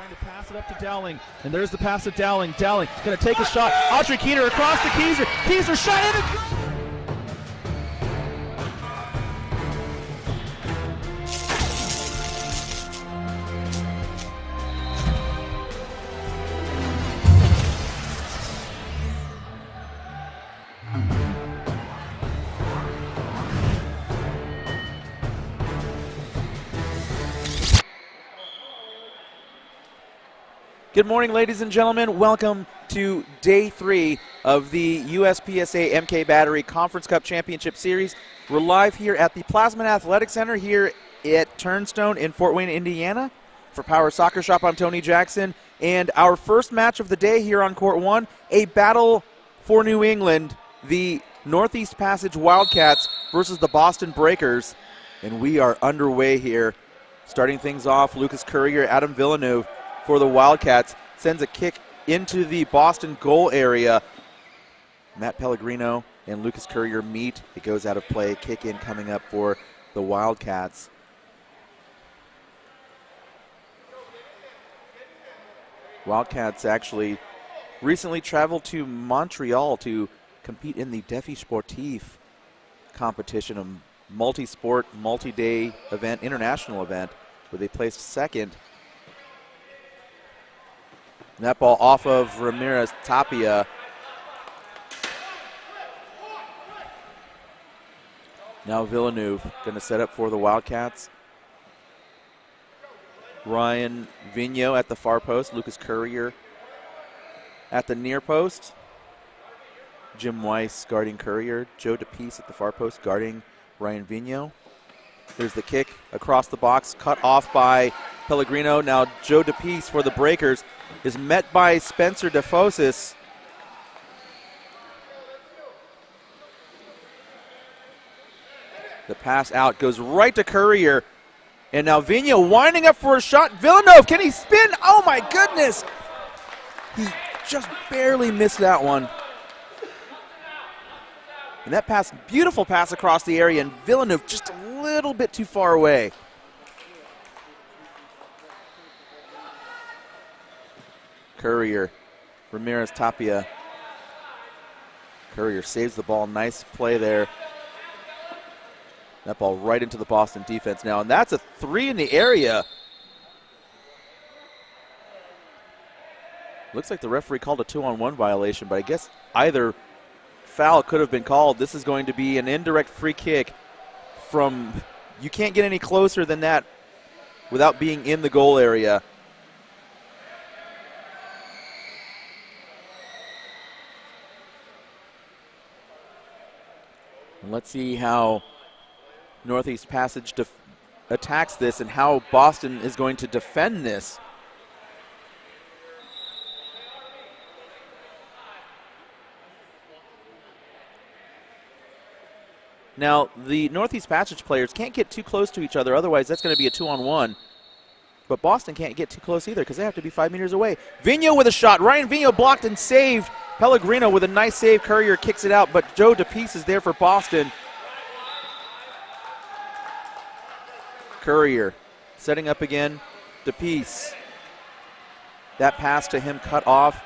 trying to pass it up to Dowling, and there's the pass to Dowling. Dowling going to take a shot. Audrey Keeter across to Keyser. Keyser shot in. Good morning, ladies and gentlemen. Welcome to Day 3 of the USPSA MK Battery Conference Cup Championship Series. We're live here at the Plassman Athletic Center here at Turnstone in Fort Wayne, Indiana. For Power Soccer Shop, I'm Tony Jackson. And our first match of the day here on Court 1, a battle for New England, the Northeast Passage Wildcats versus the Boston Breakers. And we are underway here. Starting things off, Lucas Courier, Adam Villeneuve for the Wildcats, sends a kick into the Boston goal area. Matt Pellegrino and Lucas Courier meet. It goes out of play. Kick in coming up for the Wildcats. Wildcats actually recently traveled to Montreal to compete in the Défi Sportif competition, a multi-sport, multi-day event, international event, where they placed second. That ball off of Ramirez Tapia. Now Villeneuve going to set up for the Wildcats. Ryan Vigneault at the far post. Lucas Courier at the near post. Jim Weiss guarding Courier. Joe DePiece at the far post guarding Ryan Vigneault. There's the kick across the box, cut off by Pellegrino. Now Joe DePiece for the Breakers is met by Spencer DeFosis. The pass out goes right to Courier. And now Vigneault winding up for a shot. Villeneuve, can he spin? Oh my goodness! He just barely missed that one. And that pass, beautiful pass across the area, and Villeneuve just a little bit too far away. Courier, Ramirez Tapia. Courier saves the ball. Nice play there. That ball right into the Boston defense now, and that's a 3 in the area. Looks like the referee called a 2-on-1 violation, but I guess either foul could have been called. This is going to be an indirect free kick from, you can't get any closer than that without being in the goal area. And let's see how Northeast Passage attacks this and how Boston is going to defend this. Now, the Northeast Passage players can't get too close to each other, otherwise that's going to be a 2-on-1. But Boston can't get too close either because they have to be 5 meters away. Vigneault with a shot. Ryan Vigneault blocked and saved. Pellegrino with a nice save. Courier kicks it out, but Joe DePiece is there for Boston. Courier setting up again. DePiece. That pass to him cut off.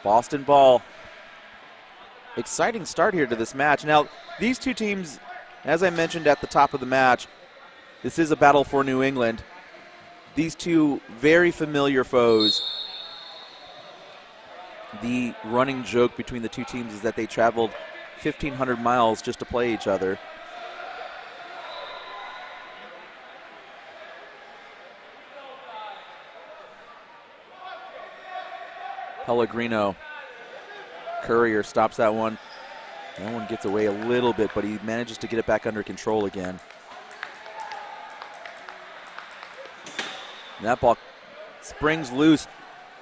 Boston ball. Exciting start here to this match. Now, these two teams, as I mentioned at the top of the match, this is a battle for New England. These two very familiar foes. The running joke between the two teams is that they traveled 1,500 miles just to play each other. Pellegrino. Courier stops that one. That one gets away a little bit, but he manages to get it back under control again. And that ball springs loose.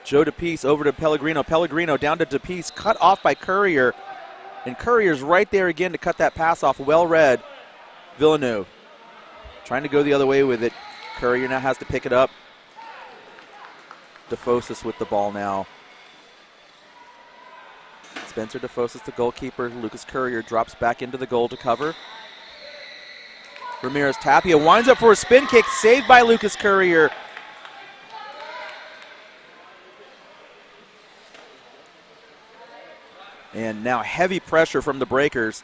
Joe DePiece over to Pellegrino. Pellegrino down to DePiece, cut off by Courier. And Courier's right there again to cut that pass off. Well read. Villeneuve trying to go the other way with it. Courier now has to pick it up. DeFosis with the ball now. Spencer DeFosis, the goalkeeper. Lucas Courier drops back into the goal to cover. Ramirez Tapia winds up for a spin kick, saved by Lucas Courier. And now heavy pressure from the breakers.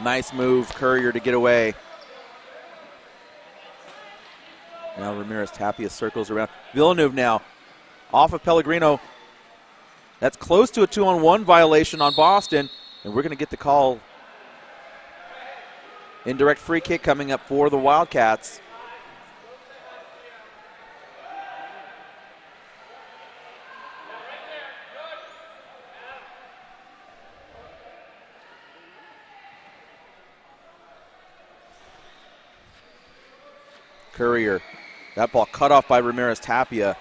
Nice move, Courier to get away. Now Ramirez Tapia circles around. Villeneuve now off of Pellegrino. That's close to a 2-on-1 violation on Boston. And we're going to get the call. Indirect free kick coming up for the Wildcats. Courier. That ball cut off by Ramirez Tapia.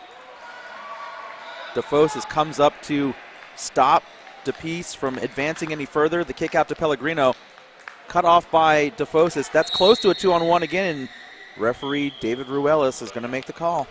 DeFosis comes up to stop DePiece from advancing any further. The kick out to Pellegrino. Cut off by DeFosis. That's close to a 2-on-1 again, and referee David Ruelas is going to make the call.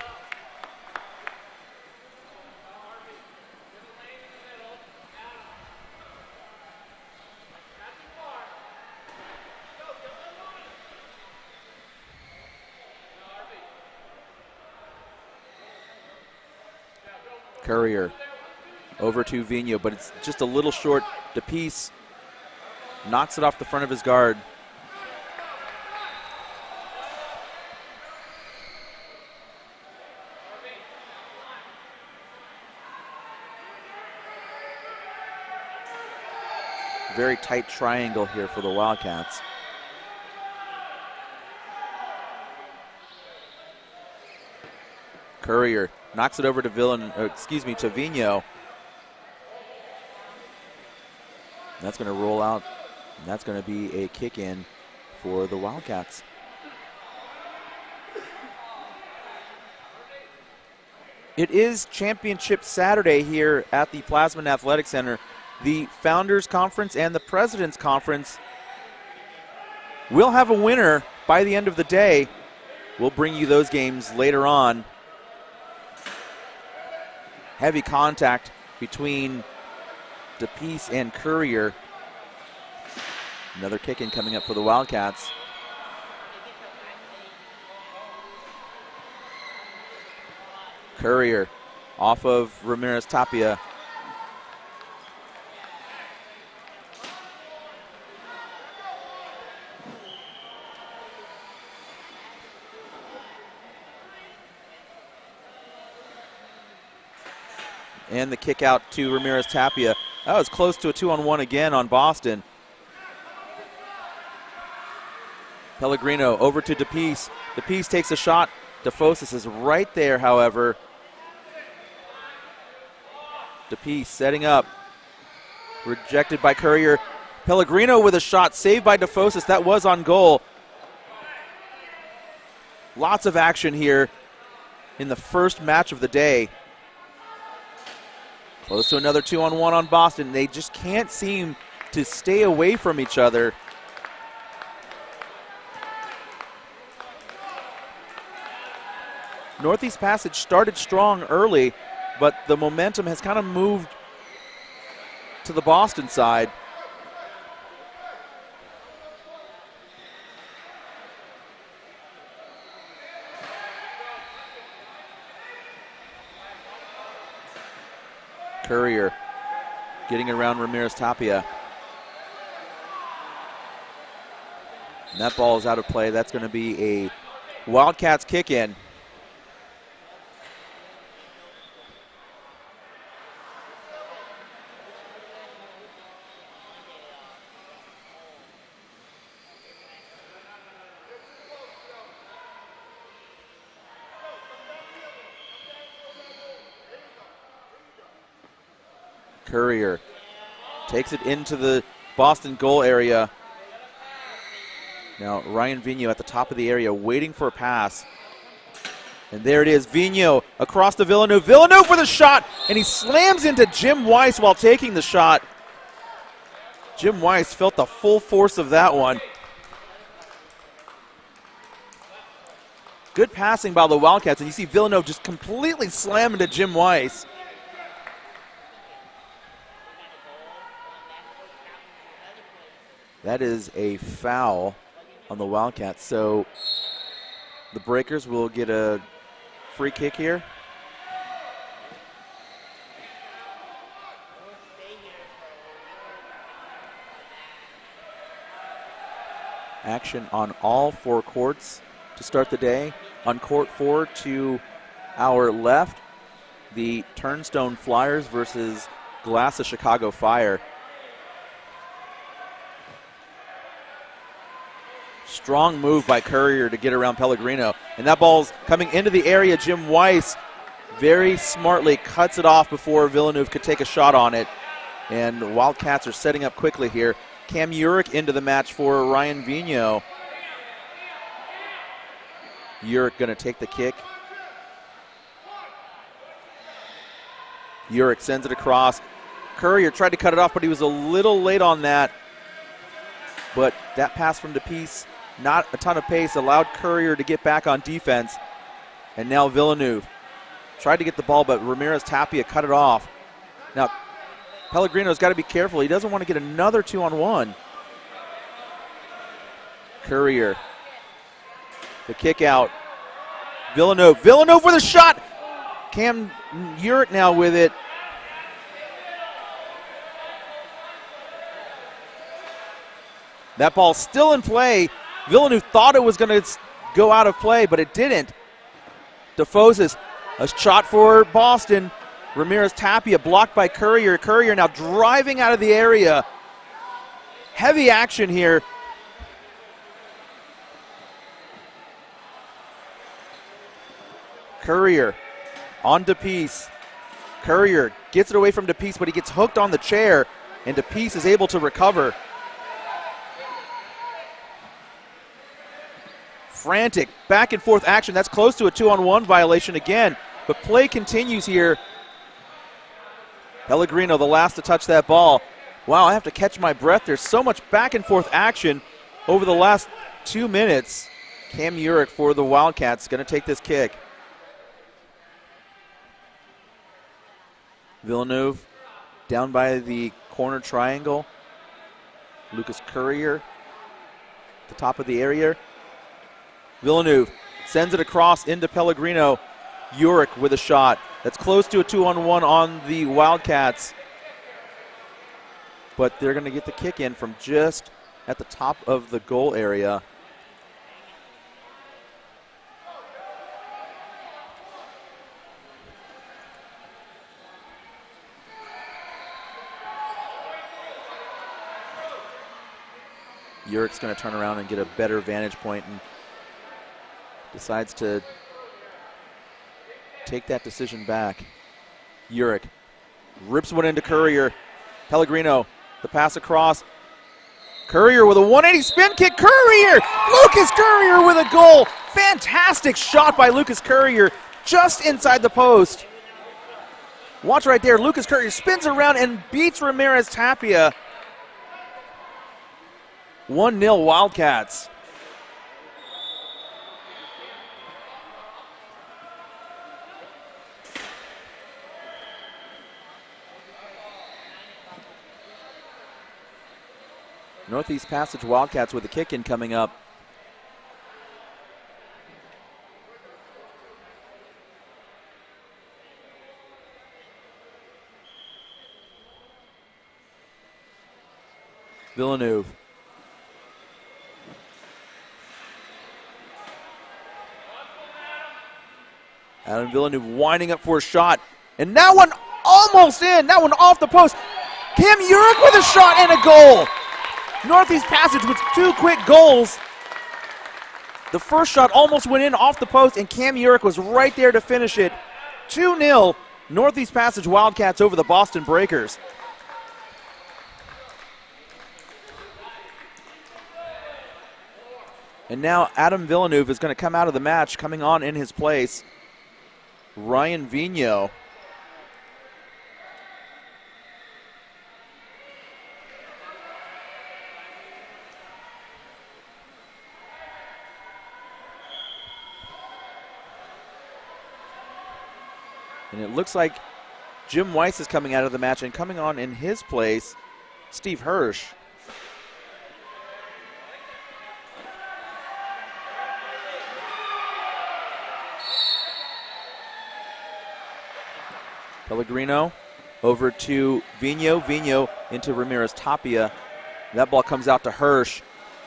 Courier over to Vino, but it's just a little short. DePiece knocks it off the front of his guard. Very tight triangle here for the Wildcats. Courier knocks it over to to Vino. That's going to roll out. And that's going to be a kick in for the Wildcats. It is Championship Saturday here at the Plassman Athletic Center. The Founders Conference and the President's Conference will have a winner by the end of the day. We'll bring you those games later on. Heavy contact between DePiece and Courier. Another kick-in coming up for the Wildcats. Courier off of Ramirez Tapia. And the kick out to Ramirez Tapia. That was close to a 2-on-1 again on Boston. Pellegrino over to DePiece. DePiece takes a shot. DeFosis is right there, however. DePiece setting up. Rejected by Courier. Pellegrino with a shot saved by DeFosis. That was on goal. Lots of action here in the first match of the day. Close to another 2-on-1 on Boston. They just can't seem to stay away from each other. Northeast Passage started strong early, but the momentum has kind of moved to the Boston side. Courier getting around Ramirez Tapia. And that ball is out of play. That's going to be a Wildcats kick in. Courier takes it into the Boston goal area. Now Ryan Vino at the top of the area waiting for a pass. And there it is, Vino across to Villeneuve. Villeneuve with a shot, and he slams into Jim Weiss while taking the shot. Jim Weiss felt the full force of that one. Good passing by the Wildcats, and you see Villeneuve just completely slam into Jim Weiss. That is a foul on the Wildcats. So the Breakers will get a free kick here. Action on all 4 courts to start the day. On court 4 to our left, the Turnstone Flyers versus Glass of Chicago Fire. Strong move by Courier to get around Pellegrino. And that ball's coming into the area. Jim Weiss very smartly cuts it off before Villeneuve could take a shot on it. And the Wildcats are setting up quickly here. Cam Urich into the match for Ryan Vigneault. Urich going to take the kick. Urich sends it across. Courier tried to cut it off, but he was a little late on that. But that pass from DePiece, not a ton of pace, allowed Courier to get back on defense. And now Villeneuve tried to get the ball, but Ramirez Tapia cut it off. Now, Pellegrino's got to be careful. He doesn't want to get another 2-on-1. Courier. The kick out. Villeneuve. Villeneuve with a shot. Cam Urich now with it. That ball still in play. Villeneuve thought it was going to go out of play, but it didn't. DeFoses, a shot for Boston. Ramirez Tapia blocked by Courier. Courier now driving out of the area. Heavy action here. Courier on DePiece. Courier gets it away from DePiece, but he gets hooked on the chair, and DePiece is able to recover. Frantic back and forth action. That's close to a 2-on-1 violation again, but play continues here. Pellegrino, the last to touch that ball. Wow, I have to catch my breath. There's so much back and forth action over the last 2 minutes. Cam Urich for the Wildcats going to take this kick. Villeneuve down by the corner triangle. Lucas Courier at the top of the area. Villeneuve sends it across into Pellegrino. Urich with a shot. That's close to a 2-on-1 on the Wildcats. But they're going to get the kick in from just at the top of the goal area. Urich's going to turn around and get a better vantage point and decides to take that decision back. Urich rips one into Courier. Pellegrino, the pass across. Courier with a 180 spin kick. Courier! Lucas Courier with a goal. Fantastic shot by Lucas Courier just inside the post. Watch right there. Lucas Courier spins around and beats Ramirez Tapia. 1-0 Wildcats. Northeast Passage Wildcats with a kick in coming up. Villeneuve. Adam Villeneuve winding up for a shot. And that one almost in. That one off the post. Cam Urich with a shot and a goal. Northeast Passage with 2 quick goals. The first shot almost went in off the post, and Cam Urich was right there to finish it. 2-0 Northeast Passage Wildcats over the Boston Breakers. And now Adam Villeneuve is going to come out of the match. Coming on in his place, Ryan Vigneault. And it looks like Jim Weiss is coming out of the match, and coming on in his place, Steve Hirsch. Pellegrino over to Vino. Vino into Ramirez Tapia. That ball comes out to Hirsch.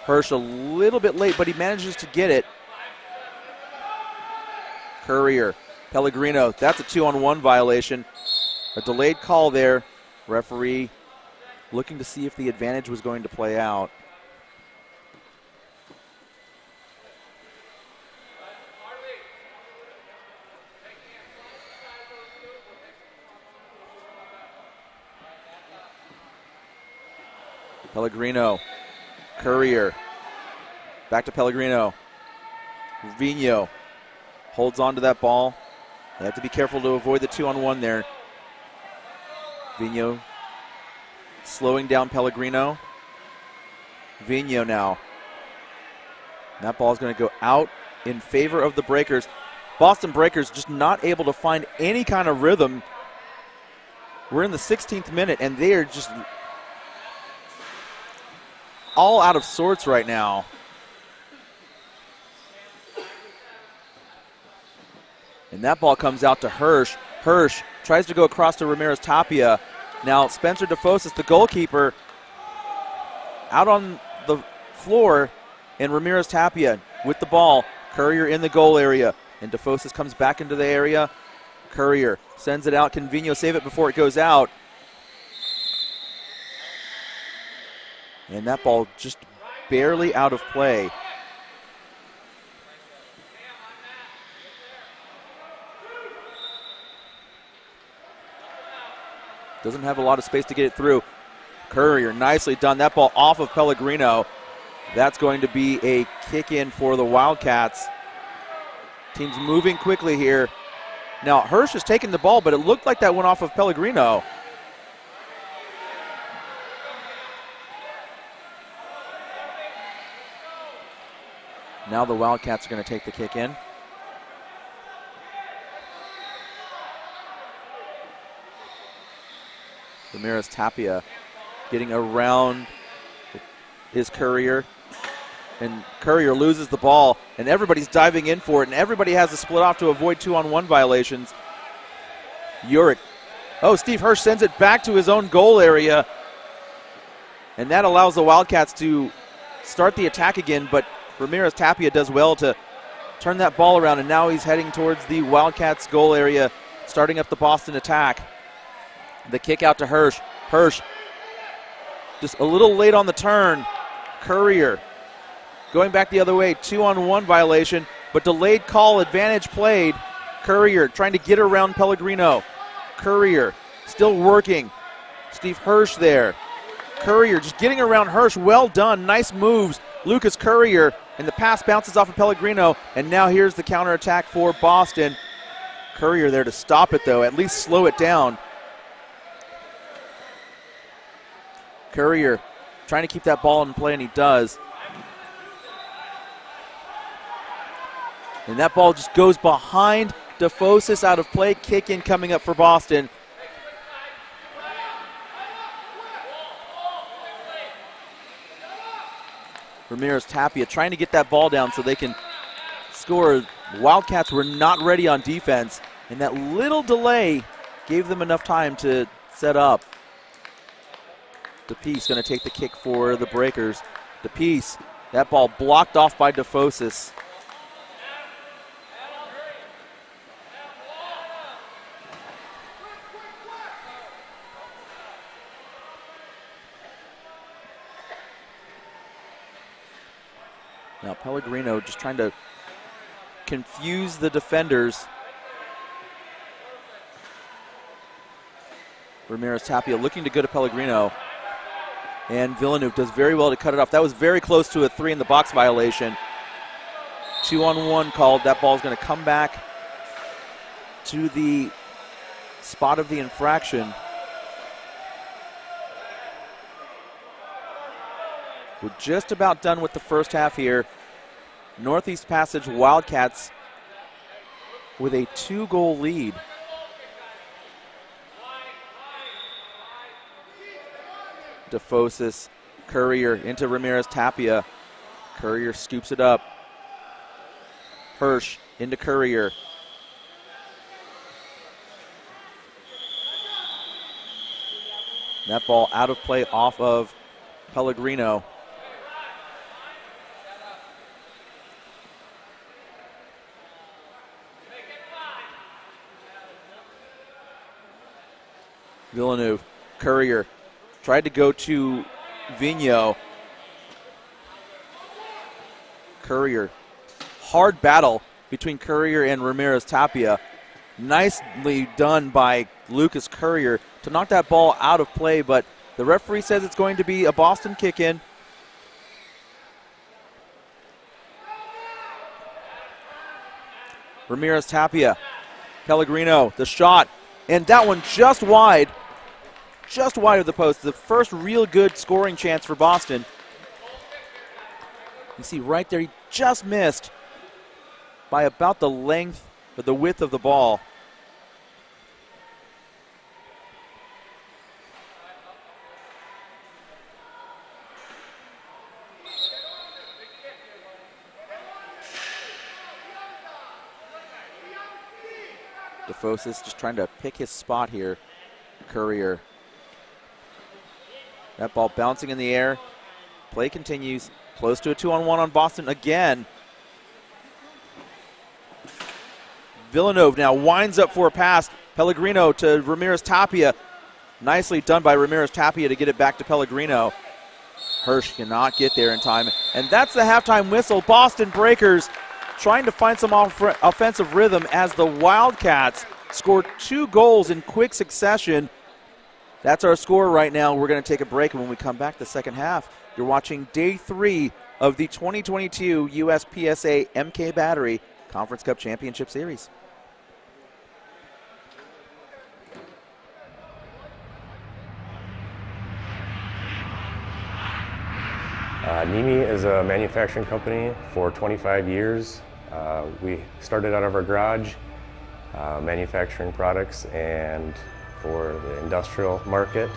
Hirsch a little bit late, but he manages to get it. Courier, Pellegrino, that's a 2-on-1 violation. A delayed call there. Referee looking to see if the advantage was going to play out. Pellegrino, Courier, back to Pellegrino. Vino holds on to that ball. They have to be careful to avoid the 2-on-1 there. Vino slowing down Pellegrino. Vino now. And that ball is going to go out in favor of the Breakers. Boston Breakers just not able to find any kind of rhythm. We're in the 16th minute, and they are just all out of sorts right now. And that ball comes out to Hirsch. Hirsch tries to go across to Ramirez Tapia. Now Spencer DeFosis, the goalkeeper, out on the floor, and Ramirez Tapia with the ball. Courier in the goal area, and DeFosis comes back into the area. Courier sends it out. Can Vino save it before it goes out? And that ball just barely out of play. Doesn't have a lot of space to get it through. Courier, nicely done. That ball off of Pellegrino. That's going to be a kick in for the Wildcats. Team's moving quickly here. Now, Hirsch is taking the ball, but it looked like that went off of Pellegrino. Now the Wildcats are going to take the kick in. Ramirez Tapia getting around his Courier. And Courier loses the ball, and everybody's diving in for it, and everybody has to split off to avoid 2-on-1 violations. Uric. Oh, Steve Hirsch sends it back to his own goal area. And that allows the Wildcats to start the attack again, but Ramirez Tapia does well to turn that ball around, and now he's heading towards the Wildcats goal area, starting up the Boston attack. The kick out to Hirsch. Hirsch just a little late on the turn. Courier going back the other way, 2-on-1 violation, but delayed call, advantage played. Courier trying to get around Pellegrino. Courier still working. Steve Hirsch there. Courier just getting around Hirsch. Well done. Nice moves. Lucas Courier, and the pass bounces off of Pellegrino, and now here's the counterattack for Boston. Courier there to stop it, though, at least slow it down. Courier trying to keep that ball in play, and he does. And that ball just goes behind DeFosis, out of play. Kick in coming up for Boston. Ramirez Tapia trying to get that ball down so they can score. Wildcats were not ready on defense, and that little delay gave them enough time to set up. DePiece going to take the kick for the Breakers. DePiece, that ball blocked off by DeFosis. Now Pellegrino just trying to confuse the defenders. Ramirez Tapia looking to go to Pellegrino. And Villeneuve does very well to cut it off. That was very close to a 3-in-the-box violation. 2-on-1 called. That ball is going to come back to the spot of the infraction. We're just about done with the first half here. Northeast Passage Wildcats with a 2-goal lead. DeFosis, Courier into Ramirez Tapia. Courier scoops it up. Hirsch into Courier. That ball out of play off of Pellegrino. Villeneuve, Courier tried to go to Vigneault. Courier, hard battle between Courier and Ramirez Tapia. Nicely done by Lucas Courier to knock that ball out of play, but the referee says it's going to be a Boston kick in. Ramirez Tapia, Pellegrino, the shot, and that one just wide of the post. The first real good scoring chance for Boston. You see right there, he just missed by about the length or the width of the ball. DeFosis just trying to pick his spot here. Courier. That ball bouncing in the air. Play continues. Close to a 2-on-1 on Boston again. Villeneuve now winds up for a pass. Pellegrino to Ramirez Tapia. Nicely done by Ramirez Tapia to get it back to Pellegrino. Hirsch cannot get there in time. And that's the halftime whistle. Boston Breakers trying to find some offensive rhythm as the Wildcats scored 2 goals in quick succession. That's our score right now. We're going to take a break, and when we come back the second half, you're watching Day 3 of the 2022 USPSA MK Battery Conference Cup Championship Series. NIMI is a manufacturing company for 25 years. We started out of our garage manufacturing products and for the industrial market,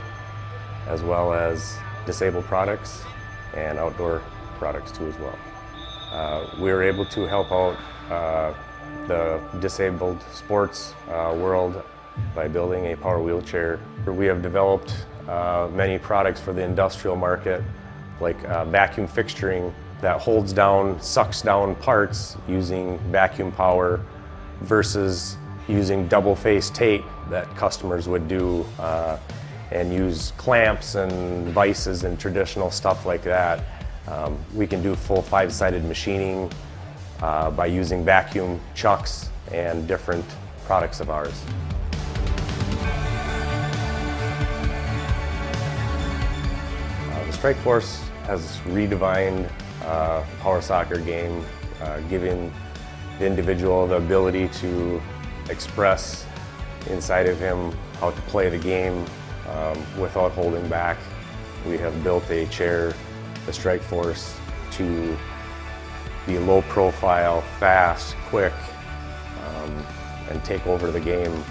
as well as disabled products and outdoor products too as well. We were able to help out the disabled sports world by building a power wheelchair. We have developed many products for the industrial market, like vacuum fixturing that holds down, sucks down parts using vacuum power versus using double-face tape that customers would do and use clamps and vices and traditional stuff like that. We can do full 5-sided machining by using vacuum chucks and different products of ours. The Strike Force has redefined the power soccer game, giving the individual the ability to express inside of him how to play the game without holding back. We have built a chair, the Strike Force, to be low profile, fast, quick, and take over the game.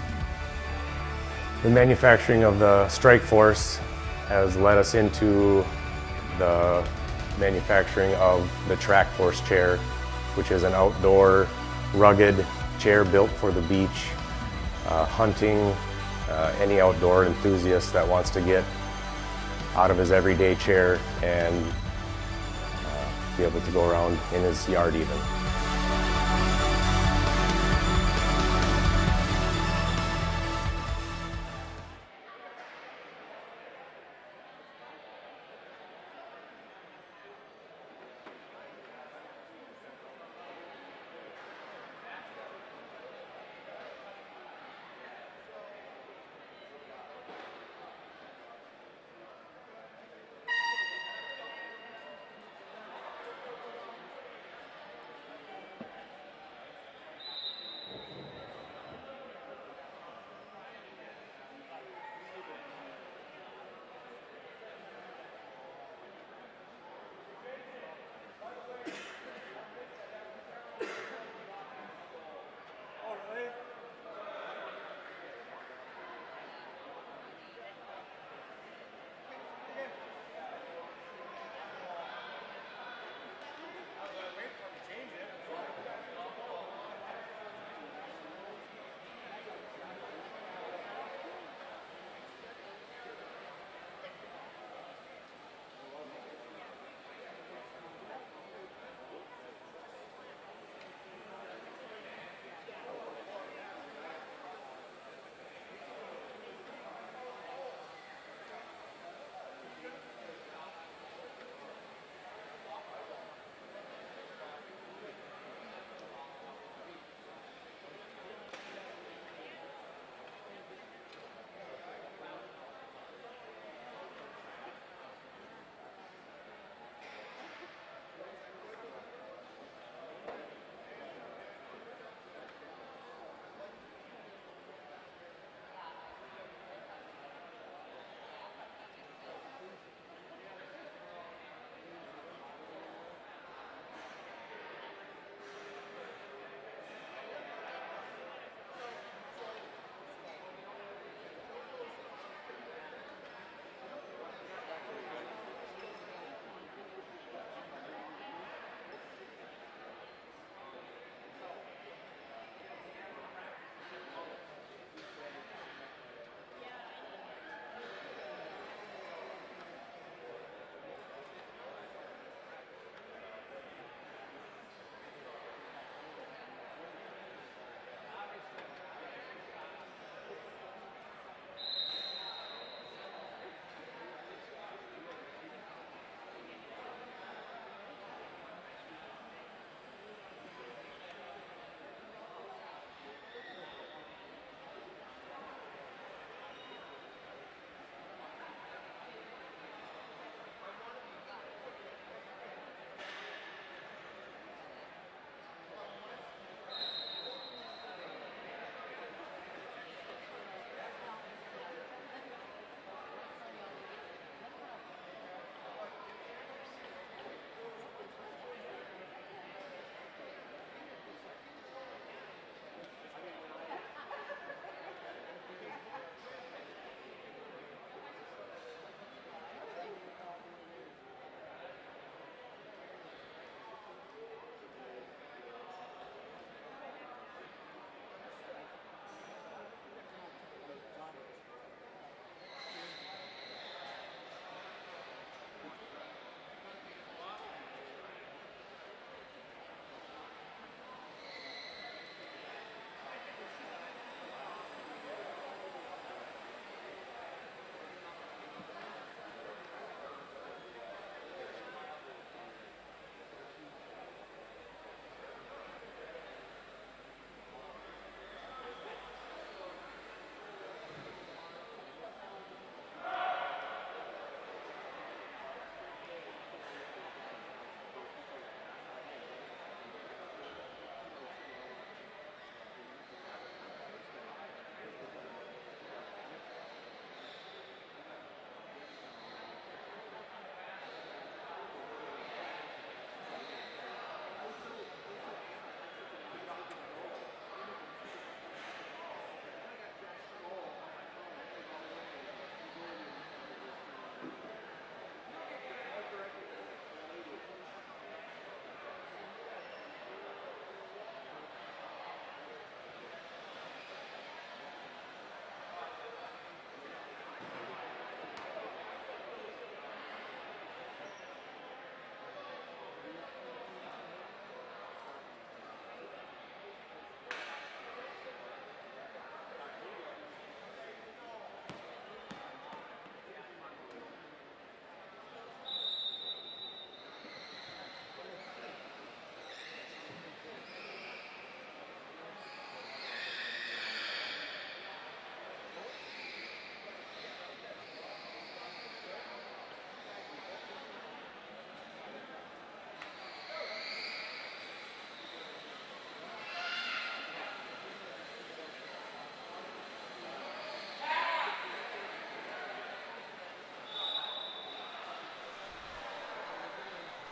The manufacturing of the Strike Force has led us into the manufacturing of the Track Force chair, which is an outdoor, rugged chair built for the beach, hunting, any outdoor enthusiast that wants to get out of his everyday chair and be able to go around in his yard even.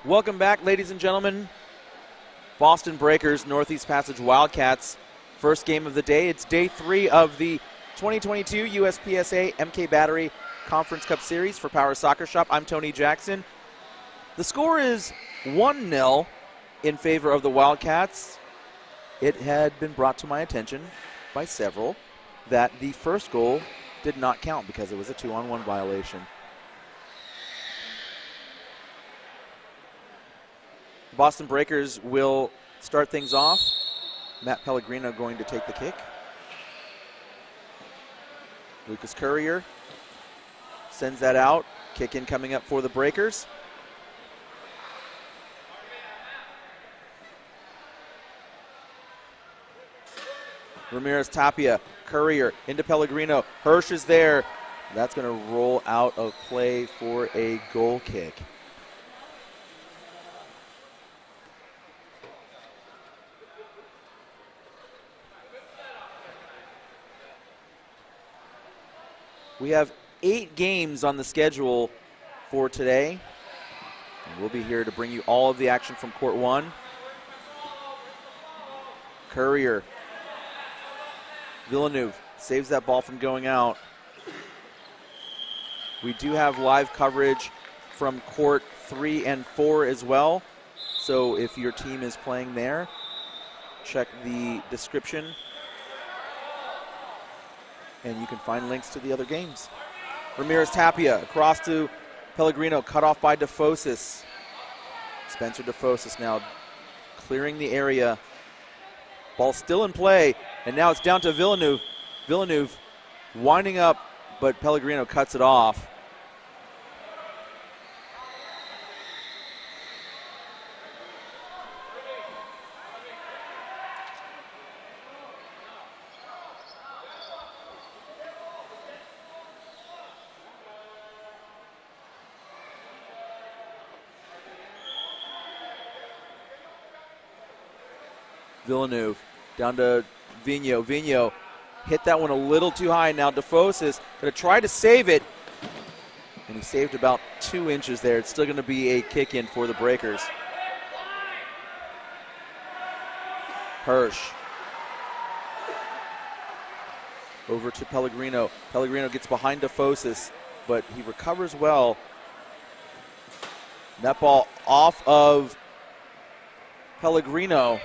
Welcome back, ladies and gentlemen. Boston Breakers, Northeast Passage Wildcats. First game of the day. It's day 3 of the 2022 USPSA MK Battery Conference Cup Series for Power Soccer Shop. I'm Tony Jackson. The score is 1-0 in favor of the Wildcats. It had been brought to my attention by several that the first goal did not count because it was a 2-on-1 violation. The Boston Breakers will start things off. Matt Pellegrino going to take the kick. Lucas Courier sends that out. Kick in coming up for the Breakers. Ramirez Tapia, Courier into Pellegrino. Hirsch is there. That's going to roll out of play for a goal kick. We have 8 games on the schedule for today. And we'll be here to bring you all of the action from Court 1. Courier. Villeneuve saves that ball from going out. We do have live coverage from Court 3 and 4 as well. So if your team is playing there, check the description and you can find links to the other games. Ramirez Tapia across to Pellegrino, cut off by DeFosis. Spencer DeFosis now clearing the area. Ball still in play, and now it's down to Villeneuve. Villeneuve winding up, but Pellegrino cuts it off. Villeneuve down to Vigneault. Vigneault hit that one a little too high. Now DeFosis going to try to save it. And he saved about 2 inches there. It's still going to be a kick in for the Breakers. Hirsch. Over to Pellegrino. Pellegrino gets behind DeFosis, but he recovers well. That ball off of Pellegrino.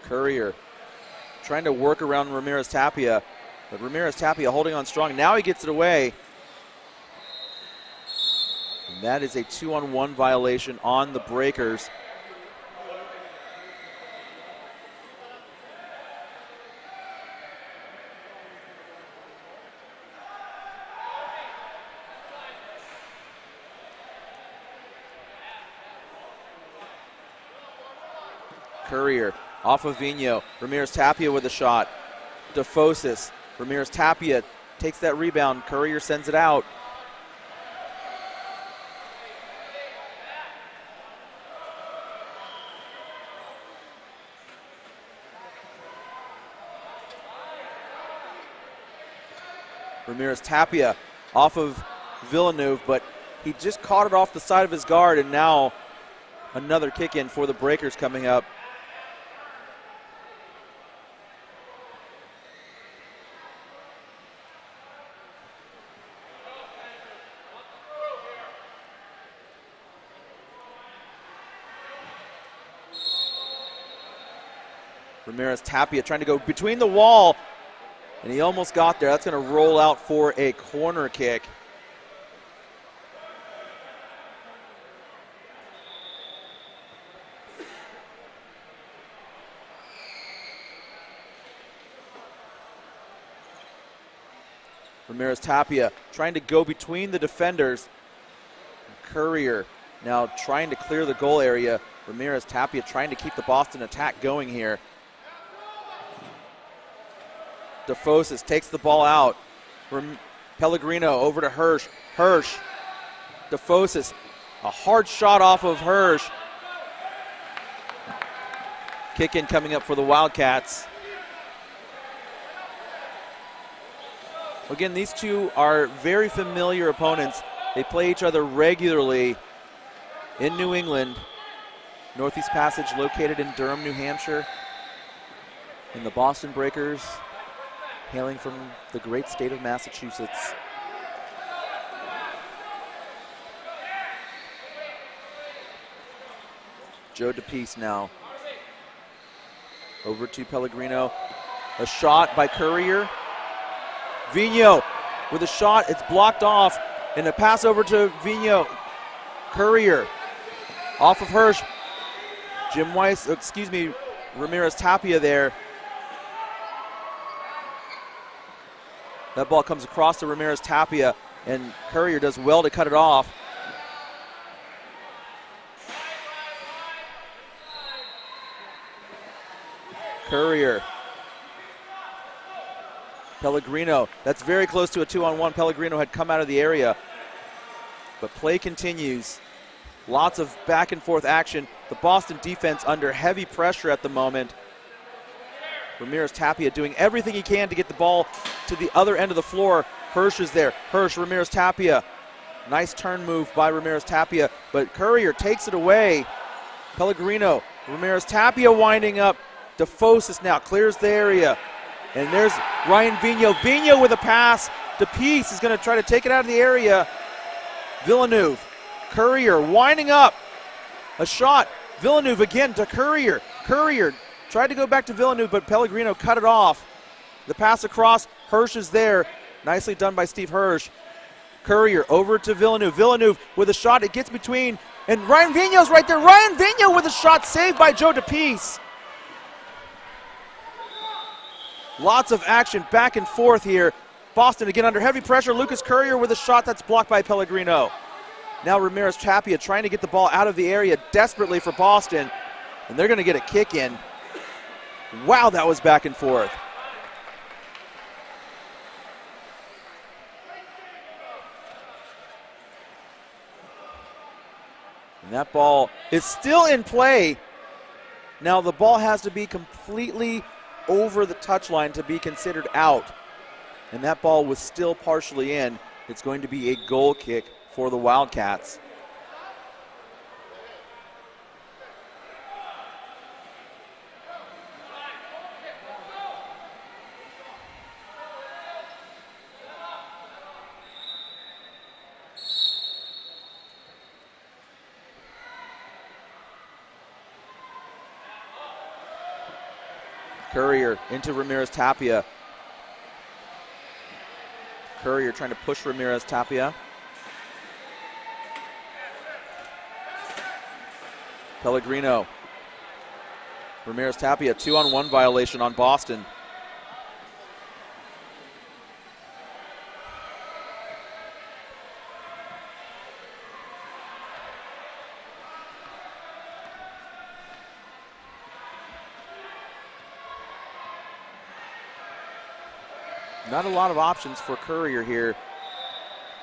Courier trying to work around Ramirez Tapia, but Ramirez Tapia holding on strong. Now he gets it away. And that is a 2-on-1 violation on the Breakers. Courier off of Vigneault. Ramirez Tapia with a shot. DeFosis. Ramirez Tapia takes that rebound. Courier sends it out. Ramirez Tapia off of Villeneuve, but he just caught it off the side of his guard, and now another kick in for the Breakers coming up. Ramirez Tapia trying to go between the wall, and he almost got there. That's going to roll out for a corner kick. Ramirez Tapia trying to go between the defenders. Courier now trying to clear the goal area. Ramirez Tapia trying to keep the Boston attack going here. DeFosis takes the ball out. Pellegrino over to Hirsch. Hirsch DeFosis, a hard shot off of Hirsch. Kick in coming up for the Wildcats. Again, these two are very familiar opponents. They play each other regularly in New England. Northeast Passage located in Durham, New Hampshire. And the Boston Breakers hailing from the great state of Massachusetts. Joe DePiece now. Over to Pellegrino. A shot by Courier. Vigneault with a shot. It's blocked off. And a pass over to Vigneault. Courier. Off of Hirsch. Ramirez Tapia there. That ball comes across to Ramirez Tapia, and Courier does well to cut it off. Courier. Pellegrino. That's very close to a 2-on-1. Pellegrino had come out of the area. But play continues. Lots of back and forth action. The Boston defense under heavy pressure at the moment. Ramirez Tapia doing everything he can to get the ball to the other end of the floor. Hirsch is there. Hirsch, Ramirez Tapia. Nice turn move by Ramirez Tapia, but Courier takes it away. Pellegrino, Ramirez Tapia winding up. DeFosis now clears the area. And there's Ryan Vigneault. Vigneault with a pass. DePiece is going to try to take it out of the area. Villeneuve. Courier winding up. A shot. Villeneuve again to Courier. Courier tried to go back to Villeneuve, but Pellegrino cut it off. The pass across. Hirsch is there. Nicely done by Steve Hirsch. Courier over to Villeneuve. Villeneuve with a shot. It gets between. And Ryan Vigneault's right there. Ryan Vigneault with a shot saved by Joe DePiece. Lots of action back and forth here. Boston again under heavy pressure. Lucas Courier with a shot that's blocked by Pellegrino. Now Ramirez Tapia trying to get the ball out of the area desperately for Boston. And they're going to get a kick in. Wow, that was back and forth. And that ball is still in play. Now the ball has to be completely over the touchline to be considered out. And that ball was still partially in. It's going to be a goal kick for the Wildcats. Courier into Ramirez Tapia. Courier trying to push Ramirez Tapia. Pellegrino. Ramirez Tapia, 2-on-1 violation on Boston. Not a lot of options for Courier here.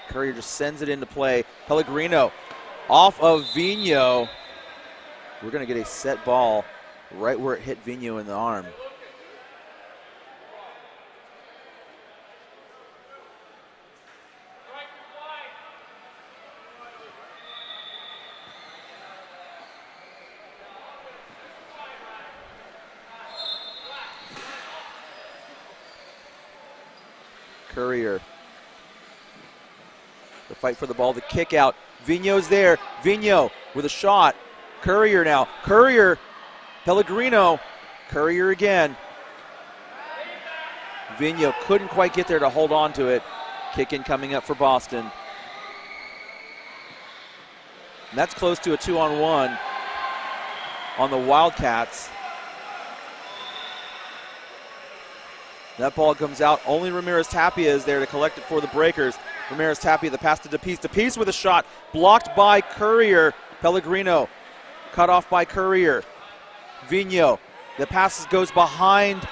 Courier just sends it into play. Pellegrino off of Vigneault. We're going to get a set ball right where it hit Vigneault in the arm. Courier. The fight for the ball, the kick out. Vigneault's there. Vigneault with a shot. Courier now. Courier. Pellegrino. Courier again. Vigneault couldn't quite get there to hold on to it. Kick in coming up for Boston. And that's close to a 2-on-1 on the Wildcats. That ball comes out. Only Ramirez Tapia is there to collect it for the Breakers. Ramirez Tapia, the pass to DePiece. DePiece with a shot. Blocked by Courier. Pellegrino. Cut off by Courier. Vigneault. The pass goes behind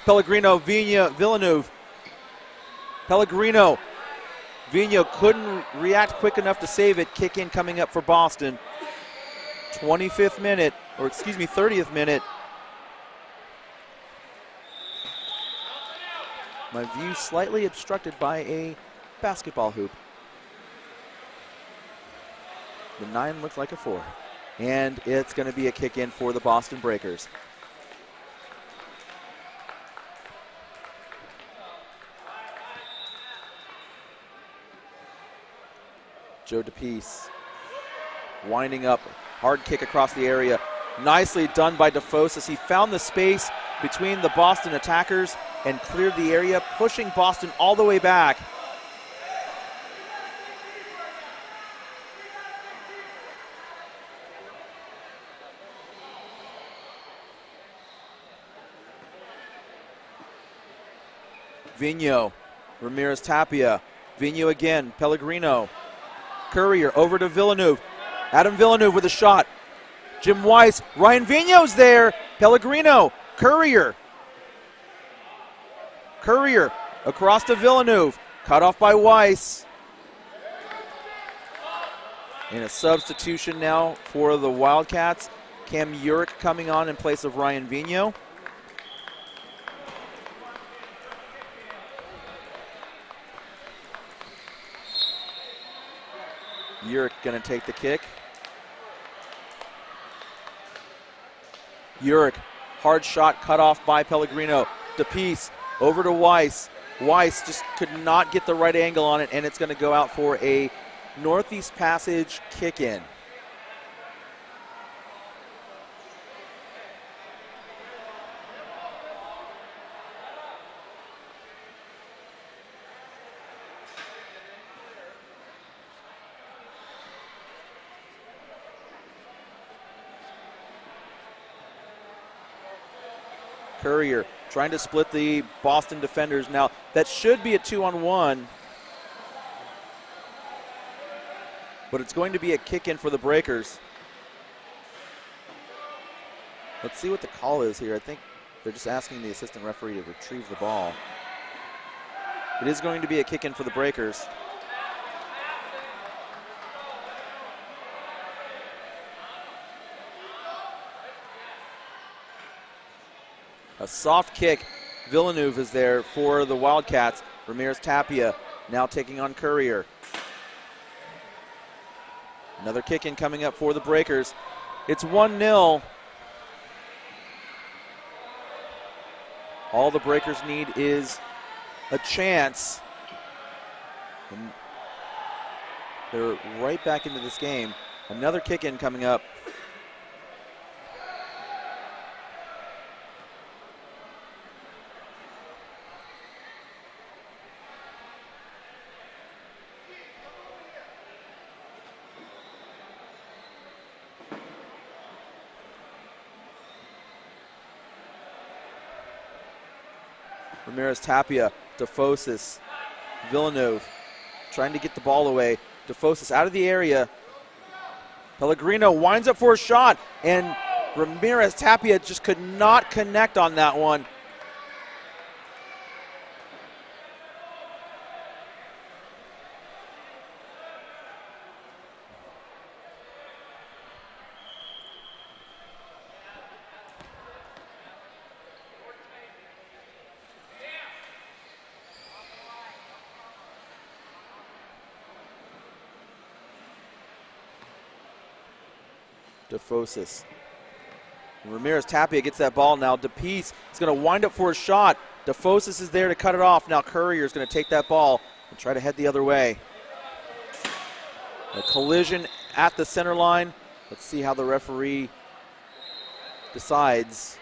Pellegrino. Villeneuve. Pellegrino. Vino couldn't react quick enough to save it. Kick in coming up for Boston. 25th minute, or excuse me, 30th minute. My view slightly obstructed by a basketball hoop. The 9 looks like a 4. And it's going to be a kick in for the Boston Breakers. Joe DePiece winding up, hard kick across the area. Nicely done by DeFos as he found the space between the Boston attackers and cleared the area, pushing Boston all the way back. Vino, Ramirez Tapia, Vino again, Pellegrino, Courier over to Villeneuve. Adam Villeneuve with a shot. Jim Weiss, Ryan Vino's there. Pellegrino, Courier. Courier across to Villeneuve. Cut off by Weiss. And a substitution now for the Wildcats. Cam Urick coming on in place of Ryan Vino. Urick going to take the kick. Urick, hard shot cut off by Pellegrino. DePiece over to Weiss. Weiss just could not get the right angle on it, and it's going to go out for a Northeast Passage kick in. Courier trying to split the Boston defenders. Now, that should be a 2-on-1, but it's going to be a kick in for the Breakers. Let's see what the call is here. I think they're just asking the assistant referee to retrieve the ball. It is going to be a kick in for the Breakers. A soft kick. Villeneuve is there for the Wildcats. Ramirez Tapia now taking on Courier. Another kick in coming up for the Breakers. It's 1-0. All the Breakers need is a chance. And they're right back into this game. Another kick in coming up. Ramirez Tapia, DeFosis, Villeneuve trying to get the ball away. DeFosis out of the area. Pellegrino winds up for a shot, and Ramirez Tapia just could not connect on that one. DeFosis. Ramirez Tapia gets that ball now. DePiece is going to wind up for a shot. DeFosis is there to cut it off. Now Courier is going to take that ball and try to head the other way. A collision at the center line. Let's see how the referee decides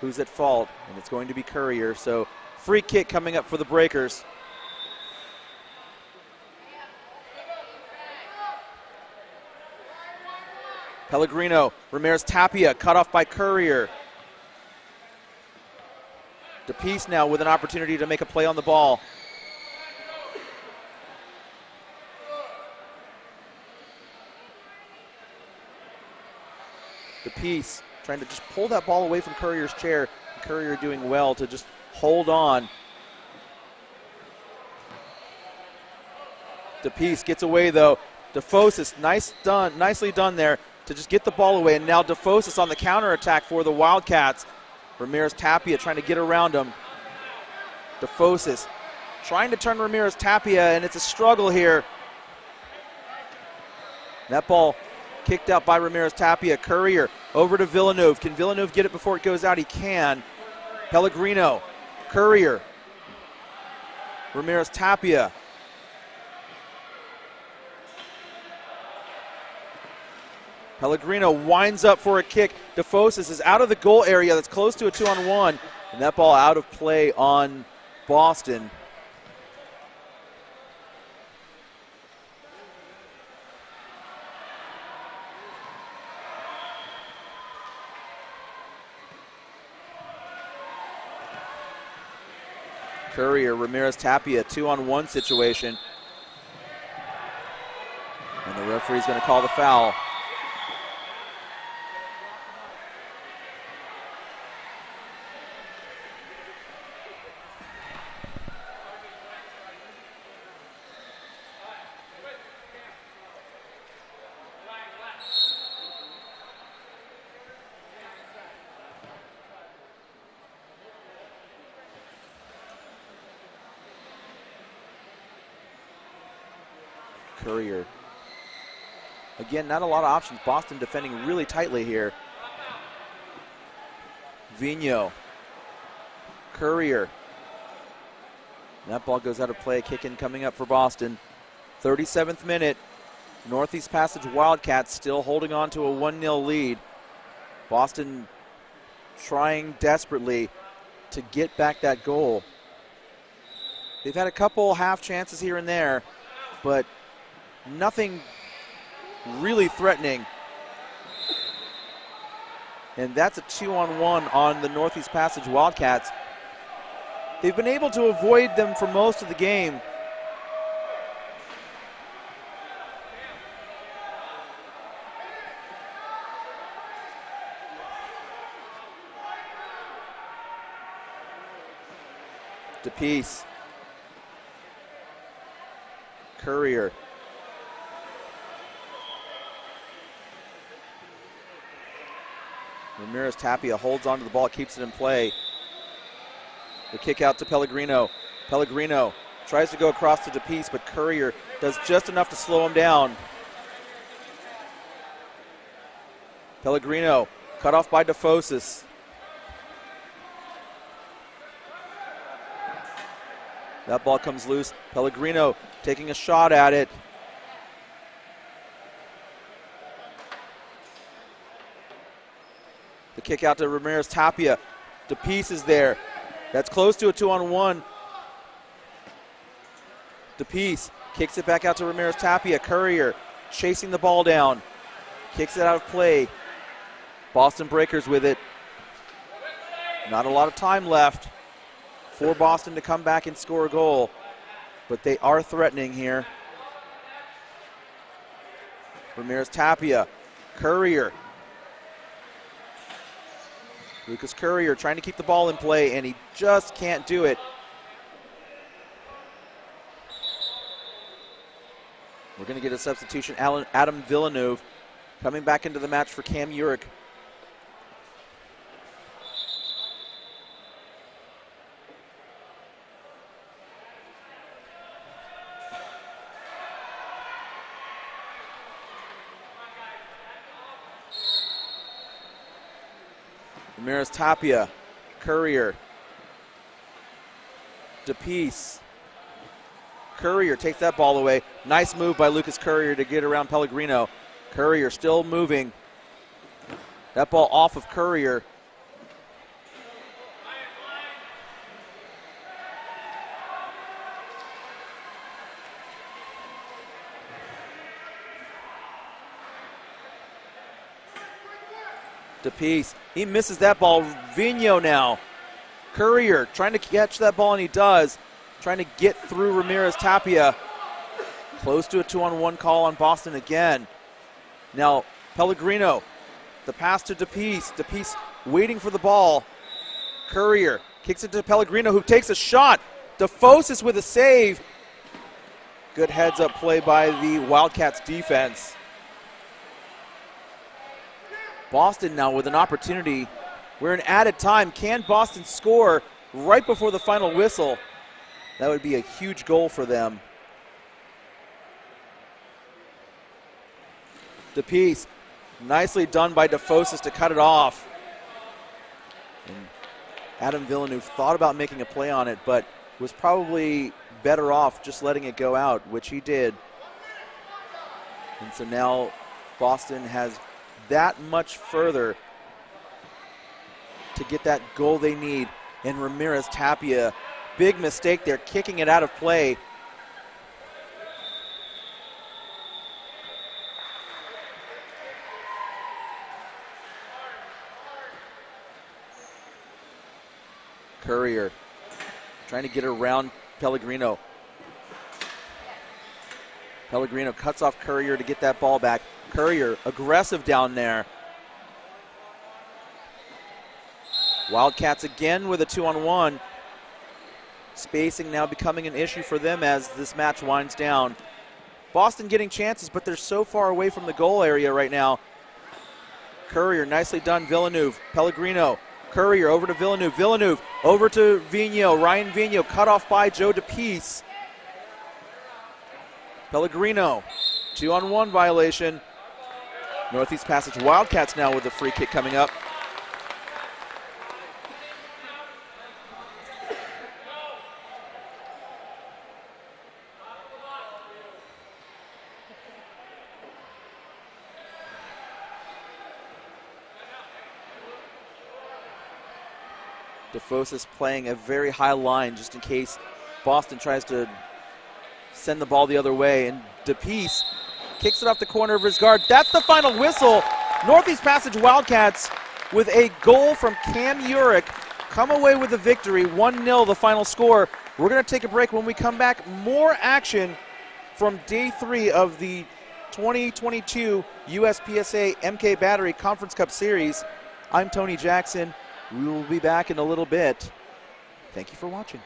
who's at fault, and it's going to be Courier. So free kick coming up for the Breakers. Pellegrino, Ramirez Tapia, cut off by Courier. DePiece now with an opportunity to make a play on the ball. DePiece trying to just pull that ball away from Courier's chair. Courier doing well to just hold on. DePiece gets away though. DeFosis, nicely done there to just get the ball away. And now DeFosis on the counterattack for the Wildcats. Ramirez Tapia trying to get around him. DeFosis trying to turn Ramirez Tapia, and it's a struggle here. That ball kicked out by Ramirez Tapia. Courier over to Villeneuve. Can Villeneuve get it before it goes out? He can. Pellegrino, Courier, Ramirez Tapia. Pellegrino winds up for a kick. DeFosis is out of the goal area. That's close to a 2-on-1. And that ball out of play on Boston. Courier, Ramirez Tapia, 2-on-1 situation. And the referee's going to call the foul. Courier. Again, not a lot of options. Boston defending really tightly here. Vigneault. Courier. That ball goes out of play. Kick in coming up for Boston. 37th minute. Northeast Passage Wildcats still holding on to a 1-0 lead. Boston trying desperately to get back that goal. They've had a couple half chances here and there, but nothing really threatening. And that's a 2-on-1 on the Northeast Passage Wildcats. They've been able to avoid them for most of the game. DePiece. Courier. Ramirez Tapia holds onto the ball, keeps it in play. The kick out to Pellegrino. Pellegrino tries to go across to DePiece, but Courier does just enough to slow him down. Pellegrino cut off by DeFosis. That ball comes loose. Pellegrino taking a shot at it. The kick out to Ramirez Tapia. DePiece is there. That's close to a 2-on-1. DePiece kicks it back out to Ramirez Tapia. Courier chasing the ball down. Kicks it out of play. Boston Breakers with it. Not a lot of time left for Boston to come back and score a goal, but they are threatening here. Ramirez Tapia. Courier. Lucas Courier trying to keep the ball in play, and he just can't do it. We're going to get a substitution. Adam Villeneuve coming back into the match for Cam Urick. Ramirez Tapia, Courier, DePiece. Courier takes that ball away. Nice move by Lucas Courier to get around Pellegrino. Courier still moving. That ball off of Courier. DePiece, he misses that ball. Vigneault now. Courier trying to catch that ball, and he does. Trying to get through Ramirez Tapia. Close to a 2-on-1 call on Boston again. Now Pellegrino, the pass to DePiece. DePiece waiting for the ball. Courier kicks it to Pellegrino, who takes a shot. DeFosis with a save. Good heads-up play by the Wildcats defense. Boston now with an opportunity. We're in added time. Can Boston score right before the final whistle? That would be a huge goal for them. DePiece, nicely done by DeFosis to cut it off. And Adam Villeneuve thought about making a play on it, but was probably better off just letting it go out, which he did. And so now Boston has that much further to get that goal they need. And Ramirez Tapia, big mistake there, kicking it out of play. Courier trying to get around Pellegrino. Pellegrino cuts off Courier to get that ball back. Courier aggressive down there. Wildcats again with a 2-on-1. Spacing now becoming an issue for them as this match winds down. Boston getting chances, but they're so far away from the goal area right now. Courier, nicely done. Villeneuve, Pellegrino, Courier over to Villeneuve. Villeneuve over to Vigneault. Ryan Vigneault cut off by Joe DePiece. Pellegrino, 2-on-1 violation. Northeast Passage Wildcats now with the free kick coming up. DeFosis playing a very high line just in case Boston tries to send the ball the other way. And DePiece kicks it off the corner of his guard. That's the final whistle. Northeast Passage Wildcats with a goal from Cam Urich come away with the victory. 1-0 the final score. We're going to take a break. When we come back, more action from day 3 of the 2022 USPSA MK Battery Conference Cup Series. I'm Tony Jackson. We will be back in a little bit. Thank you for watching.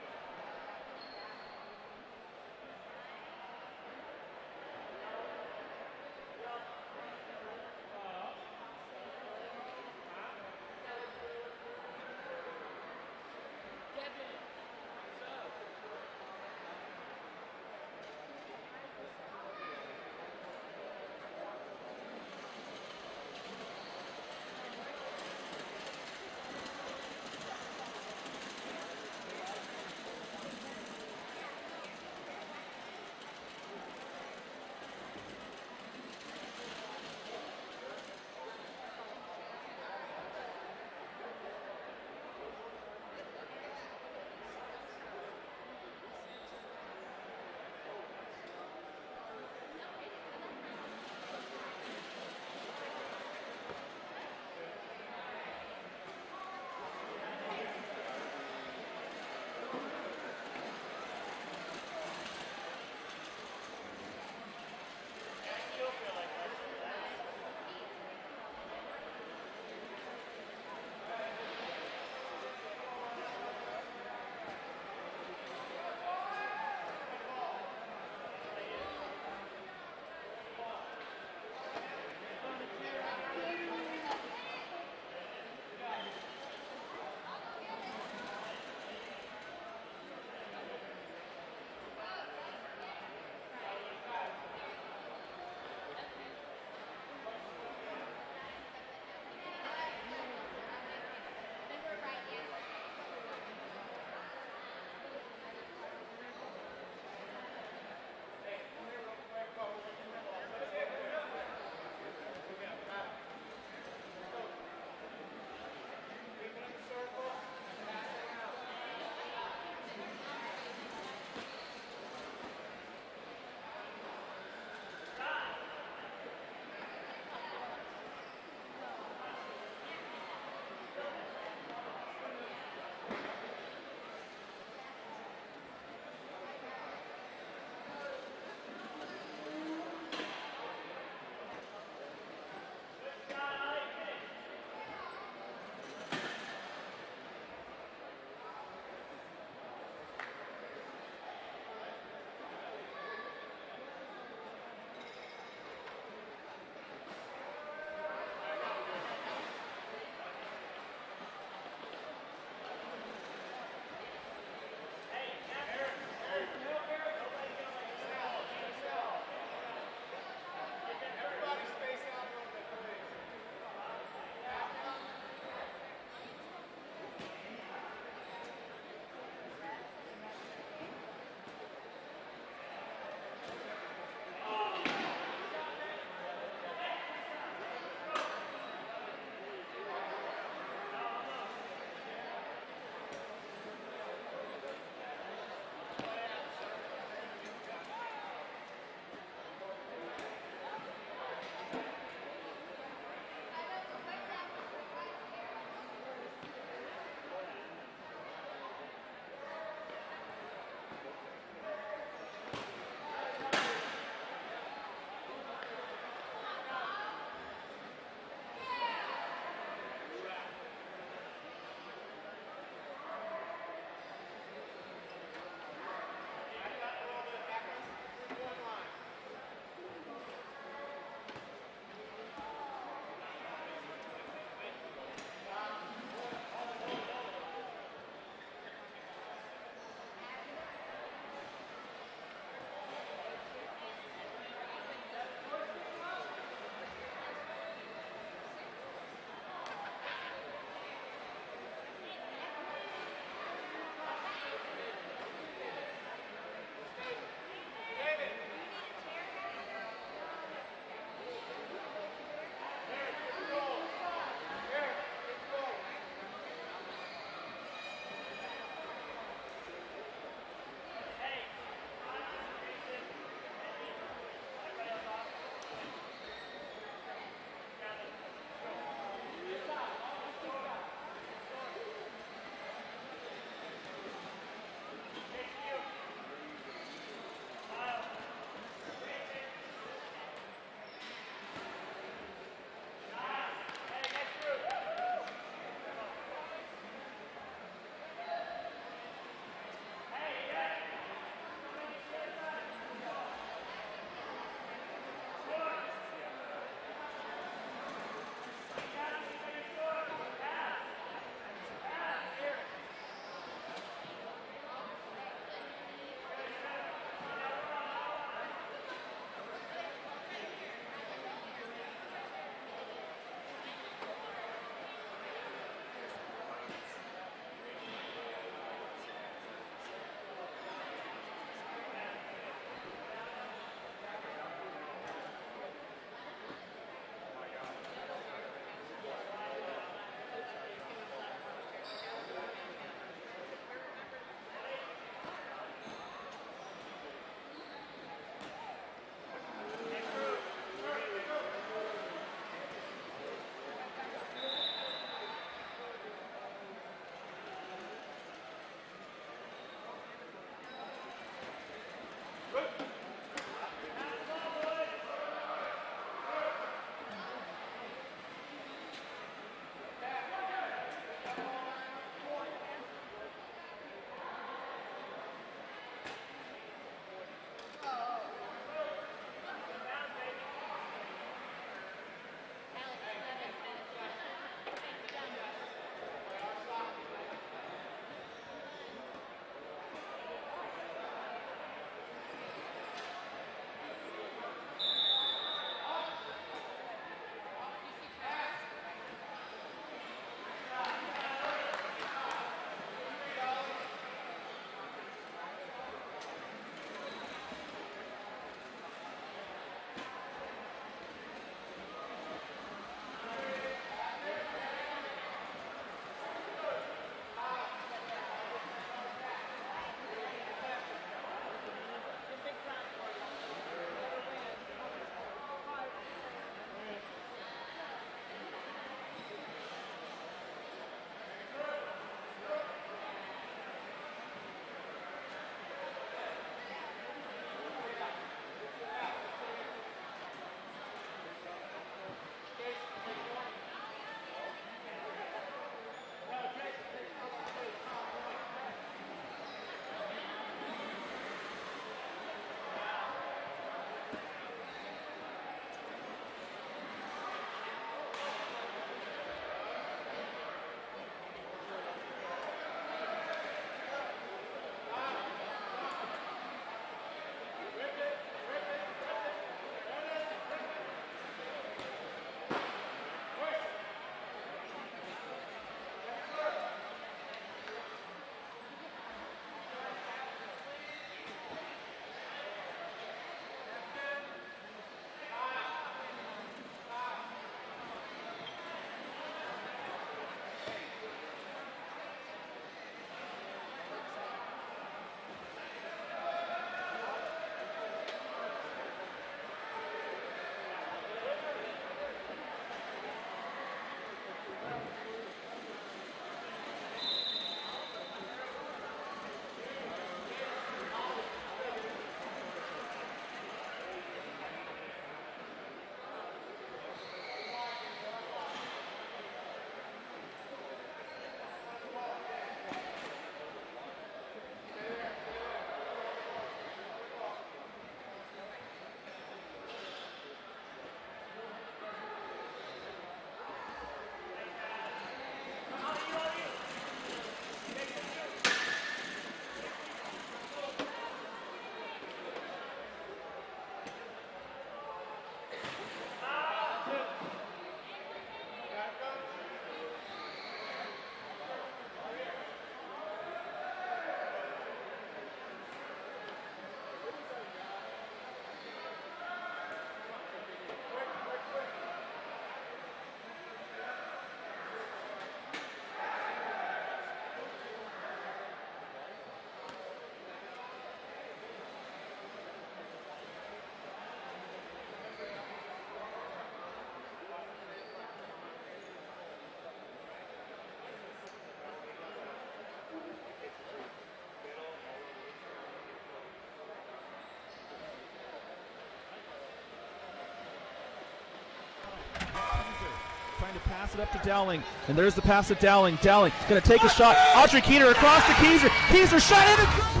pass it up to Dowling, and there's the pass to Dowling. Dowling going to take a shot. Audrey Keener across to Keyser. Keyser shot in and goal!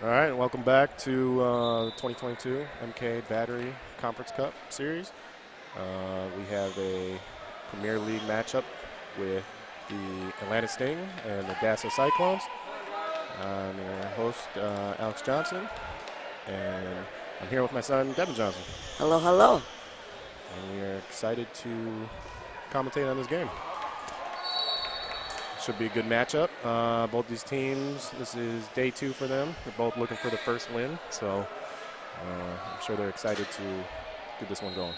All right, welcome back to the 2022 MK Battery Conference Cup Series. We have a Premier League matchup with the Atlanta Sting and the Dassel Cyclones. I'm your host, Alex Johnson, and I'm here with my son, Devin Johnson. Hello, hello. And we are excited to commentate on this game. Should be a good matchup. Both these teams, this is day 2 for them. They're both looking for the first win, so I'm sure they're excited to get this one going.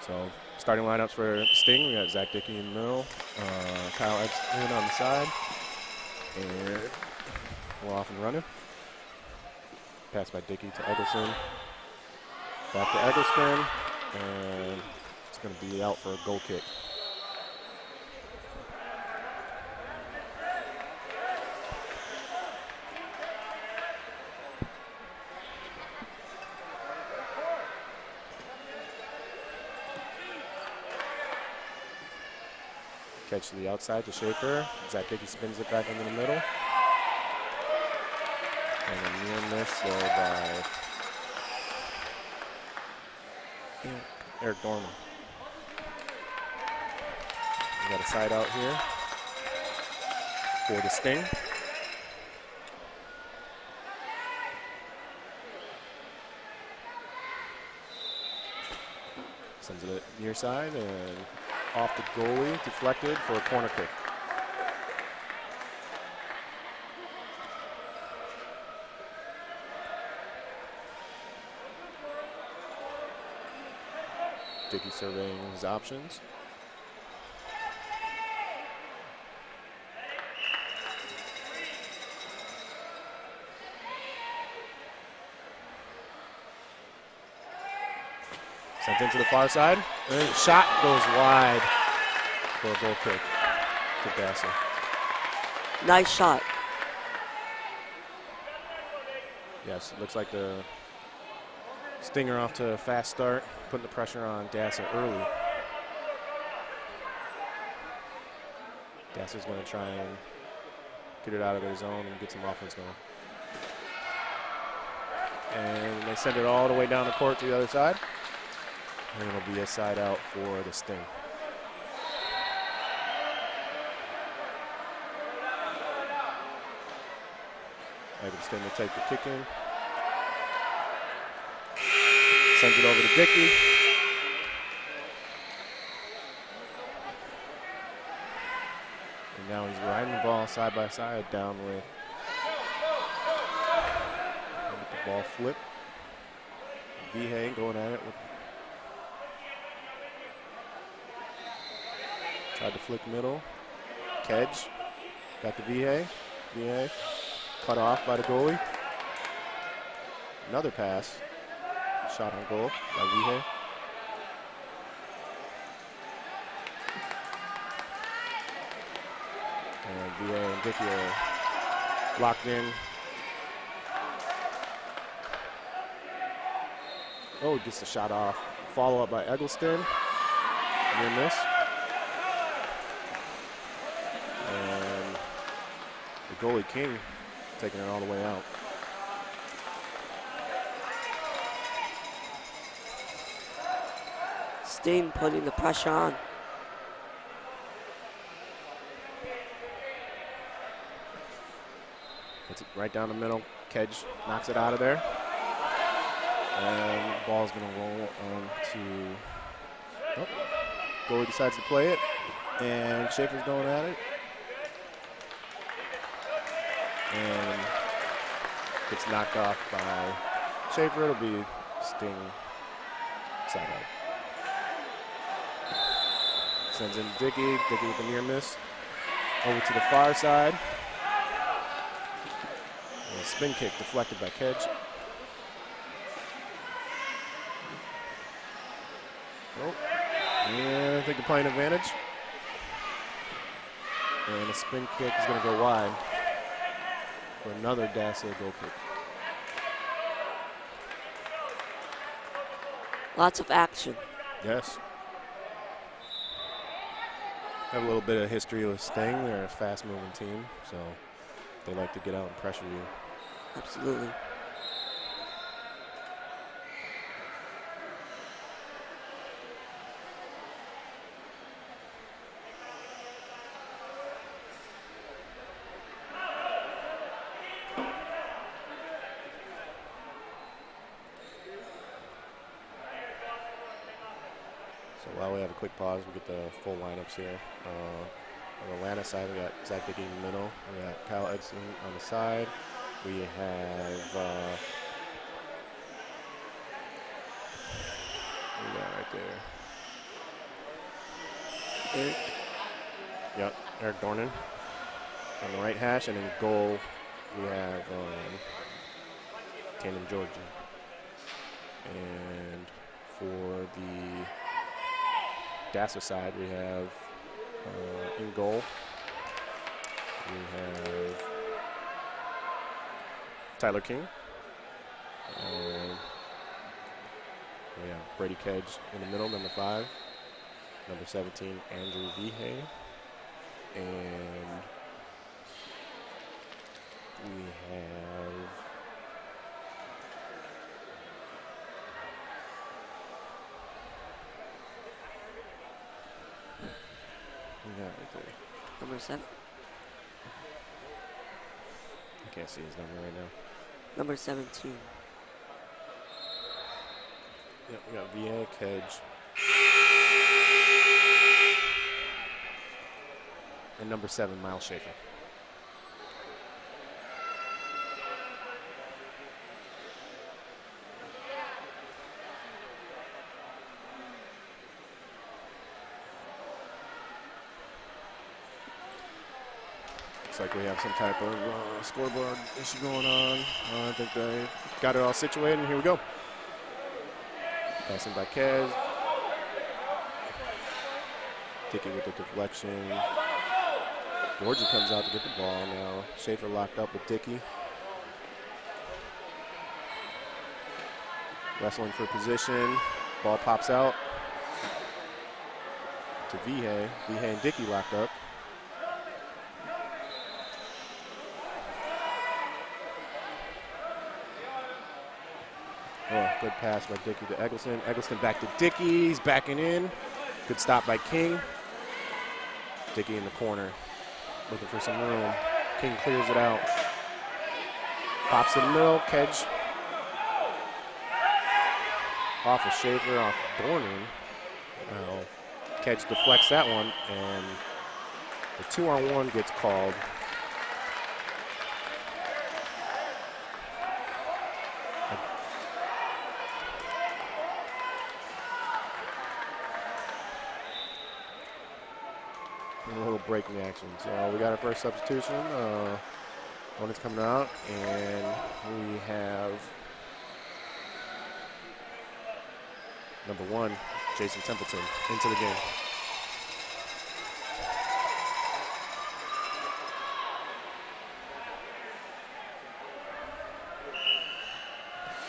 So starting lineups for Sting, we got Zach Dickey in the middle, Kyle Eggleston on the side, and we're off and running. Pass by Dickey to Eggleston, back to Eggleston, and it's going to be out for a goal kick. Catch to the outside to Schaefer. Zach Dickey spins it back into the middle. And a near miss there by Eric Dorman. We got a side out here for the Sting. Sends it near side and off the goalie, deflected for a corner kick. Dickey surveying his options. Sent into the far side. And shot goes wide for a goal kick to Dassel. Nice shot. Yes, it looks like the Stinger off to a fast start, putting the pressure on Dassel early. Dassel's going to try and get it out of their zone and get some offense going. And they send it all the way down the court to the other side. And it'll be a side out for the Sting. Eggleston will take the kick in. Sends it over to Dickey. And now he's riding the ball side by side down with the ball flip. Vihey going at it with. Tried to flick middle. Kedge got the Vihey. Vihey cut off by the goalie. Another pass. Shot on goal by Vihey. And Vihey and Dickey are locked in. Oh, gets the shot off. Follow up by Eggleston. Near miss. And the goalie King taking it all the way out. Sting putting the pressure on. It's right down the middle. Kedge knocks it out of there. And the ball's going to roll on to. Oh, goalie decides to play it. And Schaefer's going at it. And gets knocked off by Schaefer. It'll be Sting side out. Sends in Dickey. Dickey with a near miss. Over to the far side. And a spin kick deflected by Kedge. Oh, yeah, I think they're playing advantage. And a spin kick is going to go wide for another Dassel goal kick. Lots of action. Yes. Have a little bit of history with Sting. They're a fast-moving team, so they like to get out and pressure you. Absolutely. So while we have a quick pause, we get the full lineups here. On the Atlanta side, we got Zach Dickey in the middle. We got Kyle Edson on the side. We have who we got right there? Eric. Yep, Eric Dornan on the right hash, and in goal we have Tandem Georgia. And for the Dassel side, we have in goal, we have Tyler King. And we have Brady Kedge in the middle, number 5. Number 17, Andrew Vihey. And we have right there. Number 7. I can't see his number right now. Number 17. Yep, we got VA, Kedge. And number 7, Miles Schaefer. Looks like we have some type of scoreboard issue going on. I think they got it all situated, and here we go. Passing by Kez. Dickey with the deflection. Georgia comes out to get the ball now. Schaefer locked up with Dickey. Wrestling for position. Ball pops out to Vihey. Vihey and Dickey locked up. Oh, good pass by Dickey to Eggleston. Eggleston back to Dickey. He's backing in. Good stop by King. Dickey in the corner, looking for some room. King clears it out. Pops in the middle. Kedge. Off of Schaefer, off of Dornan. Now, Kedge deflects that one, and the 2-on-1 gets called. A little breaking action. So we got our first substitution. One is coming out, and we have number 1, Jason Templeton, into the game.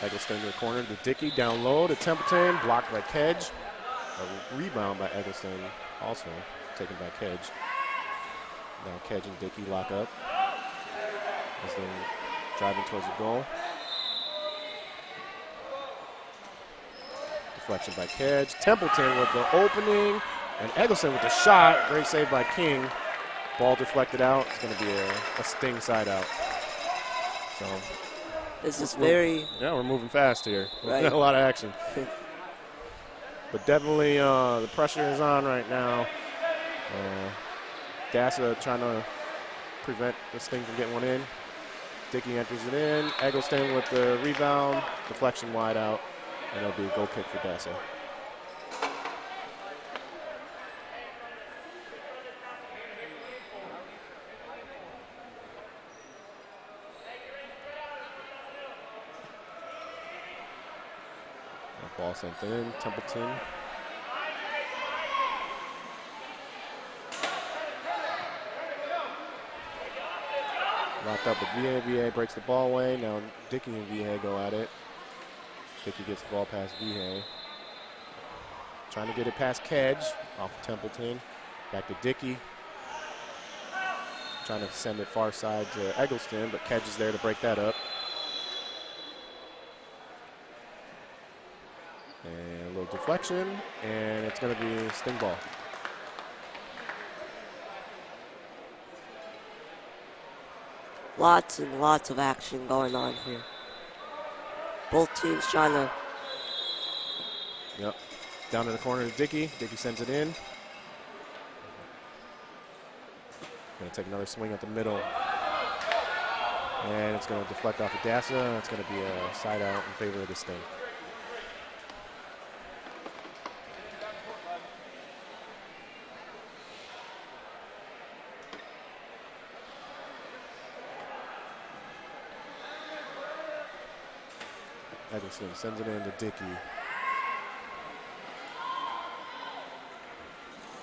Eggleston to the corner to Dickey, down low to Templeton, blocked by Kedge. A rebound by Eggleston, also taken by Kedge. Now Kedge and Dickey lock up as they're driving towards the goal. Deflection by Kedge. Templeton with the opening, and Eggleston with the shot. Great save by King. Ball deflected out. It's going to be a Sting side out. So This is very... Yeah, we're moving fast here. Right. A lot of action. But definitely the pressure is on right now. Dassel trying to prevent this thing from getting one in. Dickey enters it in. Eggleston with the rebound. Deflection wide out. And it'll be a goal kick for Dassel. Ball sent in, Templeton. Locked up with VA. VA breaks the ball away. Now Dickey and VA go at it. Dickey gets the ball past VA. Trying to get it past Kedge off of Templeton. Back to Dickey. Trying to send it far side to Eggleston, but Kedge is there to break that up. And a little deflection, and it's going to be a sting ball. Lots and lots of action going on here. Both teams trying to. Yep. Down in the corner to Dickey. Dickey sends it in. Going to take another swing at the middle. And it's going to deflect off of Dassa. It's going to be a side out in favor of the Sting. Eggleston sends it in to Dickey.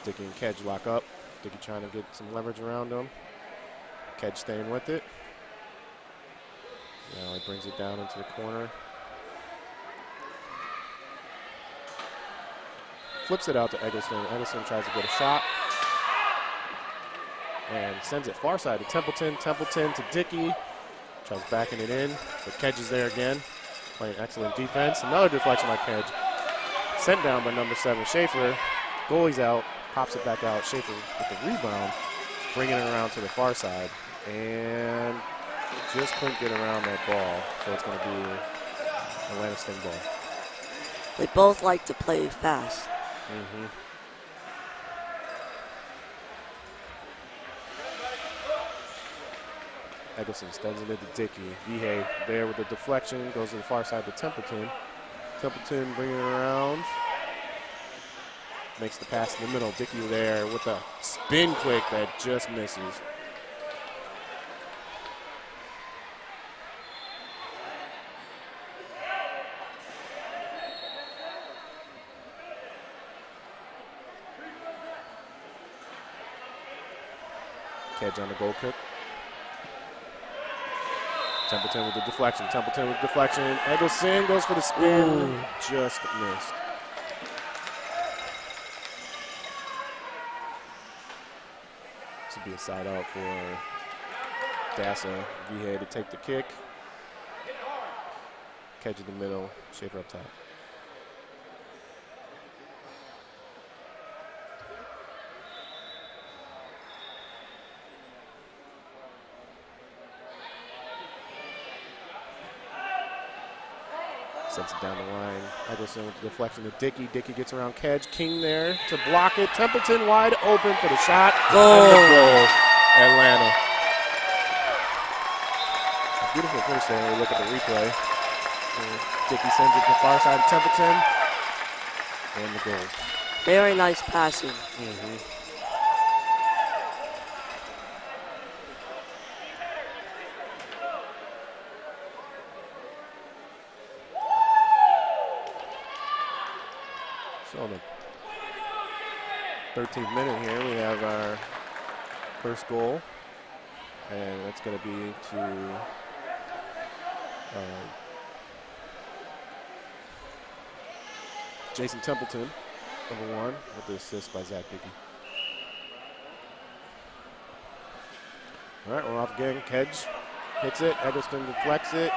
Dickey and Kedge lock up. Dickey trying to get some leverage around him. Kedge staying with it. Now he brings it down into the corner. Flips it out to Eggleston. Eggleston tries to get a shot. And sends it far side to Templeton. Templeton to Dickey. Tries backing it in, but Kedge is there again. Playing excellent defense. Another deflection by Kedge. Sent down by number 7, Schaefer. Goalie's out. Pops it back out. Schaefer with the rebound. Bringing it around to the far side. And just couldn't get around that ball. So it's going to be Atlanta Sting ball. They both like to play fast. Mm-hmm. Eggleston sends it into Dickey. Vihey there with the deflection. Goes to the far side to Templeton. Templeton bringing it around. Makes the pass in the middle. Dickey there with a spin quick that just misses. Kedge on the goal kick. Templeton with the deflection. Templeton with the deflection. Eggleston goes for the spin. Ooh. Just missed. This would be a side out for Dassa. Vihey to take the kick. Kedge in the middle. Schaefer up top. Sends it down the line. Eggleston with the deflection to Dickey. Dickey gets around Kedge. King there to block it. Templeton wide open for the shot. Goal. And the goal. Atlanta. A beautiful finish there. We look at the replay. Dickey sends it to the far side of Templeton. And the goal. Very nice passing. Mm-hmm. So on the 13th minute here, we have our first goal, and that's going to be to Jason Templeton, number 1, with the assist by Zach Dickey. All right, we're off again. Kedge hits it. Eggleston deflects it.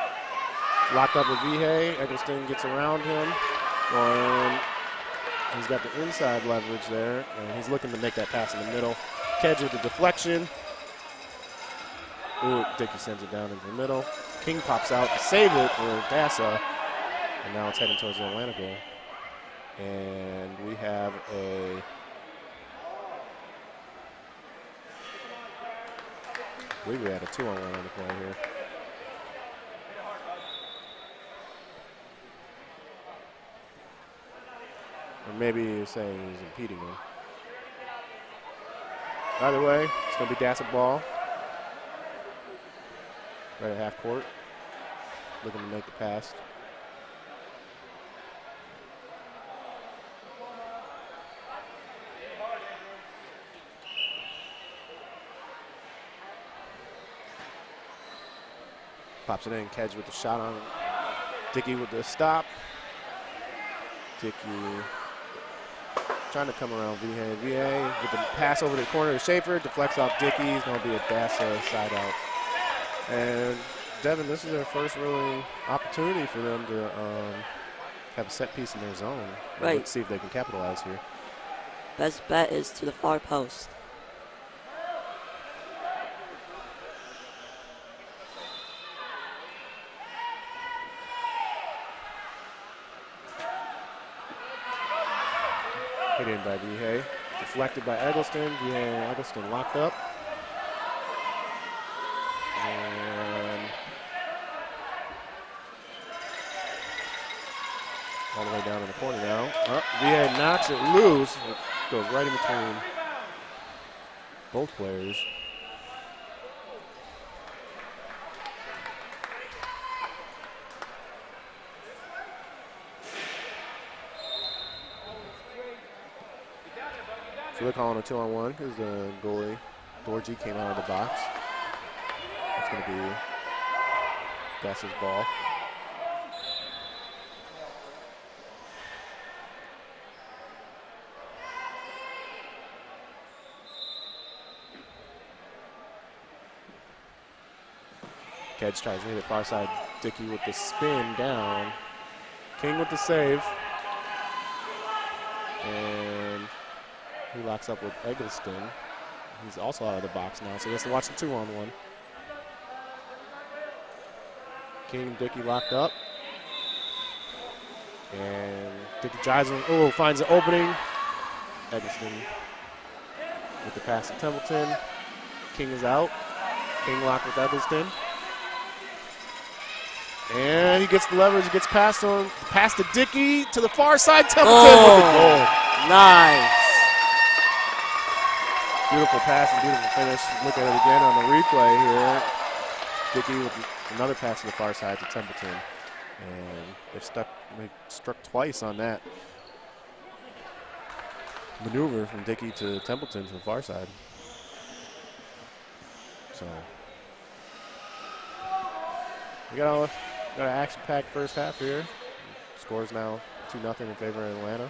Locked up with Vihey. Eggleston gets around him. And he's got the inside leverage there, and he's looking to make that pass in the middle. Kedge with the deflection. Ooh, Dickey sends it down into the middle. King pops out to save it for Dassa, and now it's heading towards the Atlanta goal. And we have I believe we had a 2-on-1 on the play here. Or maybe you're saying he's impeding him. Either way, it's going to be Dassa ball. Right at half court. Looking to make the pass. Pops it in. Kedge with the shot on it. Dickey with the stop. Dickey trying to come around VA. VA with the pass over the corner to Schaefer. Deflects off Dickey. It's going to be a Dassa side out. And Devin, this is their first really opportunity for them to have a set piece in their zone. Right. Let's see if they can capitalize here. Best bet is to the far post. Hit in by Vihey. Deflected by Eggleston. Vihey and Eggleston locked up. And all the way down in the corner now. Vihey knocks it loose. It goes right in between both players. So they're calling a 2-on-1 because the goalie, Dorji, came out of the box. That's going to be Dassa's ball. Kedge tries to hit it far side. Dickey with the spin down. King with the save. And he locks up with Eggleston. He's also out of the box now, so he has to watch the 2-on-1. King and Dickey locked up. And Dickey drives him. Oh, finds the opening. Eggleston with the pass to Templeton. King is out. King locked with Eggleston. And he gets the leverage, gets past him. Pass to Dickey to the far side. Templeton with the goal. Nice. Beautiful pass and beautiful finish. Look at it again on the replay here. Dickey with another pass to the far side to Templeton. And they struck twice on that maneuver from Dickey to Templeton to the far side. So we got an action-packed first half here. Scores now 2-0 in favor of Atlanta.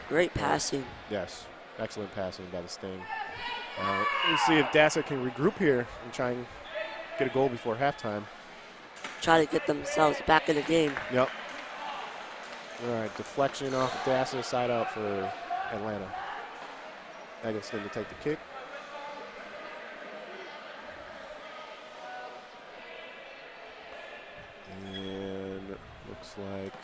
Great passing. Yes, excellent passing by the Sting. Let's see if Dassa can regroup here and try and get a goal before halftime. Try to get themselves back in the game. Yep. All right, deflection off of Dassa, side out for Atlanta. Eggleston to take the kick. And it looks like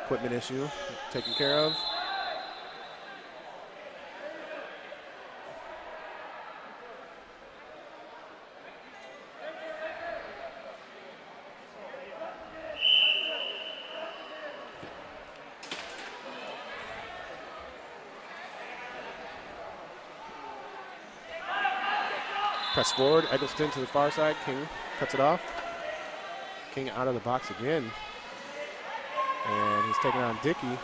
equipment issue taken care of. Press forward, Eggleston to the far side. King cuts it off. King out of the box again. And he's taking on Dickey.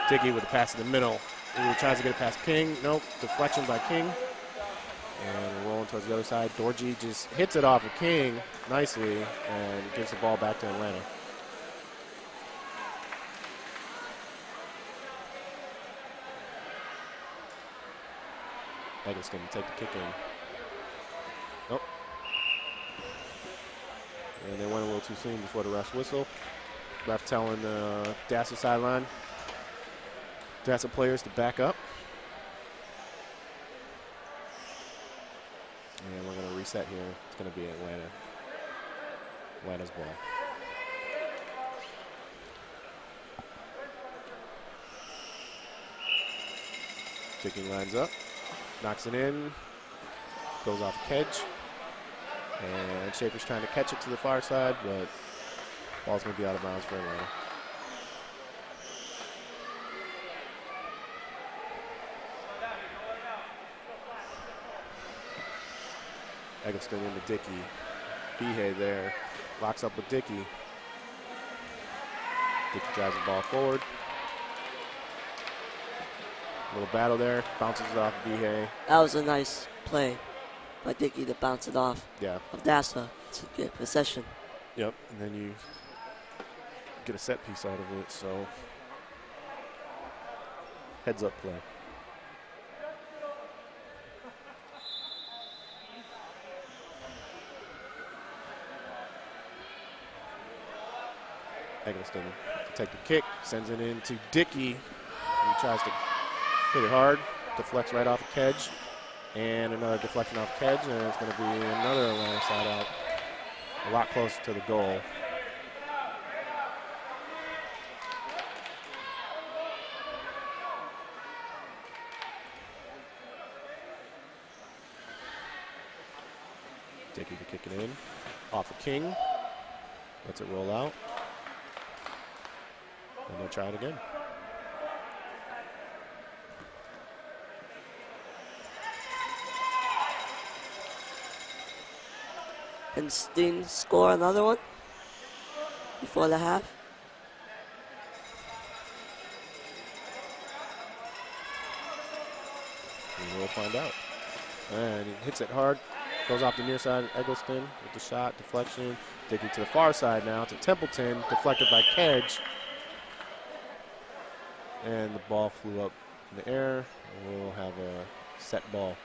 Dickey with a pass in the middle. He tries to get it past King. Nope, deflection by King. And rolling towards the other side. Dorji just hits it off of King nicely and gives the ball back to Atlanta. Eggleston to take the kick in. Nope. And they went a little too soon before the ref's whistle. Ref telling Dassa sideline, Dassa players to back up. And we're going to reset here. It's going to be Atlanta's ball. Dickey lines up, knocks it in, goes off Kedge. And Schaefer's trying to catch it to the far side, but ball's going to be out of bounds for Atlanta. Eggleston into Dickey. Behe there. Locks up with Dickey. Dickey drives the ball forward. Little battle there. Bounces it off Behe. That was a nice play by Dickey to bounce it off of Dassa to get possession. Yep, and then you get a set piece out of it, so heads up play. Eggleston to take the kick, sends it in to Dickey. He tries to hit it hard, deflects right off the Kedge, and another deflection off Kedge, and it's going to be another Atlanta side out, a lot closer to the goal. Dickey to kick it in, off of King, lets it roll out, and they'll try it again. And Steen score another one before the half. We will find out. And he hits it hard. Goes off the near side, Eggleston with the shot, deflection. Dickey to the far side now to Templeton, deflected by Kedge. And the ball flew up in the air. We'll have a set ball.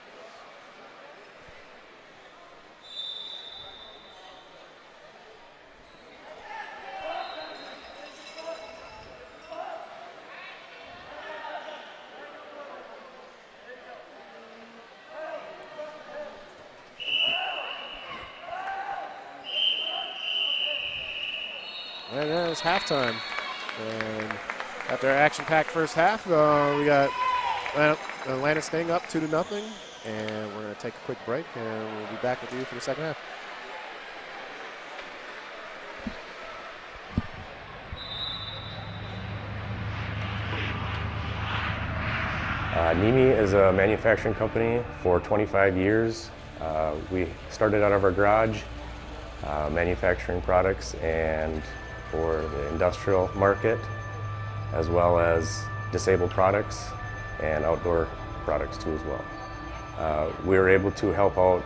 And then it's halftime. And after our action-packed first half, we got Atlanta staying up 2-0. And we're going to take a quick break, and we'll be back with you for the second half. Nimi is a manufacturing company for 25 years. We started out of our garage manufacturing products and for the industrial market, as well as disabled products and outdoor products too as well. We were able to help out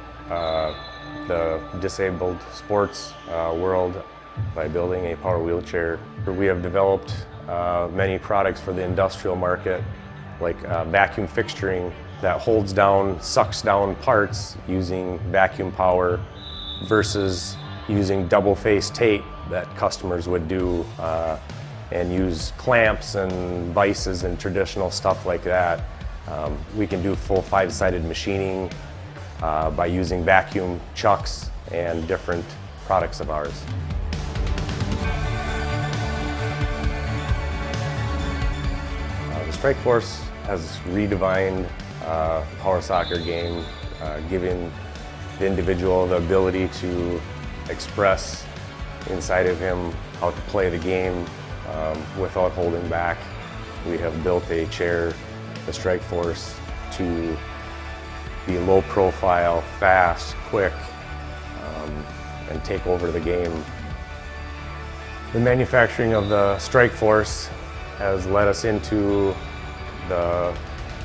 the disabled sports world by building a power wheelchair. We have developed many products for the industrial market, like vacuum fixturing that holds down, sucks down parts using vacuum power versus using double-face tape that customers would do and use clamps and vices and traditional stuff like that. We can do full 5-sided machining by using vacuum chucks and different products of ours. The Strike Force has redefined the power soccer game, giving the individual the ability to express inside of him how to play the game without holding back. We have built a chair, the Strike Force, to be low profile, fast, quick, and take over the game. The manufacturing of the Strike Force has led us into the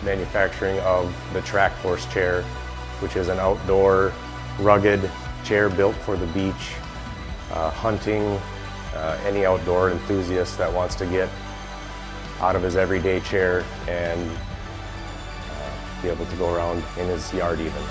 manufacturing of the Track Force chair, which is an outdoor, rugged chair built for the beach, hunting, any outdoor enthusiast that wants to get out of his everyday chair and be able to go around in his yard even.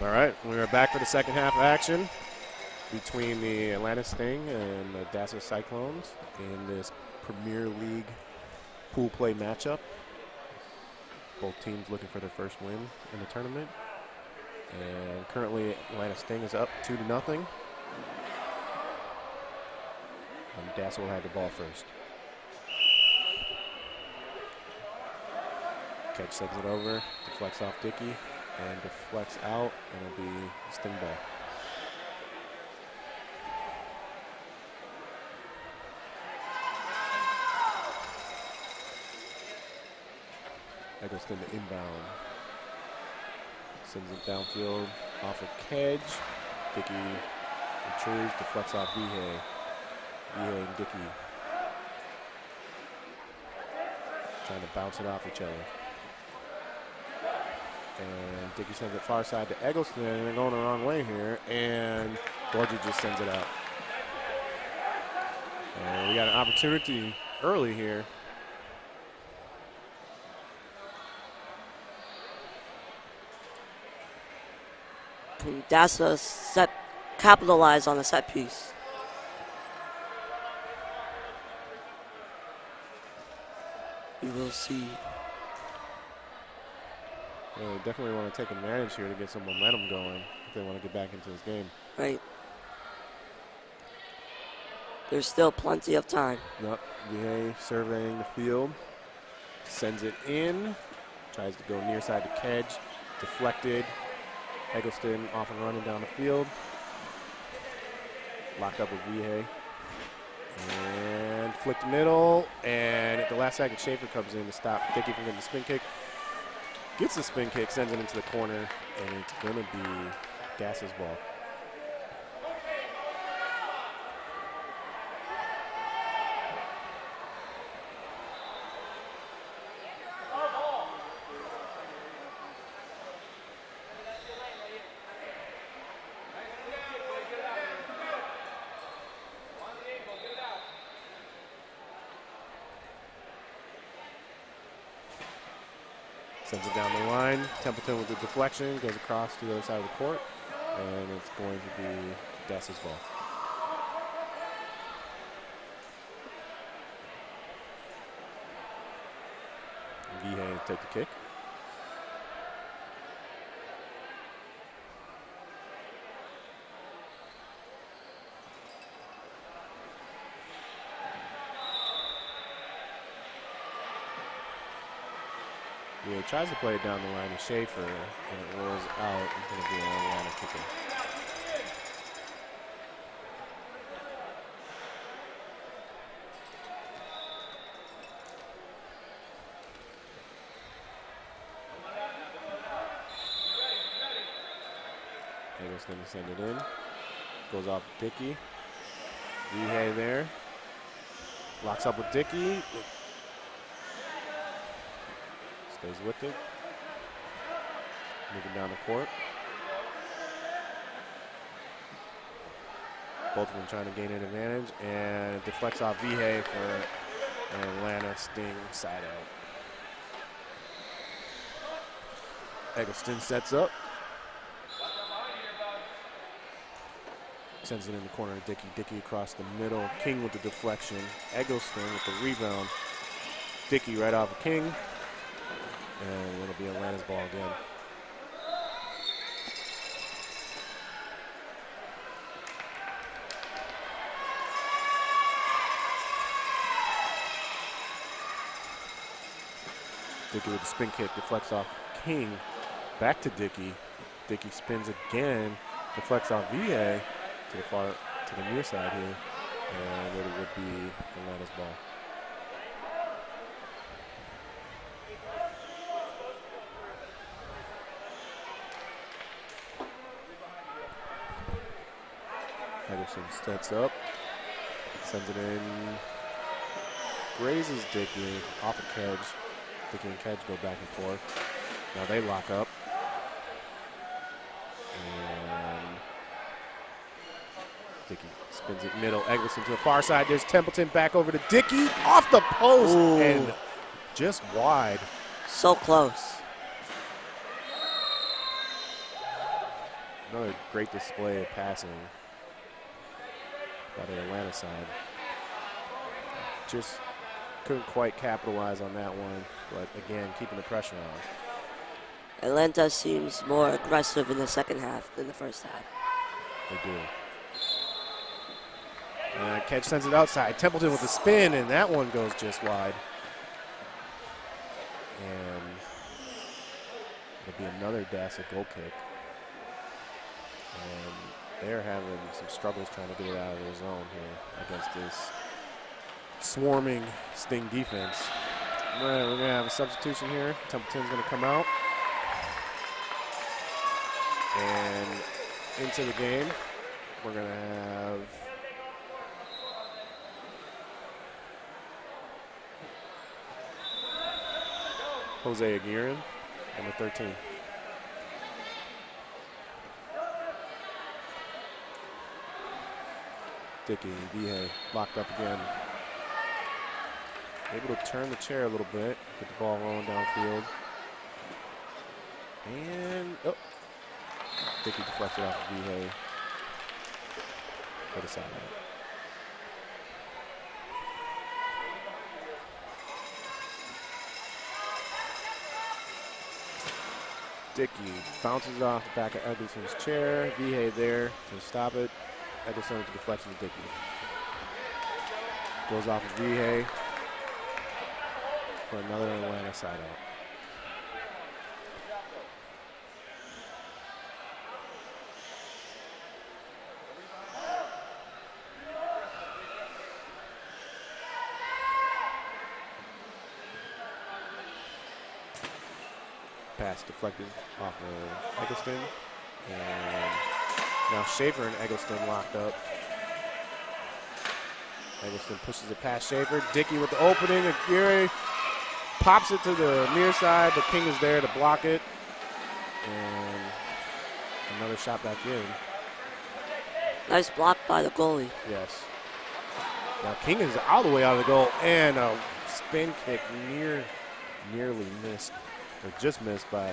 All right, we're back for the second half of action between the Atlanta Sting and the Dassel Cyclones in this Premier League pool play matchup. Both teams looking for their first win in the tournament. And currently, Atlanta Sting is up 2-0. And Dassel will have the ball first. Catch sends it over, deflects off Dickey, and deflects out, and it'll be Sting ball. Eggleston to inbound. Sends it downfield off of Kedge. Dickey retrieves, deflects off Vihey. Vihey and Dickey trying to bounce it off each other. And Dickey sends it far side to Eggleston, and they're going the wrong way here, and Georgia just sends it out. And we got an opportunity early here. Can Dassel capitalize on a set piece? We will see. Well, they definitely want to take advantage here to get some momentum going if they want to get back into this game. Right. There's still plenty of time. Yep. VA surveying the field. Sends it in. Tries to go near side to Kedge. Deflected. Eggleston off and running down the field. Locked up with Vihey. And flicked middle. And at the last second, Schaefer comes in to stop Dickey from getting the spin kick. Gets the spin kick, sends it into the corner, and it's going to be Dass's ball. Sends it down the line. Templeton with the deflection, goes across to the other side of the court, and it's going to be Dass's ball. Vihey take the kick. Yeah, he tries to play it down the line to Schaefer, and it rolls out. It's going to be an Atlanta kicker. Eggleston to send it in. Goes off Dickey. Vihey there. Locks up with Dickey. Stays with it. Moving down the court. Both of them trying to gain an advantage, and it deflects off Vihey for an Atlanta Sting side out. Eggleston sets up. Sends it in the corner to Dickey. Dickey across the middle. King with the deflection. Eggleston with the rebound. Dickey right off of King. And it'll be Atlanta's ball again. Dickey with the spin kick, deflects off King. Back to Dickey. Dickey spins again, deflects off Vihey to the near side here. And it would be Atlanta's ball. Henderson steps up, sends it in, grazes Dickey off of Kedge. Dickey and Kedge go back and forth. Now they lock up. And Dickey spins it middle. Eggleston to the far side. There's Templeton back over to Dickey off the post. Ooh. And just wide. So close. Another great display of passing by the Atlanta side. Just couldn't quite capitalize on that one, but again, keeping the pressure on. Atlanta seems more aggressive in the second half than the first half. They do. And Kedge sends it outside. Templeton with a spin, and that one goes just wide. And it'll be another Dassa goal kick. And they're having some struggles trying to get it out of their zone here against this swarming Sting defense. All right, we're going to have a substitution here. Templeton's going to come out. And into the game, we're going to have Jose Aguirre, number 13. Dickey, Vihey locked up again. Able to turn the chair a little bit, get the ball rolling downfield. And, oh, Dickey deflects it off of Vihey. For the side. Dickey bounces off the back of Eggleston's chair. Vihey there to stop it. Eggleston with the deflection to Dickey. Goes off of Vihey for another Atlanta side out. Pass deflected off of Eggleston. And now Schaefer and Eggleston locked up. Eggleston pushes it past Schaefer. Dickey with the opening. Aguirre pops it to the near side, but King is there to block it. And another shot back in. Nice block by the goalie. Yes. Now King is all the way out of the goal, and a spin kick nearly missed, or just missed by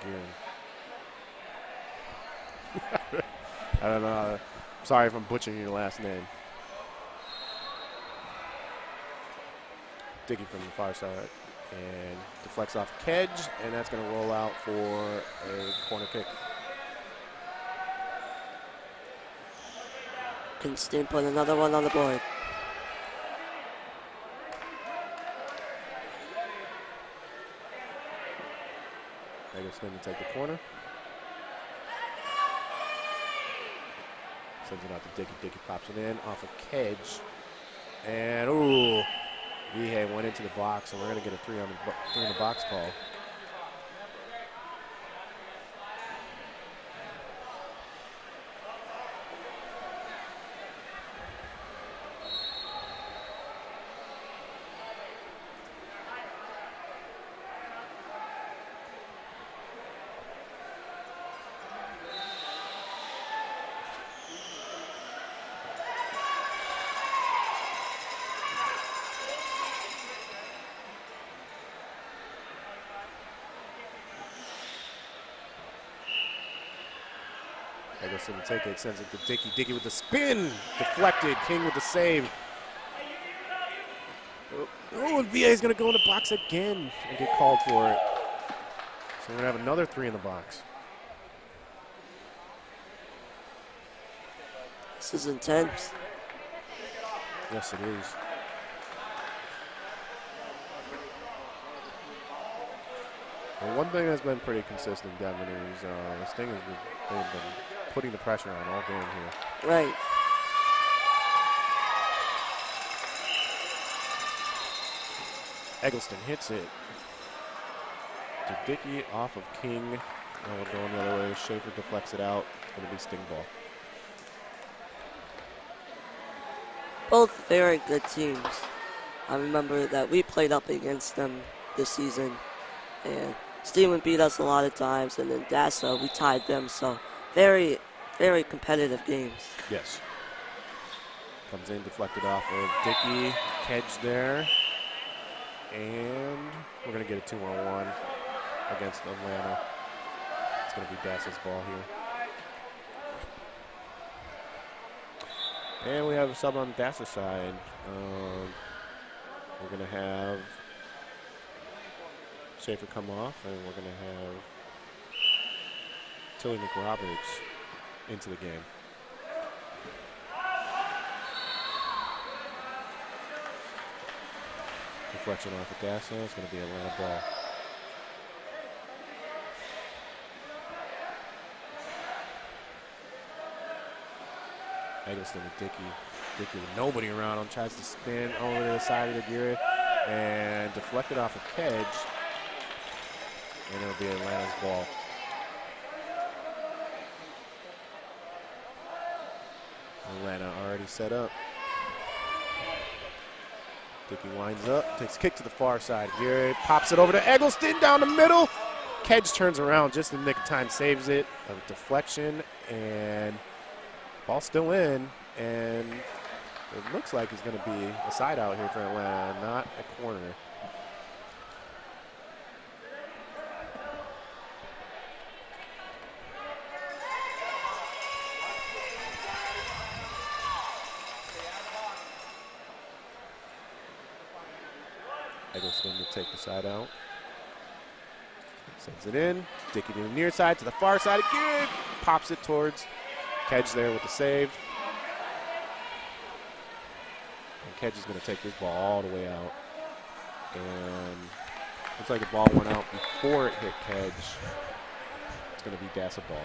Aguirre. I don't know. Sorry if I'm butchering your last name. Dickey from the far side and deflects off Kedge, and that's going to roll out for a corner kick. Kingston put another one on the board. Eggleston to take the corner. Sends it out to Dickey. Dickey pops it in off of Kedge. And, ooh, Vihey went into the box, and we're going to get a three in the box call. Eggleston to take it, sends it to Dickey. Dickey with the spin, deflected. King with the save. Oh, and Vihey's going to go in the box again and get called for it. So we're going to have another three in the box. This is intense. Yes, it is. Well, one thing that's been pretty consistent, Devin, is this thing has they've been putting the pressure on all game here. Right. Eggleston hits it to Dickey off of King. Now we're going the other way. Schaefer deflects it out. It's going to be Sting ball. Both very good teams. I remember that we played up against them this season, and Steven beat us a lot of times, and then Dassa, we tied them, so very, very competitive games. Yes. Comes in, deflected off of Dickey. Kedge there. And we're going to get a 2-on-1 against Atlanta. It's going to be Dassa's ball here. And we have a sub on Dassa's side. We're going to have Schaefer come off, and we're going to have Tilly McRoberts into the game. Deflection off of Dassa. It's going to be Atlanta ball. Eggleston to Dickey. Dickey with nobody around him, tries to spin over to the side of the gear and deflected off of Kedge. And it'll be Atlanta's ball. Atlanta already set up. Dickey winds up, takes a kick to the far side. Garrett pops it over to Eggleston down the middle. Kedge turns around just in the nick of time, saves it. A deflection, and ball still in. And it looks like it's going to be a side out here for Atlanta, not a corner. Eggleston to take the side out. Sends it in. Dickey to the near side, to the far side again. Pops it towards Kedge there with the save. And Kedge is going to take this ball all the way out. And looks like the ball went out before it hit Kedge. It's going to be Dassa ball.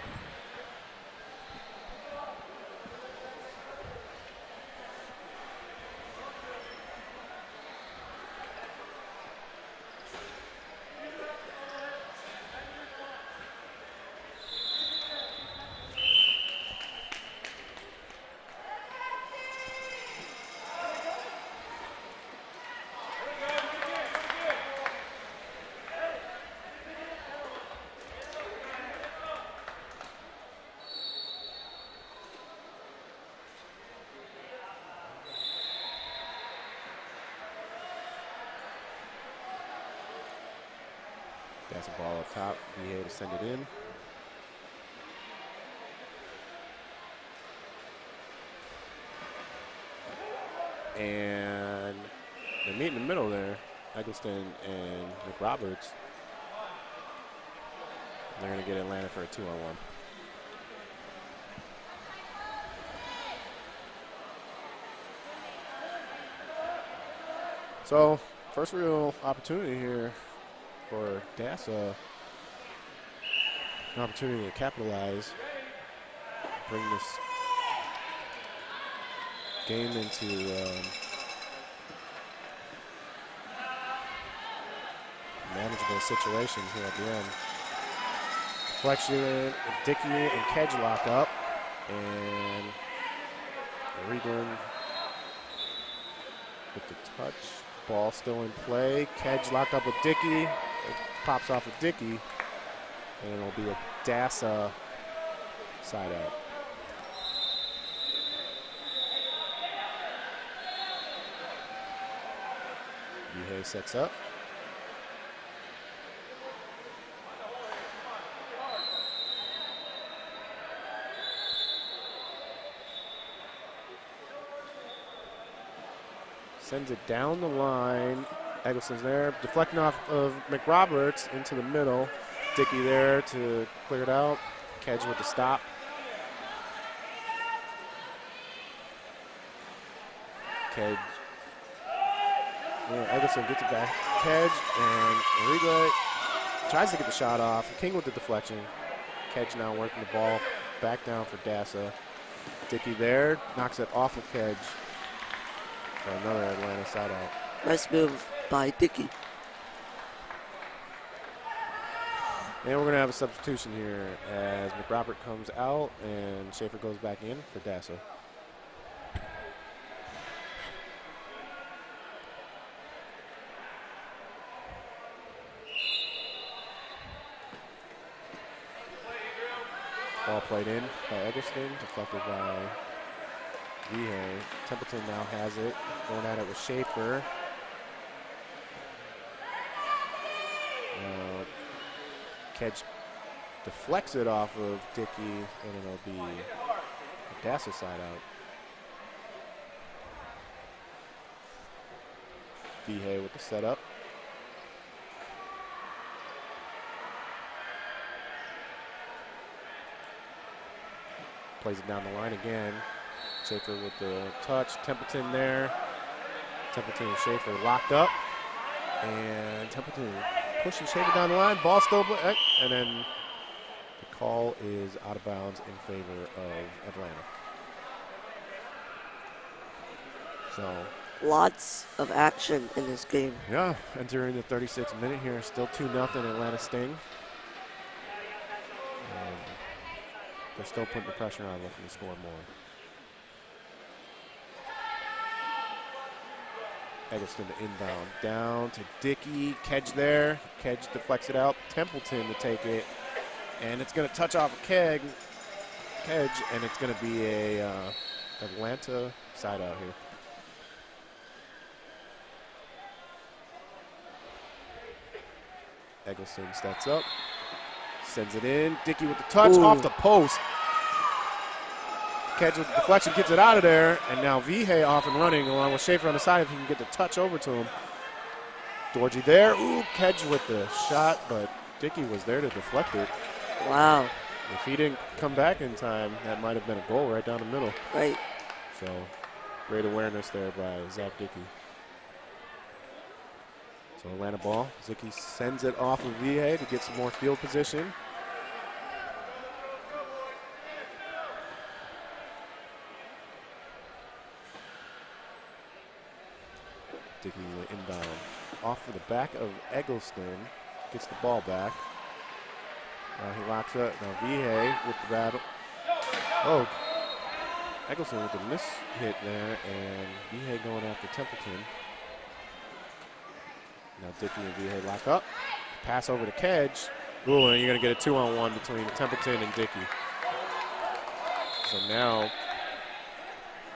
That's a ball up top. VA to send it in. And they meet in the middle there, Eggleston and McRoberts. They're going to get Atlanta for a 2-on-1. So, first real opportunity here for Dassa, an opportunity to capitalize, bring this game into manageable situation here at the end. Deflection, Dickey and Kedge lock up, and Regan with the touch. Ball still in play. Kedge locked up with Dickey. It pops off of Dickey. And it'll be a Dassa side out. Vihey sets up. Sends it down the line. Eggleston's there, deflecting off of McRoberts into the middle. Dickey there to clear it out. Kedge with the stop. Kedge. Yeah, Eggleston gets it back. Kedge and Riga tries to get the shot off. King with the deflection. Kedge now working the ball back down for Dassa. Dickey there, knocks it off of Kedge. For another Atlanta side out. Nice move by Dickey. And we're going to have a substitution here as McRobert comes out and Schaefer goes back in for Dassa. Ball played in by Eggleston, deflected by Vihey. Templeton now has it, going at it with Schaefer. Kedge deflects it off of Dickey, and it'll be a Dassa side out. Vihey with the setup. Plays it down the line again. Schaefer with the touch. Templeton there. Templeton and Schaefer locked up. And Templeton pushing Schaefer down the line. Ball still, and then the call is out of bounds in favor of Atlanta. So lots of action in this game. yeah, entering the 36th minute here. Still 2-0 Atlanta Sting. They're still putting the pressure on, looking to score more. Eggleston to inbound. Down to Dickey. Kedge there. Kedge deflects it out. Templeton to take it. And it's going to touch off a Kedge, and it's going to be a Atlanta side out here. Eggleston steps up. Sends it in. Dickey with the touch off the post. Kedge with the deflection gets it out of there. And now Vihey off and running along with Schaefer on the side if he can get the touch over to him. Dorji there. Ooh, Kedge with the shot, but Dickey was there to deflect it. Wow. If he didn't come back in time, that might have been a goal right down the middle. Right. So great awareness there by Zach Dickey. So Atlanta ball. Dickey sends it off of Vihey to get some more field position. Dickey inbound. Off of the back of Eggleston. Gets the ball back. He locks up. Now Vihey with the battle. Oh, Eggleston with the miss hit there, and Vihey going after Templeton. Now Dickey and Vihey lock up. Pass over to Kedge. Ooh, and you're going to get a 2-on-1 between Templeton and Dickey. So now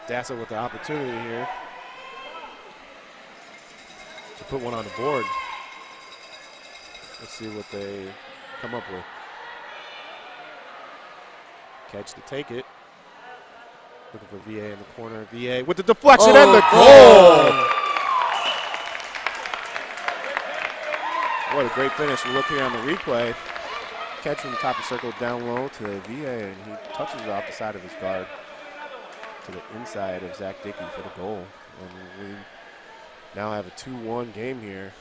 Dassa with the opportunity here to put one on the board. Let's see what they come up with. Kedge to take it. Looking for Vihey in the corner. Vihey with the deflection and the goal! What a great finish. We're looking on the replay. Catch from the top of the circle down low to Vihey, and he touches it off the side of his guard to the inside of Zach Dickey for the goal. And we now have a 2-1 game here.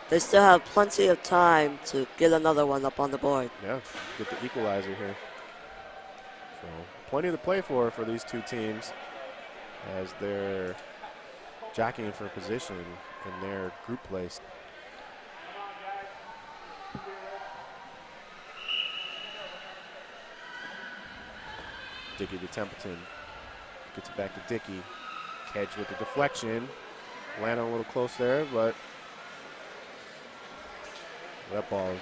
They still have plenty of time to get another one up on the board. Yeah, get the equalizer here. So plenty to play for these two teams as they're jockeying for position in their group place. Dickey to Templeton. Gets it back to Dickey. Kedge with the deflection. Atlanta a little close there, but that ball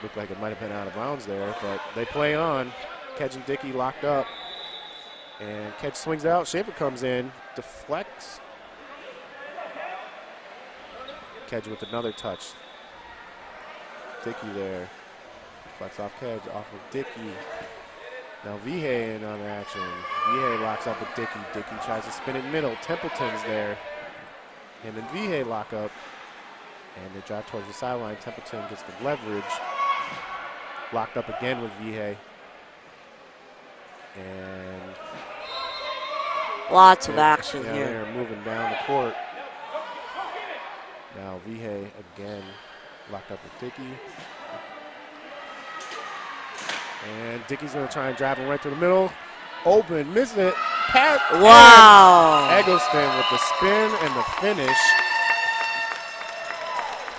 looked like it might have been out of bounds there, but they play on. Kedge and Dickey locked up. And Kedge swings out. Schaefer comes in, deflects. Kedge with another touch. Dickey there. Deflects off Kedge, off of Dickey. Now Vihey in on action. Vihey locks up with Dickey. Dickey tries to spin it middle. Templeton's there. And then Vihey lock up. And they drive towards the sideline. Templeton gets the leverage. Locked up again with Vihey. And lots of action here. They're moving down the court. Now Vihey again locked up with Dickey. And Dickey's going to try and drive him right through the middle. Open, miss it. Pass. Wow. Eggleston with the spin and the finish.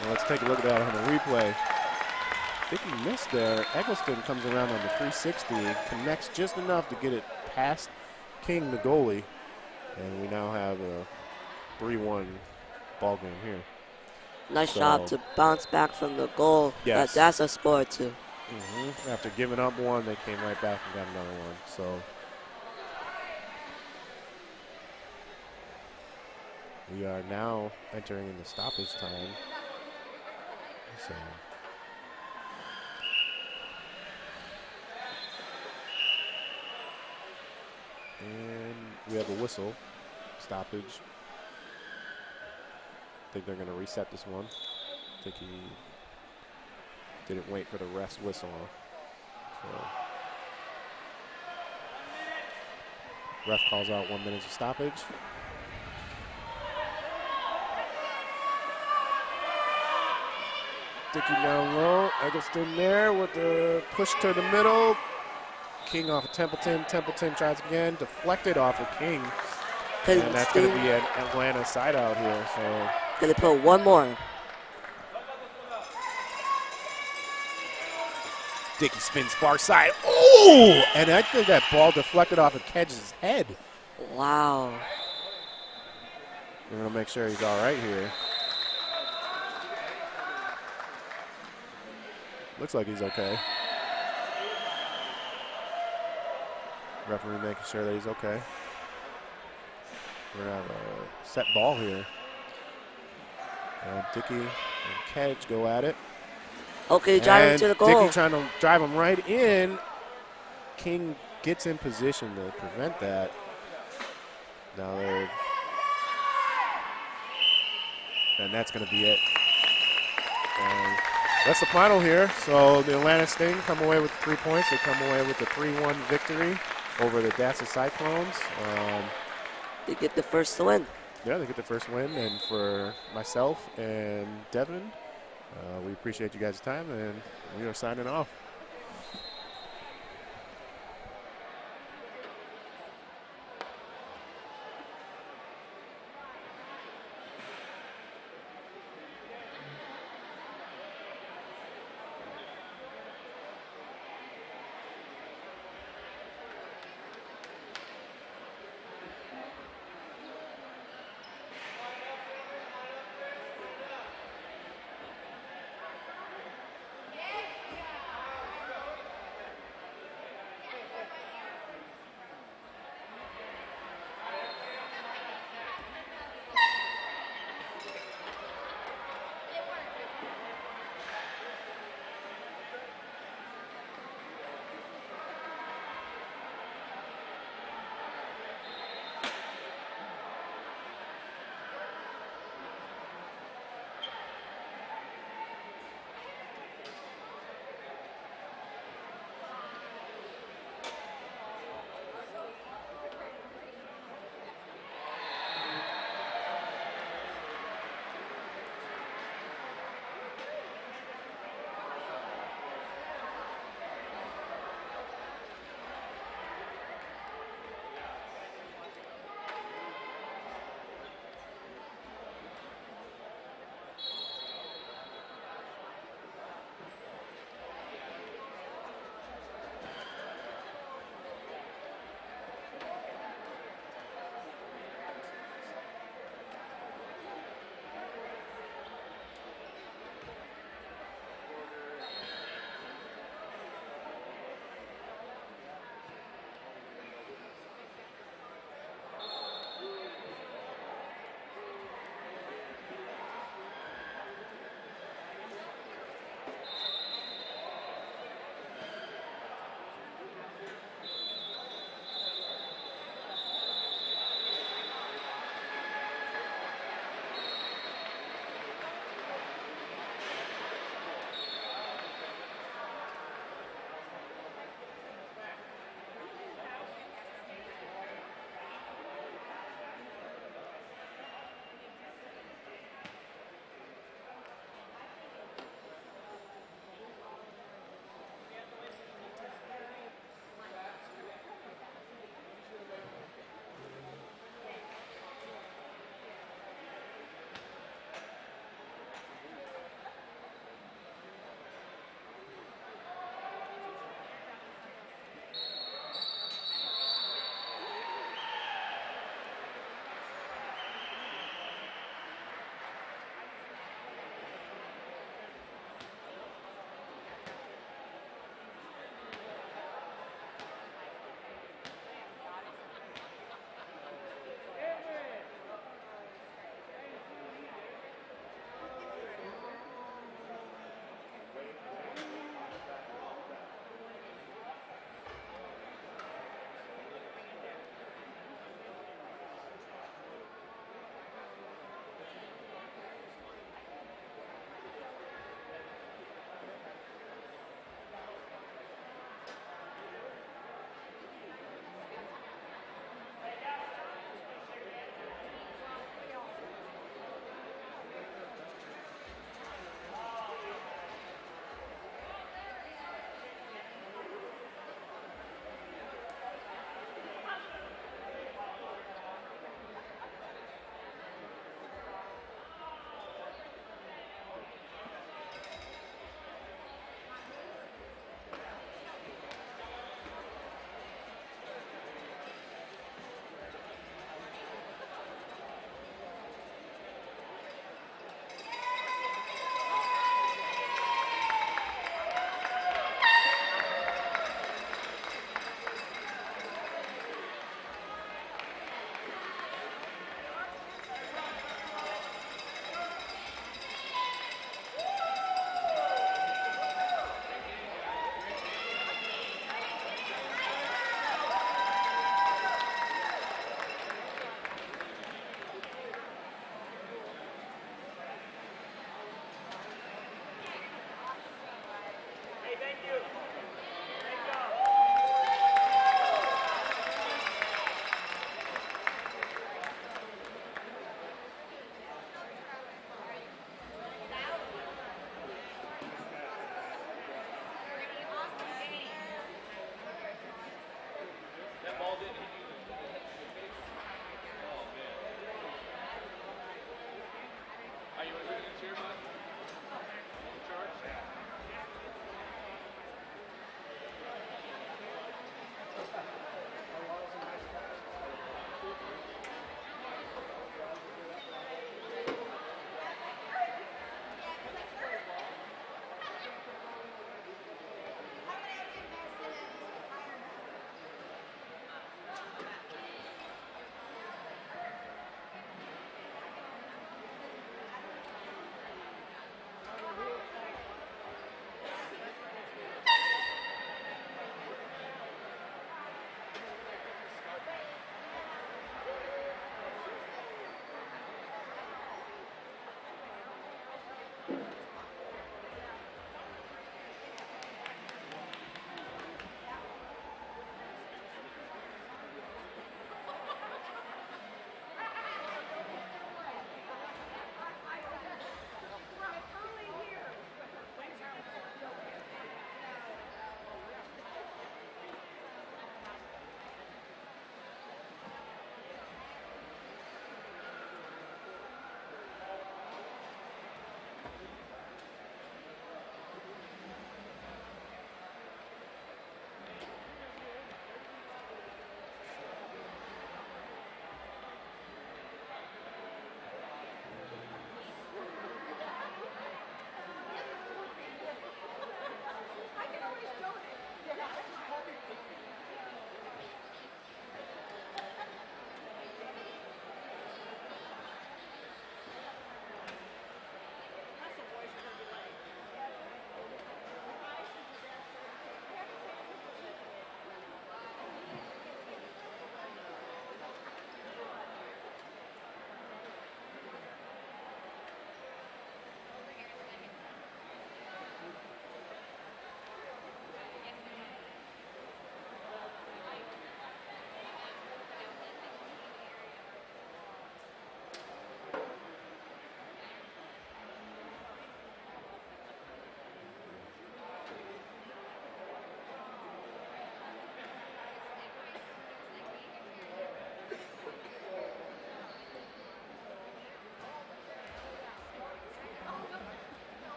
And let's take a look at that on the replay. Dickey missed there. Eggleston comes around on the 360, connects just enough to get it past King, the goalie. And we now have a 3-1 ball game here. Nice job to bounce back from the goal that Dassa scored too. After giving up one, they came right back and got another one. So we are now entering into stoppage time. So And we have a whistle. Stoppage. I think they're going to reset this one. I think he didn't wait for the ref's whistle. So ref calls out 1 minute of stoppage. Dickey down low. Eggleston there with the push to the middle. King off of Templeton. Templeton tries again. Deflected off of King. And that's going to be an Atlanta side out here. So Gonna put one more. Dickey spins far side. Oh! And I think that ball deflected off of Kedge's head. Wow. We're going to make sure he's all right here. Looks like he's okay. Referee making sure that he's okay. We're going to have a set ball here. Dickey and Kedge go at it. Okay, driving to the goal. Dickey trying to drive him right in. King gets in position to prevent that. Now they're, and that's going to be it. And that's the final here. So the Atlanta Sting come away with 3 points. They come away with a 3-1 victory over the Dassa Cyclones. They get the first win. Yeah, they get the first win. And for myself and Devin, we appreciate you guys' time, and we are signing off.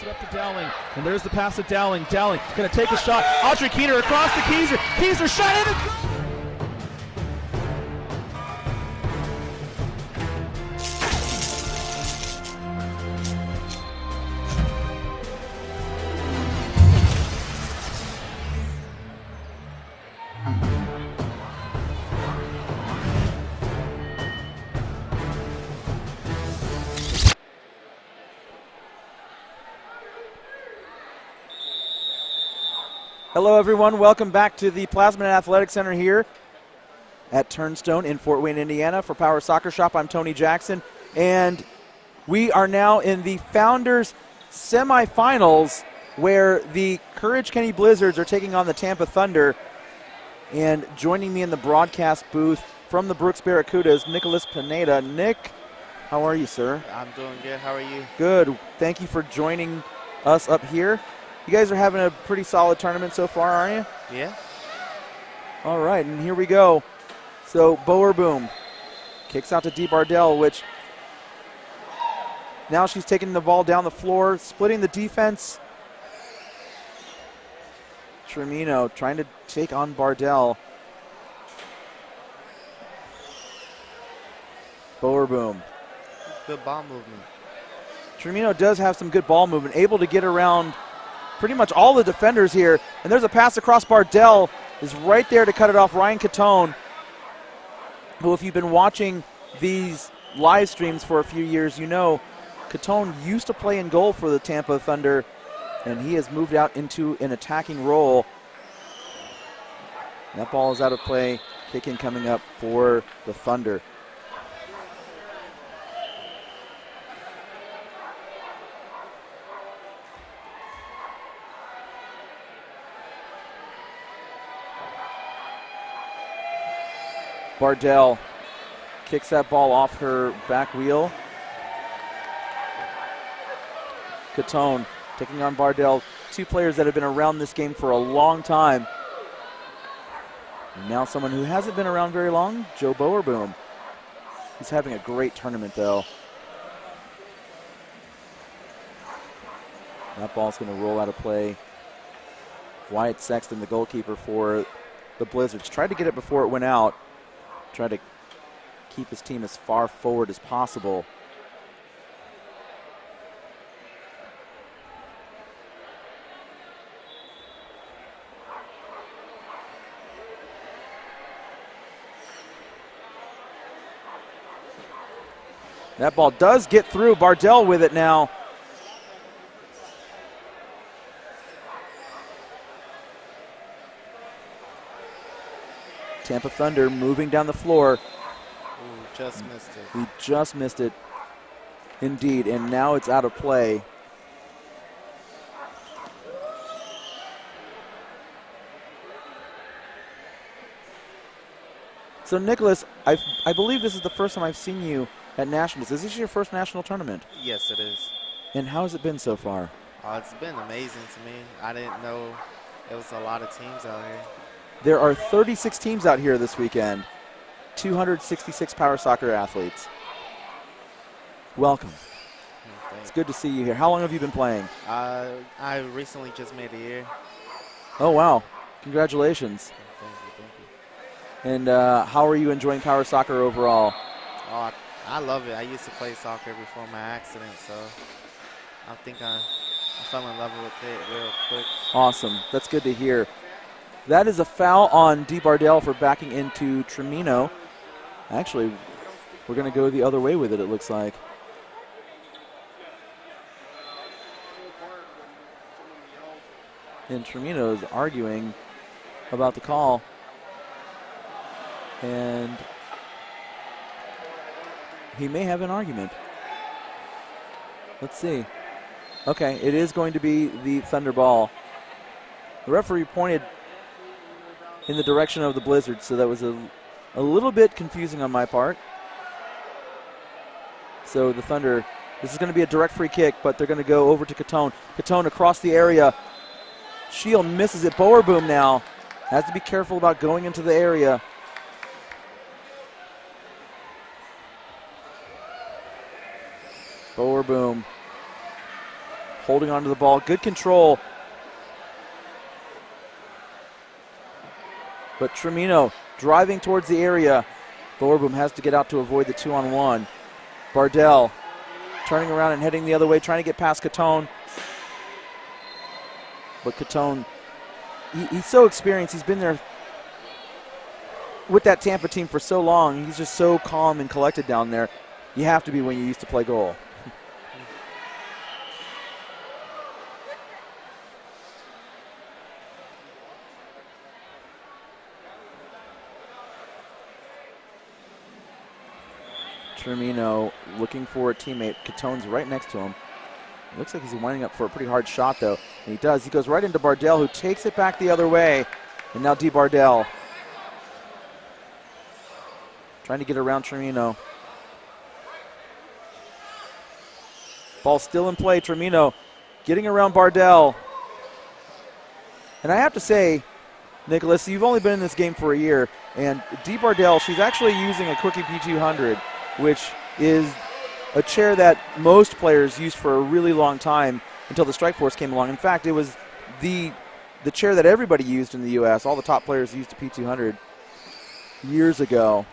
it up to Dowling, and there's the pass to Dowling. Dowling going to take a shot. Audrey Keener across to Keyser. Keyser shot in and goal! Hello, everyone. Welcome back to the Plassman Athletic Center here at Turnstone in Fort Wayne, Indiana. For Power Soccer Shop, I'm Tony Jackson, and we are now in the Founders semifinals where the Courage Kenny Blizzards are taking on the Tampa Thunder. And joining me in the broadcast booth from the Brooks Barracudas, Nicholas Pineda. Nick, how are you, sir? I'm doing good. How are you? Good. Thank you for joining us up here. You guys are having a pretty solid tournament so far, aren't you? Yeah. All right, and here we go. So Boer Boom kicks out to Dee Bardell, which now she's taking the ball down the floor, splitting the defense. Tremino trying to take on Bardell. Boer Boom. Good ball movement. Tremino does have some good ball movement, able to get around pretty much all the defenders here. And there's a pass across. Bardell is right there to cut it off. Ryan Catone, who, if you've been watching these live streams for a few years, you know Catone used to play in goal for the Tampa Thunder, and he has moved out into an attacking role. That ball is out of play. Kick-in coming up for the Thunder. Bardell kicks that ball off her back wheel. Catone taking on Bardell, two players that have been around this game for a long time. And now someone who hasn't been around very long, Joe Boer Boom. He's having a great tournament, though. That ball's going to roll out of play. Wyatt Sexton, the goalkeeper for the Blizzards, tried to get it before it went out. Try to keep his team as far forward as possible. That ball does get through. Bardell with it now. Tampa Thunder moving down the floor. Ooh, just missed it. He just missed it, indeed, and now it's out of play. So, Nicholas, I believe this is the first time I've seen you at Nationals. Is this your first national tournament? Yes, it is. And how has it been so far? It's been amazing to me. I didn't know there was a lot of teams out here. There are 36 teams out here this weekend, 266 Power Soccer athletes. Welcome. It's good to see you here. How long have you been playing? I recently just made a year. Oh, wow. Congratulations. Thank you. And how are you enjoying Power Soccer overall? Oh, I love it. I used to play soccer before my accident, so I think I fell in love with it real quick. Awesome. That's good to hear. That is a foul on Dee Bardell for backing into Tremino. Actually, we're going to go the other way with it, it looks like. And Tremino is arguing about the call. And he may have an argument. Let's see. Okay, it is going to be the Thunder ball. The referee pointed in the direction of the Blizzards, so that was a little bit confusing on my part. So the Thunder, this is going to be a direct free kick, but they're going to go over to Catone. Catone across the area. Shield misses it. Boer Boom now has to be careful about going into the area. Boer Boom holding onto the ball. Good control. But Tremino driving towards the area. Bowerboom has to get out to avoid the 2-on-1. Bardell turning around and heading the other way, trying to get past Catone. But Catone, he's so experienced. He's been there with that Tampa team for so long. He's just so calm and collected down there. You have to be when you used to play goal. Tremino looking for a teammate. Catone's right next to him. Looks like he's winding up for a pretty hard shot, though. And he does. He goes right into Bardell, who takes it back the other way. And now D. Bardell trying to get around Tremino. Ball still in play. Tremino getting around Bardell. And I have to say, Nicholas, you've only been in this game for a year. And D. Bardell, she's actually using a Quickie P200, which is a chair that most players used for a really long time until the Strike Force came along. In fact, it was the chair that everybody used in the U.S. All the top players used a P200 years ago.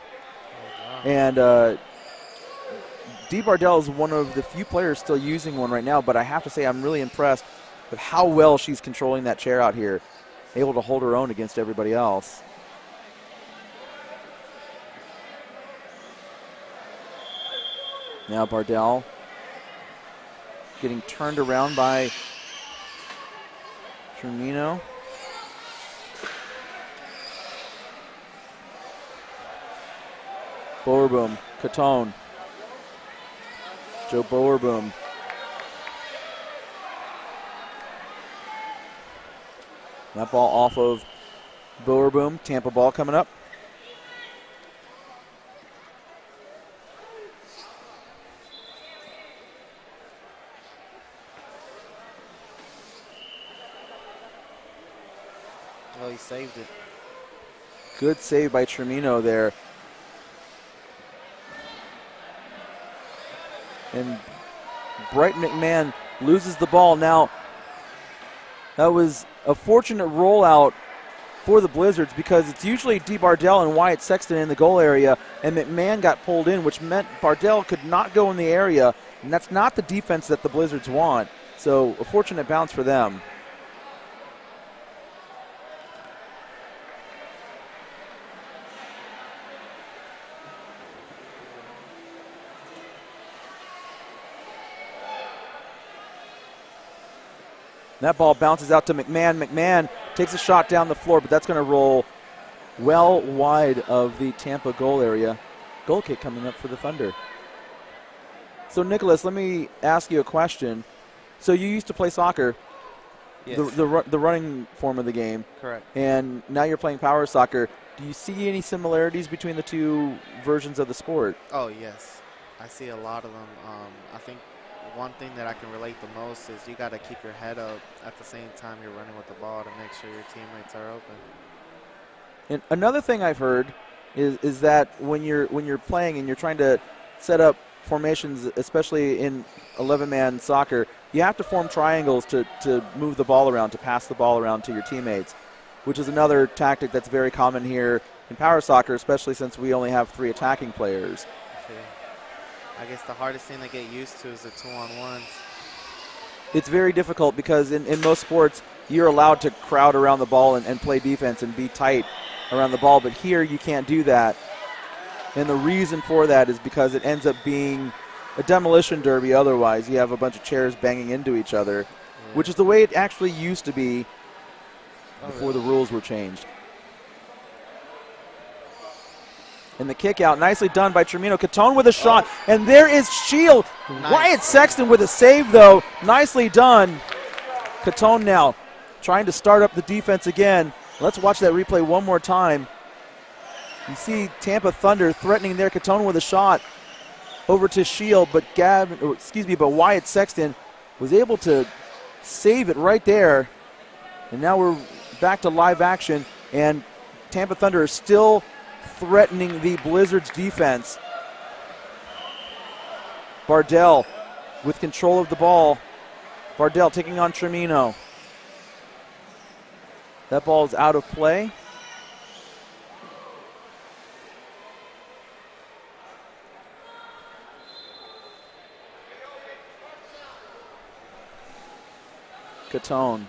And D. Bardell is one of the few players still using one right now, but I have to say I'm really impressed with how well she's controlling that chair out here, able to hold her own against everybody else. Now Bardell getting turned around by Tremino. Bowerboom, Catone. Joe Bowerboom. That ball off of Bowerboom. Tampa ball coming up. Oh, he saved it. Good save by Tremino there. And Bright McMahon loses the ball. Now, that was a fortunate rollout for the Blizzards because it's usually D. Bardell and Wyatt Sexton in the goal area, and McMahon got pulled in, which meant Bardell could not go in the area, and that's not the defense that the Blizzards want. So a fortunate bounce for them. That ball bounces out to McMahon. McMahon takes a shot down the floor, but that's going to roll well wide of the Tampa goal area. Goal kick coming up for the Thunder. So, Nicholas, let me ask you a question. So you used to play soccer, Yes. the running form of the game. Correct. And now you're playing power soccer. Do you see any similarities between the two versions of the sport? Oh, yes. I see a lot of them. I think one thing that I can relate the most is you got to keep your head up at the same time you're running with the ball to make sure your teammates are open. And another thing I've heard is that when you're playing and you're trying to set up formations, especially in 11-man soccer, you have to form triangles to move the ball around, to pass the ball around to your teammates, which is another tactic that's very common here in power soccer, especially since we only have 3 attacking players. Okay. I guess the hardest thing to get used to is the 2-on-1s. It's very difficult because in most sports, you're allowed to crowd around the ball and play defense and be tight around the ball, but here you can't do that. And the reason for that is because it ends up being a demolition derby otherwise. You have a bunch of chairs banging into each other, which is the way it actually used to be before the rules were changed. And the kick out, nicely done by Tremino. Catone with a shot, and there is Shield. Nice. Wyatt Sexton with a save, though. Nicely done. Catone now trying to start up the defense again. Let's watch that replay one more time. You see Tampa Thunder threatening there. Catone with a shot over to Shield, but Wyatt Sexton was able to save it right there. And now we're back to live action, and Tampa Thunder is still threatening the Blizzards defense. Bardell with control of the ball. Bardell taking on Tremino. That ball is out of play. Catone.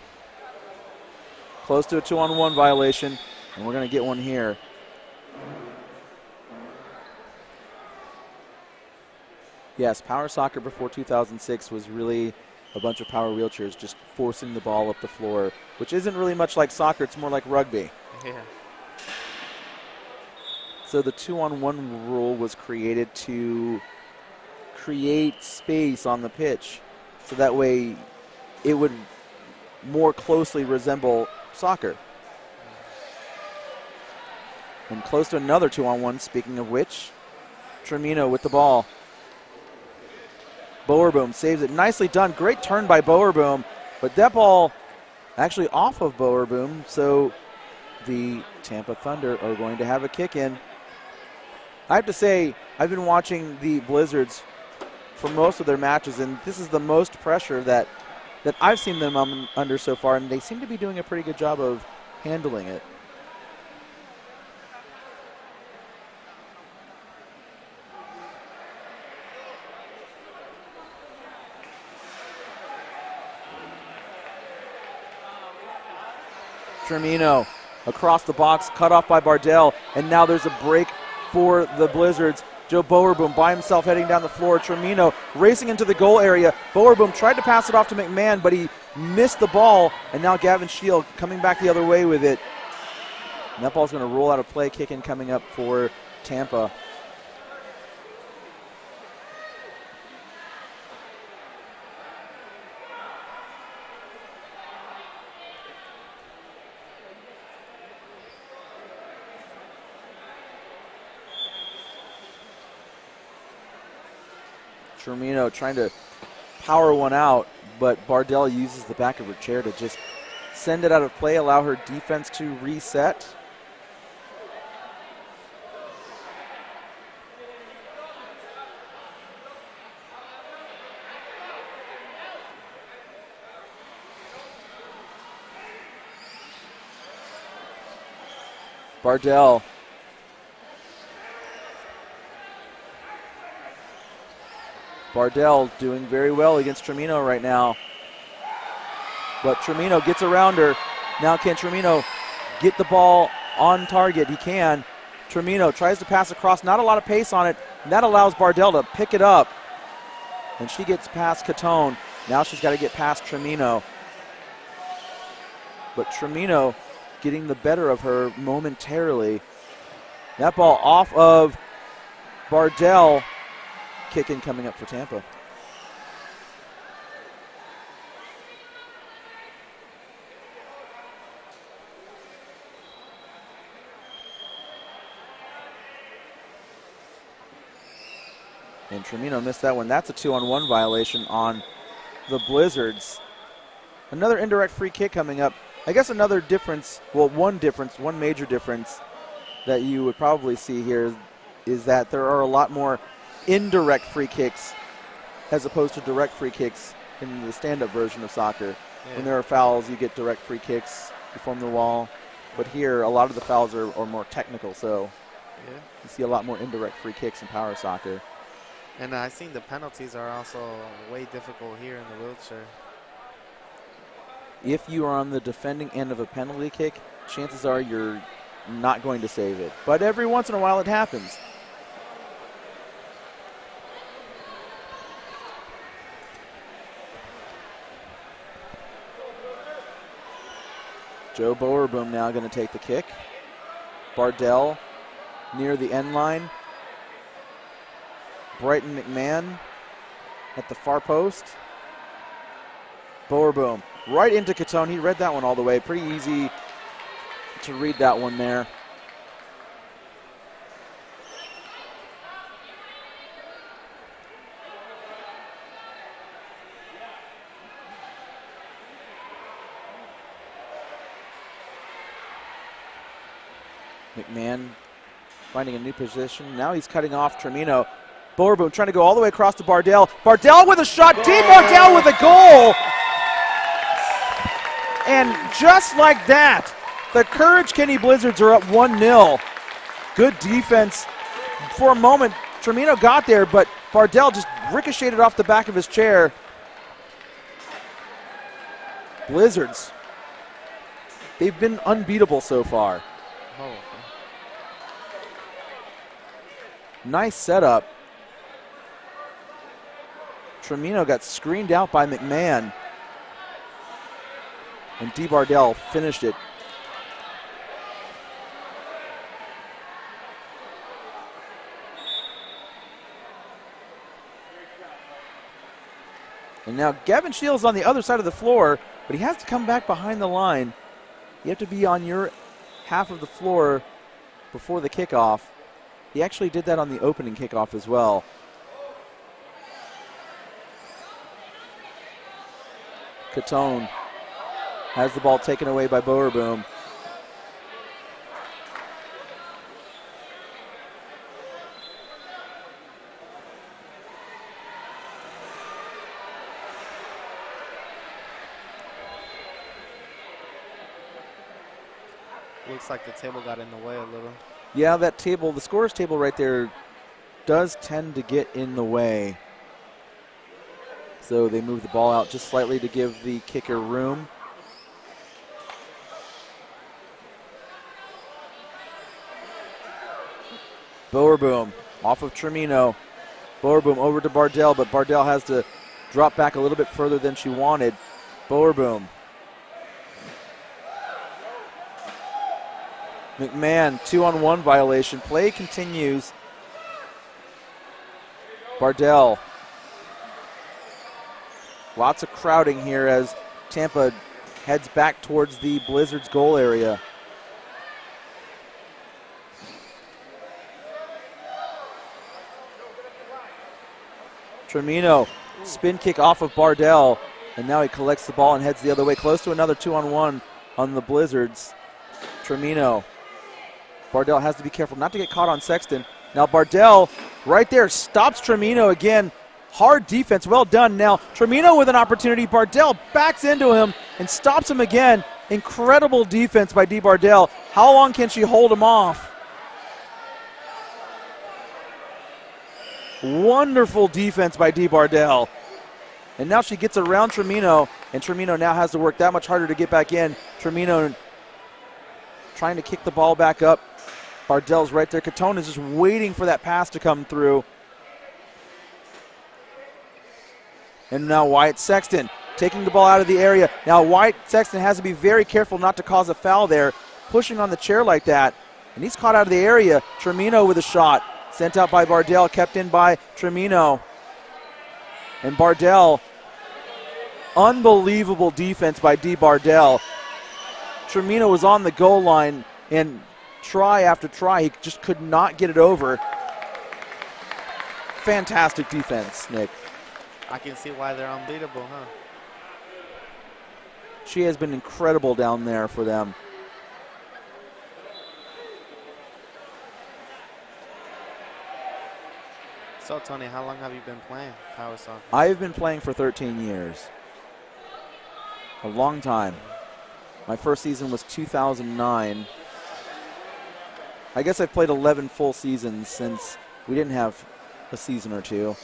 Close to a 2-on-1 violation, and we're going to get one here. Yes, power soccer before 2006 was really a bunch of power wheelchairs just forcing the ball up the floor, which isn't really much like soccer, it's more like rugby. Yeah. So the 2-on-1 rule was created to create space on the pitch, so that way it would more closely resemble soccer. And close to another 2-on-1, speaking of which. Tremino with the ball. Bowerboom saves it. Nicely done. Great turn by Bowerboom. But that ball actually off of Bowerboom, so the Tampa Thunder are going to have a kick in. I have to say, I've been watching the Blizzards for most of their matches, and this is the most pressure that I've seen them under so far, and they seem to be doing a pretty good job of handling it. Tremino across the box, cut off by Bardell, and now there's a break for the Blizzards. Joe Bowerboom by himself heading down the floor. Tremino racing into the goal area. Bowerboom tried to pass it off to McMahon, but he missed the ball, and now Gavin Shield coming back the other way with it. And that ball's going to roll out of play, kick in coming up for Tampa. Tremino trying to power one out, but Bardell uses the back of her chair to just send it out of play, allow her defense to reset. Bardell. Bardell doing very well against Tremino right now. But Tremino gets around her. Now can Tremino get the ball on target? He can. Tremino tries to pass across, not a lot of pace on it, and that allows Bardell to pick it up. And she gets past Catone. Now she's got to get past Tremino. But Tremino getting the better of her momentarily. That ball off of Bardell. Kick in coming up for Tampa. And Tremino missed that one. That's a 2-on-1 violation on the Blizzards. Another indirect free kick coming up. I guess another difference, well, one major difference that you would probably see here is that there are a lot more indirect free kicks as opposed to direct free kicks in the stand-up version of soccer. Yeah. When there are fouls, you get direct free kicks, you form the wall. But here, a lot of the fouls are more technical, so yeah, you see a lot more indirect free kicks in power soccer. And I've seen the penalties are also way difficult here in the wheelchair. If you are on the defending end of a penalty kick, chances are you're not going to save it. But every once in a while it happens. Joe Bowerboom now going to take the kick. Bardell near the end line. Brighton McMahon at the far post. Bowerboom right into Catone. He read that one all the way. Pretty easy to read that one there. McMahon finding a new position. Now he's cutting off Tremino. Bowerboom trying to go all the way across to Bardell. Bardell with a shot. Dean Bardell with a goal. And just like that, the Courage Kenny Blizzards are up 1-0. Good defense. For a moment, Termino got there, but Bardell just ricocheted off the back of his chair. Blizzards, they've been unbeatable so far. Oh. Nice setup. Termino got screened out by McMahon. And DeBardell finished it. And now Gavin Shields on the other side of the floor, but he has to come back behind the line. You have to be on your half of the floor before the kickoff. He actually did that on the opening kickoff as well. Catone has the ball taken away by Bowerboom. Looks like the table got in the way a little. Yeah, that table, the scorer's table right there, does tend to get in the way. So they move the ball out just slightly to give the kicker room. Bowerboom off of Termino. Bowerboom over to Bardell, but Bardell has to drop back a little bit further than she wanted. Bowerboom. McMahon, 2-on-1 violation. Play continues. Bardell. Lots of crowding here as Tampa heads back towards the Blizzards goal area. Termino, spin kick off of Bardell, and now he collects the ball and heads the other way, close to another 2-on-1 on the Blizzards. Termino. Bardell has to be careful not to get caught on Sexton. Now Bardell right there stops Termino again. Hard defense, well done. Now Termino with an opportunity. Bardell backs into him and stops him again. Incredible defense by DeBardell. How long can she hold him off? Wonderful defense by DeBardell. And now she gets around Termino, and Termino now has to work that much harder to get back in. Termino trying to kick the ball back up. Bardell's right there. Catone is just waiting for that pass to come through. And now Wyatt Sexton taking the ball out of the area. Now Wyatt Sexton has to be very careful not to cause a foul there, pushing on the chair like that. And he's caught out of the area. Termino with a shot. Sent out by Bardell, kept in by Termino. And Bardell, unbelievable defense by DeBardell. Termino was on the goal line, and try after try, he just could not get it over. Fantastic defense, Nick. I can see why they're unbeatable, huh? She has been incredible down there for them. So, Tony, how long have you been playing power soccer? I've been playing for 13 years. A long time. My first season was 2009. I guess I've played 11 full seasons since we didn't have a season or two.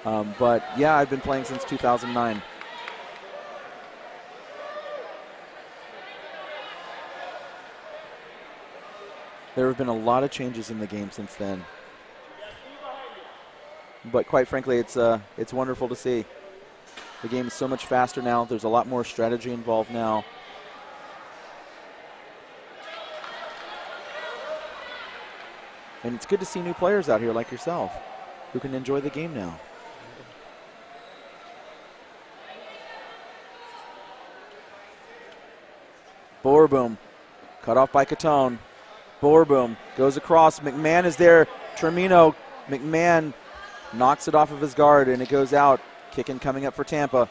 But, yeah, I've been playing since 2009. There have been a lot of changes in the game since then. But quite frankly, it's wonderful to see. The game is so much faster now. There's a lot more strategy involved now. And it's good to see new players out here like yourself who can enjoy the game now. Bowerboom, cut off by Catone. Bowerboom goes across. McMahon is there. Termino, McMahon knocks it off of his guard, and it goes out. Kicking coming up for Tampa.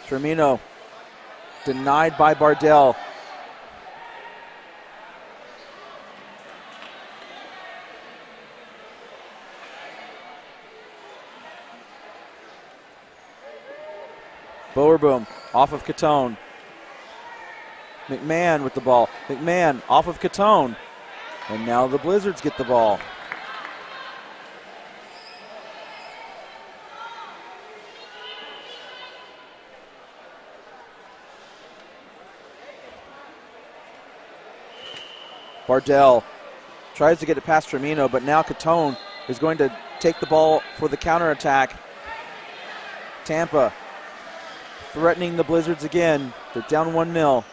Termino denied by Bardell. Bowerboom off of Catone. McMahon with the ball. McMahon off of Catone. And now the Blizzards get the ball. Bardell tries to get it past Tremino, but now Catone is going to take the ball for the counterattack. Tampa threatening the Blizzards again. They're down 1-0.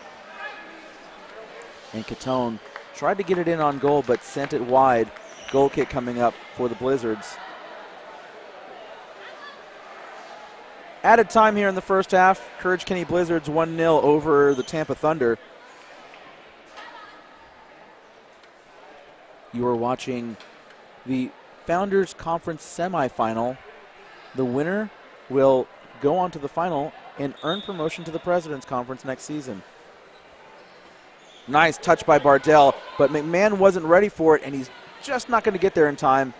And Catone tried to get it in on goal, but sent it wide. Goal kick coming up for the Blizzards. Added time here in the first half. Courage Kenny Blizzards 1-0 over the Tampa Thunder. You are watching the Founders Conference semifinal. The winner will go on to the final and earn promotion to the President's Conference next season. Nice touch by Bardell, but McMahon wasn't ready for it, and he's just not going to get there in time.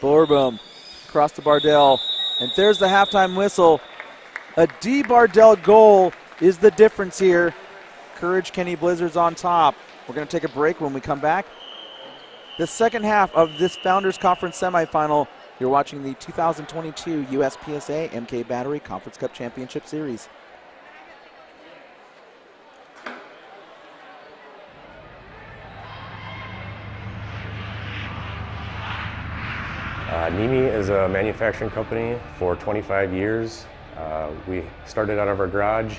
Bowerboom across to Bardell, and there's the halftime whistle. A D. Bardell goal is the difference here. Courage Kenny Blizzards on top. We're going to take a break. When we come back, the second half of this Founders Conference semifinal. You're watching the 2022 USPSA MK Battery Conference Cup Championship Series. NIMI is a manufacturing company for 25 years. We started out of our garage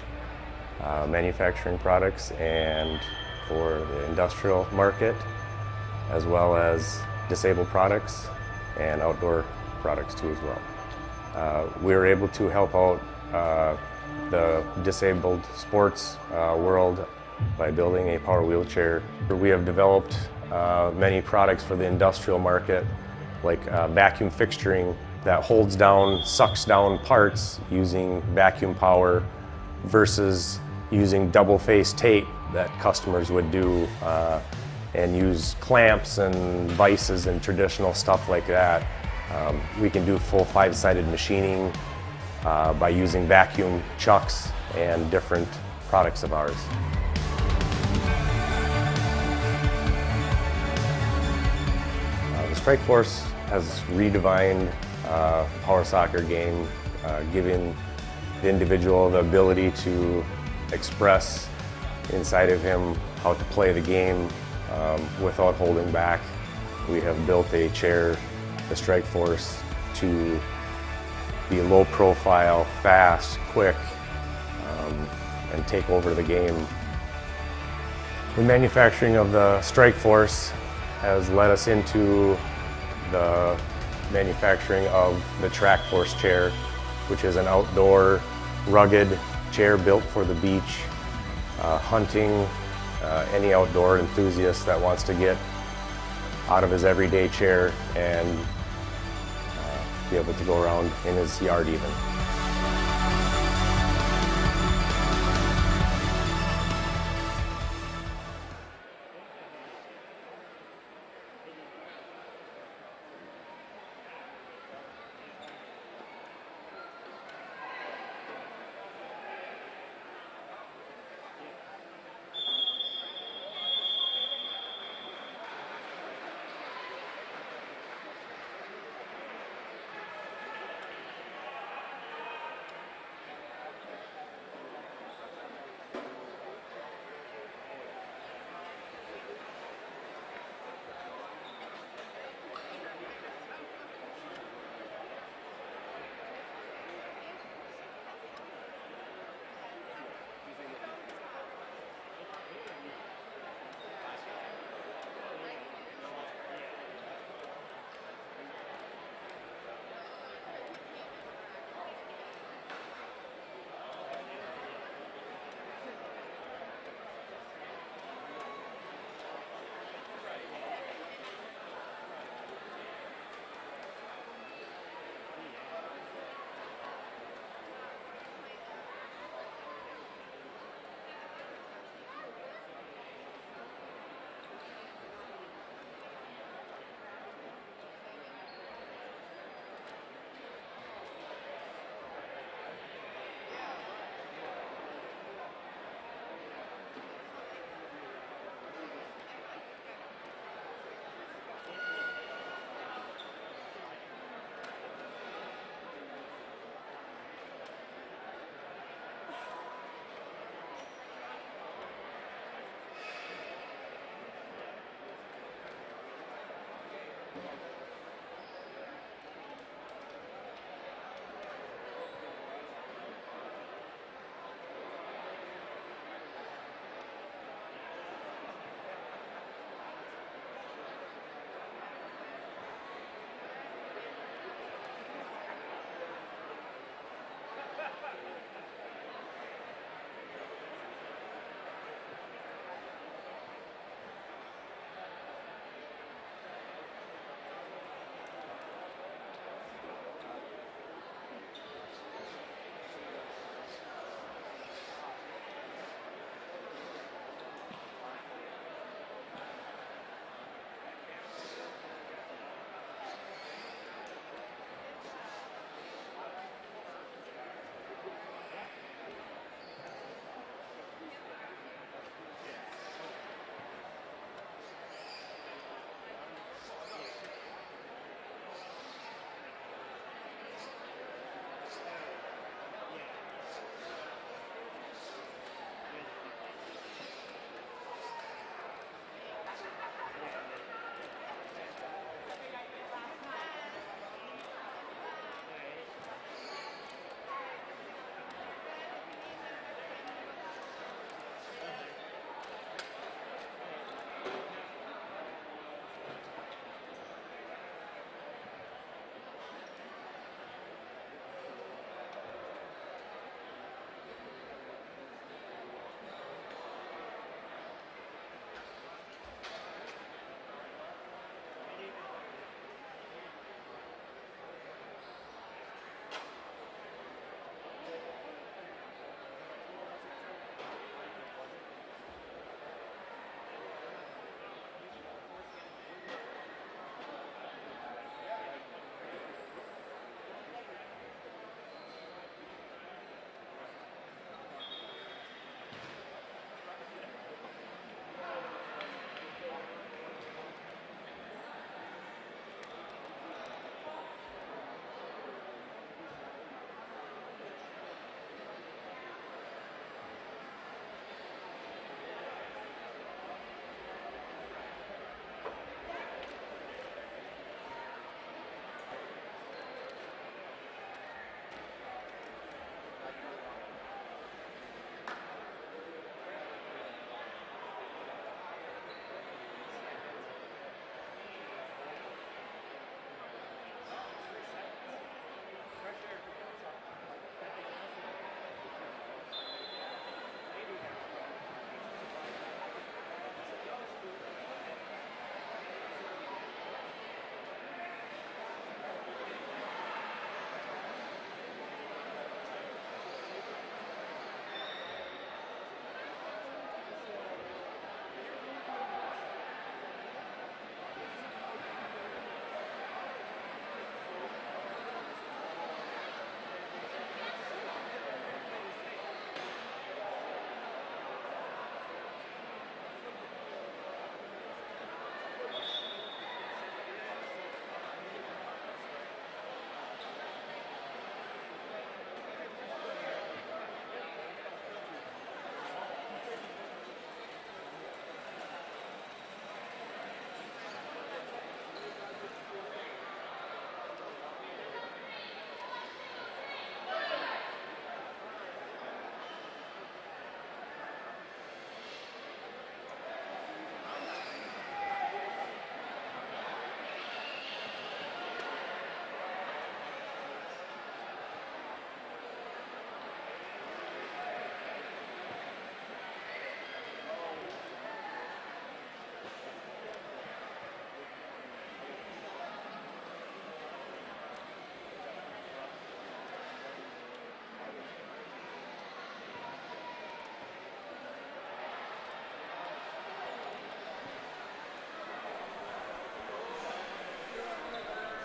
manufacturing products and for the industrial market, as well as disabled products and outdoor products too as well. We were able to help out the disabled sports world by building a power wheelchair. We have developed many products for the industrial market, like vacuum fixturing that holds down, sucks down parts using vacuum power versus using double-face tape that customers would do and use clamps and vices and traditional stuff like that. We can do full 5-sided machining by using vacuum chucks and different products of ours. The Strike Force has redefined power soccer game, giving the individual the ability to express inside of him how to play the game without holding back. We have built a chair, the Strike Force, to be low profile, fast, quick, and take over the game. The manufacturing of the Strike Force has led us into the manufacturing of the Track Force chair, which is an outdoor, rugged chair built for the beach, hunting, any outdoor enthusiast that wants to get out of his everyday chair and be able to go around in his yard even.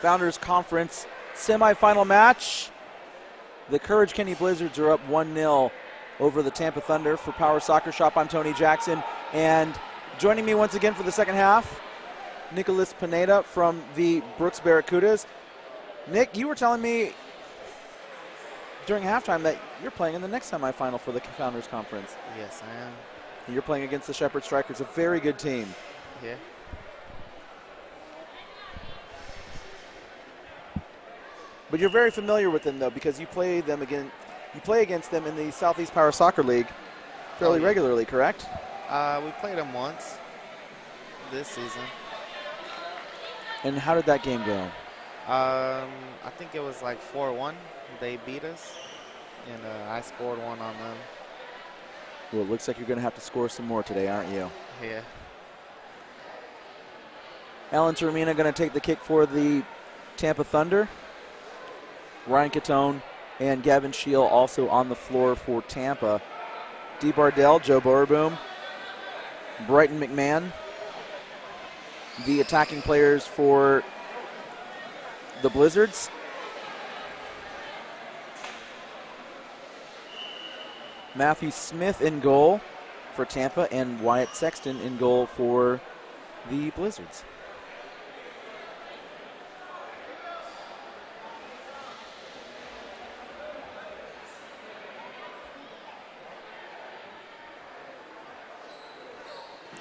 Founders Conference semifinal match. The Courage Kenny Blizzards are up 1-0 over the Tampa Thunder. For Power Soccer Shop, I'm Tony Jackson. And joining me once again for the second half, Nicholas Pineda from the Brooks Barracudas. Nick, you were telling me during halftime that you're playing in the next semifinal for the Founders Conference. Yes, I am. You're playing against the Shepherd Strikers, a very good team. Yeah. But you're very familiar with them, though, because you play against them in the Southeast Power Soccer League fairly regularly, correct? We played them once this season. And how did that game go? I think it was like 4-1. They beat us, and I scored one on them. Well, it looks like you're going to have to score some more today, aren't you? Yeah. Alan Termina going to take the kick for the Tampa Thunder. Ryan Catone and Gavin Scheel also on the floor for Tampa. D. Bardell, Joe Bowerboom, Brighton McMahon, the attacking players for the Blizzards. Matthew Smith in goal for Tampa and Wyatt Sexton in goal for the Blizzards.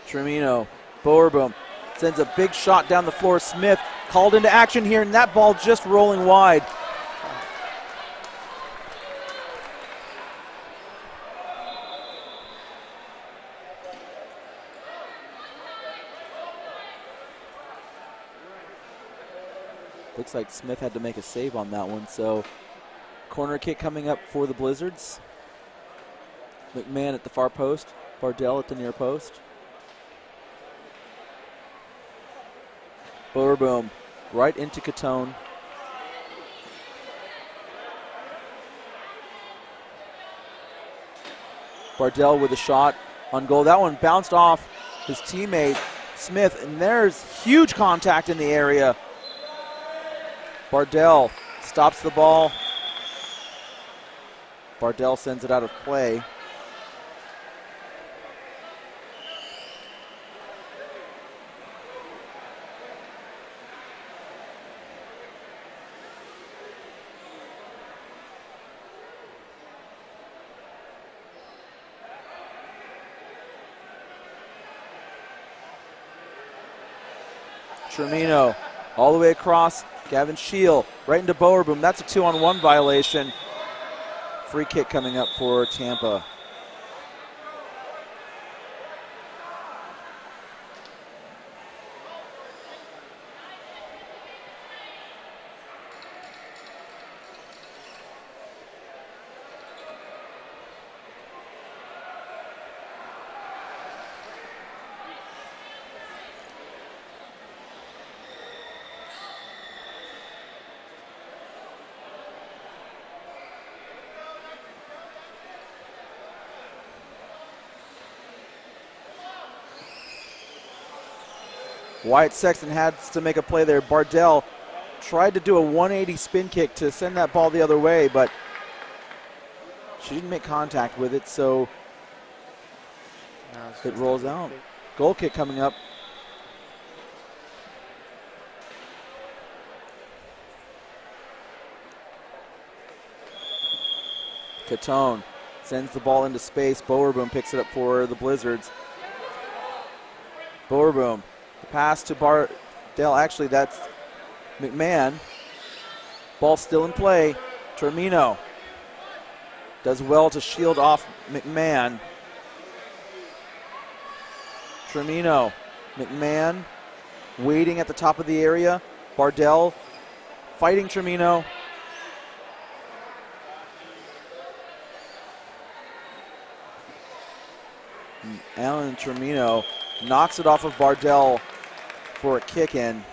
Tremino, Bowerboom sends a big shot down the floor. Smith called into action here, and that ball just rolling wide. Looks like Smith had to make a save on that one, so corner kick coming up for the Blizzards. McMahon at the far post, Bardell at the near post. Bowerboom right into Catone. Bardell with a shot on goal. That one bounced off his teammate Smith, and there's huge contact in the area. Bardell stops the ball. Bardell sends it out of play. Tremino all the way across. Gavin Scheel right into Bowerboom. That's a 2-on-1 violation. Free kick coming up for Tampa. Wyatt Sexton had to make a play there. Bardell tried to do a 180 spin kick to send that ball the other way, but she didn't make contact with it, so it rolls out. Goal kick coming up. Catone sends the ball into space. Bowerboom picks it up for the Blizzards. Bowerboom. Pass to Bardell. Actually, that's McMahon. Ball still in play. Termino does well to shield off McMahon. Termino. McMahon waiting at the top of the area. Bardell fighting Termino. Alan Termino knocks it off of Bardell for a kick in.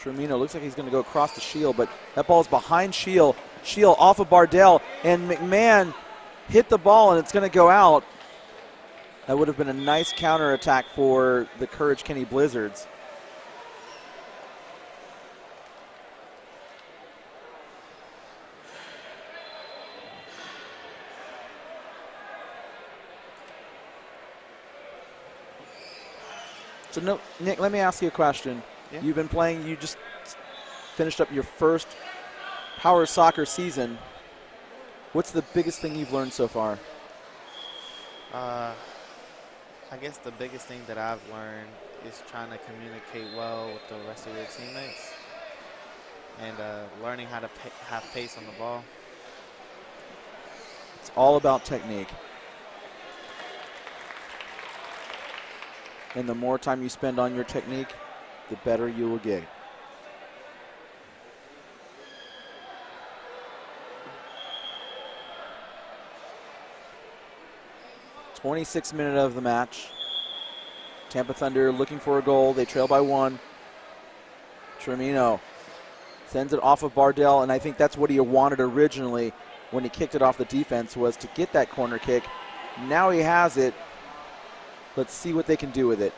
Tremino looks like he's going to go across the shield, but that ball is behind Shield. Shield off of Bardell, and McMahon hit the ball, and it's going to go out. That would have been a nice counterattack for the Courage Kenny Blizzards. So, no, Nick, let me ask you a question. Yeah. You've been playing, you just finished up your first Power Soccer season. What's the biggest thing you've learned so far? I guess the biggest thing that I've learned is trying to communicate well with the rest of your teammates and learning how to have pace on the ball. It's all about technique. And the more time you spend on your technique, the better you will get. '26th minute of the match. Tampa Thunder looking for a goal. They trail by 1. Tremino sends it off of Bardell, and I think that's what he wanted originally when he kicked it off the defense, was to get that corner kick. Now he has it. Let's see what they can do with it.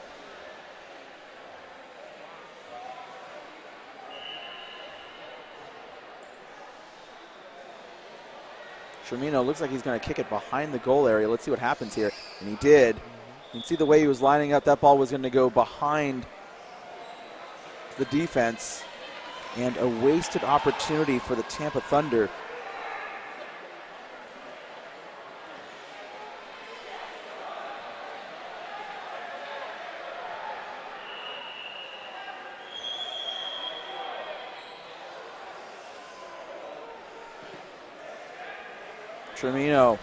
Tremino looks like he's going to kick it behind the goal area. Let's see what happens here. And he did. You can see the way he was lining up. That ball was going to go behind the defense. And a wasted opportunity for the Tampa Thunder. Tremino.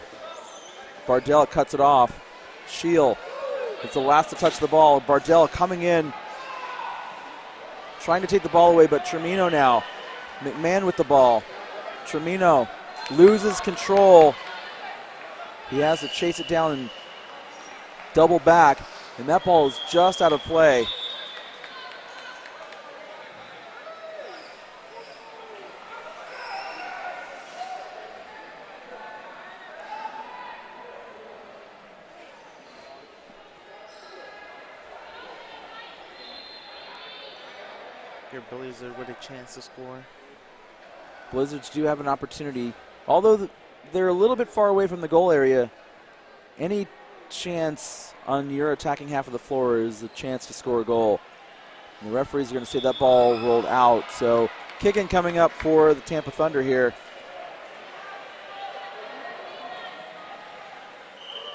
Bardell cuts it off. Shield. It's the last to touch the ball. Bardell coming in, trying to take the ball away, but Tremino now. McMahon with the ball. Tremino loses control. He has to chase it down and double back, and that ball is just out of play. Your Blizzard with a chance to score. Blizzards do have an opportunity. Although they're a little bit far away from the goal area, any chance on your attacking half of the floor is a chance to score a goal. And the referees are going to say that ball rolled out. So kicking coming up for the Tampa Thunder here.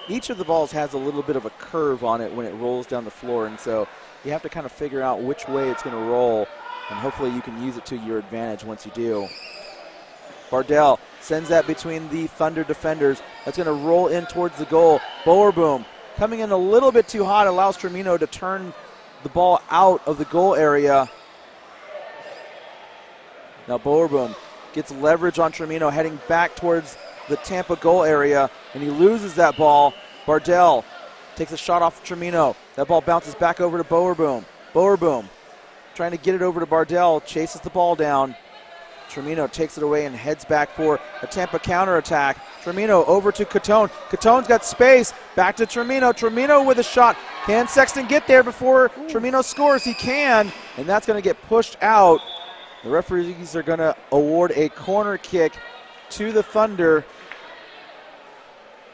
Each of the balls has a little bit of a curve on it when it rolls down the floor, and so you have to kind of figure out which way it's going to roll, and hopefully you can use it to your advantage once you do. Bardell sends that between the Thunder defenders. That's going to roll in towards the goal. Bowerboom coming in a little bit too hot, allows Tremino to turn the ball out of the goal area. Now Bowerboom gets leverage on Tremino, heading back towards the Tampa goal area, and he loses that ball. Bardell takes a shot off Tremino. That ball bounces back over to Bowerboom. Bowerboom trying to get it over to Bardell, chases the ball down. Tremino takes it away and heads back for a Tampa counterattack. Tremino over to Catone. Catone's got space. Back to Tremino. Tremino with a shot. Can Sexton get there before Tremino scores? He can, and that's going to get pushed out. The referees are going to award a corner kick to the Thunder.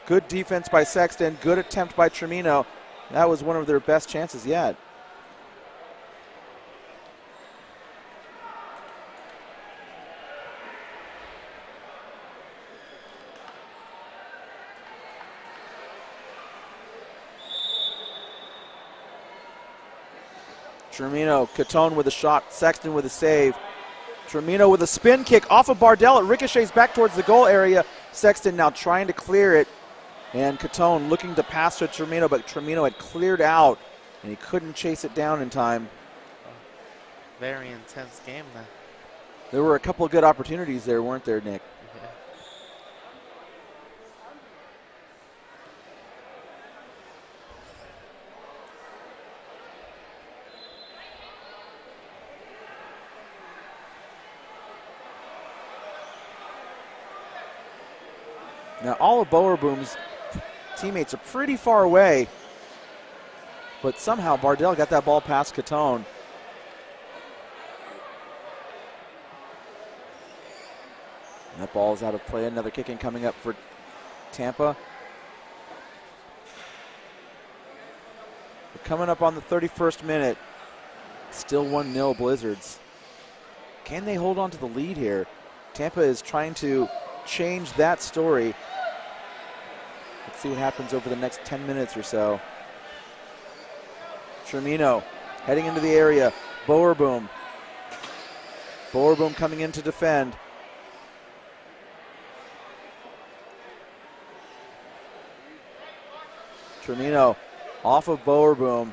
Good defense by Sexton. Good attempt by Tremino. That was one of their best chances yet. Tremino, Catone with a shot, Sexton with a save. Tremino with a spin kick off of Bardell. It ricochets back towards the goal area. Sexton now trying to clear it. And Catone looking to pass to Tremino, but Tremino had cleared out, and he couldn't chase it down in time. Very intense game now. There were a couple of good opportunities there, weren't there, Nick? Yeah. Now, all of Bowerboom's teammates are pretty far away, but somehow Bardell got that ball past Catone. That ball is out of play. Another kick-in coming up for Tampa. We're coming up on the 31st minute. Still 1-0 Blizzards. Can they hold on to the lead here? Tampa is trying to change that story. Let's see what happens over the next 10 minutes or so. Tremino heading into the area. Bowerboom. Bowerboom coming in to defend. Tremino off of Bowerboom.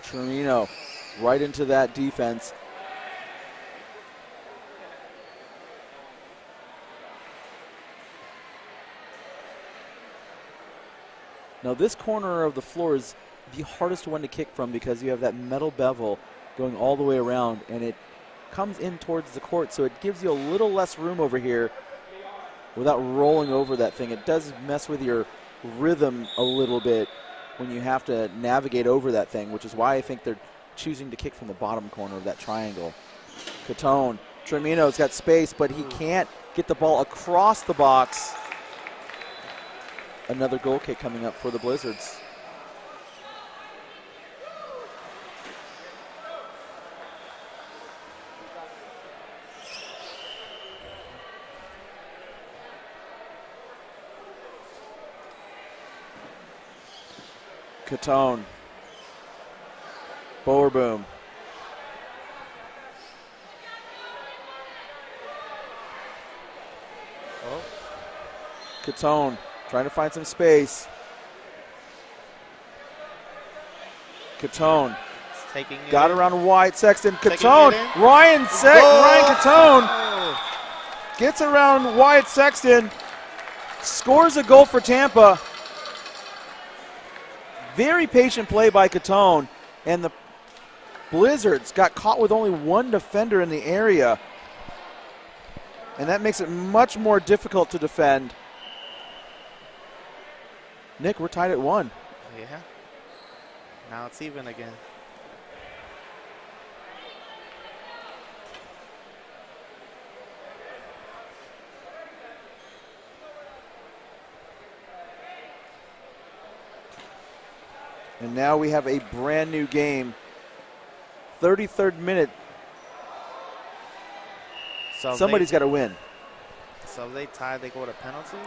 Tremino right into that defense. Now this corner of the floor is the hardest one to kick from because you have that metal bevel going all the way around and it comes in towards the court, so it gives you a little less room over here without rolling over that thing. It does mess with your rhythm a little bit when you have to navigate over that thing, which is why I think they're choosing to kick from the bottom corner of that triangle. Catone, Tremino's got space, but he can't get the ball across the box. Another goal kick coming up for the Blizzards. Catone. Bowerboom. Oh. Catone trying to find some space. Catone got around Wyatt Sexton. Catone, Ryan Catone gets around Wyatt Sexton, scores a goal for Tampa. Very patient play by Catone, and the Blizzards got caught with only one defender in the area, and that makes it much more difficult to defend. Nick, we're tied at 1. Yeah. Now it's even again. And now we have a brand new game. 33rd minute. So somebody's got to win. So if they tie, they go to penalties?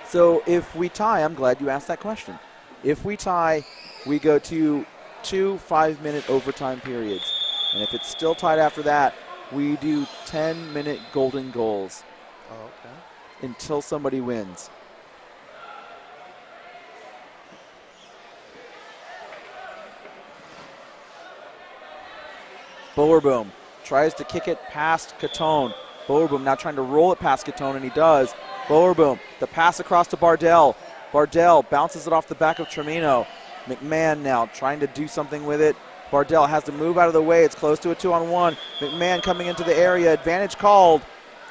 So if we tie, I'm glad you asked that question. If we tie, we go to 2 5-minute overtime periods. And if it's still tied after that, we do 10-minute golden goals. Oh, okay. Until somebody wins. Bowerboom tries to kick it past Catone. Bowerboom now trying to roll it past Catone, and he does. Bowerboom, the pass across to Bardell. Bardell bounces it off the back of Tremino. McMahon now trying to do something with it. Bardell has to move out of the way. It's close to a 2-on-1. McMahon coming into the area. Advantage called.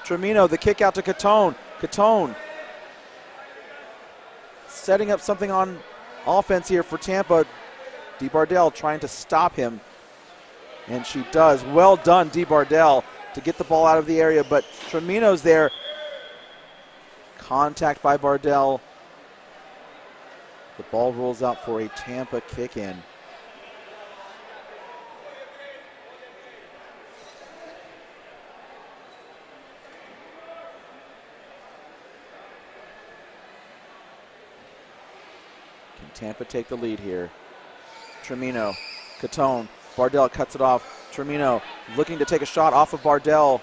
Tremino, the kick out to Catone. Catone setting up something on offense here for Tampa. DeBardell trying to stop him. And she does. Well done, DeBardell, to get the ball out of the area. But Tremino's there. Contact by Bardell. The ball rolls out for a Tampa kick-in. Can Tampa take the lead here? Tremino, Catone, Bardell cuts it off. Tremino looking to take a shot off of Bardell.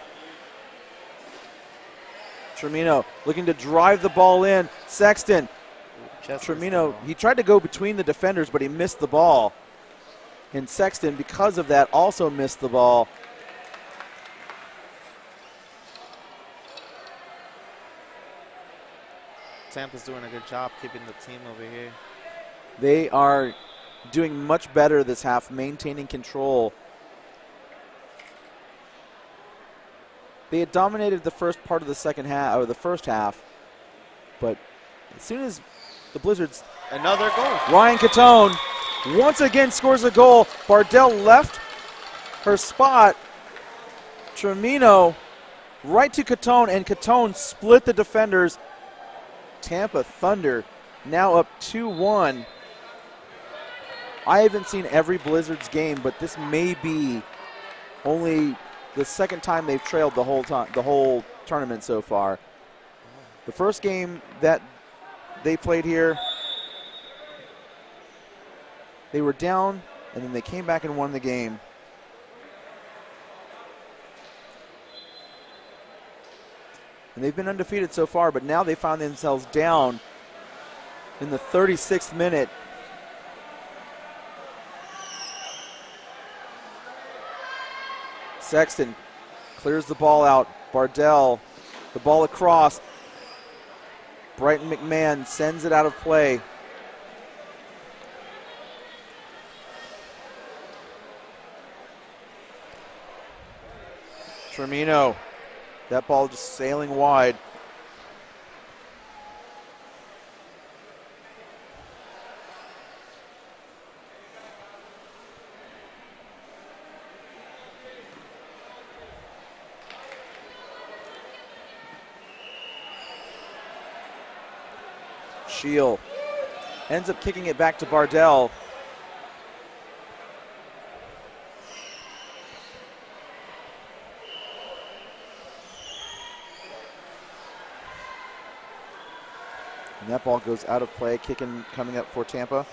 Tremino looking to drive the ball in. Sexton. Tremino, he tried to go between the defenders, but he missed the ball. And Sexton, because of that, also missed the ball. Tampa's doing a good job keeping the team over here. They are doing much better this half, maintaining control. They had dominated the first part of the second half, or the first half, but as soon as the Blizzards... Another goal. Ryan Catone once again scores a goal. Bardell left her spot. Tremino right to Catone, and Catone split the defenders. Tampa Thunder now up 2-1. I haven't seen every Blizzards game, but this may be only the second time they've trailed the whole tournament so far. The first game that they played here, they were down, and then they came back and won the game. And they've been undefeated so far, but now they found themselves down in the 36th minute. Sexton clears the ball out. Bardell, the ball across. Brighton McMahon sends it out of play. Tremino, that ball just sailing wide. Shield ends up kicking it back to Bardell. And that ball goes out of play, kicking coming up for Tampa.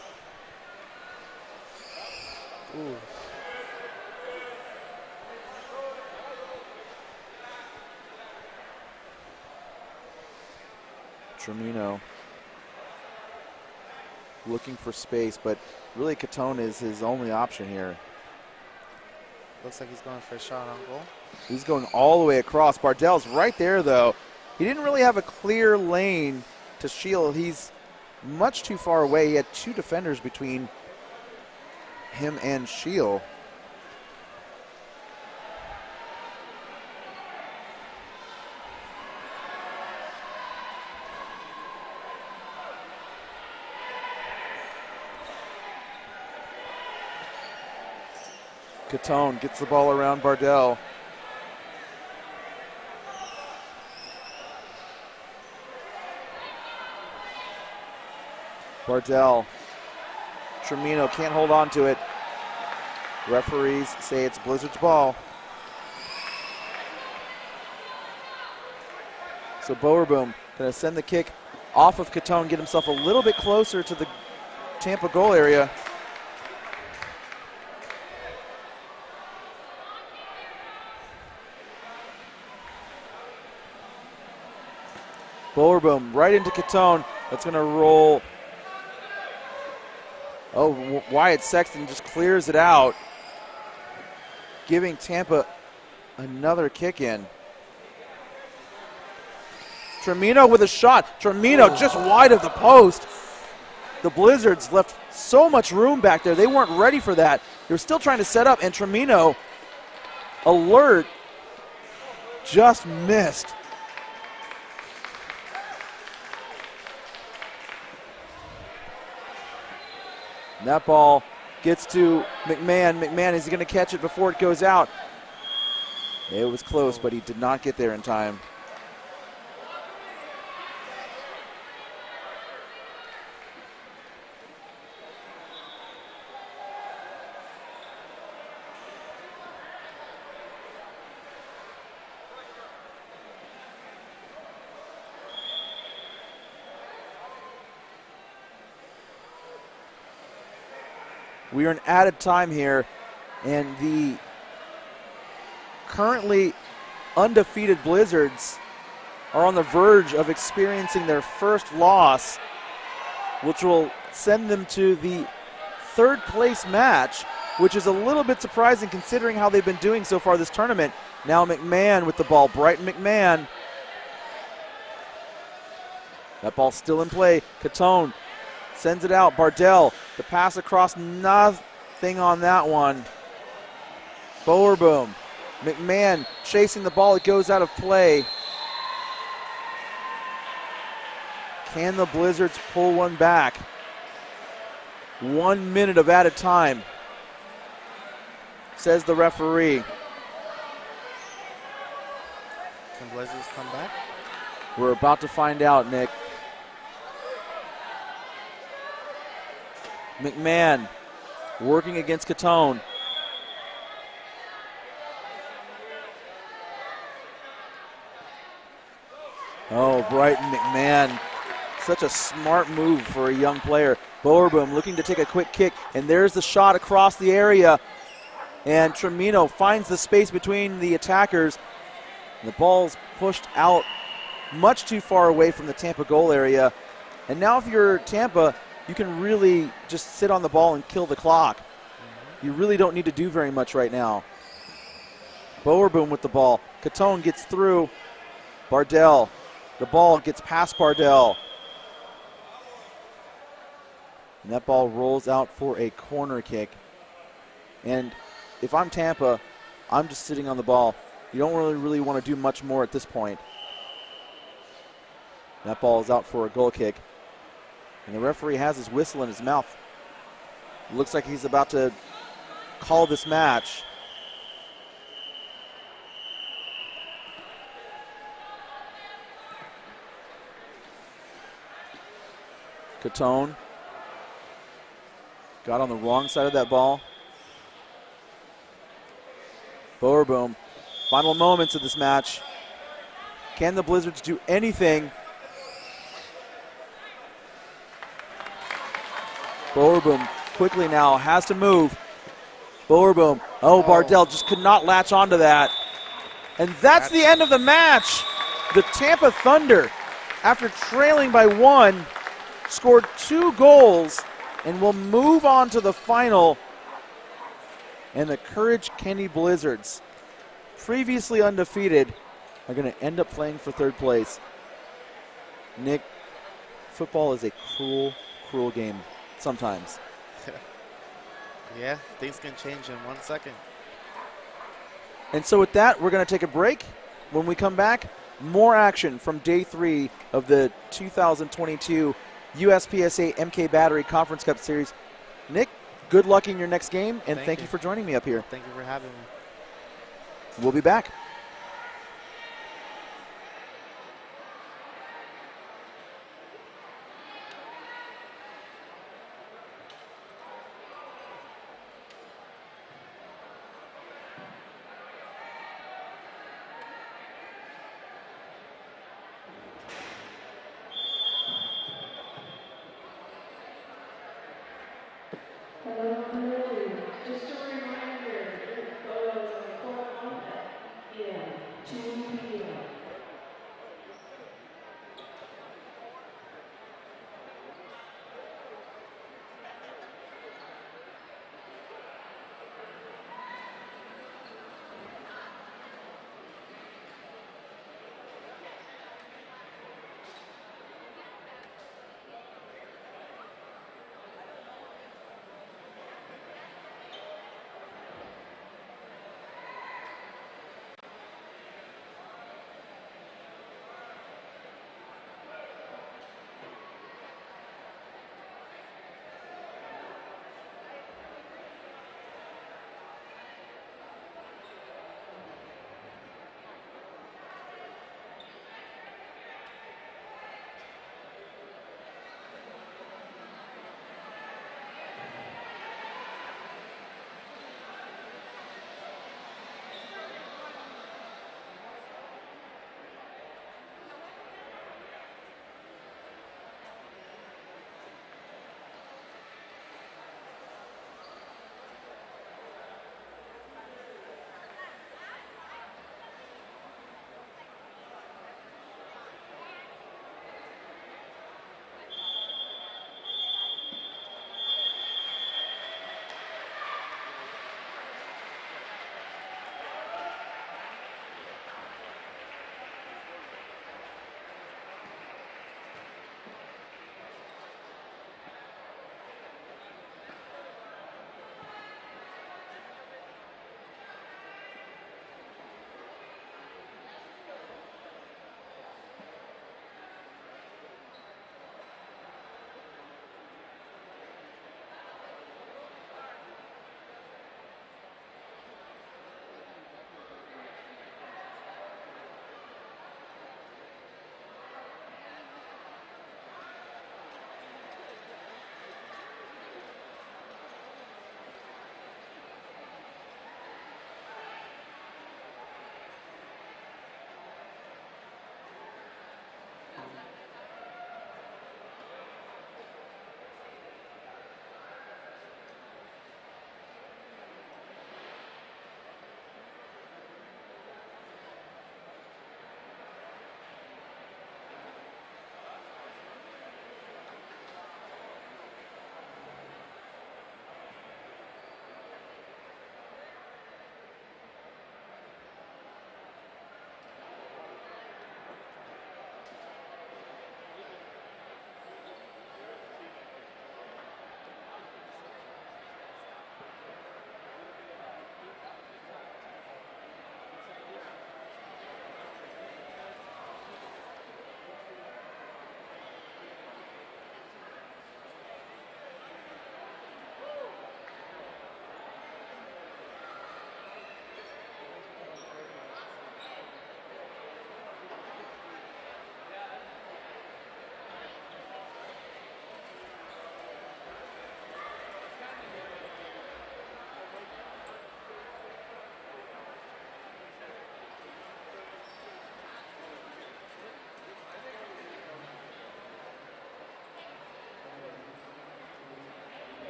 Ooh. Tremino looking for space, but really Catone is his only option here. Looks like he's going for a shot on goal. He's going all the way across. Bardell's right there, though. He didn't really have a clear lane to shield. He's much too far away. He had two defenders between him and Shield. Catone gets the ball around Bardell. Bardell. Tremino can't hold on to it. Referees say it's Blizzard's ball. So Bowerboom going to send the kick off of Catone, get himself a little bit closer to the Tampa goal area. Bowerboom right into Catone. That's going to roll. Oh, Wyatt Sexton just clears it out, giving Tampa another kick in. Tremino with a shot. Tremino just wide of the post. The Blizzards left so much room back there. They weren't ready for that. They were still trying to set up, and Tremino, alert, just missed. And that ball gets to McMahon. McMahon, is he going to catch it before it goes out? It was close, but he did not get there in time. We are in added time here, and the currently undefeated Blizzards are on the verge of experiencing their first loss, which will send them to the third place match, which is a little bit surprising considering how they've been doing so far this tournament. Now McMahon with the ball. Brighton McMahon That ball's still in play. Catone sends it out. Bardell, the pass across, nothing on that one. Bowerboom. McMahon chasing the ball. It goes out of play. Can the Blizzards pull one back? 1 minute of added time, says the referee. Can Blizzards come back? We're about to find out, Nick. McMahon working against Catone. Oh, Brighton McMahon. Such a smart move for a young player. Bowerboom looking to take a quick kick, and there's the shot across the area. And Tremino finds the space between the attackers. The ball's pushed out much too far away from the Tampa goal area. And now if you're Tampa, you can really just sit on the ball and kill the clock. You really don't need to do very much right now. Bowerboom with the ball. Catone gets through. Bardell. The ball gets past Bardell. And that ball rolls out for a corner kick. And if I'm Tampa, I'm just sitting on the ball. You don't really want to do much more at this point. That ball is out for a goal kick. And the referee has his whistle in his mouth. Looks like he's about to call this match. Catone got on the wrong side of that ball. Bowerboom. Final moments of this match. Can the Blizzards do anything? Bowerboom quickly now has to move. Bowerboom. Oh, Bardell just could not latch onto that. And that's the end of the match. The Tampa Thunder, after trailing by 1, scored 2 goals and will move on to the final. And the Courage Kenny Blizzards, previously undefeated, are going to end up playing for 3rd place. Nick, football is a cruel, cruel game sometimes. Yeah, things can change in 1 second. And so with that, we're going to take a break. When we come back, more action from day 3 of the 2022 USPSA MK Battery Conference Cup Series. Nick, good luck in your next game, and thank you for joining me up here. Thank you for having me. We'll be back.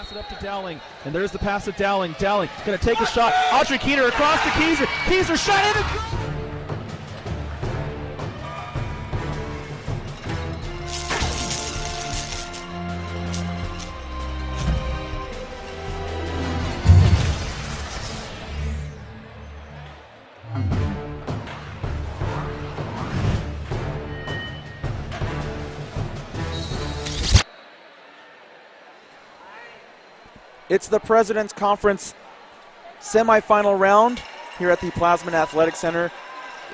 Pass it up to Dowling, and there's the pass to Dowling. Dowling going to take a shot. Audrey Keener across to Keyser. Keyser shot in. It's the President's Conference semifinal round here at the Plassman Athletic Center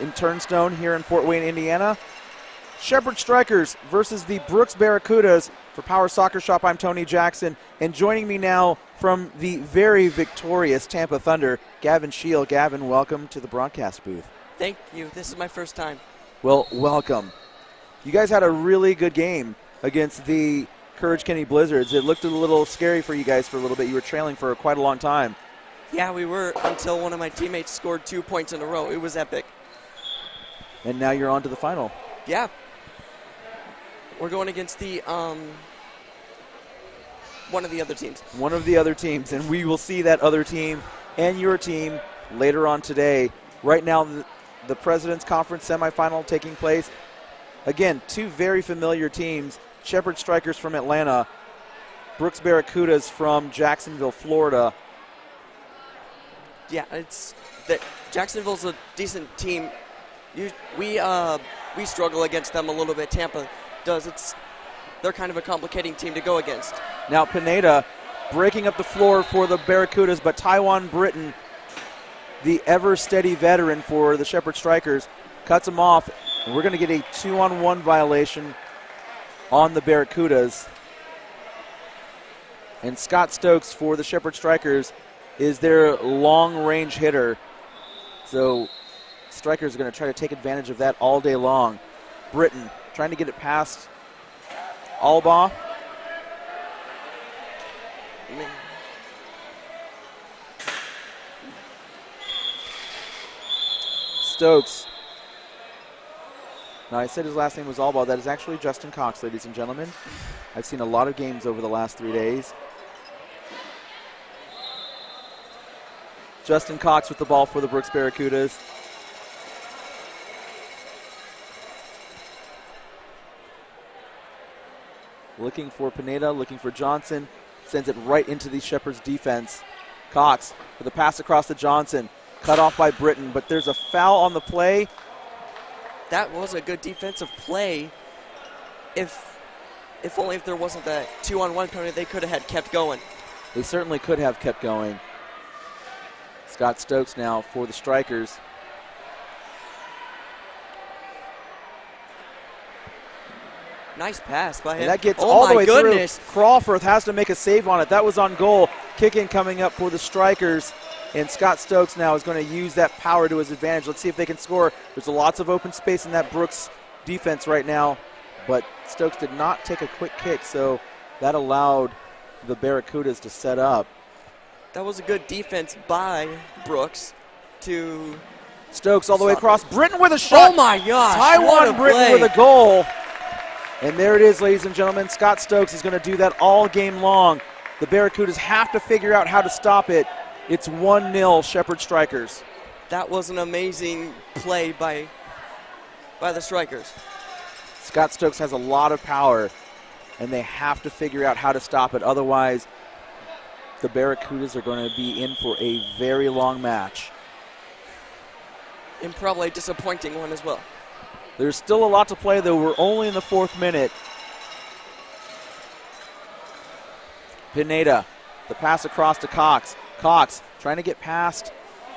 in Turnstone here in Fort Wayne, Indiana. Shepherd Strikers versus the Brooks Barracudas. For Power Soccer Shop, I'm Tony Jackson, and joining me now from the very victorious Tampa Thunder, Gavin Scheel. Gavin, welcome to the broadcast booth. Thank you. This is my first time. Well, welcome. You guys had a really good game against the Courage Kenny Blizzards. It looked a little scary for you guys for a little bit. You were trailing for quite a long time. Yeah, we were, until one of my teammates scored 2 points in a row. It was epic. And now you're on to the final. Yeah. We're going against the one of the other teams. One of the other teams, and we will see that other team and your team later on today. Right now, the President's Conference semifinal taking place. Again, two very familiar teams. Shepherd Strikers from Atlanta, Brooks Barracudas from Jacksonville, Florida. Yeah, it's that Jacksonville's a decent team. We struggle against them a little bit. Tampa does. They're kind of a complicating team to go against. Now Pineda breaking up the floor for the Barracudas, but Taiwan Britton, the ever-steady veteran for the Shepherd Strikers, cuts him off, and we're going to get a 2-on-1 violation on the Barracudas. And Scott Stokes for the Shepherd Strikers is their long-range hitter. So Strikers are going to try to take advantage of that all day long. Britton trying to get it past Albaugh. Stokes. Now, I said his last name was Albaugh. That is actually Justin Cox, ladies and gentlemen. I've seen a lot of games over the last 3 days. Justin Cox with the ball for the Brooks Barracudas. Looking for Pineda, looking for Johnson. Sends it right into the Shepherd's defense. Cox with a pass across to Johnson. Cut off by Britton, but there's a foul on the play. That was a good defensive play. If only if there wasn't that 2-on-1 penalty, they could have had kept going. They certainly could have kept going. Scott Stokes now for the Strikers. Nice pass by him. And that gets all the way goodness. through. Crawford has to make a save on it. That was on goal. Kick-in coming up for the Strikers. And Scott Stokes now is going to use that power to his advantage. Let's see if they can score. There's lots of open space in that Brooks defense right now. But Stokes did not take a quick kick, so that allowed the Barracudas to set up. That was a good defense by Brooks to Stokes all the way across. Britton with a shot. Oh, my gosh. Taiwan Britton with a goal. And there it is, ladies and gentlemen. Scott Stokes is going to do that all game long. The Barracudas have to figure out how to stop it. It's 1-0 Shepherd Strikers. That was an amazing play by the Strikers. Scott Stokes has a lot of power, and they have to figure out how to stop it. Otherwise, the Barracudas are going to be in for a very long match. And probably a disappointing one as well. There's still a lot to play, though. We're only in the 4th minute. Pineda, the pass across to Cox. Cox trying to get past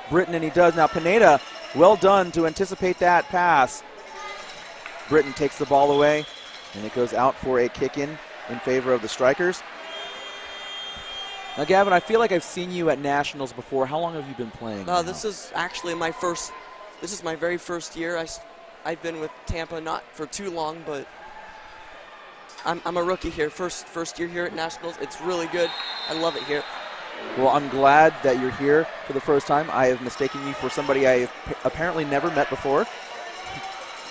Britton, and he does. Now Pineda, well done to anticipate that pass. Britton takes the ball away, and it goes out for a kick-in favor of the Strikers. Now, Gavin, I feel like I've seen you at Nationals before. How long have you been playing? This is actually this is my very first year. I've been with Tampa not for too long, but I'm a rookie here. First year here at Nationals. It's really good. I love it here. Well, I'm glad that you're here for the first time. I have mistaken you for somebody I have apparently never met before.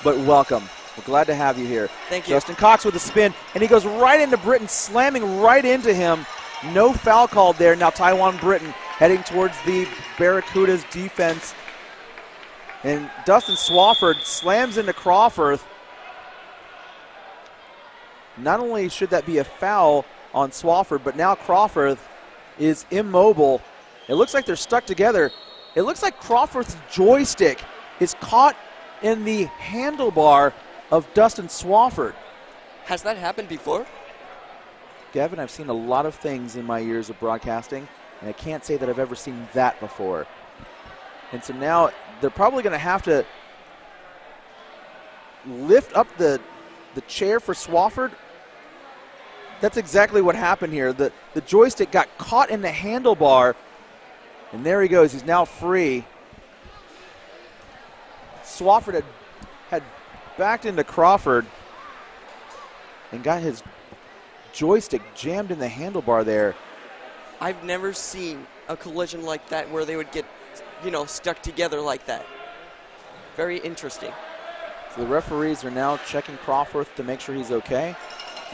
But welcome. We're glad to have you here. Thank you. Justin Cox with a spin, and he goes right into Britton, slamming right into him. No foul called there. Now Taiwan Britton heading towards the Barracuda's defense. And Dustin Swafford slams into Crawford. Not only should that be a foul on Swafford, but now Crawford is immobile. It looks like they're stuck together. It looks like Crawford's joystick is caught in the handlebar of Dustin Swafford. Has that happened before? Gavin, I've seen a lot of things in my years of broadcasting, and I can't say that I've ever seen that before. And so now they're probably going to have to lift up the chair for Swafford. That's exactly what happened here. The joystick got caught in the handlebar, and there he goes. He's now free. Swafford had backed into Crawford and got his joystick jammed in the handlebar there. I've never seen a collision like that where they would get, stuck together like that. Very interesting. So the referees are now checking Crawford to make sure he's okay.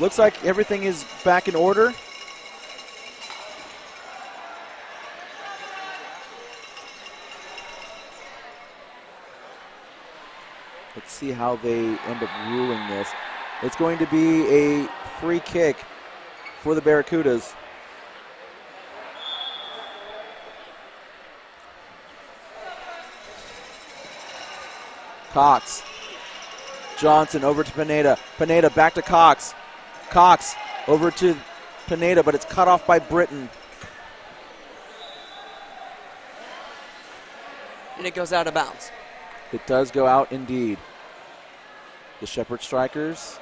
Looks like everything is back in order. Let's see how they end up ruling this. It's going to be a free kick for the Barracudas. Cox. Johnson over to Pineda. Pineda back to Cox. Cox over to Pineda, but it's cut off by Britton. And it goes out of bounds. It does go out indeed. The Shepherd Strikers.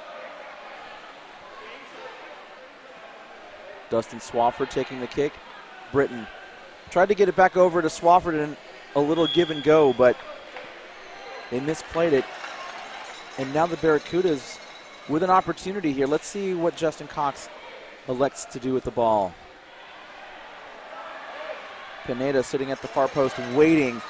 Dustin Swafford taking the kick. Britton tried to get it back over to Swafford in a little give and go, but they misplayed it. And now the Barracudas with an opportunity here. Let's see what Justin Cox elects to do with the ball. Pineda sitting at the far post and waiting.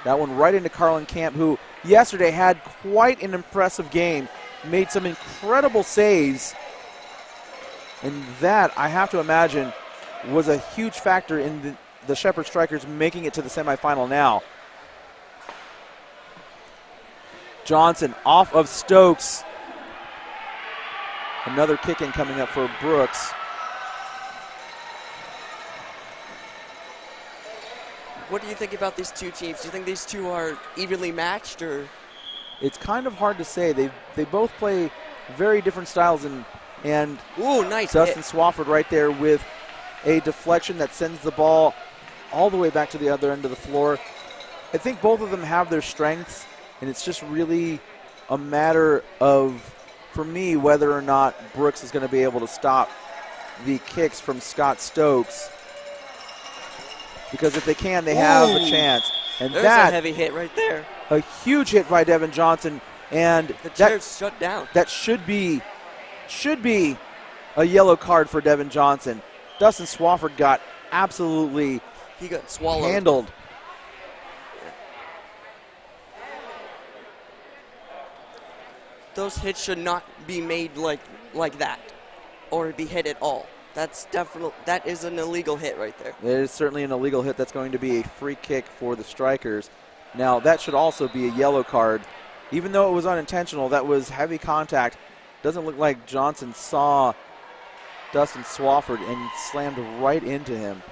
That one right into Carlin Camp, who yesterday had quite an impressive game. Made some incredible saves. And that, I have to imagine, was a huge factor in the Shepherd Strikers making it to the semifinal now. Johnson off of Stokes. Another kick in coming up for Brooks. What do you think about these two teams? Do you think these two are evenly matched, or? It's kind of hard to say. They both play very different styles, and Ooh, nice Dustin hit. Swafford right there with a deflection that sends the ball all the way back to the other end of the floor. I think both of them have their strengths, and it's just really a matter of, for me, whether or not Brooks is going to be able to stop the kicks from Scott Stokes. Because if they can, they have a chance. And There's that, a heavy hit right there. a huge hit by Devin Johnson, and The chair's shut down. that should be a yellow card for Devin Johnson. Dustin Swafford got absolutely He got swallowed. handled. Those hits should not be made like that, or be hit at all. That is an illegal hit right there. It is certainly an illegal hit. That's going to be a free kick for the Strikers. Now, that should also be a yellow card. Even though it was unintentional, that was heavy contact. Doesn't look like Johnson saw Dustin Swafford and slammed right into him.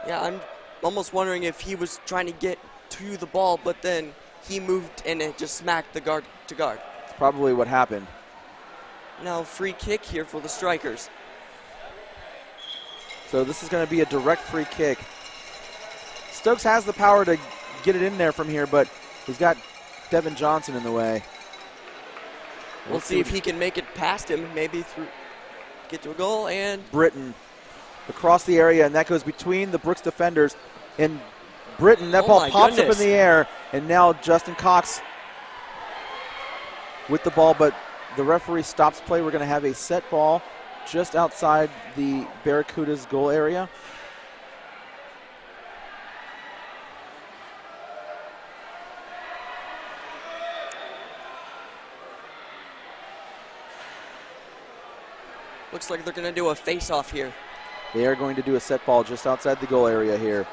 Yeah, I'm almost wondering if he was trying to get to the ball, but then he moved and it just smacked the guard to guard. That's probably what happened. Now free kick here for the Strikers. So this is going to be a direct free kick. Stokes has the power to get it in there from here, but he's got Devin Johnson in the way. We'll see if he can make it past him, maybe get to a goal. And Britton across the area, and that goes between the Brooks defenders. And Britton, that ball pops up in the air, and now Justin Cox with the ball, but the referee stops play. We're going to have a set ball just outside the Barracuda's goal area. Looks like they're going to do a face-off here. They are going to do a set ball just outside the goal area here.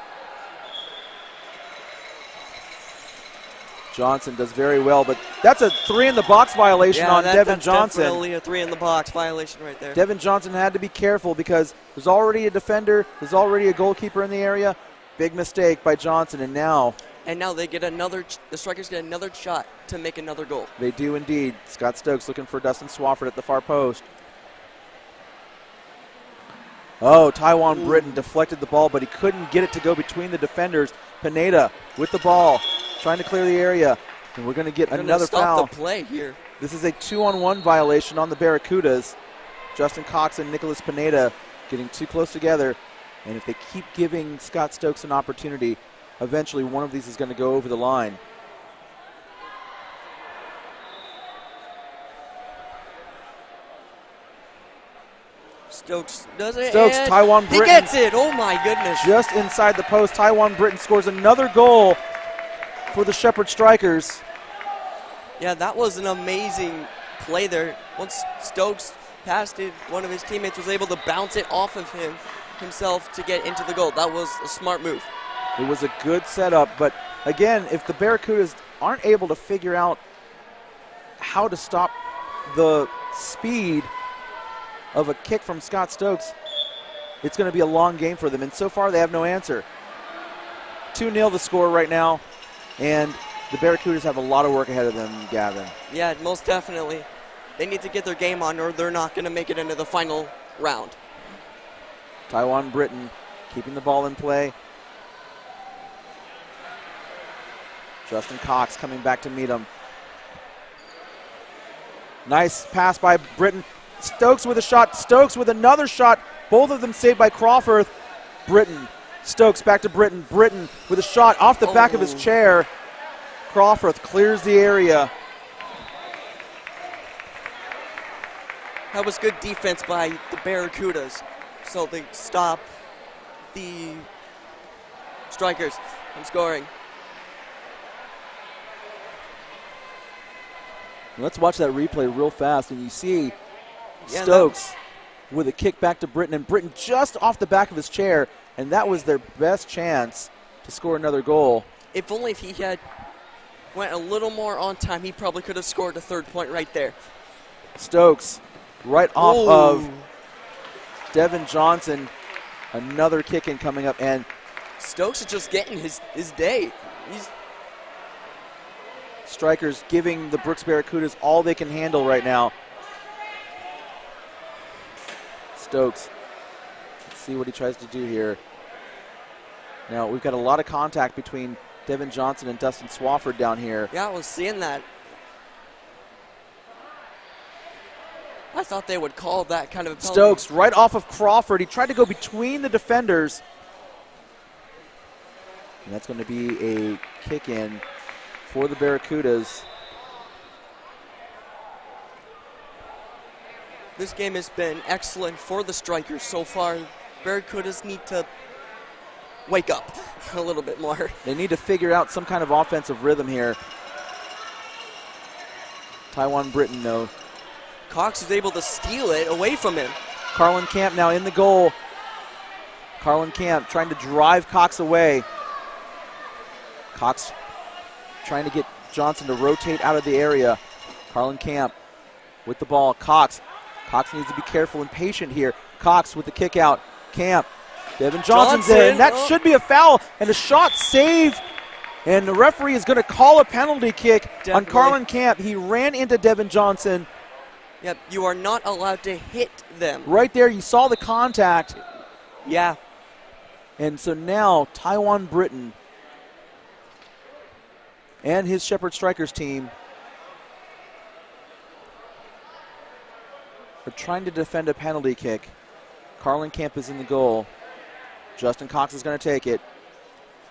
Johnson does very well, but that's a 3-in-the-box violation on Devin Johnson. That's definitely a 3-in-the-box violation right there. Devin Johnson had to be careful because there's already a defender, there's already a goalkeeper in the area. Big mistake by Johnson, and now they get the Strikers get another shot to make another goal. They do indeed. Scott Stokes looking for Dustin Swafford at the far post. Oh, Taiwan Britton deflected the ball, but he couldn't get it to go between the defenders. Pineda with the ball, trying to clear the area. And we're going to get another foul. Stop the play here. This is a 2-on-1 violation on the Barracudas. Justin Cox and Nicholas Pineda getting too close together. And if they keep giving Scott Stokes an opportunity, eventually one of these is going to go over the line. Stokes does it. Stokes, Taiwan Britton. He gets it. Oh, my goodness. Just inside the post, Taiwan Britton scores another goal for the Shepherd Strikers. Yeah, that was an amazing play there. Once Stokes passed it, one of his teammates was able to bounce it off of himself to get into the goal. That was a smart move. It was a good setup, but again, if the Barracudas aren't able to figure out how to stop the speed of a kick from Scott Stokes, it's going to be a long game for them, and so far they have no answer. 2-0 the score right now, and the Barracudas have a lot of work ahead of them, Gavin. Yeah, most definitely. They need to get their game on, or they're not going to make it into the final round. Taiwan Britton keeping the ball in play. Justin Cox coming back to meet him. Nice pass by Britton. Stokes with a shot. Stokes with another shot. Both of them saved by Crawford. Britton. Stokes back to Britton. Britton with a shot off the back of his chair. Crawford clears the area. That was good defense by the Barracudas, so they stop the Strikers from scoring. Let's watch that replay real fast, and you see Stokes with a kick back to Britton, and Britton just off the back of his chair, and that was their best chance to score another goal. If only if he had went a little more on time, he probably could have scored a third point right there. Stokes right off of Devin Johnson. Another kick in coming up, and Stokes is just getting his day. Strikers giving the Brooks Barracudas all they can handle right now. Stokes, let's see what he tries to do here. Now, we've got a lot of contact between Devin Johnson and Dustin Swafford down here. Yeah, I was seeing that. I thought they would call that kind of a penalty. Stokes right off of Crawford. He tried to go between the defenders. And that's going to be a kick in for the Barracudas. This game has been excellent for the Strikers so far. Barracudas need to wake up a little bit more. They need to figure out some kind of offensive rhythm here. Taiwan Britton, though. Cox is able to steal it away from him. Carlin Camp now in the goal. Carlin Camp trying to drive Cox away. Cox trying to get Johnson to rotate out of the area. Carlin Camp with the ball. Cox needs to be careful and patient here. Cox with the kick out. Camp. Devin Johnson's there, and that should be a foul, and a shot saved. And the referee is going to call a penalty kick on Carlin Camp. He ran into Devin Johnson. Yep, you are not allowed to hit them. Right there, you saw the contact. Yeah. And so now Taiwan Britton and his Shepherd Strikers team are trying to defend a penalty kick. Carlin Camp is in the goal. Justin Cox is going to take it.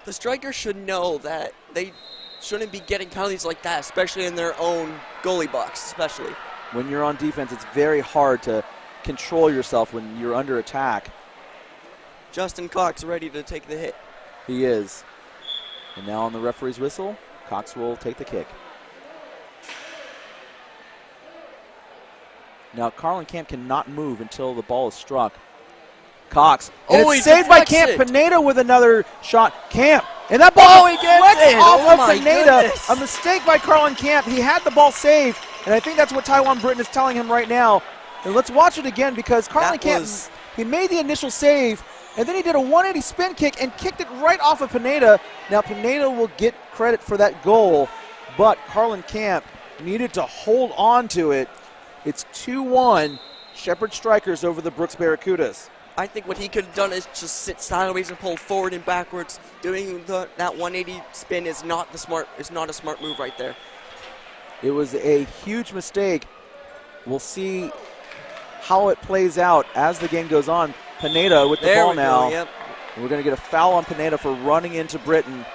The Strikers should know that they shouldn't be getting penalties like that, especially in their own goalie box, especially. When you're on defense, it's very hard to control yourself when you're under attack. Justin Cox ready to take the hit. He is. And now on the referee's whistle, Cox will take the kick. Now, Carlin Camp cannot move until the ball is struck. Cox. And he it's saved by deflects Camp. it. Pineda with another shot. Camp. And that ball he gets deflects it. off Oh of my Pineda. goodness. A mistake by Carlin Camp. He had the ball saved, and I think that's what Taiwan Britton is telling him right now. And let's watch it again because Carlin Camp, he made the initial save, and then he did a 180 spin kick and kicked it right off of Pineda. Now Pineda will get credit for that goal, but Carlin Camp needed to hold on to it. It's 2-1, Shepherd Strikers over the Brooks Barracudas. I think what he could have done is just sit sideways and pull forward and backwards. Doing that 180 spin is not a smart move right there. It was a huge mistake. We'll see how it plays out as the game goes on. Pineda with the ball now. Yep. We're going to get a foul on Pineda for running into Britton.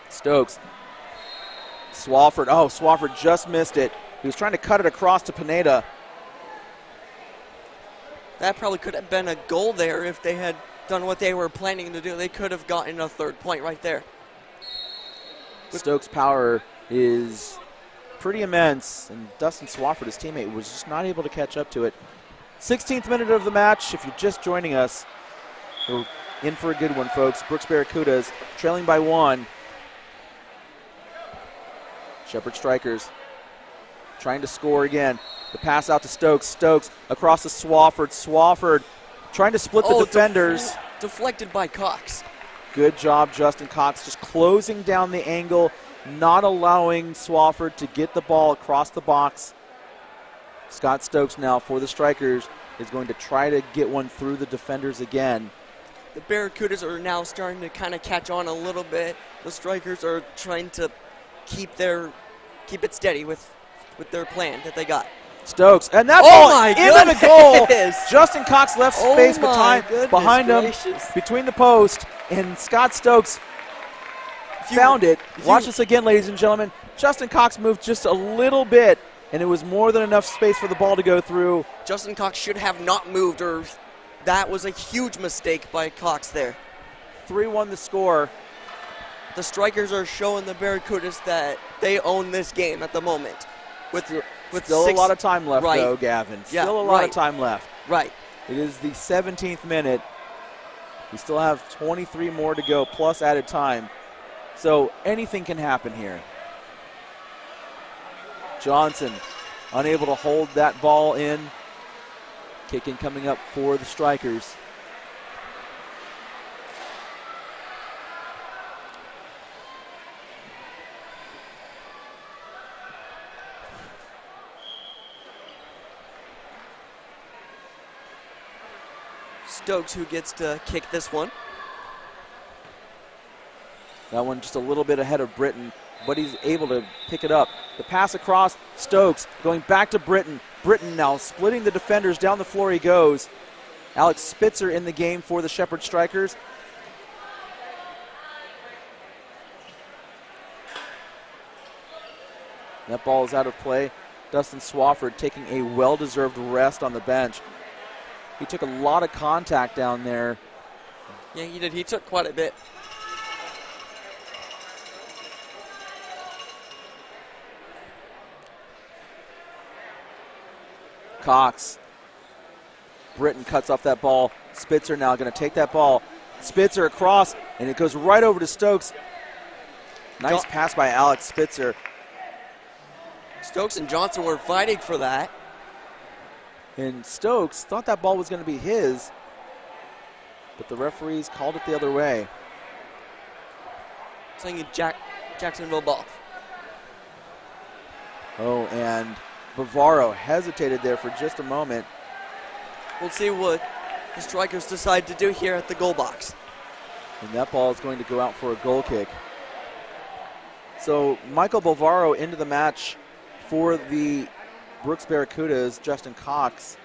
Stokes. Swafford. Oh, Swafford just missed it. He was trying to cut it across to Pineda. That probably could have been a goal there if they had done what they were planning to do. They could have gotten a third point right there. Stokes' power is pretty immense, and Dustin Swafford, his teammate, was just not able to catch up to it. 16th minute of the match. If you're just joining us, we're in for a good one, folks. Brooks Barracudas trailing by 1. Shepherd Strikers trying to score again. The pass out to Stokes. Stokes across to Swafford. Swafford trying to split the defenders. Deflected by Cox. Good job, Justin Cox, just closing down the angle, not allowing Swafford to get the ball across the box. Scott Stokes now for the Strikers is going to try to get one through the defenders again. The Barracudas are now starting to kind of catch on a little bit. The Strikers are trying to keep it steady with their plan that they got. Stokes, and that ball into the goal. Justin Cox left space behind him, between the post, and Scott Stokes found it. Watch this again, ladies and gentlemen. Justin Cox moved just a little bit, and it was more than enough space for the ball to go through. Justin Cox should have not moved, or that was a huge mistake by Cox there. 3-1 the score. The Strikers are showing the Barracudas that they own this game at the moment. With still a lot of time left, though, Gavin. Still a lot of time left. Right. It is the 17th minute. We still have 23 more to go, plus added time. So anything can happen here. Johnson unable to hold that ball in. Kicking coming up for the Strikers. Stokes who gets to kick this one. That one just a little bit ahead of Britton, but he's able to pick it up. The pass across, Stokes going back to Britton. Britton now splitting the defenders, down the floor he goes. Alex Spitzer in the game for the Shepherd Strikers. That ball is out of play. Dustin Swafford taking a well-deserved rest on the bench. He took a lot of contact down there. Yeah, he did. He took quite a bit. Cox. Britton cuts off that ball. Spitzer now going to take that ball. Spitzer across, and it goes right over to Stokes. Nice pass by Alex Spitzer. Stokes and Johnson were fighting for that. And Stokes thought that ball was going to be his, but the referees called it the other way. Saying Jacksonville ball. Oh, and Bavaro hesitated there for just a moment. We'll see what the Strikers decide to do here at the goal box. And that ball is going to go out for a goal kick. So Michael Bavaro into the match for the Brooks Barracudas. Justin Cox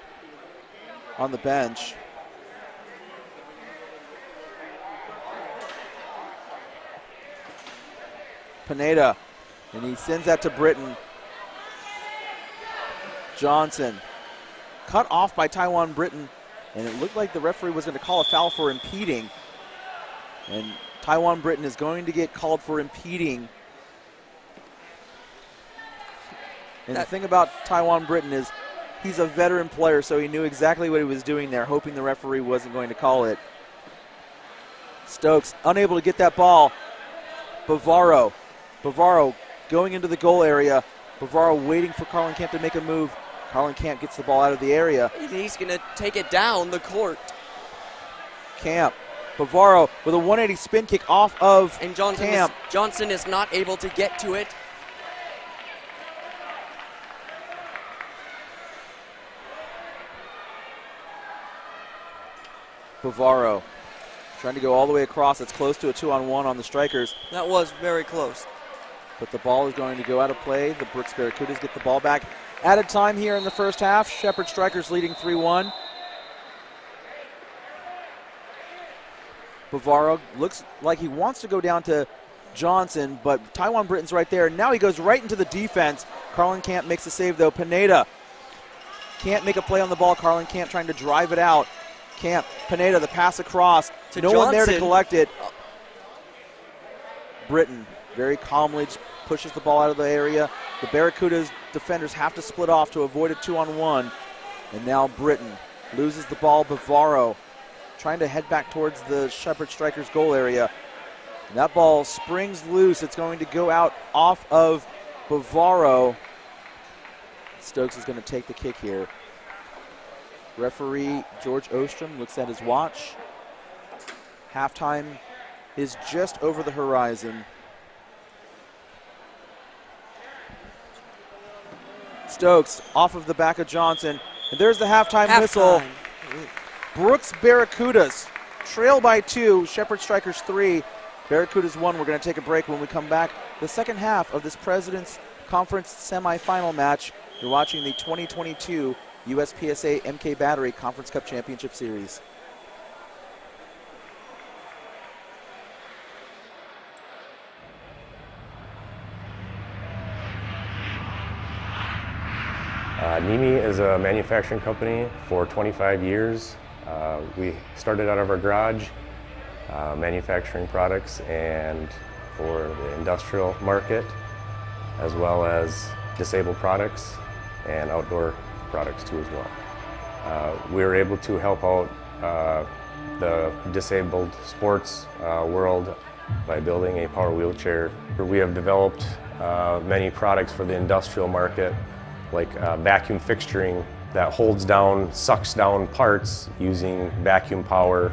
on the bench. Pineda, and he sends that to Britton. Johnson cut off by Taiwan Britton, and it looked like the referee was going to call a foul for impeding. And Taiwan Britton is going to get called for impeding. And the thing about Taiwan Britton is he's a veteran player, so he knew exactly what he was doing there, hoping the referee wasn't going to call it. Stokes unable to get that ball. Bavaro going into the goal area. Bavaro waiting for Carlin Camp to make a move. Carlin Camp gets the ball out of the area. He's going to take it down the court. Camp. Bavaro with a 180 spin kick off of And Camp. Johnson is not able to get to it. Bavaro trying to go all the way across. It's close to a 2-on-1 on the Strikers. That was very close. But the ball is going to go out of play. The Brooks Barracudas get the ball back. Added time here in the first half. Shepherd Strikers leading 3-1. Bavaro looks like he wants to go down to Johnson, but Taiwan Britton's right there. Now he goes right into the defense. Carlin Camp makes the save, though. Pineda can't make a play on the ball. Carlin Camp trying to drive it out. Camp, Pineda, the pass across. To no Johnson. one there to collect it. Britton very calmly pushes the ball out of the area. The Barracudas defenders have to split off to avoid a 2-on-1. And now Britton loses the ball. Bavaro trying to head back towards the Shepherd Strikers goal area. And that ball springs loose. It's going to go out off of Bavaro. Stokes is going to take the kick here. Referee George Ostrom looks at his watch. Halftime is just over the horizon. Stokes off of the back of Johnson. And there's the halftime whistle. Brooks Barracudas trail by 2, Shepherd Strikers 3, Barracudas 1. We're going to take a break. When we come back, the second half of this President's Conference semifinal match. You're watching the 2022 USPSA MK Battery Conference Cup Championship Series. NIMI is a manufacturing company for 25 years. We started out of our garage manufacturing products and for the industrial market, as well as disabled products and outdoor products too as well. We were able to help out the disabled sports world by building a power wheelchair. We have developed many products for the industrial market, like vacuum fixturing that holds down, sucks down parts using vacuum power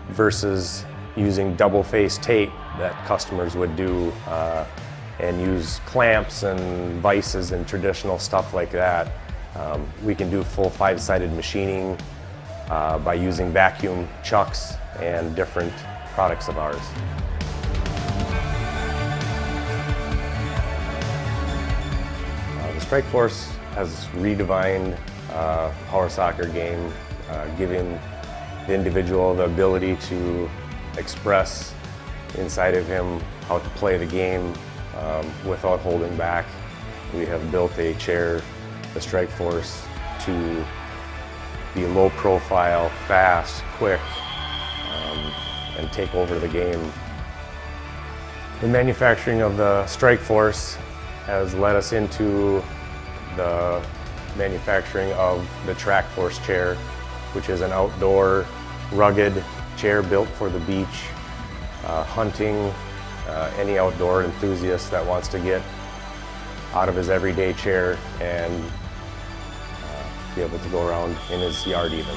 versus using double-face tape that customers would do and use clamps and vices and traditional stuff like that. We can do full 5-sided machining by using vacuum chucks and different products of ours. The Strike Force has redefined power soccer game, giving the individual the ability to express inside of him how to play the game without holding back. We have built a chair, the Strike Force, to be low profile, fast, quick, and take over the game. The manufacturing of the Strike Force has led us into the manufacturing of the Track Force chair, which is an outdoor, rugged chair built for the beach, hunting, any outdoor enthusiast that wants to get out of his everyday chair and be able to go around in his yard even.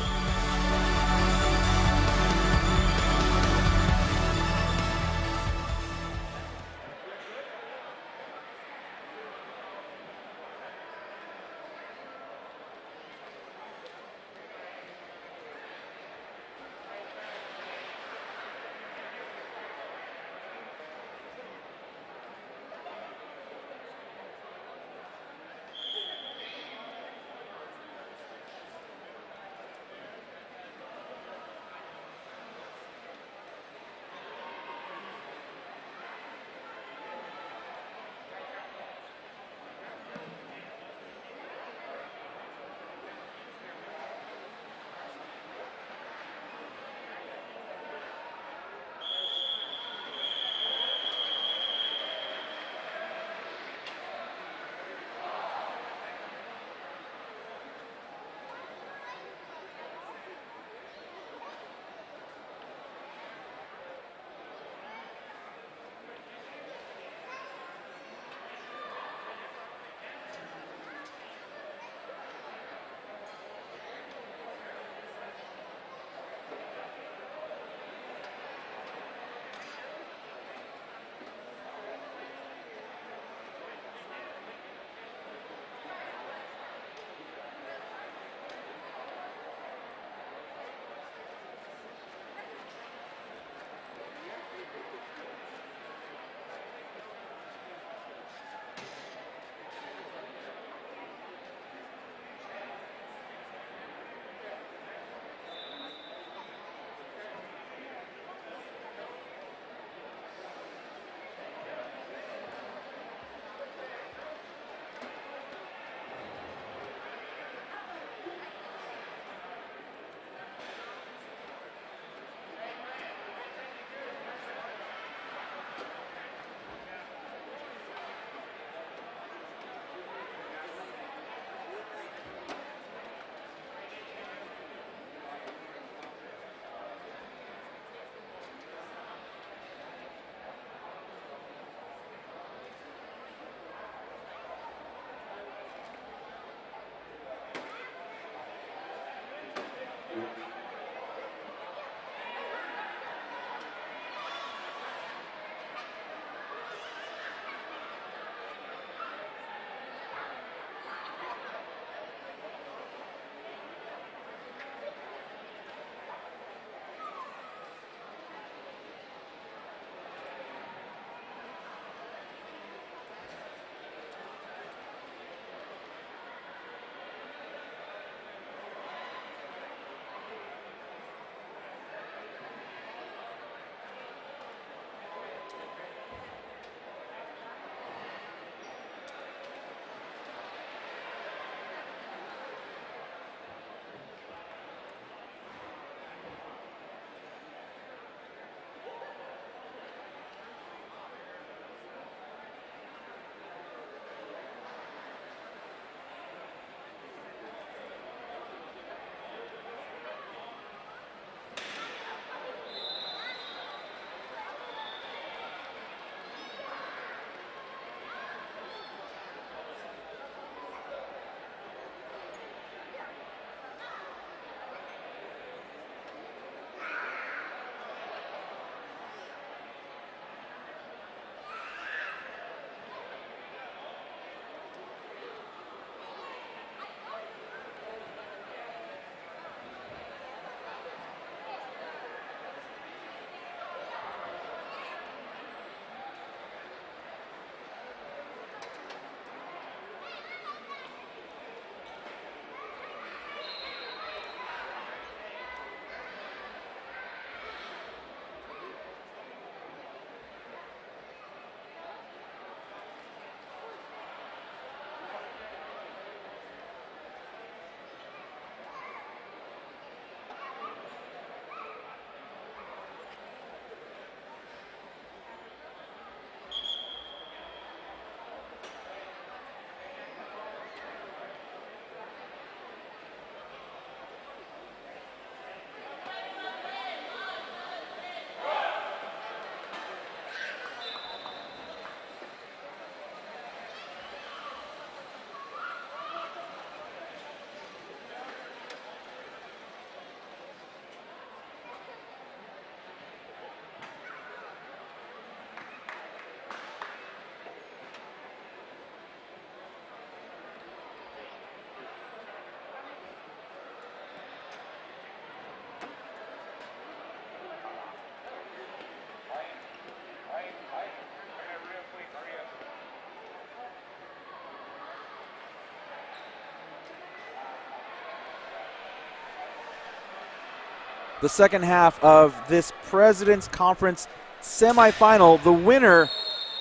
the second half of this President's Conference semifinal. The winner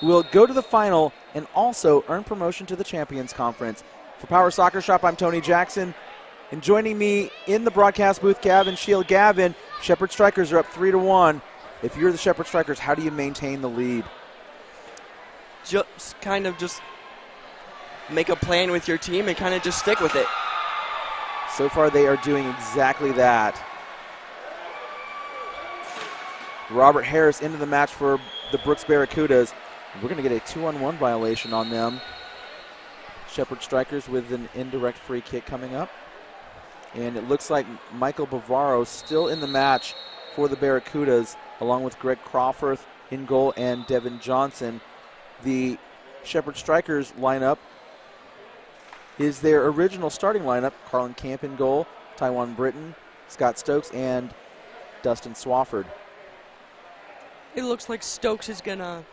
will go to the final and also earn promotion to the Champions Conference. For Power Soccer Shop, I'm Tony Jackson. And joining me in the broadcast booth, Gavin Shield. Gavin, Shepherd Strikers are up 3-1. If you're the Shepherd Strikers, how do you maintain the lead? Just make a plan with your team and kind of just stick with it. So far, they are doing exactly that. Robert Harris into the match for the Brooks Barracudas. We're going to get a 2-on-1 violation on them. Shepherd Strikers with an indirect free kick coming up. And it looks like Michael Bavaro still in the match for the Barracudas, along with Greg Crawford in goal and Devin Johnson. The Shepherd Strikers lineup is their original starting lineup. Carlin Camp in goal, Taiwan Britton, Scott Stokes, and Dustin Swafford. It looks like Stokes is going to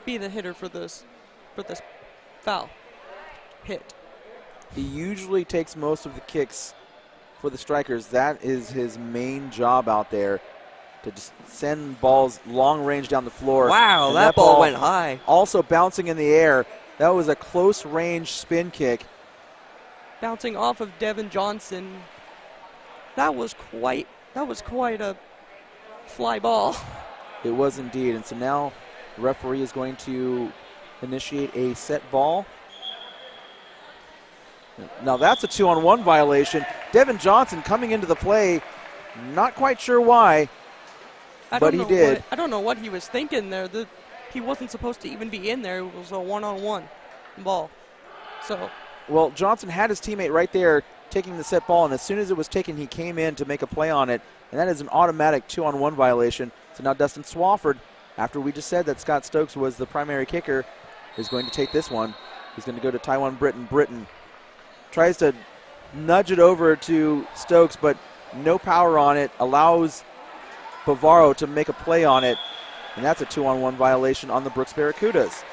be the hitter for this foul hit. He usually takes most of the kicks for the Strikers. That is his main job out there, to just send balls long range down the floor. Wow, and that ball went high. Also bouncing in the air. That was a close range spin kick. Bouncing off of Devin Johnson. That was quite a fly ball. It was indeed. And so now the referee is going to initiate a set ball. Now that's a 2-on-1 violation. Devin Johnson coming into the play, not quite sure why, but he did. I don't know what he was thinking there. He wasn't supposed to even be in there. It was a one-on-one ball. So. Well, Johnson had his teammate right there taking the set ball, and as soon as it was taken, he came in to make a play on it, and that is an automatic 2-on-1 violation. So now Dustin Swafford, after we just said that Scott Stokes was the primary kicker, is going to take this one. He's going to go to Taiwan Britton. Britton tries to nudge it over to Stokes, but no power on it, allows Bavaro to make a play on it, and that's a 2-on-1 violation on the Brooks Barracudas.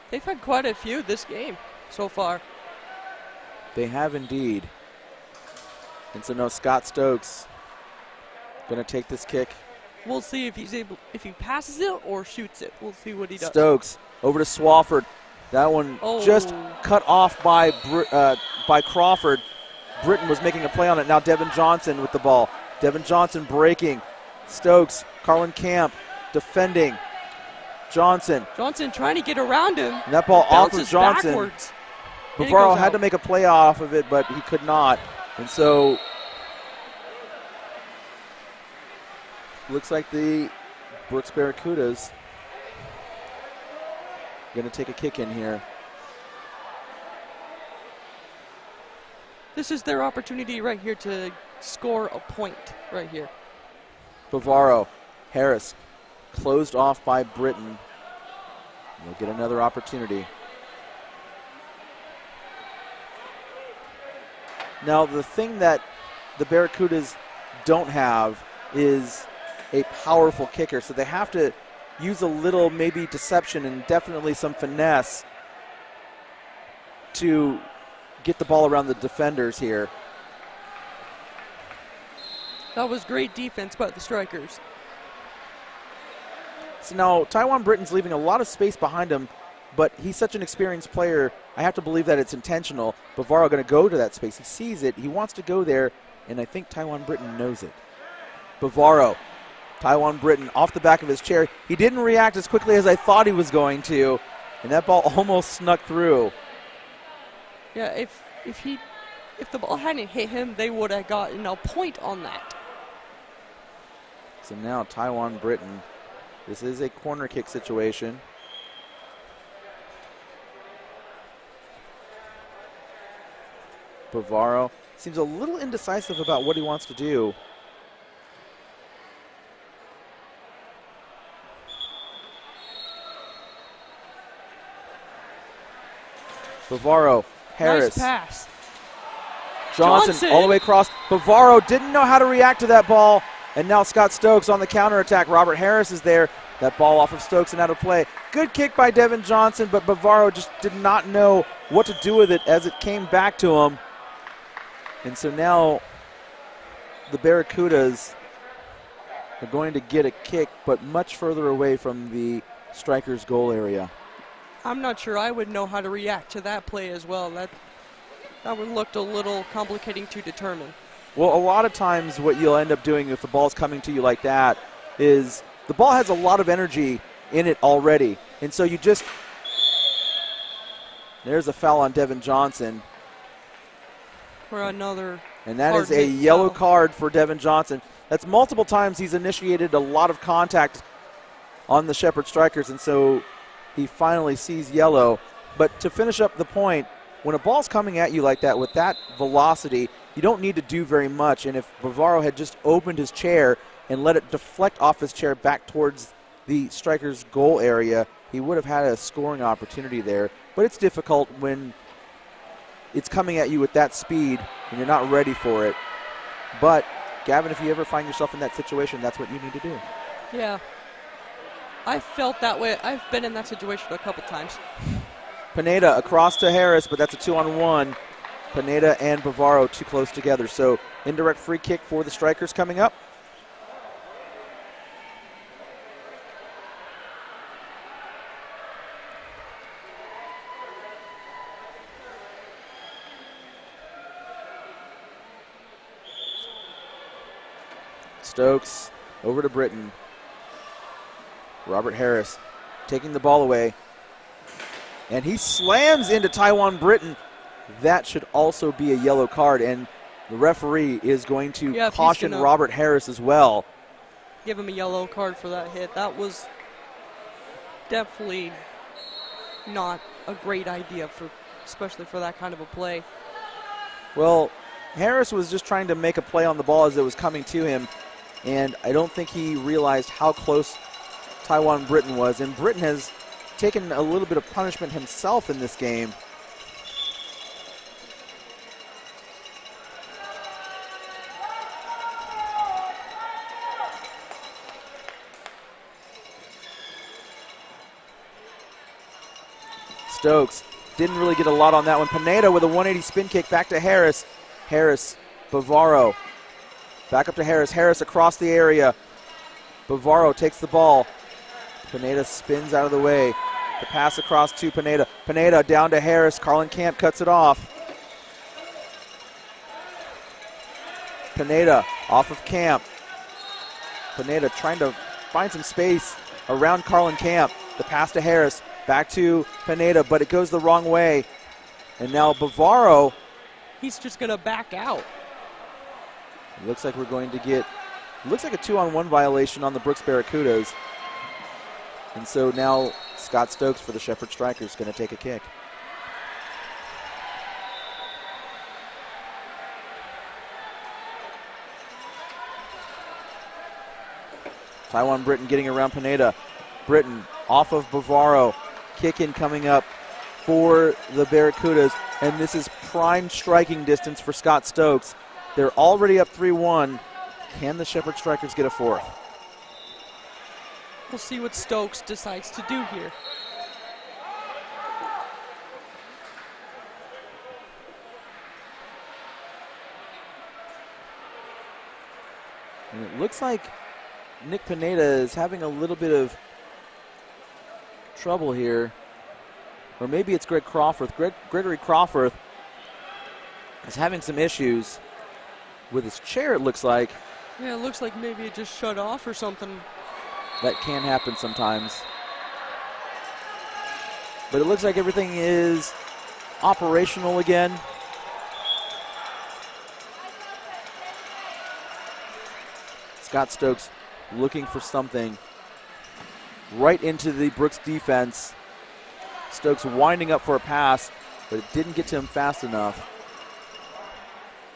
They've had quite a few this game so far. They have indeed. And so now Scott Stokes going to take this kick. We'll see if he passes it or shoots it. We'll see what he does. Stokes over to Swafford. That one just cut off by Crawford. Britton was making a play on it. Now Devin Johnson with the ball. Devin Johnson breaking. Stokes, Carlin Camp defending. Johnson trying to get around him. And that ball off of Johnson. Backwards. Bavaro had to make a play off of it, but he could not. And so looks like the Brooks Barracudas going to take a kick in here. This is their opportunity right here to score a point right here. Bavaro, Harris, closed off by Britton. We'll get another opportunity. Now, the thing that the Barracudas don't have is a powerful kicker, so they have to use a little maybe deception and definitely some finesse to get the ball around the defenders here. That was great defense by the Strikers. So now Taiwan Britton's leaving a lot of space behind him, but he's such an experienced player, I have to believe that it's intentional. Bavaro going to go to that space. He sees it. He wants to go there, and I think Taiwan Britton knows it. Bavaro, Taiwan Britton off the back of his chair. He didn't react as quickly as I thought he was going to, and that ball almost snuck through. Yeah, if the ball hadn't hit him, they would have gotten a point on that. So now Taiwan Britton. This is a corner kick situation. Bavaro seems a little indecisive about what he wants to do. Bavaro, Harris. Nice pass. Johnson all the way across. Bavaro didn't know how to react to that ball. And now Scott Stokes on the counterattack. Robert Harris is there. That ball off of Stokes and out of play. Good kick by Devin Johnson, but Bavaro just did not know what to do with it as it came back to him. And so now the Barracudas are going to get a kick, but much further away from the Strikers' goal area. I'm not sure I would know how to react to that play as well. That one looked a little complicating to determine. Well, a lot of times what you'll end up doing if the ball's coming to you like that is the ball has a lot of energy in it already. And so you just, there's a foul on Devin Johnson. For another. And that is a yellow card for Devin Johnson. That's multiple times he's initiated a lot of contact on the Shepherd Strikers, and so he finally sees yellow. But to finish up the point, when a ball's coming at you like that with that velocity, you don't need to do very much. And if Bavaro had just opened his chair and let it deflect off his chair back towards the Strikers' goal area, he would have had a scoring opportunity there. But it's difficult when it's coming at you with that speed and you're not ready for it. But, Gavin, if you ever find yourself in that situation, that's what you need to do. Yeah. I felt that way. I've been in that situation a couple times. Pineda across to Harris, but that's a 2-on-1. Pineda and Bavaro too close together. So indirect free kick for the Strikers coming up. Stokes over to Britton. Robert Harris taking the ball away. And he slams into Taiwan Britton. That should also be a yellow card, and the referee is going to caution Robert Harris as well. Give him a yellow card for that hit. That was definitely not a great idea, especially for that kind of a play. Well, Harris was just trying to make a play on the ball as it was coming to him, and I don't think he realized how close Taiwan Britton was. And Britton has taken a little bit of punishment himself in this game. Stokes didn't really get a lot on that one. Pineda with a 180 spin kick back to Harris. Harris, Bavaro. Back up to Harris. Harris across the area. Bavaro takes the ball. Pineda spins out of the way. The pass across to Pineda. Pineda down to Harris. Carlin Camp cuts it off. Pineda off of Camp. Pineda trying to find some space around Carlin Camp. The pass to Harris. Back to Pineda, but it goes the wrong way. And now Bavaro. He's just going to back out. It looks like we're going to get, looks like a 2-on-1 violation on the Brooks Barracudas. And so now Scott Stokes for the Shepherd Strikers is going to take a kick. Taiwan Britton getting around Pineda. Britton off of Bavaro. Kick in coming up for the Barracudas. And this is prime striking distance for Scott Stokes. They're already up 3-1. Can the Shepherd Strikers get a fourth? We'll see what Stokes decides to do here. And it looks like Nick Pineda is having a little bit of trouble here. Or maybe it's Greg Crawford. Gregory Crawford is having some issues with his chair, it looks like. Yeah, it looks like maybe it just shut off or something. That can happen sometimes. But it looks like everything is operational again. Scott Stokes looking for something right into the Brooks defense. Stokes winding up for a pass, but it didn't get to him fast enough.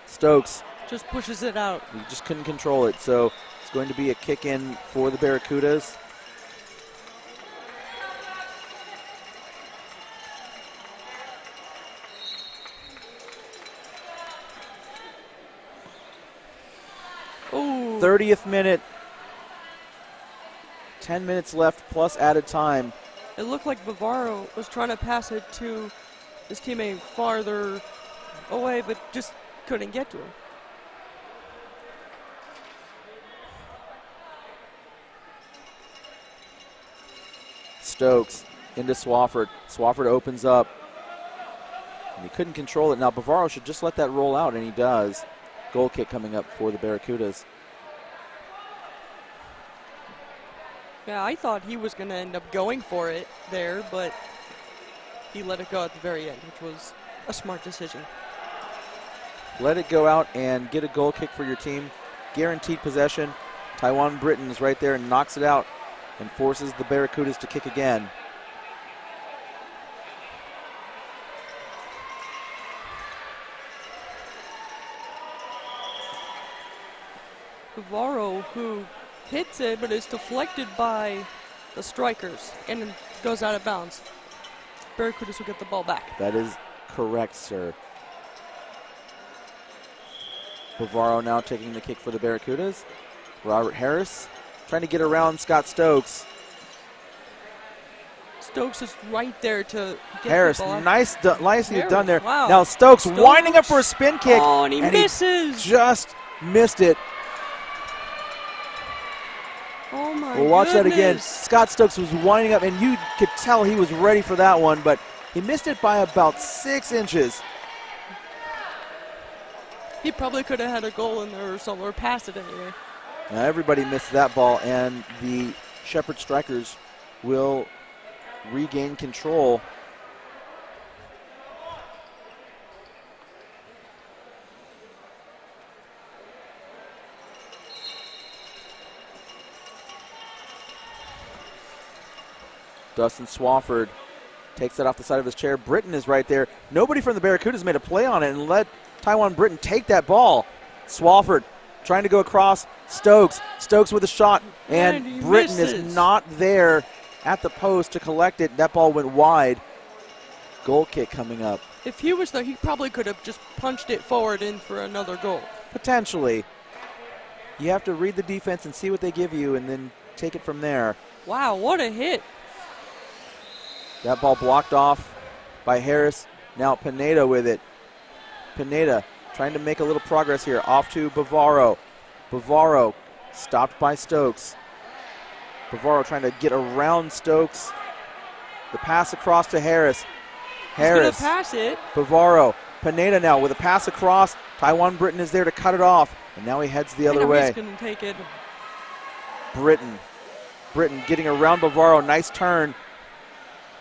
Stokes just pushes it out. He just couldn't control it, so it's going to be a kick in for the Barracudas. Ooh. 30th minute. 10 minutes left plus added time. It looked like Bavaro was trying to pass it to his teammate farther away, but just couldn't get to him. Stokes into Swafford. Swafford opens up. And he couldn't control it. Now Bavaro should just let that roll out, and he does. Goal kick coming up for the Barracudas. Yeah, I thought he was going to end up going for it there, but he let it go at the very end, which was a smart decision. Let it go out and get a goal kick for your team. Guaranteed possession. Taiwan Britton is right there and knocks it out and forces the Barracudas to kick again. Bavaro, who hits it, but is deflected by the strikers and goes out of bounds. Barracudas will get the ball back. That is correct, sir. Bavaro now taking the kick for the Barracudas. Robert Harris trying to get around Scott Stokes. Stokes is right there to get Harris, the ball. nicely Harris, done there. wow. Now Stokes winding up for a spin kick. Oh, and he misses. He just missed it. Oh my We'll watch that again. goodness. Scott Stokes was winding up, and you could tell he was ready for that one, but he missed it by about 6 inches. He probably could have had a goal in there or something, or passed it anyway. Now everybody missed that ball, and the Shepherd Strikers will regain control. Dustin Swafford takes that off the side of his chair. Britton is right there. Nobody from the Barracudas made a play on it and let Taiwan Britton take that ball. Swafford trying to go across. Stokes with a shot, and Britton is not there at the post to collect it. That ball went wide. Goal kick coming up. If he was there, he probably could have just punched it forward in for another goal. Potentially. You have to read the defense and see what they give you and then take it from there. Wow, what a hit. That ball blocked off by Harris. Now Pineda with it. Pineda trying to make a little progress here. Off to Bavaro. Bavaro stopped by Stokes. Bavaro trying to get around Stokes. The pass across to Harris. Harris. He's gonna pass it. Bavaro. Pineda now with a pass across. Taiwan Britton is there to cut it off. And now he heads the other way. He's gonna take it. Britton getting around Bavaro. Nice turn.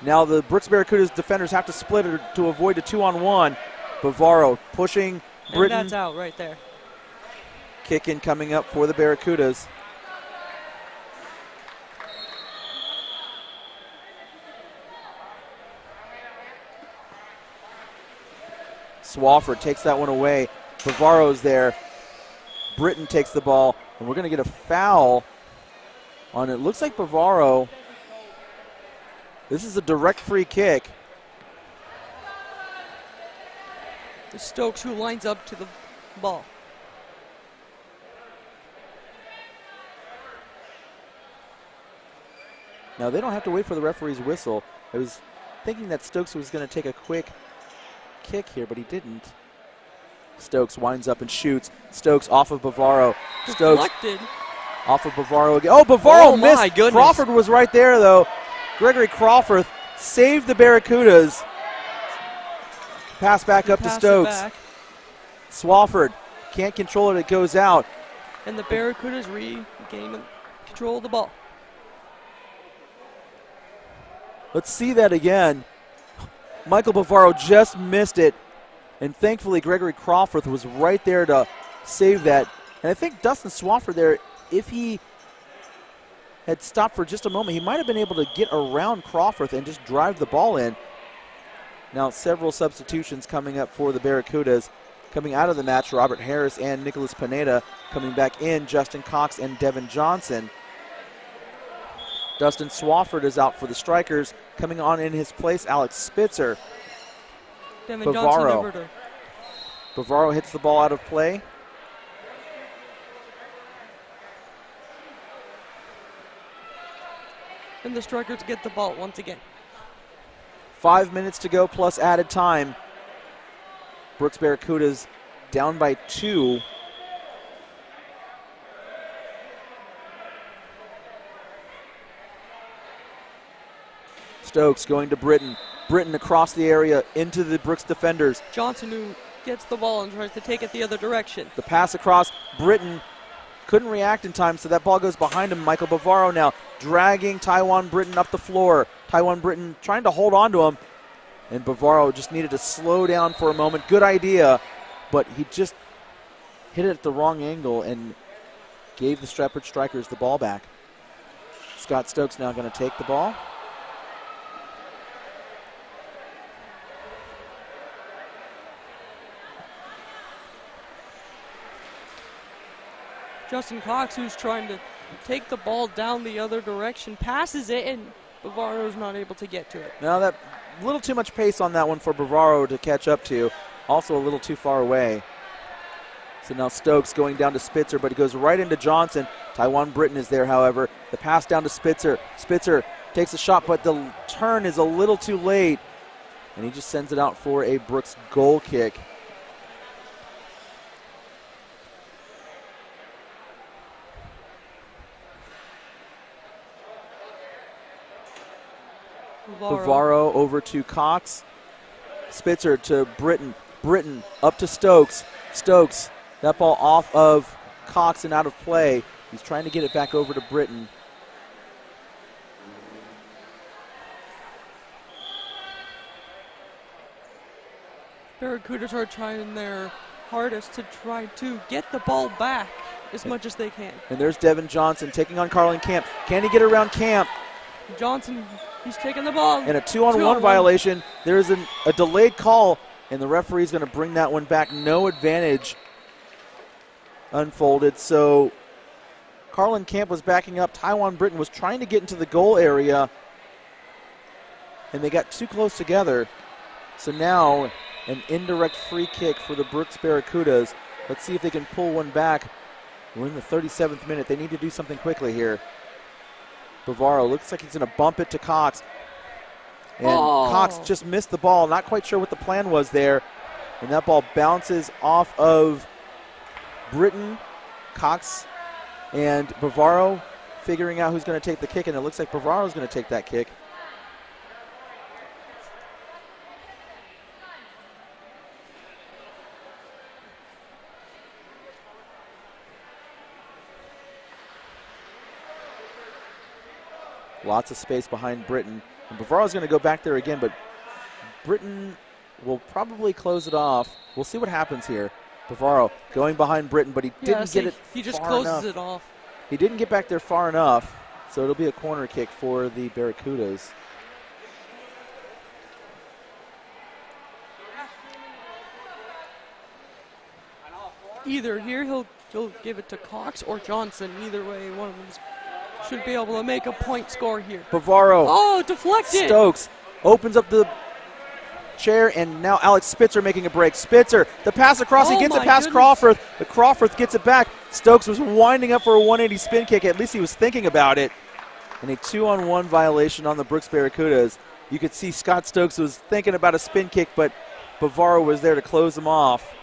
Now the Brooks Barracudas defenders have to split it to avoid a 2-on-1. Bavaro pushing Britton. And that's out right there. Kick in coming up for the Barracudas. Swafford takes that one away. Bavaro's there. Britton takes the ball, and we're going to get a foul on it. Looks like Bavaro. This is a direct free kick. It's Stokes who lines up to the ball. Now they don't have to wait for the referee's whistle. I was thinking that Stokes was going to take a quick kick here, but he didn't. Stokes winds up and shoots. Stokes off of Bavaro. Stokes Deflected. off of Bavaro again. Oh, Bavaro missed. My goodness. Crawford was right there, though. Gregory Crawford saved the Barracudas. Pass back up to Stokes. Swafford can't control it. It goes out. And the Barracudas regain control of the ball. Let's see that again. Michael Bavaro just missed it. And thankfully, Gregory Crawford was right there to save that. And I think Dustin Swafford there, if he had stopped for just a moment, he might have been able to get around Crawford and just drive the ball in. Now several substitutions coming up for the Barracudas. Coming out of the match, Robert Harris and Nicholas Pineda. Coming back in, Justin Cox and Devin Johnson. Dustin Swafford is out for the Strikers. Coming on in his place, Alex Spitzer. Devin Johnson. Bavaro hits the ball out of play. And the Strikers get the ball once again. 5 minutes to go plus added time. Brooks Barracudas down by 2. Stokes going to Britton. Britton across the area into the Brooks defenders. Johnson, who gets the ball and tries to take it the other direction. The pass across. Britton couldn't react in time, so that ball goes behind him. Michael Bavaro now dragging Taiwan Britton up the floor. Taiwan Britton trying to hold on to him, and Bavaro just needed to slow down for a moment. Good idea, but he just hit it at the wrong angle and gave the Stratford Strikers the ball back. Scott Stokes now going to take the ball. Justin Cox, who's trying to take the ball down the other direction, passes it, and Bavaro's not able to get to it. Now that a little too much pace on that one for Bavaro to catch up to. Also a little too far away. So now Stokes going down to Spitzer, but he goes right into Johnson. Taiwan Britton is there, however. The pass down to Spitzer. Spitzer takes a shot, but the turn is a little too late. And he just sends it out for a Brooks goal kick. Bavaro over to Cox. Spitzer to Britton. Britton up to Stokes. Stokes, that ball off of Cox and out of play. He's trying to get it back over to Britton. Barracudas are trying their hardest to try to get the ball back as much as they can. And there's Devin Johnson taking on Carlin Camp. Can he get around Camp? Johnson, he's taking the ball. And a two-on-one violation. There is a delayed call, and the referee's going to bring that one back. No advantage unfolded. So Carlin Camp was backing up. Taiwan Britton was trying to get into the goal area, and they got too close together. So now an indirect free kick for the Brooks Barracudas. Let's see if they can pull one back. We're in the 37th minute. They need to do something quickly here. Bavaro looks like he's going to bump it to Cox. And Cox just missed the ball. Not quite sure what the plan was there. And that ball bounces off of Britton, Cox, and Bavaro figuring out who's going to take the kick. And it looks like Bavaro's going to take that kick. Lots of space behind Britton. And Bavaro's going to go back there again, but Britton will probably close it off. We'll see what happens here. Bavaro going behind Britton, but he didn't get it. He just far closes enough. it off. He didn't get back there far enough, so it'll be a corner kick for the Barracudas. Either here he'll give it to Cox or Johnson. Either way, one of them should be able to make a point score here. Bavaro. Oh, deflected. Stokes opens up the chair, and now Alex Spitzer making a break. Spitzer, the pass across. He gets it past Crawford, but Crawford gets it back. Stokes was winding up for a 180 spin kick. At least he was thinking about it. And a 2-on-1 violation on the Brooks Barracudas. You could see Scott Stokes was thinking about a spin kick, but Bavaro was there to close him off.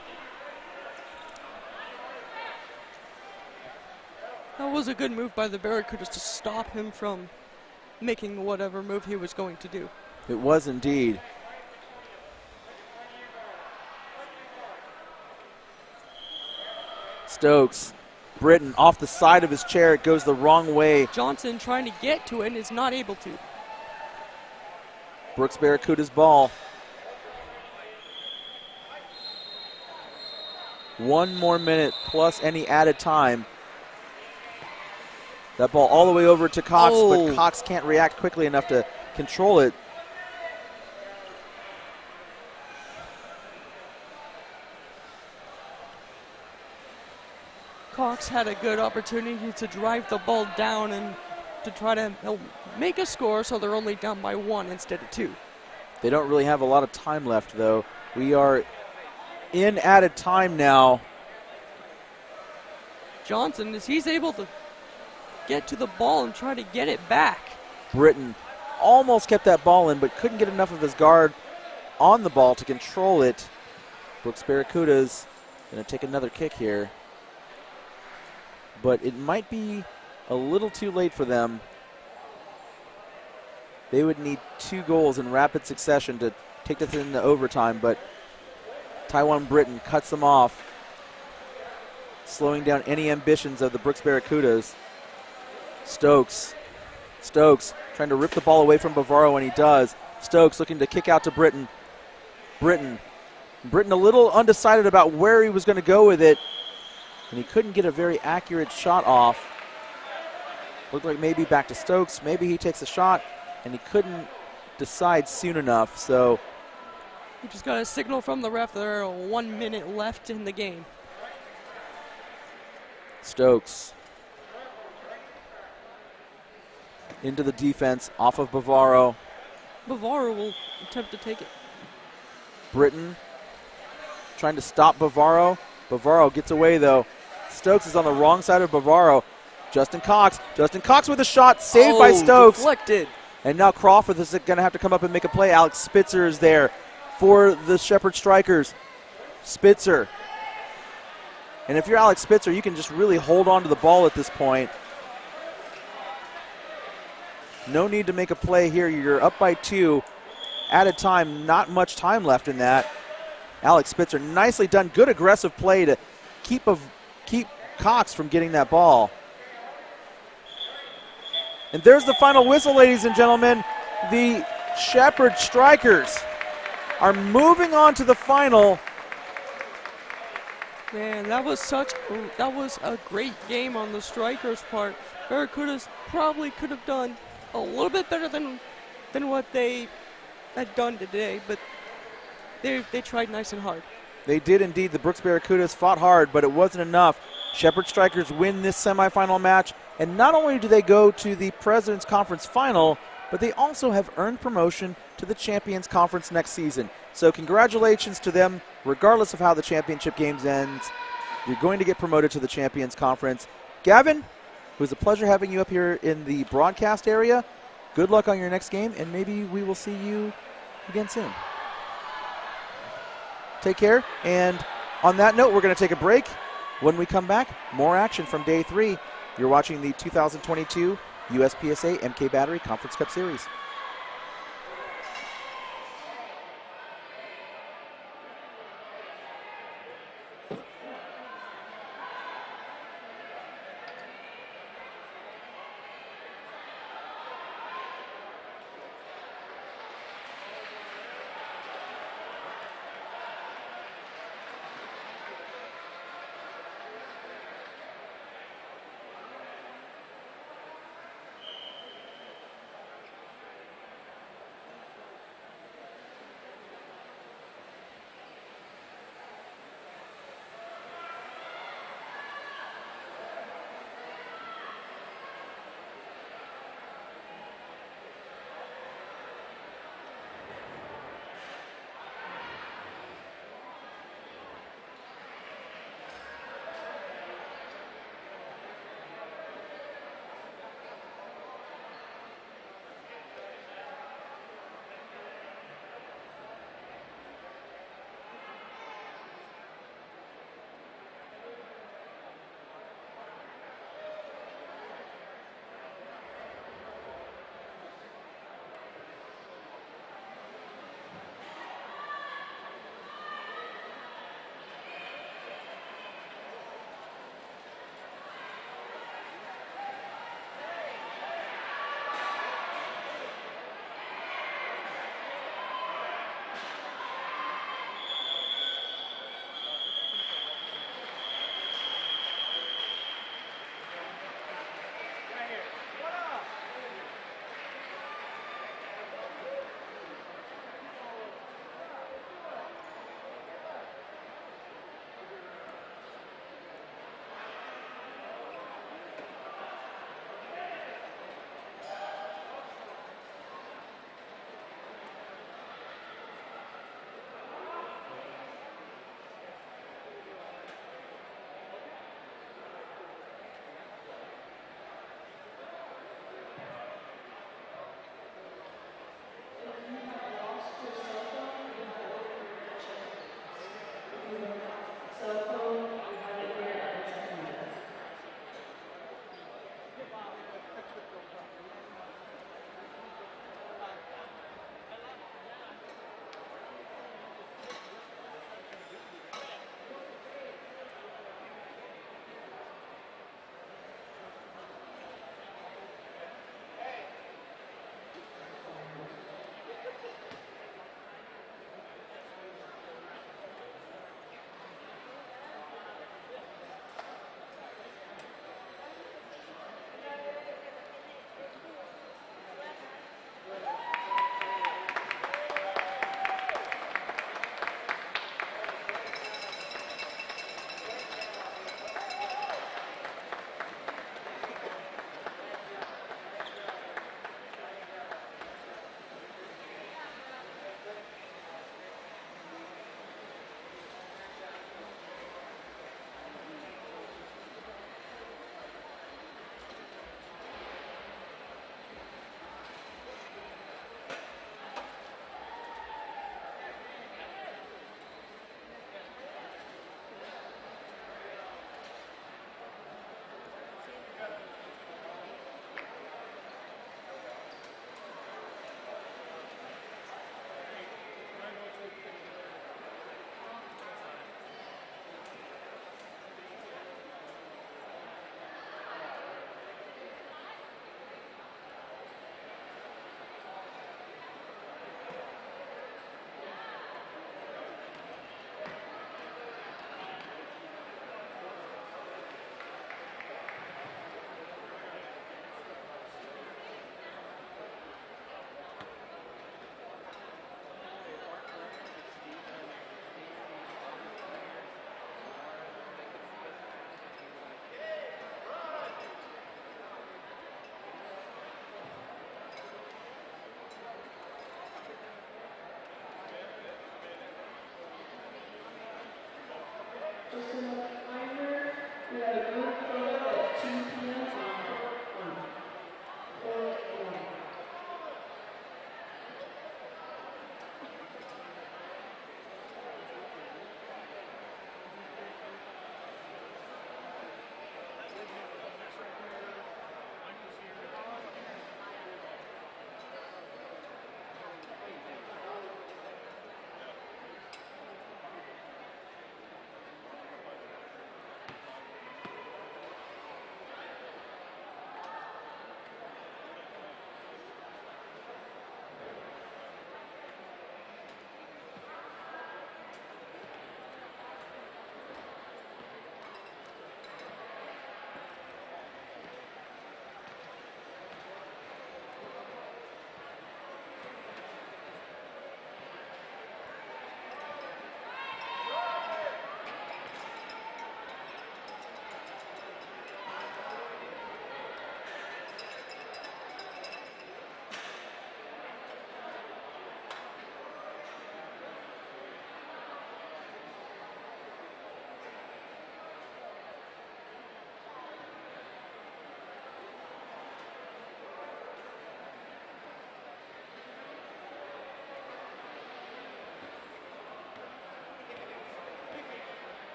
That was a good move by the Barracudas to stop him from making whatever move he was going to do. It was indeed. Stokes, Britton off the side of his chair. It goes the wrong way. Johnson trying to get to it and is not able to. Brooks Barracuda's ball. One more minute plus any added time. That ball all the way over to Cox, but Cox can't react quickly enough to control it. Cox had a good opportunity to drive the ball down and to try to make a score, so they're only down by 1 instead of 2. They don't really have a lot of time left, though. We are in added time now. Johnson, as he's able to get to the ball and try to get it back. Britton almost kept that ball in, but couldn't get enough of his guard on the ball to control it. Brooks Barracudas going to take another kick here. But it might be a little too late for them. They would need 2 goals in rapid succession to take this into overtime, but Taiwan Britton cuts them off, slowing down any ambitions of the Brooks Barracudas. Stokes trying to rip the ball away from Bavaro, and he does. Stokes looking to kick out to Britton. Britton a little undecided about where he was going to go with it, and he couldn't get a very accurate shot off. Looked like maybe back to Stokes. Maybe he takes a shot, and he couldn't decide soon enough. So We just got a signal from the ref. There are 1 minute left in the game. Stokes into the defense, off of Bavaro. Bavaro will attempt to take it. Britton trying to stop Bavaro. Bavaro gets away though. Stokes is on the wrong side of Bavaro. Justin Cox with a shot, saved by Stokes. Deflected. And now Crawford is going to have to come up and make a play. Alex Spitzer is there for the Shepherd Strikers. Spitzer. And if you're Alex Spitzer, you can just really hold on to the ball at this point. No need to make a play here. You're up by 2 at a time. Not much time left in that. Alex Spitzer, nicely done. Good aggressive play to keep Cox from getting that ball. And there's the final whistle, ladies and gentlemen. The Shepherd Strikers are moving on to the final. Man, that was a great game on the Strikers' part. Barracudas probably could have done a little bit better than what they had done today, but they tried nice and hard. They did indeed. The Brooks Barracudas fought hard, but it wasn't enough. Shepherd Strikers win this semifinal match, and not only do they go to the President's Conference Final, but they also have earned promotion to the Champions Conference next season. So congratulations to them, regardless of how the championship games ends. You're going to get promoted to the Champions Conference. Gavin, it was a pleasure having you up here in the broadcast area. Good luck on your next game, and maybe we will see you again soon. Take care, and on that note, we're going to take a break. When we come back, more action from Day 3. You're watching the 2022 USPSA MK Battery Conference Cup Series.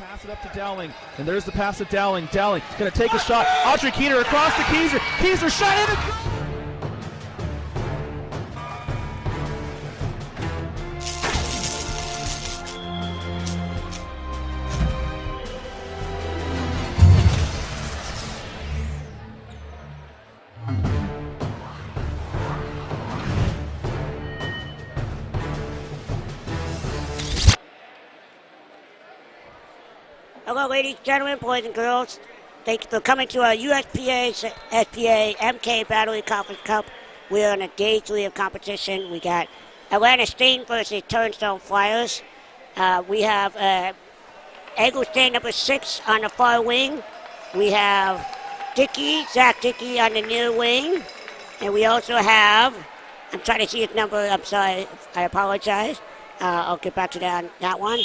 pass it up to Dowling, and there's the pass to Dowling. Dowling going to take a shot. Audrey Keener across to Keyser. Keyser shot in the goal. Hello, ladies, gentlemen, boys, and girls. Thank you for coming to our USPSA MK Battery Conference Cup. We're on a day 3 of competition. We got Atlanta State versus Turnstone Flyers. We have Eggleston number 6 on the far wing. We have Zach Dickey on the near wing. And we also have, I'm trying to see his number, I'm sorry, I apologize. I'll get back to that one.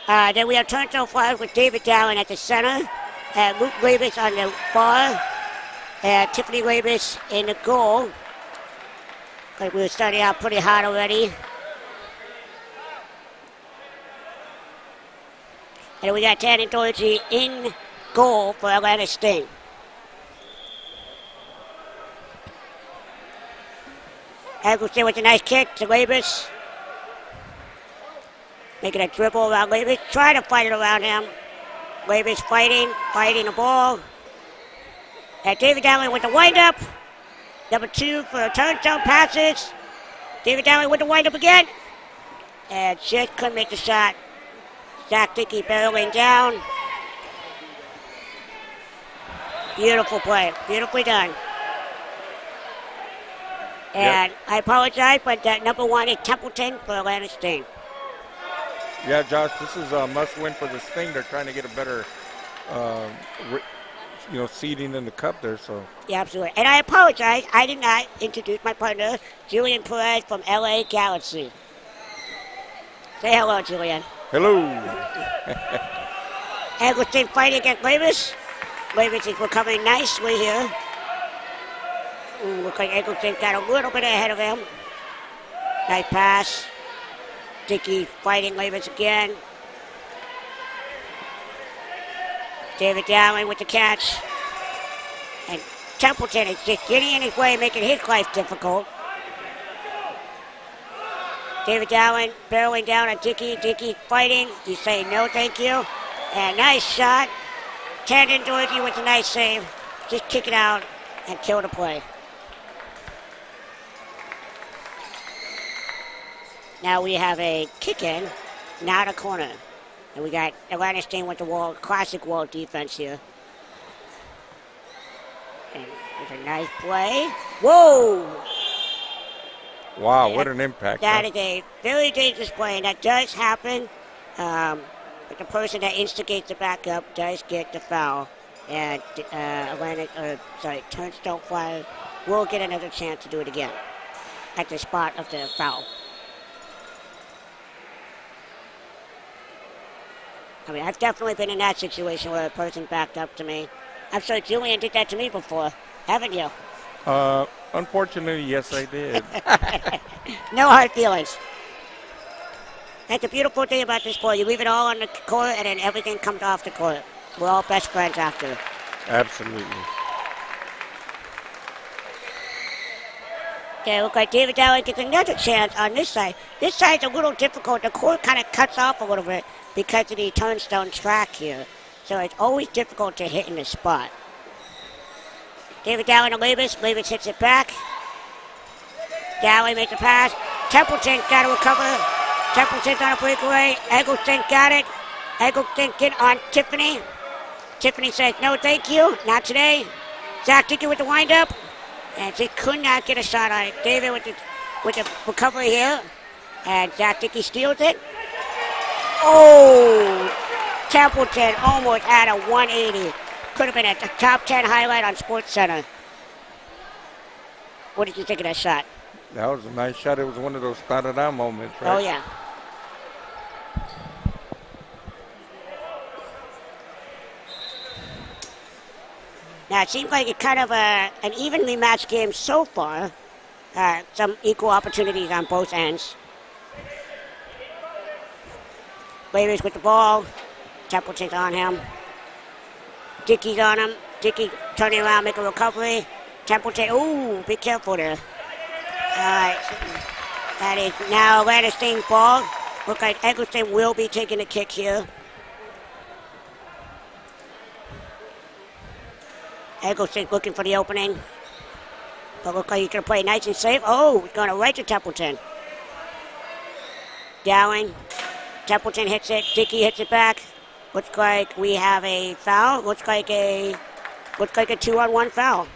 Then we have Turnstone Flyers with David Dowling at the center, Luke Labus on the far, and Tiffany Labus in the goal. Like we were starting out pretty hot already. And we got Tanner Dorsey in goal for Atlanta State. Eggleston with a nice kick to Labus. Making a dribble around Labus, trying to fight it around him. Labus fighting the ball. And David Dowling with the wind-up. Number 2 for Turnstone passes. David Dowling with the wind-up again. And just couldn't make the shot. Zach Dickey barreling down. Beautiful play, beautifully done. And I apologize, but that number 1 is Templeton for Atlanta State. Yeah, Josh, this is a must-win for this thing. They're trying to get a better, seeding in the cup there. So. Yeah, absolutely. And I apologize. I did not introduce my partner, Julian Perez from LA Galaxy. Say hello, Julian. Hello. Eggleston fighting against Labus. Labus is recovering nicely here. Looks like Eggleston got a little bit ahead of him. Nice pass. Dickey fighting Labus again. David Dowling with the catch. And Templeton is just getting in his way, making his life difficult. David Dowling barreling down on Dickey. Dickey fighting. He's saying no, thank you. And nice shot. Tandon Dorsey with a nice save. Just kick it out and kill the play. Now we have a kick-in, not a corner. And we got Atlanta State with the wall, classic wall defense here. And there's a nice play. Whoa! Wow, what an impact. That is a very dangerous play, and that does happen. But the person that instigates the backup does get the foul. And Turnstone Flyers will get another chance to do it again at the spot of the foul. I mean, I've definitely been in that situation where a person backed up to me. I'm sure Julian did that to me before, haven't you? Unfortunately, yes, I did. No hard feelings. That's the beautiful thing about this sport. You leave it all on the court, and then everything comes off the court. We're all best friends after. Absolutely. Okay, look like David Dowling gets another chance on this side. This side's a little difficult. The court kind of cuts off a little bit because of the Turnstone track here. So it's always difficult to hit in the spot. David Dowling to Labus. Labus hits it back. Dowling makes a pass. Templeton got to recover. Templeton's on a breakaway. Eggleston got it. Eggleston get on Tiffany. Tiffany says, no, thank you. Not today. Zach Dickey with the windup. And she could not get a shot on it. David with the recovery here. And Zach Dickey steals it. Oh! Templeton almost had a 180. Could have been a top 10 highlight on SportsCenter. What did you think of that shot? That was a nice shot. It was one of those da-da-da moments, right? Oh, yeah. Now, it seems like it's kind of an evenly matched game so far. Some equal opportunities on both ends. Labus with the ball. Templeton's on him. Dickey's on him. Dickey turning around, make a recovery. Templeton, ooh, be careful there. All right. That is now Atlanta State's ball. Look like Eggleston will be taking the kick here. Eggleston's looking for the opening. But look like he's going to play nice and safe. Oh, he's going to right to Templeton. Dowling. Templeton hits it. Dickey hits it back. Looks like we have a foul. Looks like a 2-on-1 foul.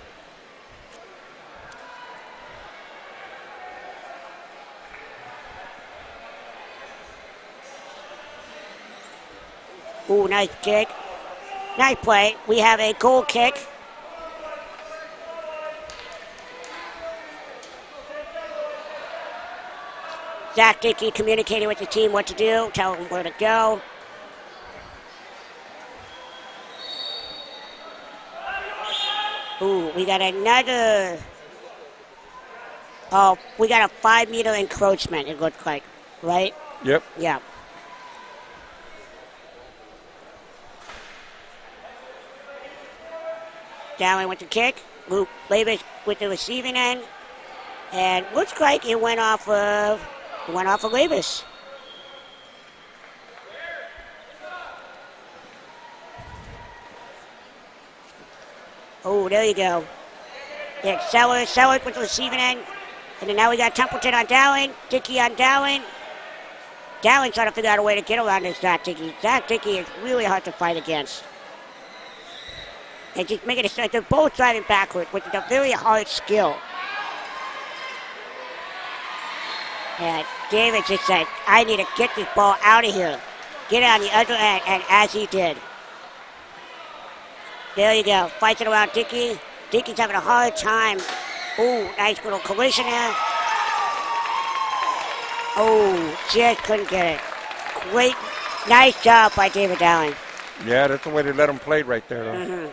Ooh, nice kick. Nice play. We have a goal kick. Zach Dickey communicating with the team what to do, telling them where to go. Ooh, we got another. Oh, we got a 5-meter encroachment, it looks like, right? Yep. Yeah. Dowling with the kick. Luke Labus with the receiving end. And looks like it went off of Labus. Oh, there you go. Yeah, Sellers with the receiving end. And then now we got Templeton on Dowling, Dickey on Dowling. Dowling trying to figure out a way to get around this Zach Dickey. Zach Dickey is really hard to fight against. And just making it, they're both driving backward, which is a very hard skill. And David just said, I need to get this ball out of here. Get it on the other end, and as he did. There you go. Fights it around Dickey. Dickey's having a hard time. Ooh, nice little collision there. Oh, just couldn't get it. Great, nice job by David Dowling. Yeah, that's the way they let him play right there, though. Mm-hmm.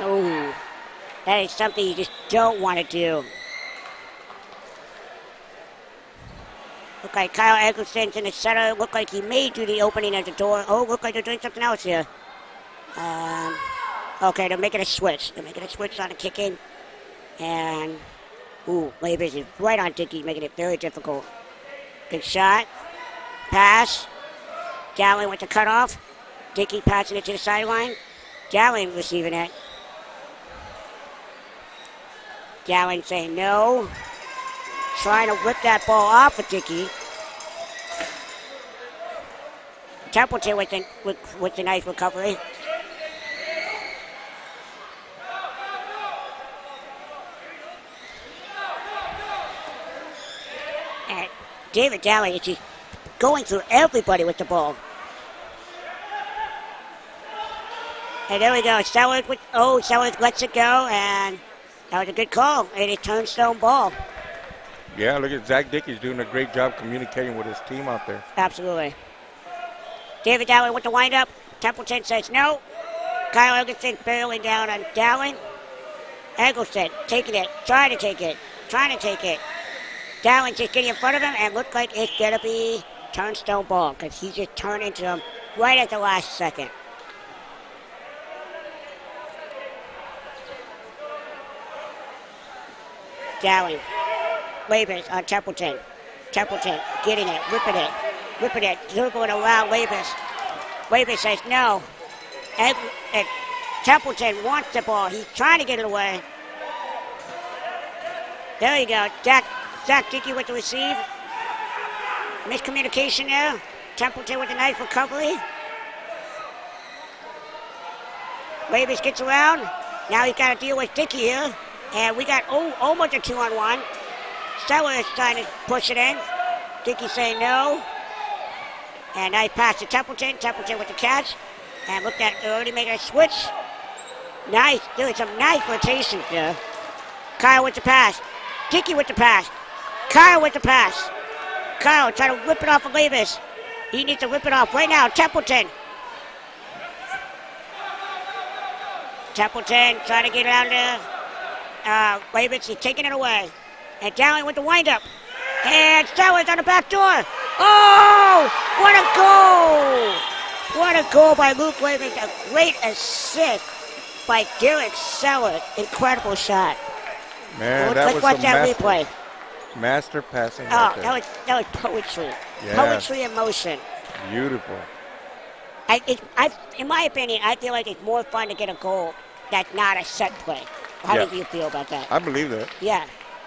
Oh, that is something you just don't want to do. Look like Kyle Eggleston's in the center. Look like he may do the opening at the door. Oh, look like they're doing something else here. Okay, they're making a switch. They're making a switch on the kicking. And, ooh, Labus is right on Dickey, making it very difficult. Good shot. Pass. Dowling with the cutoff. Dickey passing it to the sideline. Dowling receiving it. Dowling saying no. Trying to whip that ball off of Dickey. Templeton with the nice recovery. And David Dowling is just going through everybody with the ball. And there we go. Sellers lets it go, and that was a good call. And a Turnstone ball. Yeah, look at Zach Dickey's doing a great job communicating with his team out there. Absolutely. David Dowling with the windup. Templeton says no. Kyle Eggleston barely down on Dowling. Eggleston taking it, trying to take it. Dowling just getting in front of him, and looks like it's going to be Turnstone ball because he just turned into him right at the last second. Dowling. Labus on Templeton. Templeton getting it, whipping it, dribbling around Labus. Labus says no. And Templeton wants the ball. He's trying to get it away. There you go. Zach Dickey with the receive. Miscommunication there. Templeton with a nice recovery. Labus gets around. Now he's got to deal with Dickey here. And we got almost a 2-on-1. Sellers trying to push it in. Dickey saying no. And nice pass to Templeton. Templeton with the catch. And look at, they're already making a switch. Nice, doing some nice rotations there. Kyle with the pass. Dickey with the pass. Kyle with the pass. Kyle trying to whip it off of Labus. He needs to whip it off right now. Templeton. Templeton trying to get around there. Labus, he's taking it away. And Dowling with the windup. And Sauer's on the back door. Oh, what a goal! What a goal by Luke Williams. A great assist by Derek Sauer. Incredible shot. Man, let's watch that replay. Master passing. Oh, right there. that was poetry. Yeah. Poetry in motion. Beautiful. In my opinion, I feel like it's more fun to get a goal that's not a set play. How do you feel about that? I believe that. Yeah.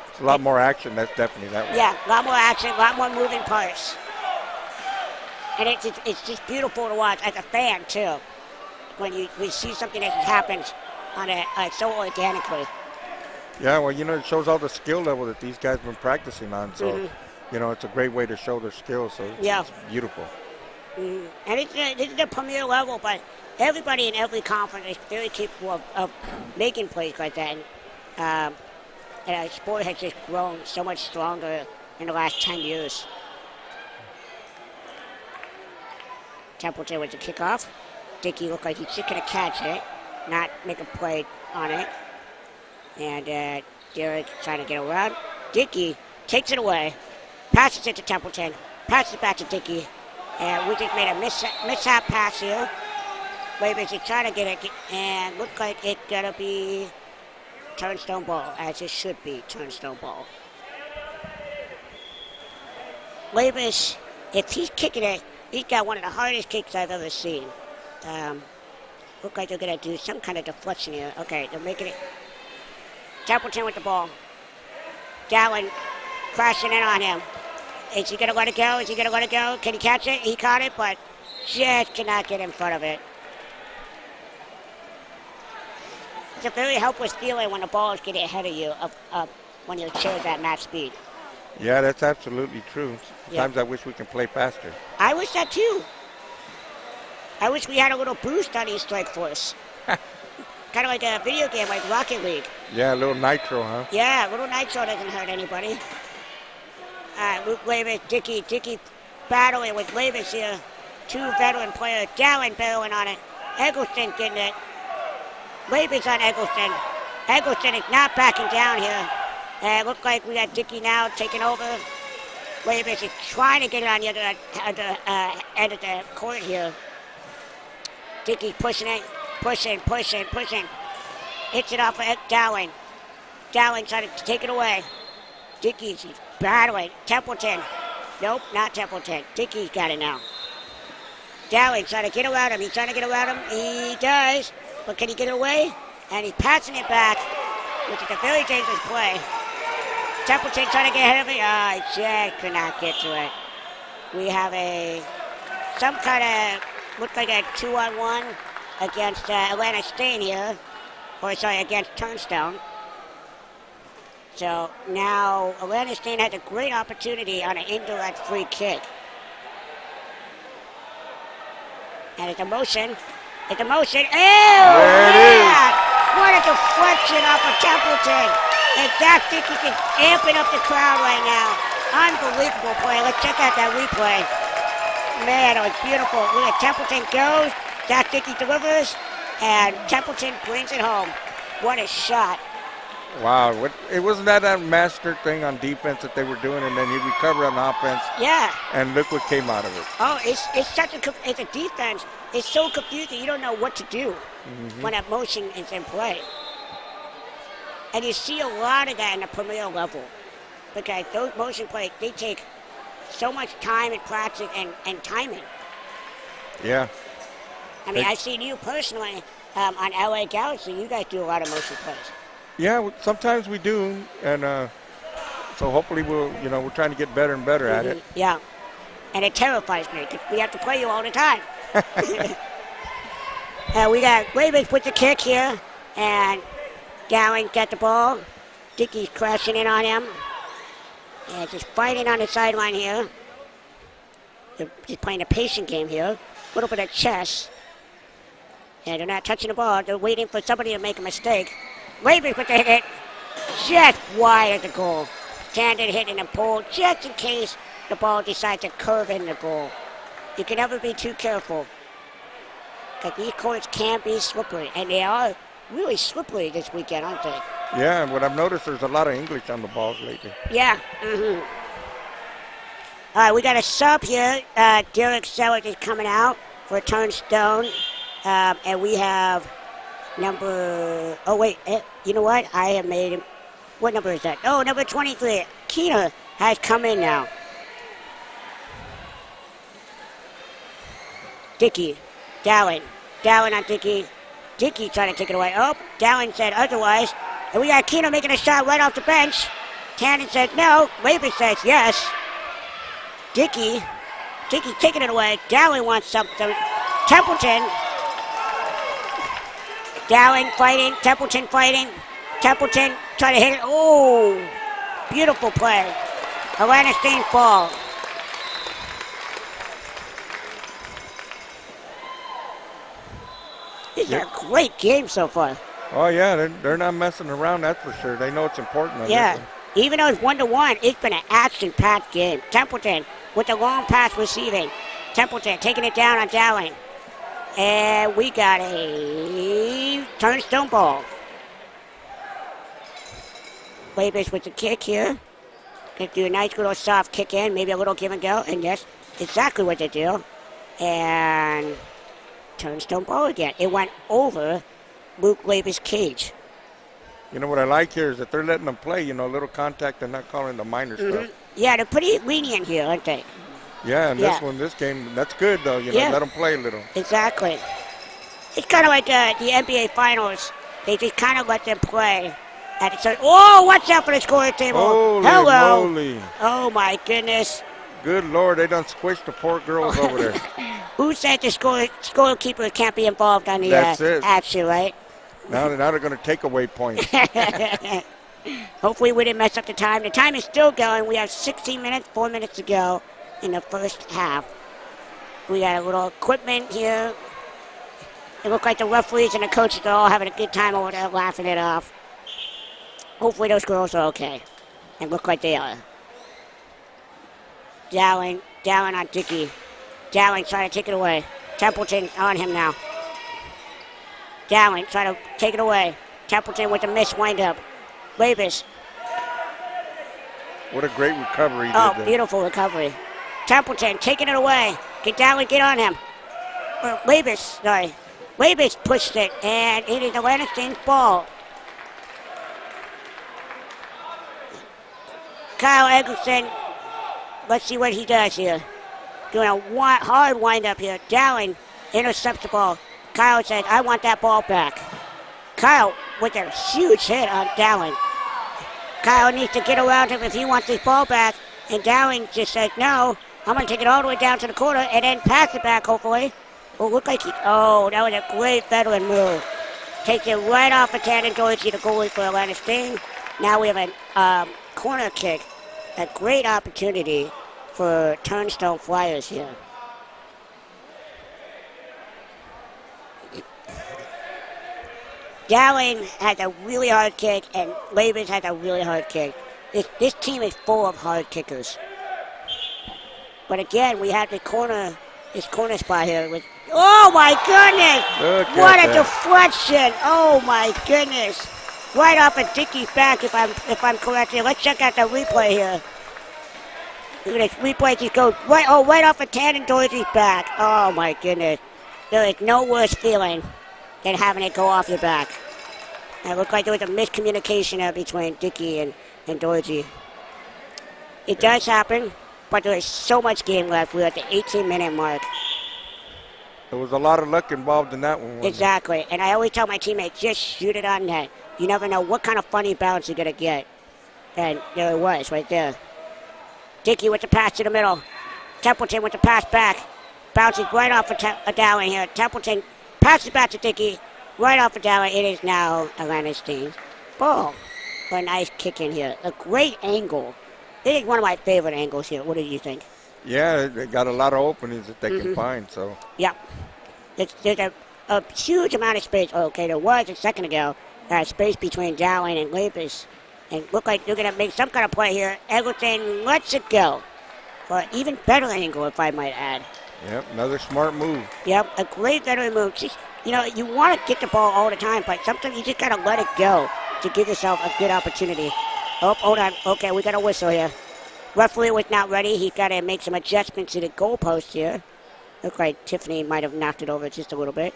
It's a lot more action. That's definitely that way. Yeah, a lot more action, a lot more moving parts. And it's just beautiful to watch as a fan, too, when we see something that happens on so organically. Yeah, well, it shows all the skill level that these guys have been practicing on. So, it's a great way to show their skills. So it's beautiful. Mm-hmm. And this is the premier level, but everybody in every conference is very capable of making plays like that. And our sport has just grown so much stronger in the last 10 years. Templeton with the kickoff. Dickey looked like he's just going to catch it, not make a play on it. And Derek trying to get around. Dickey takes it away, passes it to Templeton, passes it back to Dickey. And we just made a mishap pass here. Ravens is trying to get it, and looks like it's going to be Turnstone ball, as it should be Turnstone ball. Ravens, if he's kicking it, he's got one of the hardest kicks I've ever seen. Look like they're going to do some kind of deflection here. Okay, they're making it. Templeton with the ball. Dallin crashing in on him. Is he going to let it go? Is he going to let it go? Can he catch it? He caught it, but just cannot get in front of it. It's a very helpless feeling when the ball is getting ahead of you when your chair's at max speed. Yeah, that's absolutely true. Sometimes I wish we can play faster. I wish that too. I wish we had a little boost on East Strike Force. Kind of like a video game like Rocket League. Yeah, a little nitro, huh? Yeah, a little nitro doesn't hurt anybody. Luke Lavis, Dickey battling with Lavis here. Two veteran players. Dallin barreling on it. Eggleston getting it. Lavis on Eggleston. Eggleston is not backing down here. It looks like we got Dickey now taking over. Lavis is trying to get it on the other end of the court here. Dickey pushing it. Pushing. Hits it off of Dallin. Dallin trying to take it away. Dickey's battling. Templeton. Nope, not Templeton. Dickey's got it now. Dallin trying to get around him. He's trying to get around him. He does. But can he get it away? And he's passing it back, which is a very dangerous play. Templeton trying to get ahead of it. Oh, he just could not get to it. We have some kind of, looks like a 2-on-1 against Atlanta State here. Against Turnstone. So now Atlanta State has a great opportunity on an indirect free kick. And it's a motion. Oh, yeah! What a deflection off of Templeton. And Zach Dickey is amping up the crowd right now. Unbelievable play. Let's check out that replay. Man, it was beautiful. Look at Templeton goes. Zach Dickey delivers. And Templeton brings it home. What a shot. Wow, it wasn't that master thing on defense that they were doing, and then he recovered on offense. Yeah. And look what came out of it. Oh, it's a defense. It's so confusing. You don't know what to do when that motion is in play. And you see a lot of that in the premier level. Because those motion plays, they take so much time and practice and timing. Yeah. I mean, I've seen you personally on LA Galaxy. You guys do a lot of motion plays. Yeah, sometimes we do, and so hopefully we're trying to get better and better at it. Yeah, and it terrifies me because we have to play you all the time. We got Ravens with the kick here, and Dallin got the ball. Dickey's crashing in on him, and just fighting on the sideline here. They're just playing a patient game here, a little bit of chess, and they're not touching the ball. They're waiting for somebody to make a mistake. Ravens with the hit, just wide of the goal. Tandon hitting and pulled just in case the ball decides to curve in the goal. You can never be too careful because these courts can be slippery, and they are really slippery this weekend, aren't they? Yeah, what I've noticed, there's a lot of English on the balls lately. Yeah. All right, we got a sub here. Derek Selleck is coming out for Turnstone. And we have number, you know what? I have made him, what number is that? Oh, number 23. Keener has come in now. Dickey, Dallin on Dickey. Dickey trying to take it away. Oh, Dallin said otherwise. And we got Keener making a shot right off the bench. Tannen says no. Weber says yes. Dickey taking it away. Dallin wants something. Templeton. Dallin fighting. Templeton fighting. Templeton trying to hit it. Oh, beautiful play. Atlanta State ball. This is a great game so far. Oh, yeah, they're not messing around, that's for sure. They know it's important. Yeah, even though it's 1-1, it's been an action-packed game. Templeton with the long pass receiving. Templeton taking it down on Dallin. And we got a Turnstone ball. Labus with the kick here. Gonna do a nice little soft kick in, maybe a little give and go. And yes, exactly what they do. And Turnstone ball again. It went over Luke Labus' cage. You know what I like here is that they're letting them play, a little contact and not calling the minor stuff. Yeah, they're pretty lenient here, aren't they? Yeah, and this game, that's good though, let them play a little. Exactly. It's kind of like the NBA Finals. They just kind of let them play. And it's like, oh, watch out for the scoring table. Holy Hello. moly. Oh, my goodness. Good Lord, they done squished the poor girls over there. Who said the scorekeeper can't be involved on the action, right? Now they're going to take away points. Hopefully we didn't mess up the time. The time is still going. We have 16 minutes, 4 minutes to go in the first half. We got a little equipment here. It looked like the referees and the coaches are all having a good time over there, laughing it off. Hopefully those girls are okay. And look like they are. Dallin on Dickey. Dallin trying to take it away. Templeton on him now. Dallin trying to take it away. Templeton with a missed windup. Labus. What a great recovery. Oh, beautiful recovery. Templeton taking it away. Dallin get on him. Labus, sorry. Labus pushed it, and it is Atlanta State's ball. Kyle Eggleston, let's see what he does here. Doing a hard wind-up here. Dallin intercepts the ball. Kyle says, I want that ball back. Kyle with a huge hit on Dallin. Kyle needs to get around him if he wants his ball back. And Dallin just says, no, I'm going to take it all the way down to the corner and then pass it back, hopefully. Well, look like that was a great veteran move. Takes it right off of Tannen Dorsey, the goalie for Atlanta State. Now we have a corner kick. A great opportunity for Turnstone Flyers here. Dallin has a really hard kick, and Labus has a really hard kick. This team is full of hard kickers. But again, we have this corner spot here with. Oh my goodness! What a deflection! Oh my goodness! Right off of Dickey's back, if I'm correct here. Let's check out the replay here. Look at this replay. Just goes right off of Tannen Dorsey's back. Oh my goodness! There is no worse feeling than having it go off your back. And it looked like there was a miscommunication there between Dickey and Dorsey. It does happen, but there is so much game left. We're at the 18-minute mark. There was a lot of luck involved in that one. Exactly. And I always tell my teammates, just shoot it on net. You never know what kind of funny bounce you're going to get. And there it was right there. Dickey with the pass to the middle. Templeton with the pass back. Bounces right off of Dallin here. Templeton passes back to Dickey. Right off of Dallin. It is now Atlanta State's ball. For a nice kick in here. A great angle. This is one of my favorite angles here. What do you think? Yeah, they got a lot of openings that they can find. So. Yeah. There's a huge amount of space. Okay, there was a second ago. Space between Dallin and Labus. And look like they're going to make some kind of play here. Eggleston lets it go. For an even better angle, if I might add. Yep, another smart move. Yep, a great veteran move. Just, you want to get the ball all the time, but sometimes you just got to let it go to give yourself a good opportunity. Oh, hold on. Okay, we got a whistle here. Referee was not ready. He's got to make some adjustments to the goalpost here. Looked like Tiffany might have knocked it over just a little bit.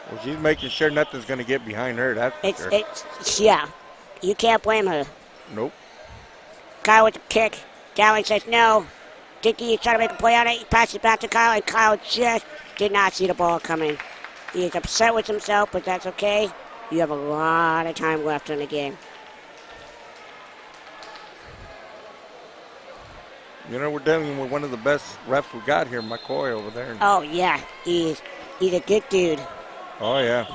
Well, she's making sure nothing's going to get behind her. That's for sure. Yeah. You can't blame her. Nope. Kyle with the kick. Dowling says no. Dickey is trying to make a play on it. He passes it back to Kyle, and Kyle just did not see the ball coming. He is upset with himself, but that's okay. You have a lot of time left in the game. You know, we're dealing with one of the best refs we got here, McCoy over there. Oh, yeah. He's a good dude. Oh, yeah.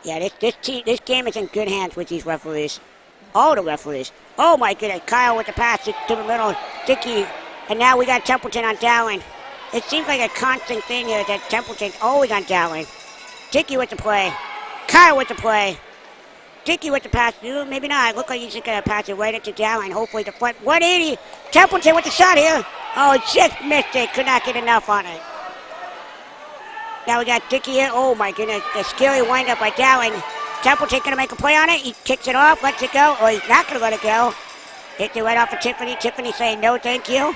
Yeah, this game is in good hands with these referees. All the referees. Oh, my goodness. Kyle with the pass to the middle. Dickey. And now we got Templeton on Dowling. It seems like a constant thing here that Templeton's always on Dowling. Dickey with the play. Kyle with the play. Dickey with the pass. Maybe not. Look like he's just going to pass it right into Dowling. Hopefully the front. 180. Templeton with the shot here. Oh, just missed it. Could not get enough on it. Now we got Dickey here. Oh, my goodness. The scary wind-up by Dowling. Templeton going to make a play on it. He kicks it off, lets it go. Or he's not going to let it go. Hits it right off of Tiffany. Tiffany saying no, thank you.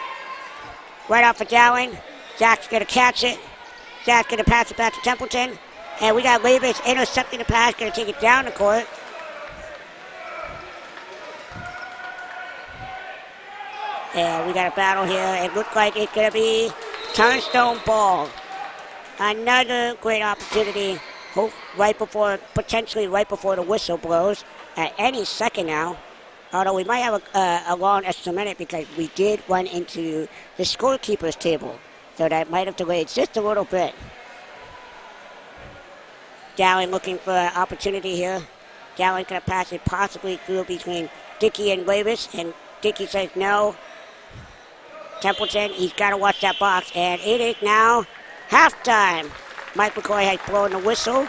Right off of Dowling. Zach's going to catch it. Zach's going to pass it back to Templeton. And we got Levis intercepting the pass. Going to take it down the court. And we got a battle here. It looks like it's going to be Turnstone ball. Another great opportunity. Potentially right before the whistle blows. At any second now. Although we might have a long extra minute because we did run into the scorekeeper's table. So that might have delayed just a little bit. Dowling looking for an opportunity here. Dowling's going to pass it possibly through between Dickey and Levis. And Dickey says no. Templeton, he's got to watch that box. And it is now halftime. Mike McCoy has blown the whistle.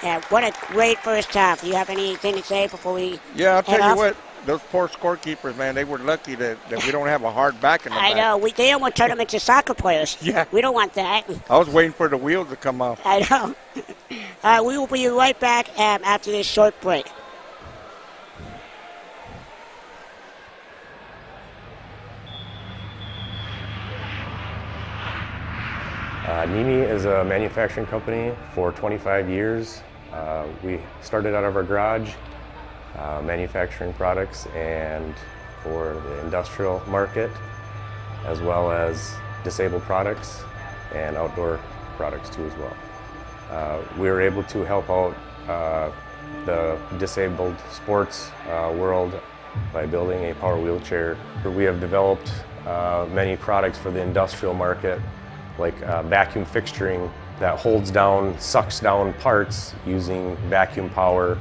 And what a great first half. Do you have anything to say before we Yeah, I'll tell off? you what. Those poor scorekeepers, man, they were lucky that we don't have a hard back in the back. I know. They almost turn them into soccer players. Yeah. We don't want that. I was waiting for the wheels to come off. I know. We will be right back after this short break. Nimi is a manufacturing company for 25 years. We started out of our garage manufacturing products and for the industrial market, as well as disabled products and outdoor products too as well. We were able to help out the disabled sports world by building a power wheelchair. We have developed many products for the industrial market, like vacuum fixturing that holds down, sucks down parts using vacuum power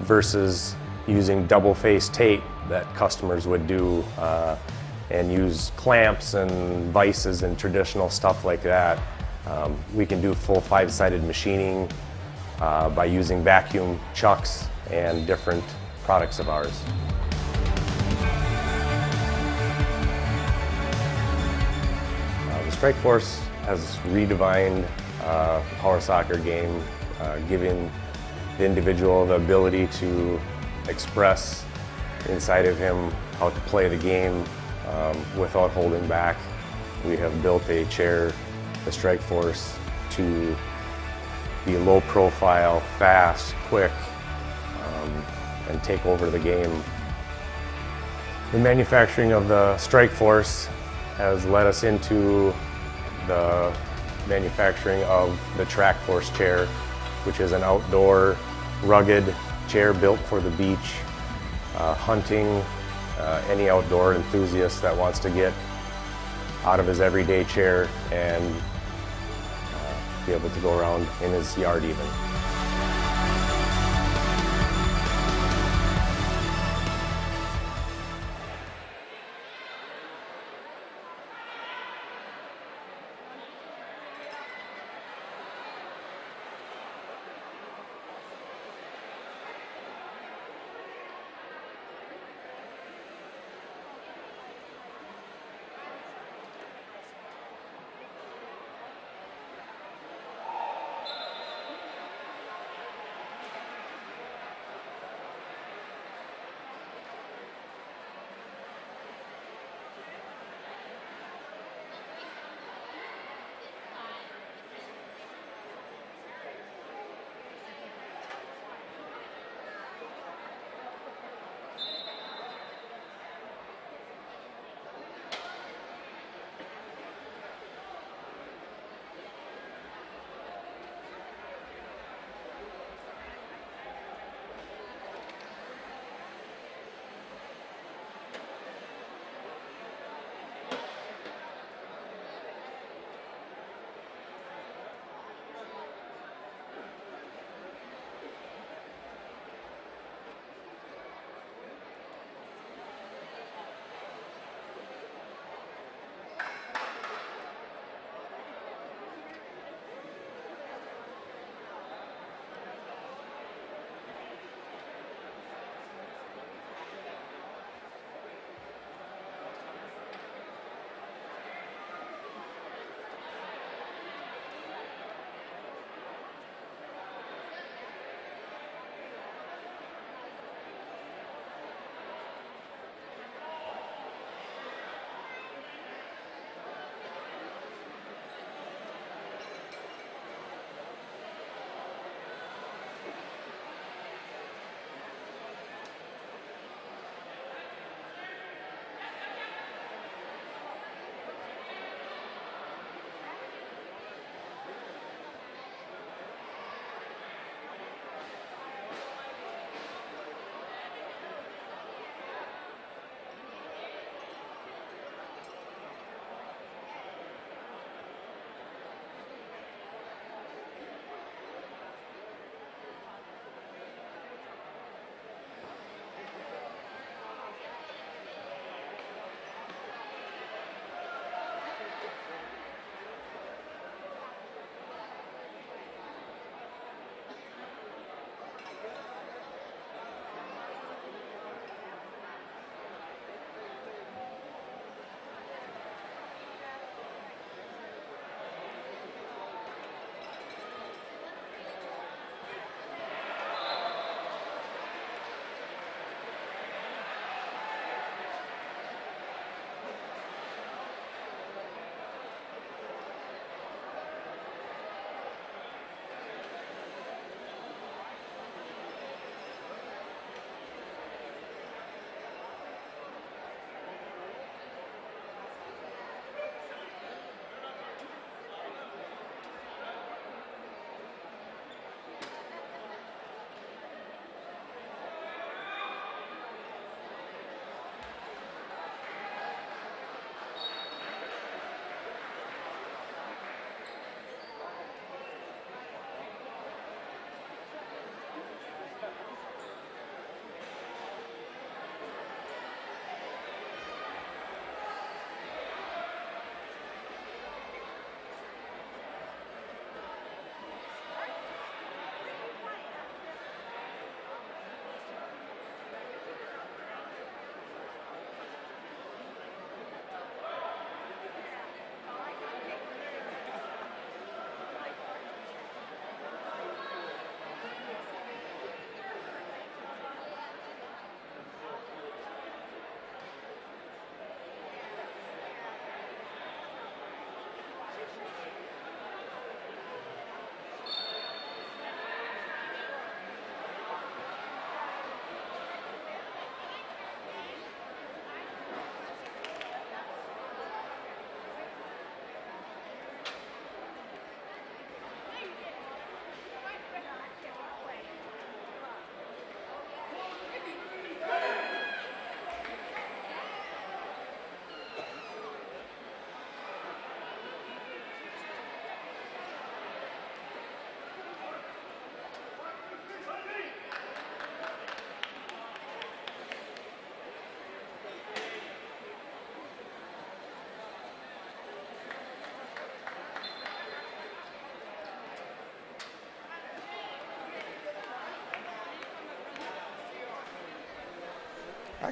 versus using double-face tape that customers would do and use clamps and vices and traditional stuff like that. We can do full 5-sided machining by using vacuum chucks and different products of ours. The Strike Force has redefined the power soccer game, giving the individual the ability to express inside of him how to play the game without holding back. We have built a chair, the Strike Force, to be low profile, fast, quick, and take over the game. The manufacturing of the Strike Force has led us into the manufacturing of the Track Force chair, which is an outdoor, rugged chair built for the beach, hunting, any outdoor enthusiast that wants to get out of his everyday chair and be able to go around in his yard even.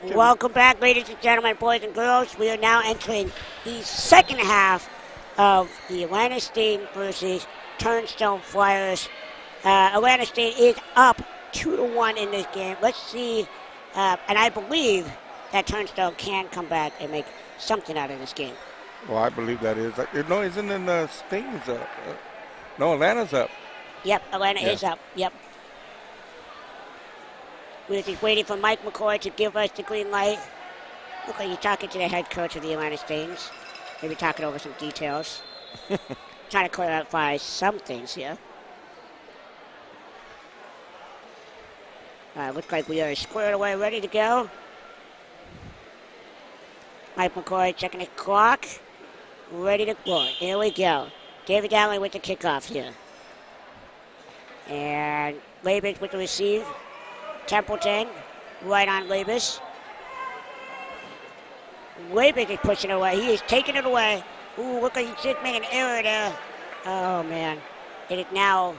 Welcome back, ladies and gentlemen, boys and girls. We are now entering the second half of the Atlanta State versus Turnstone Flyers. Atlanta State is up 2-1 in this game. Let's see, and I believe that Turnstone can come back and make something out of this game. Well, I believe that is. No, isn't in the Sting's up? No, Atlanta's up. Yep, Atlanta is up. Yep. We're just waiting for Mike McCoy to give us the green light. Look like you're talking to the head coach of the Atlanta Stings. Maybe talking over some details. Trying to clarify some things here. Looks like we are squared away, ready to go. Mike McCoy checking his clock. Ready to go. Here we go. David Dowling with the kickoff here. And Labus with the receive. Templeton, right on Labus. Labus is pushing it away. He is taking it away. Ooh, look like he just made an error there. Oh, man. It is now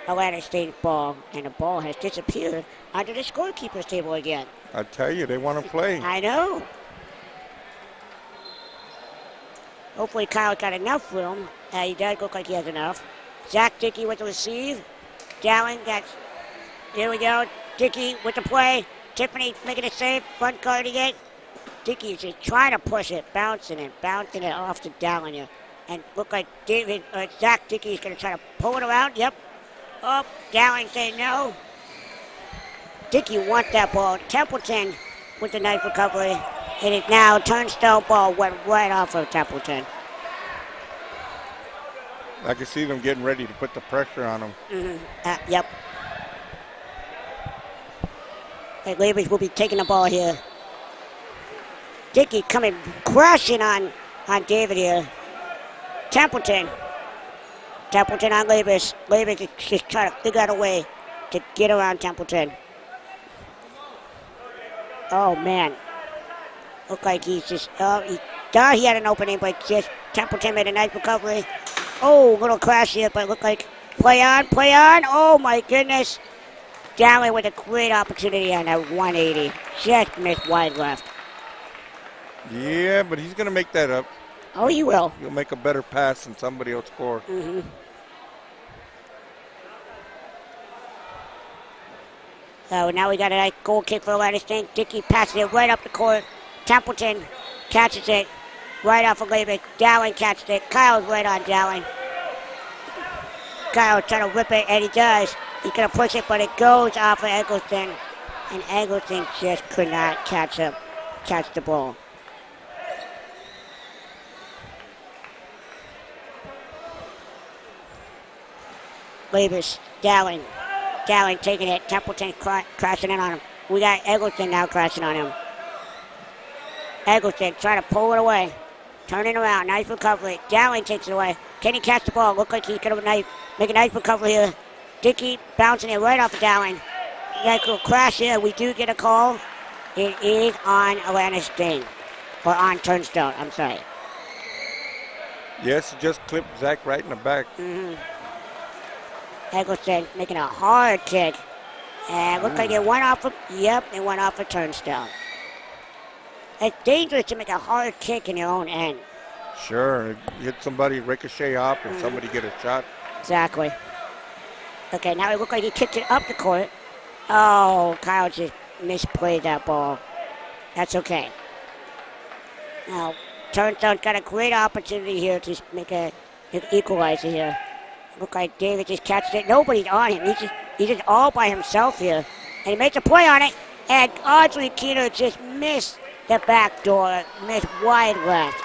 Atlanta State's ball, and the ball has disappeared under the scorekeeper's table again. I tell you, they want to play. I know. Hopefully Kyle got enough room. He does look like he has enough. Zach Dickey with the receive. Dowling got, here we go. Dickey with the play. Tiffany making a save, front guarding it. Dickey is just trying to push it, bouncing it off to Dowling here. And look like Zach Dickey is going to try to pull it around. Yep. Oh, Dowling saying no. Dickey wants that ball. Templeton with the nice recovery. It is now Turnstone ball went right off of Templeton. I can see them getting ready to put the pressure on them. Mm-hmm. Yep. Hey, Labus will be taking the ball here. Dickey coming crashing on David here. Templeton on Labus. Labus is just trying to figure out a way to get around Templeton. Oh, man. Look like he's just, he thought he had an opening, but just Templeton made a nice recovery. Oh, little crash here, but it looked like play on. Oh, my goodness. Dowling with a great opportunity on that 180. Just missed wide left. Yeah, but he's going to make that up. Oh, he will. He'll make a better pass and somebody will score. Mm-hmm. So now we got a nice goal kick for Atlanta State. Dickey passes it right up the court. Templeton catches it right off of Labus. Dowling catches it. Kyle's right on Dowling. Kyle trying to whip it, and he does. He's going to push it, but it goes off of Eggleston. And Eggleston just could not catch the ball. Labus, Dowling taking it. Templeton crashing in on him. We got Eggleston now crashing on him. Eggleston trying to pull it away. Turning around. Nice recovery. Dowling takes it away. Can he catch the ball? Look like he's going to make a nice recovery here. Dickey bouncing it right off of Dowling. Nice little crash here. We do get a call. It is on Atlanta State. Or on Turnstone. I'm sorry. Yes, he just clipped Zach right in the back. Mm-hmm. Eggleston making a hard kick. And looked like it went off of, it went off of Turnstone. It's dangerous to make a hard kick in your own end. Sure. Hit somebody, ricochet off, and somebody get a shot. Exactly. Okay, now it looked like he kicked it up the court. Oh, Kyle just misplayed that ball. That's okay. Now, Turnstone's got a great opportunity here to make an equalizer here. Look like David just catches it. Nobody's on him. He's just all by himself here. And he makes a play on it. And Audrey Keener just missed the back door. Missed wide left.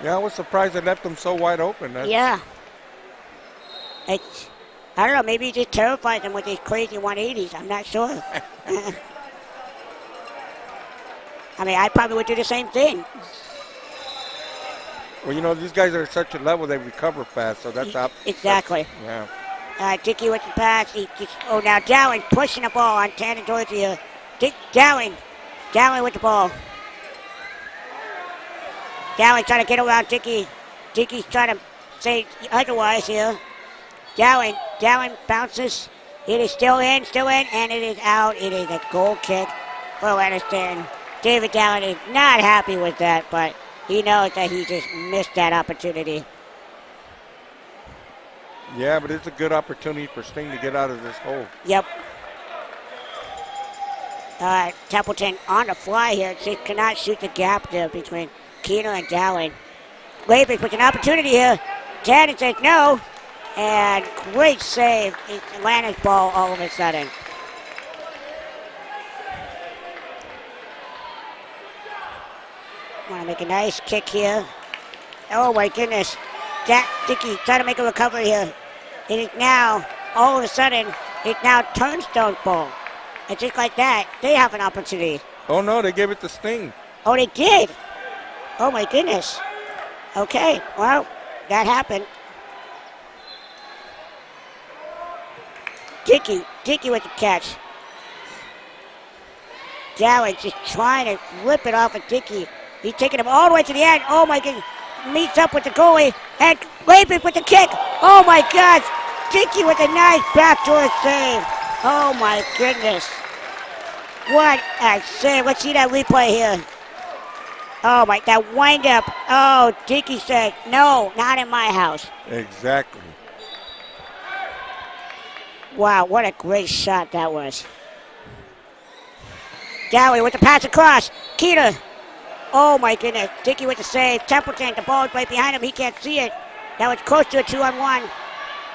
Yeah, I was surprised they left him so wide open. Yeah. I don't know. Maybe he just terrifies him with these crazy 180s. I'm not sure. I mean, I probably would do the same thing. Well, you know, these guys are at such a level they recover fast, so that's up. Exactly. Yeah. Dickey with the pass. Now Dowling pushing the ball on Tanner Dorsey here. Dowling with the ball. Dowling trying to get around Dickey. Dickey's trying to say otherwise here. Dowling bounces. It is still in, and it is out. It is a goal kick for Leonardstown. David Dallin is not happy with that, but he knows that he just missed that opportunity. Yeah, but it's a good opportunity for Sting to get out of this hole. Yep. Templeton on the fly here. Just cannot shoot the gap there between Keener and Dowling. Labers with an opportunity here. Tannen says no. And great save. It's Atlanta's ball all of a sudden. Want to make a nice kick here. Oh my goodness. Jack Dickey trying to make a recovery here. It is now, all of a sudden, it's now Turnstone's ball. And just like that, they have an opportunity. Oh no, they gave it to Sting. Oh, they did? Oh my goodness. Okay, well, that happened. Dickey with the catch. Dowling just trying to rip it off of Dickey. He's taking him all the way to the end. Oh my goodness. Meets up with the goalie. And Labers with the kick. Oh my God. Dickey with a nice backdoor save. Oh my goodness. What a save. Let's see that replay here. Oh my, that wind up. Oh, Dickey said, no, not in my house. Exactly. Wow, what a great shot that was. Dowling with the pass across. Keeter. Oh my goodness. Dickey with the save. Templeton, the ball is right behind him. He can't see it. That was close to a 2-on-1.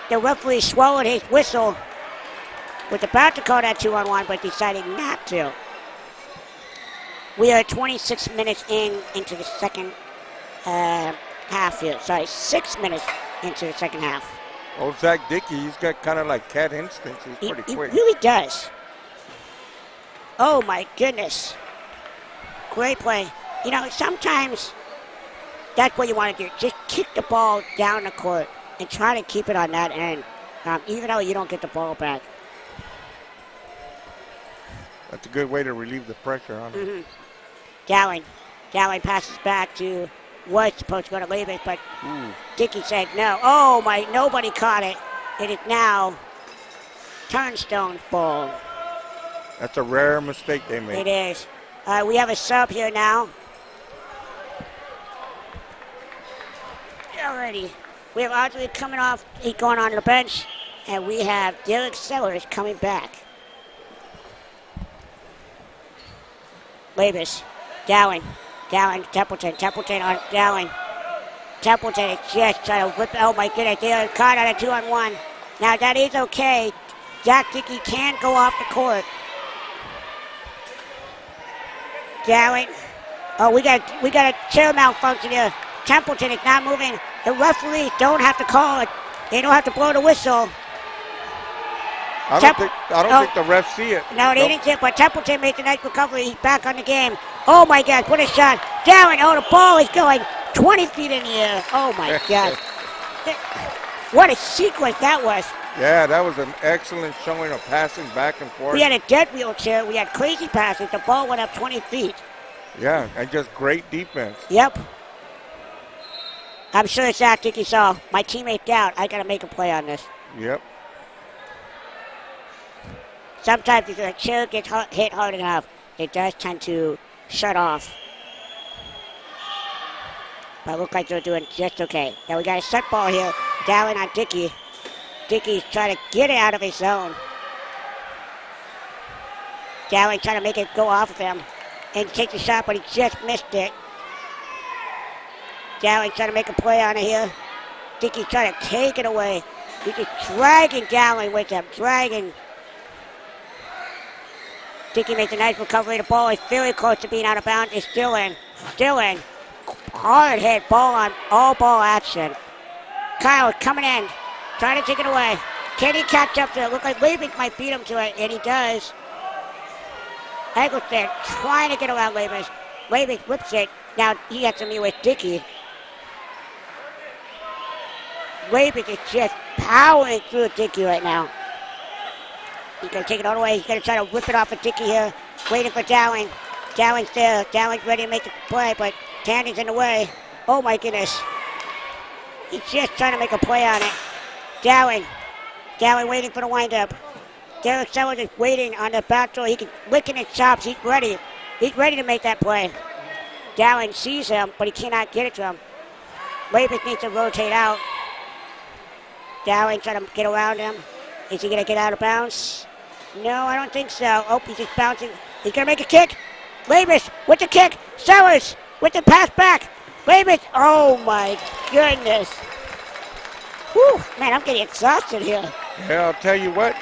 The referee swallowed his whistle. Was about to call that 2-on-1, but decided not to. We are 26 minutes into the second half here. Sorry, 6 minutes into the second half. Oh, Zach Dickey, he's got kind of like cat instincts. He's pretty quick. He really does. Oh my goodness. Great play. You know, sometimes that's what you want to do. Just kick the ball down the court and try to keep it on that end, even though you don't get the ball back. That's a good way to relieve the pressure on him. Dowling passes back to was supposed to go to Labers, but Dickey said no. Oh my, nobody caught it. It is now Turnstone's ball. That's a rare mistake they made. It is. We have a sub here now. Alrighty. We have Audrey coming off. He's going on the bench. And we have Derek Sellers coming back. Labers. Dowling, Templeton on Dowling. Templeton is just trying to whip. Oh my goodness, they are caught on a 2-on-1. Now that is okay. Jack Dickey can go off the court. Dowling. Oh, we got a chair malfunction here. Templeton is not moving. The referees don't have to call it. They don't have to blow the whistle. I don't think the refs see it. No, they didn't see it, but Templeton made the nice recovery. He's back on the game. Oh my gosh, what a shot. Dowling, oh, the ball is going 20 feet in the air. Oh my God. What a sequence that was. Yeah, that was an excellent showing of passing back and forth. We had a dead wheelchair. We had crazy passes. The ball went up 20 feet. Yeah, and just great defense. Yep. I'm sure Zach Dickey saw my teammate down. I got to make a play on this. Yep. Sometimes if a chair gets hit hard enough, it does tend to shut off. But it looks like they're doing just okay. Now we got a set ball here. Dowling on Dickey. Dickey's trying to get it out of his zone. Dowling trying to make it go off of him. And take the shot, but he just missed it. Dowling trying to make a play on it here. Dickey's trying to take it away. He's just dragging Dowling with him. Dragging. Dickey makes a nice recovery. The ball is very close to being out of bounds. It's still in. Still in. Hard hit. Ball on. All ball action. Kyle coming in. Trying to take it away. Can he catch up to it? Look like Labers might beat him to it, and he does. Eggleston trying to get around Labers. Labers whips it. Now he has to meet with Dickey. Labers is just powering through Dickey right now. He's going to take it all the way. He's going to try to whip it off of Dickey here. Waiting for Dowling. Dowling's there. Dowling's ready to make the play, but Tannen's in the way. Oh my goodness. He's just trying to make a play on it. Dowling waiting for the windup. Derek Sellers is waiting on the back door. He can licking his chops. He's ready. He's ready to make that play. Dowling sees him, but he cannot get it to him. Labus needs to rotate out. Dowling trying to get around him. Is he going to get out of bounds? No, I don't think so. Oh, he's just bouncing. He's going to make a kick. Labus with the kick. Sellers with the pass back. Labus. Oh, my goodness. Whew, man, I'm getting exhausted here. Yeah, I'll tell you what.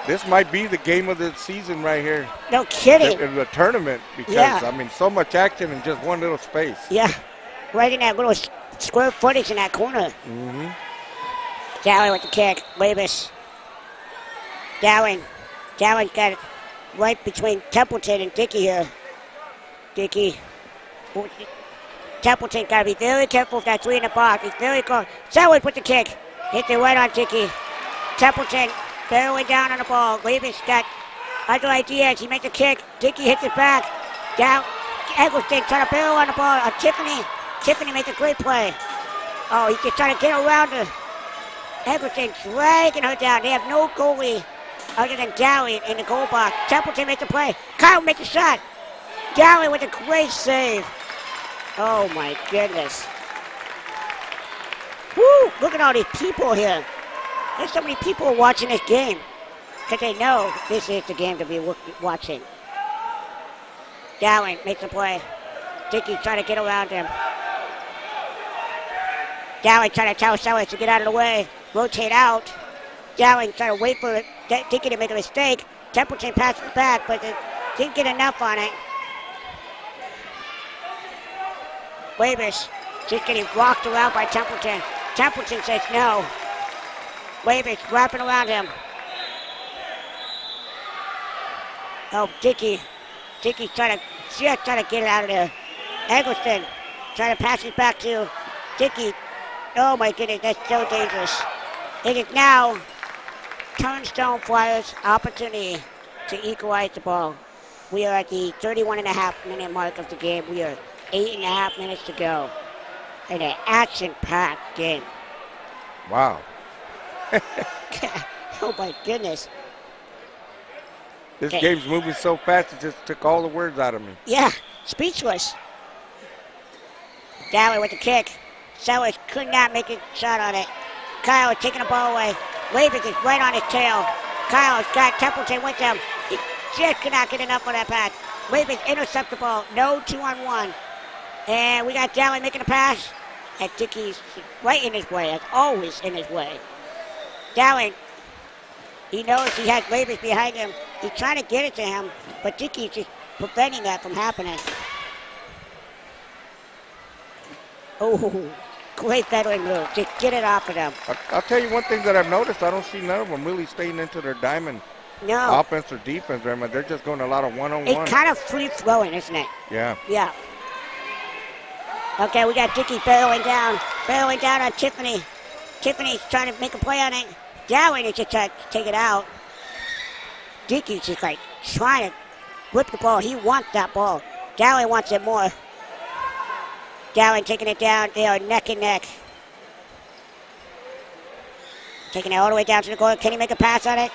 This might be the game of the season right here. No kidding. In the tournament because, I mean, so much action in just one little space. Yeah, right in that little square footage in that corner. Mm-hmm. Dowling with the kick. Labus. Dowling. Dowling got it right between Templeton and Dickey here. Dickey. Templeton got to be very careful with that 3 in the box. He's very close. Sellers with the kick. Hit it right on Dickey. Templeton barely down on the ball. Labus got other ideas. He makes a kick. Dickey hits it back. Down. Eggleston trying to barrel on the ball. Tiffany. Tiffany makes a great play. Oh, he's just trying to get around her. Eggleston dragging her down. They have no goalie other than Dowling in the goal box. Templeton makes a play. Kyle makes a shot. Dowling with a great save. Oh, my goodness. Woo! Look at all these people here. There's so many people watching this game because they know this is the game to be watching. Dowling makes a play. Dickey's trying to get around him. Dowling trying to tell Sellers to get out of the way. Rotate out. Dowling trying to wait for Dickey to make a mistake. Templeton passes it back, but they didn't get enough on it. Labus just getting rocked around by Templeton. Templeton says no. Labus wrapping around him. Oh, Dickey. Dickey's trying to get it out of there. Eggleston trying to pass it back to Dickey. Oh my goodness, that's so dangerous. It is now Turnstone Flyers' opportunity to equalize the ball. We are at the 31.5-minute mark of the game. We are 8.5 minutes to go in an action-packed game. Wow. Oh my goodness. This game's moving so fast, it just took all the words out of me. Yeah, speechless. Dowling with the kick. Sellers could not make a shot on it. Kyle is taking the ball away. Labus is right on his tail. Kyle's got Templeton with him. He just could not get enough on that pass. Labus intercepts the ball. No 2-on-1. And we got Dowling making a pass. And Dickey's right in his way. As always in his way. Dowling, he knows he has Labus behind him. He's trying to get it to him, but Dickey's just preventing that from happening. Oh, great veteran move. Just get it off of them. I'll tell you one thing that I've noticed. I don't see none of them really staying into their diamond. No. Offense or defense. They're just going a lot of one-on-one. It's kind of free-flowing, isn't it? Yeah. Yeah. Okay, we got Dickey barreling down on Tiffany. Tiffany's trying to make a play on it. Dowling is just trying to take it out. Dickey's just like trying to whip the ball. He wants that ball. Dowling wants it more. Dowling taking it down. They are neck and neck. Taking it all the way down to the goal. Can he make a pass on it?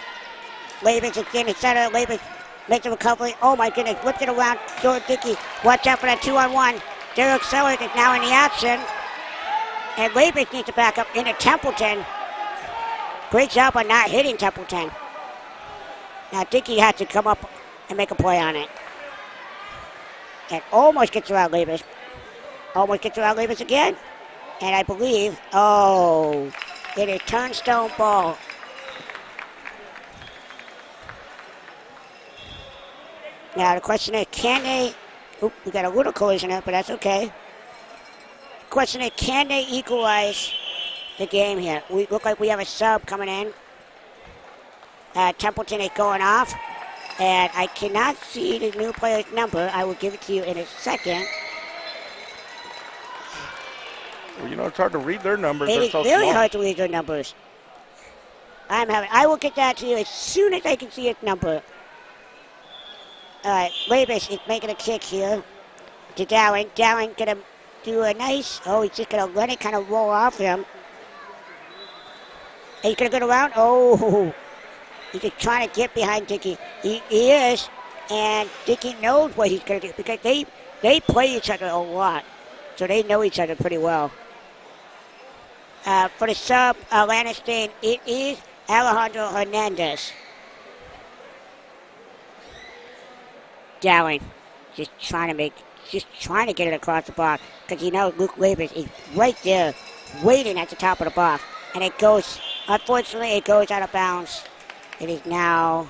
Labus is in the center. Labus makes a recovery. Oh my goodness. Whipped it around. George Dickey. Watch out for that 2-on-1. Derek Sellers is now in the action. And Labus needs to back up into Templeton. Great job on not hitting Templeton. Now Dickey had to come up and make a play on it. And almost gets around Labus. Almost gets around Labus again. And I believe, it is Turnstone ball. Now the question is, can they, we got a little collision there, but that's okay. The question is, can they equalize the game here? We look like we have a sub coming in. Templeton is going off. And I cannot see the new player's number. I will give it to you in a second. Well, it's hard to read their numbers. It They're is so very small. hard to read their numbers. I will get that to you as soon as I can see its number. All right, Labus is making a kick here to Dowling. Dowling gonna do a nice, he's just gonna let it kind of roll off him. He's gonna go around, He's just trying to get behind Dickey. He is, and Dickey knows what he's going to do because they play each other a lot, so they know each other pretty well. For the sub, Atlanta State, it is Alejandro Hernandez. Dowling, just trying to get it across the box because you know Luke Labus is right there, waiting at the top of the box, and it goes. Unfortunately, it goes out of bounds. It is now.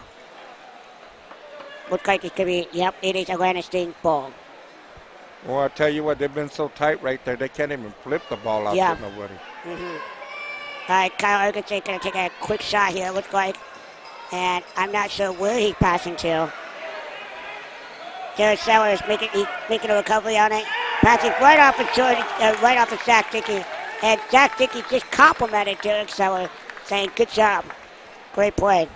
Looks like it's gonna be. Yep, it is Atlanta State ball. Well, I tell you what, they've been so tight right there, they can't even flip the ball out to nobody. Mm-hmm. All right, Kyle Ergensen going to take a quick shot here, looks like. And I'm not sure where he's passing to. Derek Sellers making a recovery on it. Passing right off of Zach Dickey. And Zach Dickey just complimented Derek Sellers, saying, good job. Great play.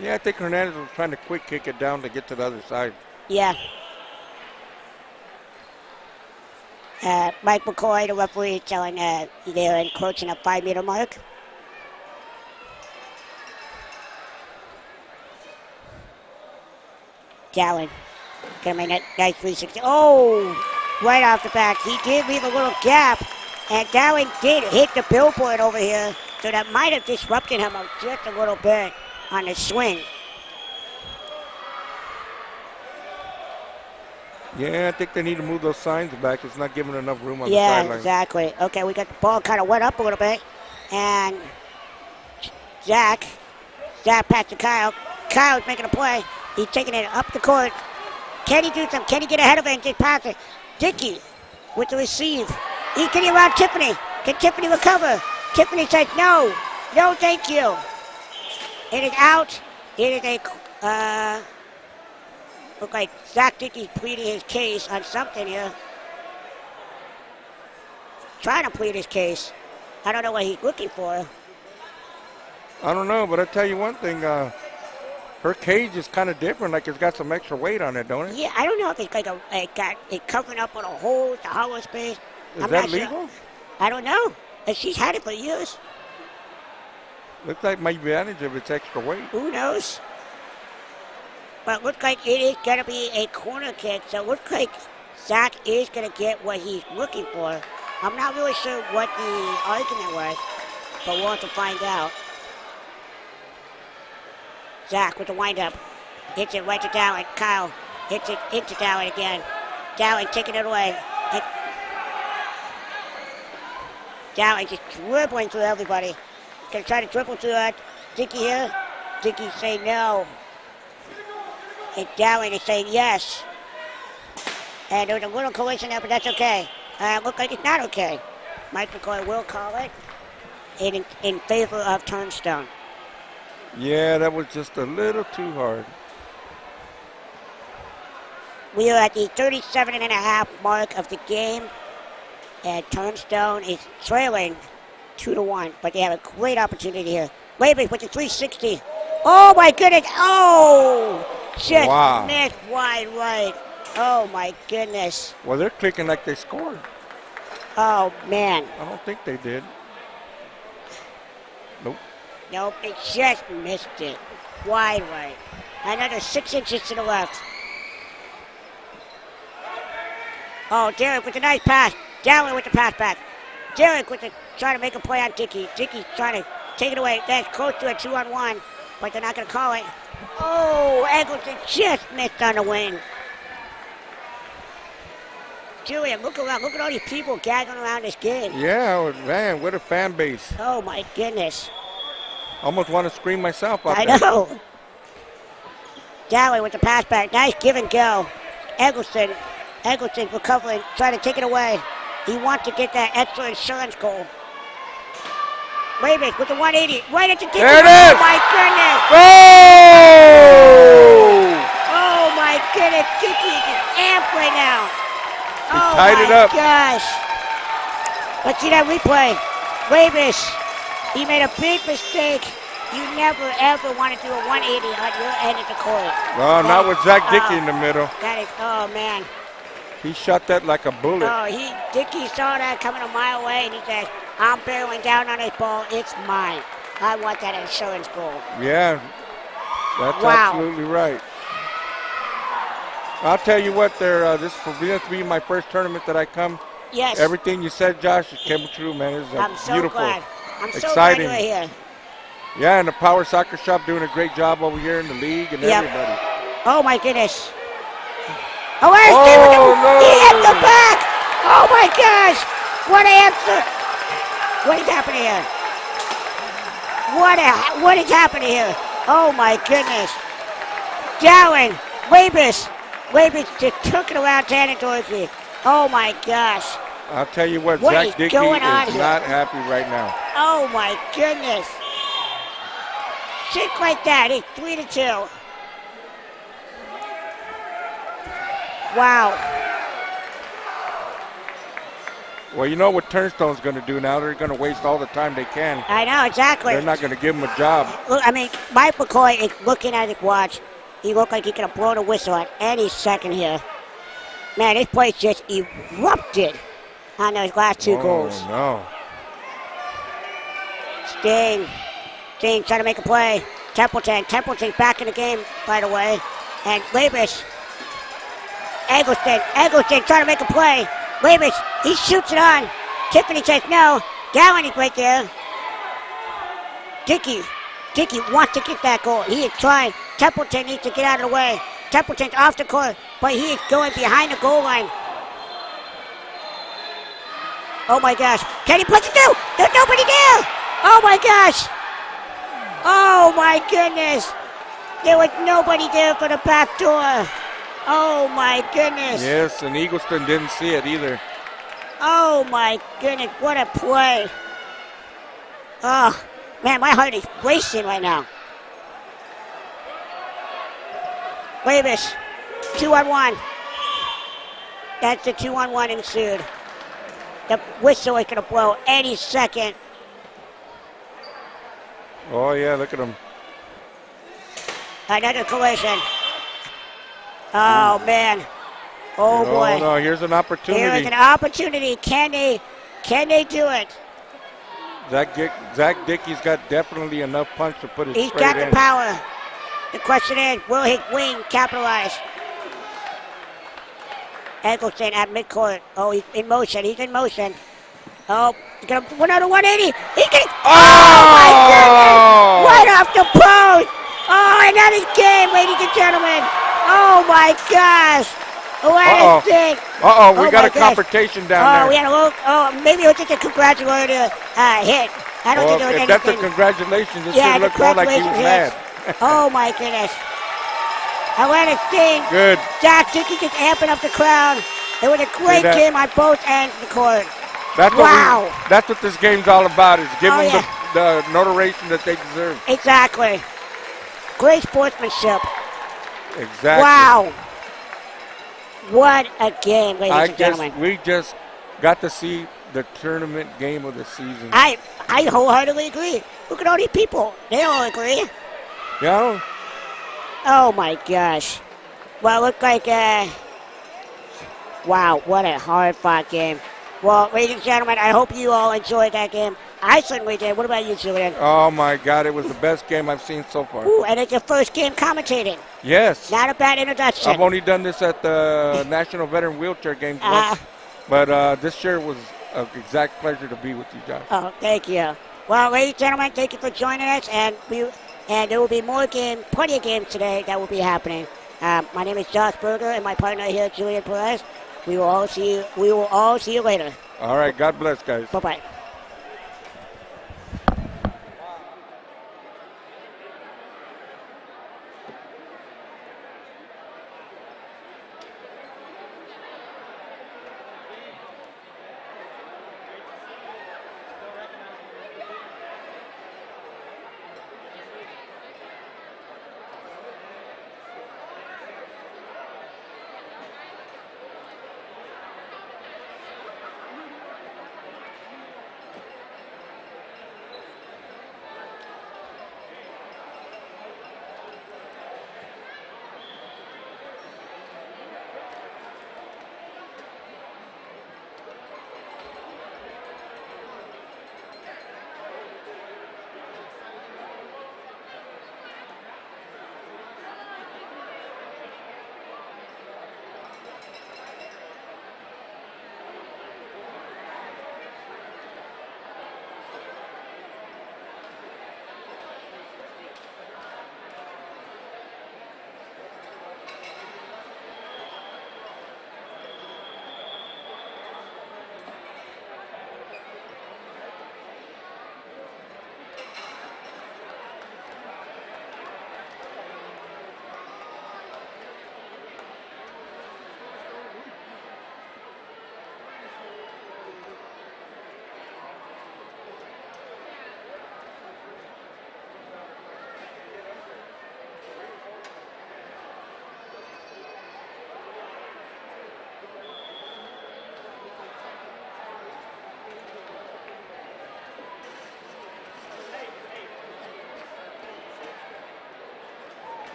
Yeah, I think Hernandez was trying to quick kick it down to get to the other side. Yeah. Mike McCoy, the referee, telling they're encroaching a 5-meter mark. Dowling gonna make a nice 360. Oh, right off the back. He did leave a little gap, and Dowling did hit the billboard over here, so that might have disrupted him just a little bit on the swing. Yeah, I think they need to move those signs back. It's not giving enough room on the sideline. Yeah, exactly. Okay, we got the ball kind of went up a little bit, and Zach passed to Kyle. Kyle's making a play. He's taking it up the court. Can he do something? Can he get ahead of it and just pass it? Dickey with the receive. He's getting around Tiffany. Can Tiffany recover? Tiffany says no. No, thank you. It is out. It is a, look like Zach Dickey's pleading his case on something here. Trying to plead his case. I don't know what he's looking for. I don't know, but I tell you one thing. Her cage is kind of different, like it's got some extra weight on it, don't it? Yeah, I don't know if it's like it covering up on a hole, the hollow space. Is that legal? Sure. I don't know. And she's had it for years. Looks like my advantage of its extra weight. Who knows? But looks like it is going to be a corner kick, so it looks like Zach is going to get what he's looking for. I'm not really sure what the argument was, but we'll have to find out. Zach with the windup. Hits it right to Dowling. Kyle hits it into Dowling again. Dowling taking it away. Dowling just dribbling through everybody. Gonna try to dribble through Dickey here. Dickey saying no. And Dowling is saying yes. And there was a little collision there, but that's okay. Looks like it's not okay. Mike McCoy will call it in favor of Turnstone. Yeah, that was just a little too hard. We are at the 37.5 mark of the game. And Turnstone is trailing 2-1, but they have a great opportunity here. Labus with the 360. Oh my goodness! Oh, just missed wide right. Oh my goodness! Well, they're clicking like they scored. Oh man! I don't think they did. Nope. Nope, it just missed it. Wide right. Another 6 inches to the left. Oh, Derek with a nice pass. Dowling with the pass back. Derek with the trying to make a play on Dickey. Dickey's trying to take it away. That's close to a 2-on-1, but they're not going to call it. Oh, Eggleston just missed on the wing. Julian, look around. Look at all these people gathering around this game. Yeah, man, what a fan base. Oh, my goodness. Almost want to scream myself up I know. Dowling with the pass back. Nice give and go. Eggleston recovering, trying to take it away. He wants to get that extra insurance goal. Labus with the 180, right at the Dickey. There it is! Oh my goodness! Oh! Oh my goodness, Dickey is amped right now. He tied it up. Oh my gosh. Let's see that replay. Labus, he made a big mistake. You never ever want to do a 180 on your end of the court. No, not with Zach Dickey in the middle. That is, oh man. He shot that like a bullet. Oh, Dickey saw that coming a mile away, and he said, I'm barreling down on this ball. It's mine. I want that insurance goal. Yeah, that's Wow. absolutely right. I'll tell you what, this will be my first tournament that I come. Yes. Everything you said, Josh, it came true, man. It's I'm so beautiful. glad. I'm so exciting. glad you're here. Yeah, and the Power Soccer Shop doing a great job over here in the league and everybody. Oh, my goodness. Oh, he hit the back. Oh, my gosh. What an answer. What is happening here? What is happening here? Oh, my goodness. Dowling, Wabus just took it around Tanner Dorsey. Oh, my gosh. I'll tell you what What Zach is Dickey going is on here? not happy right now. Oh, my goodness. Shit like that. It's 3-2. Wow. Well, you know what Turnstone's going to do now? They're going to waste all the time they can. I know, exactly. They're not going to give him a job. Look, I mean, Mike McCoy is looking at his watch. He looked like he could have blown a whistle at any second here. Man, this place just erupted on those last two goals. Oh, no. Steen trying to make a play. Templeton's back in the game, by the way. And Labus. Eggleston trying to make a play. Labus, he shoots it on. Tiffany says no. Dowling is right there. Dickey wants to get that goal. He is trying. Templeton needs to get out of the way. Templeton's off the court, but he is going behind the goal line. Oh my gosh. Can he push it through? There's nobody there. Oh my gosh. Oh my goodness. There was nobody there for the back door. Oh my goodness. Yes, and Eagleston didn't see it either. Oh my goodness, what a play. Oh, man, my heart is racing right now. Davis, 2-on-1. That's the 2-on-1 ensued. The whistle is going to blow any second. Oh, yeah, look at him. Another collision. Oh, man. Oh, boy. No, here's an opportunity. Here is an opportunity. Can they do it? Zach Dickey's got definitely enough punch to put his He's straight got in. the power. The question is, will his wing capitalize? Eggleston at midcourt. Oh, he's in motion. Oh, he's going to another 180. He's going to... Oh, my goodness! Right off the post! Oh, another game, ladies and gentlemen. Oh, my gosh. What a thing. We got a confrontation down there. Oh, we had a little... Oh, maybe it was just a congratulatory hit. I don't think there was anything. If that's a congratulations, it should look more like he was mad. Oh, my goodness. Atlanta Sting. Good. Zach Dickey just amping up the crowd. It was a great game on both ends of the court. That's what this game's all about, is giving them the notoriety that they deserve. Exactly. Great sportsmanship. Exactly. Wow. What a game, ladies and gentlemen. We just got to see the tournament game of the season. I wholeheartedly agree. Look at all these people. They all agree. Yeah. Oh, my gosh. Well, it looked like, wow, what a hard-fought game. Well, ladies and gentlemen, I hope you all enjoyed that game. I certainly did. What about you, Julian? Oh, my God, it was the best game I've seen so far. Ooh, and it's your first game commentating. Yes. Not a bad introduction. I've only done this at the National Veteran Wheelchair Games once, but this year was an exact pleasure to be with you, Josh. Oh, thank you. Well, ladies and gentlemen, thank you for joining us, and there will be plenty of games today that will be happening. My name is Josh Berger, and my partner here, Julian Perez. We will all see you later. All right, God bless, guys. Bye-bye.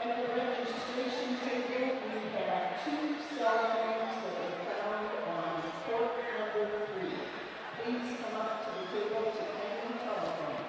At the registration table, we have 2 cell phones that are found on port number 3. Please come up to the table to claim telephones.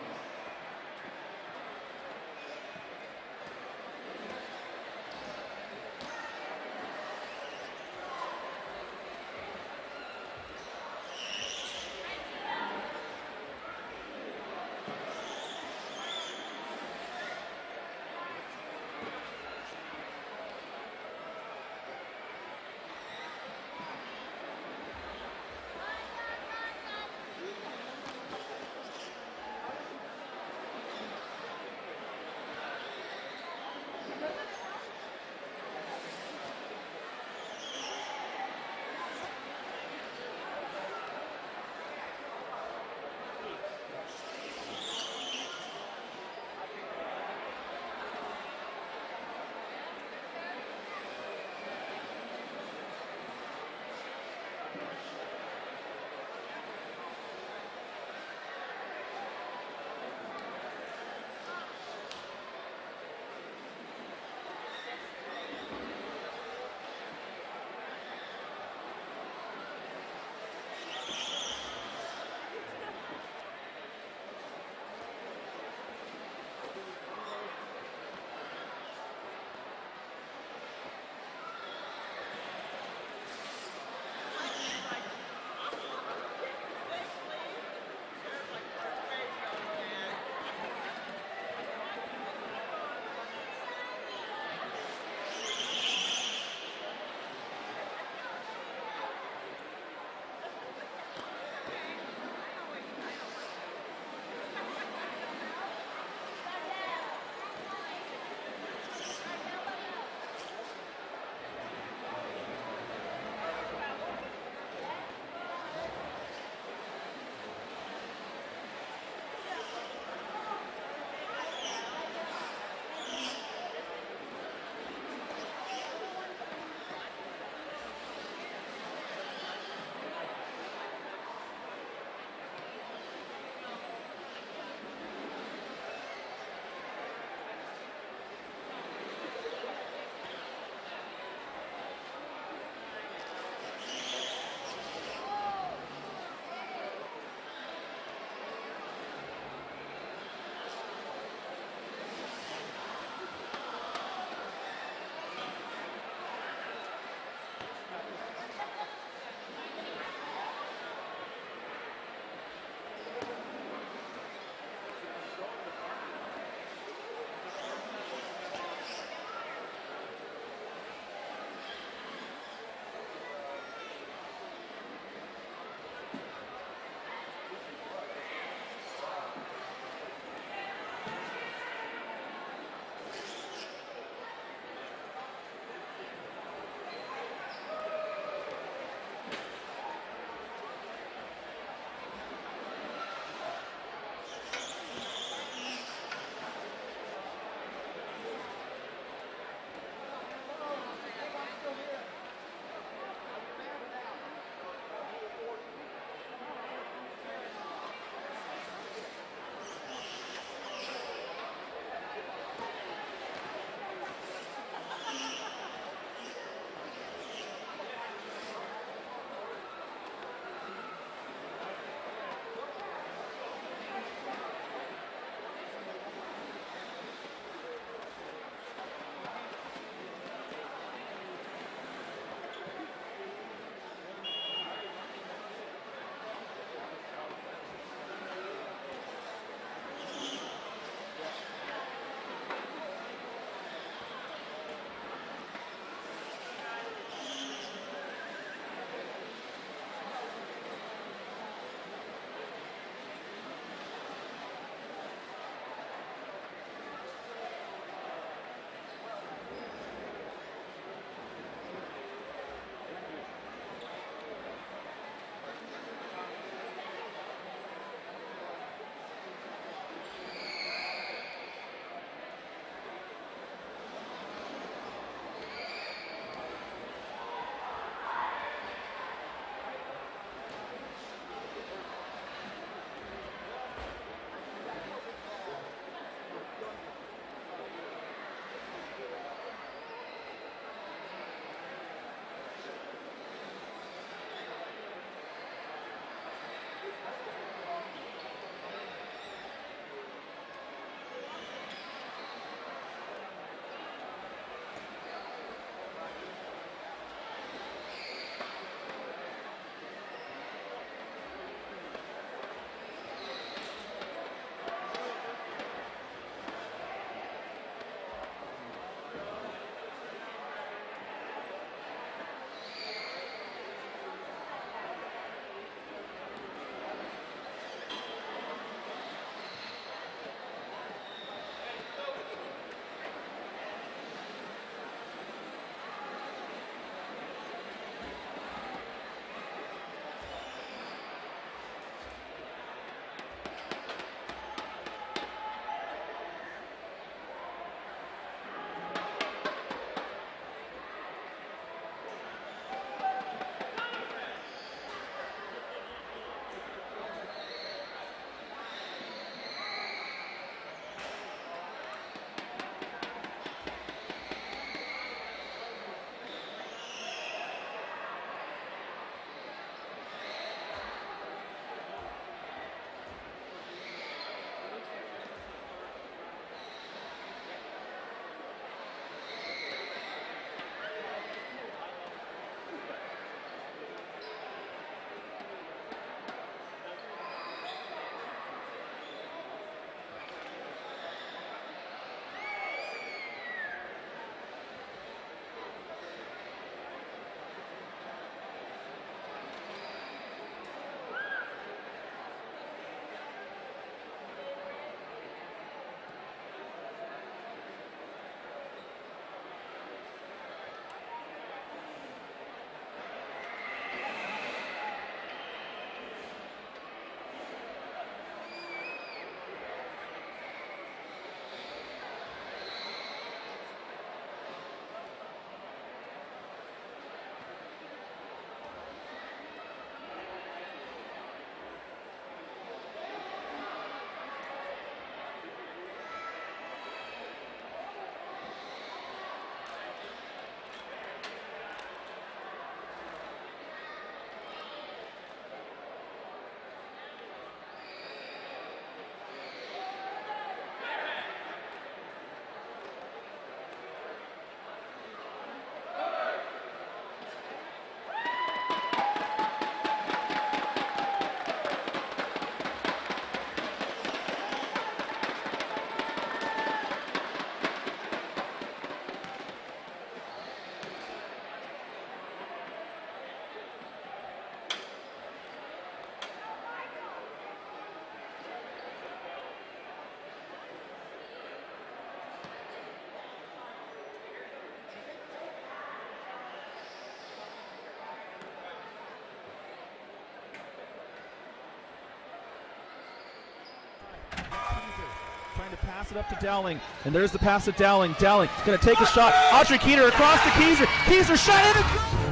Trying to pass it up to Dowling, and there's the pass to Dowling. Dowling going to take a shot. Audrey Keeter across to Keyser. Keyser shot in.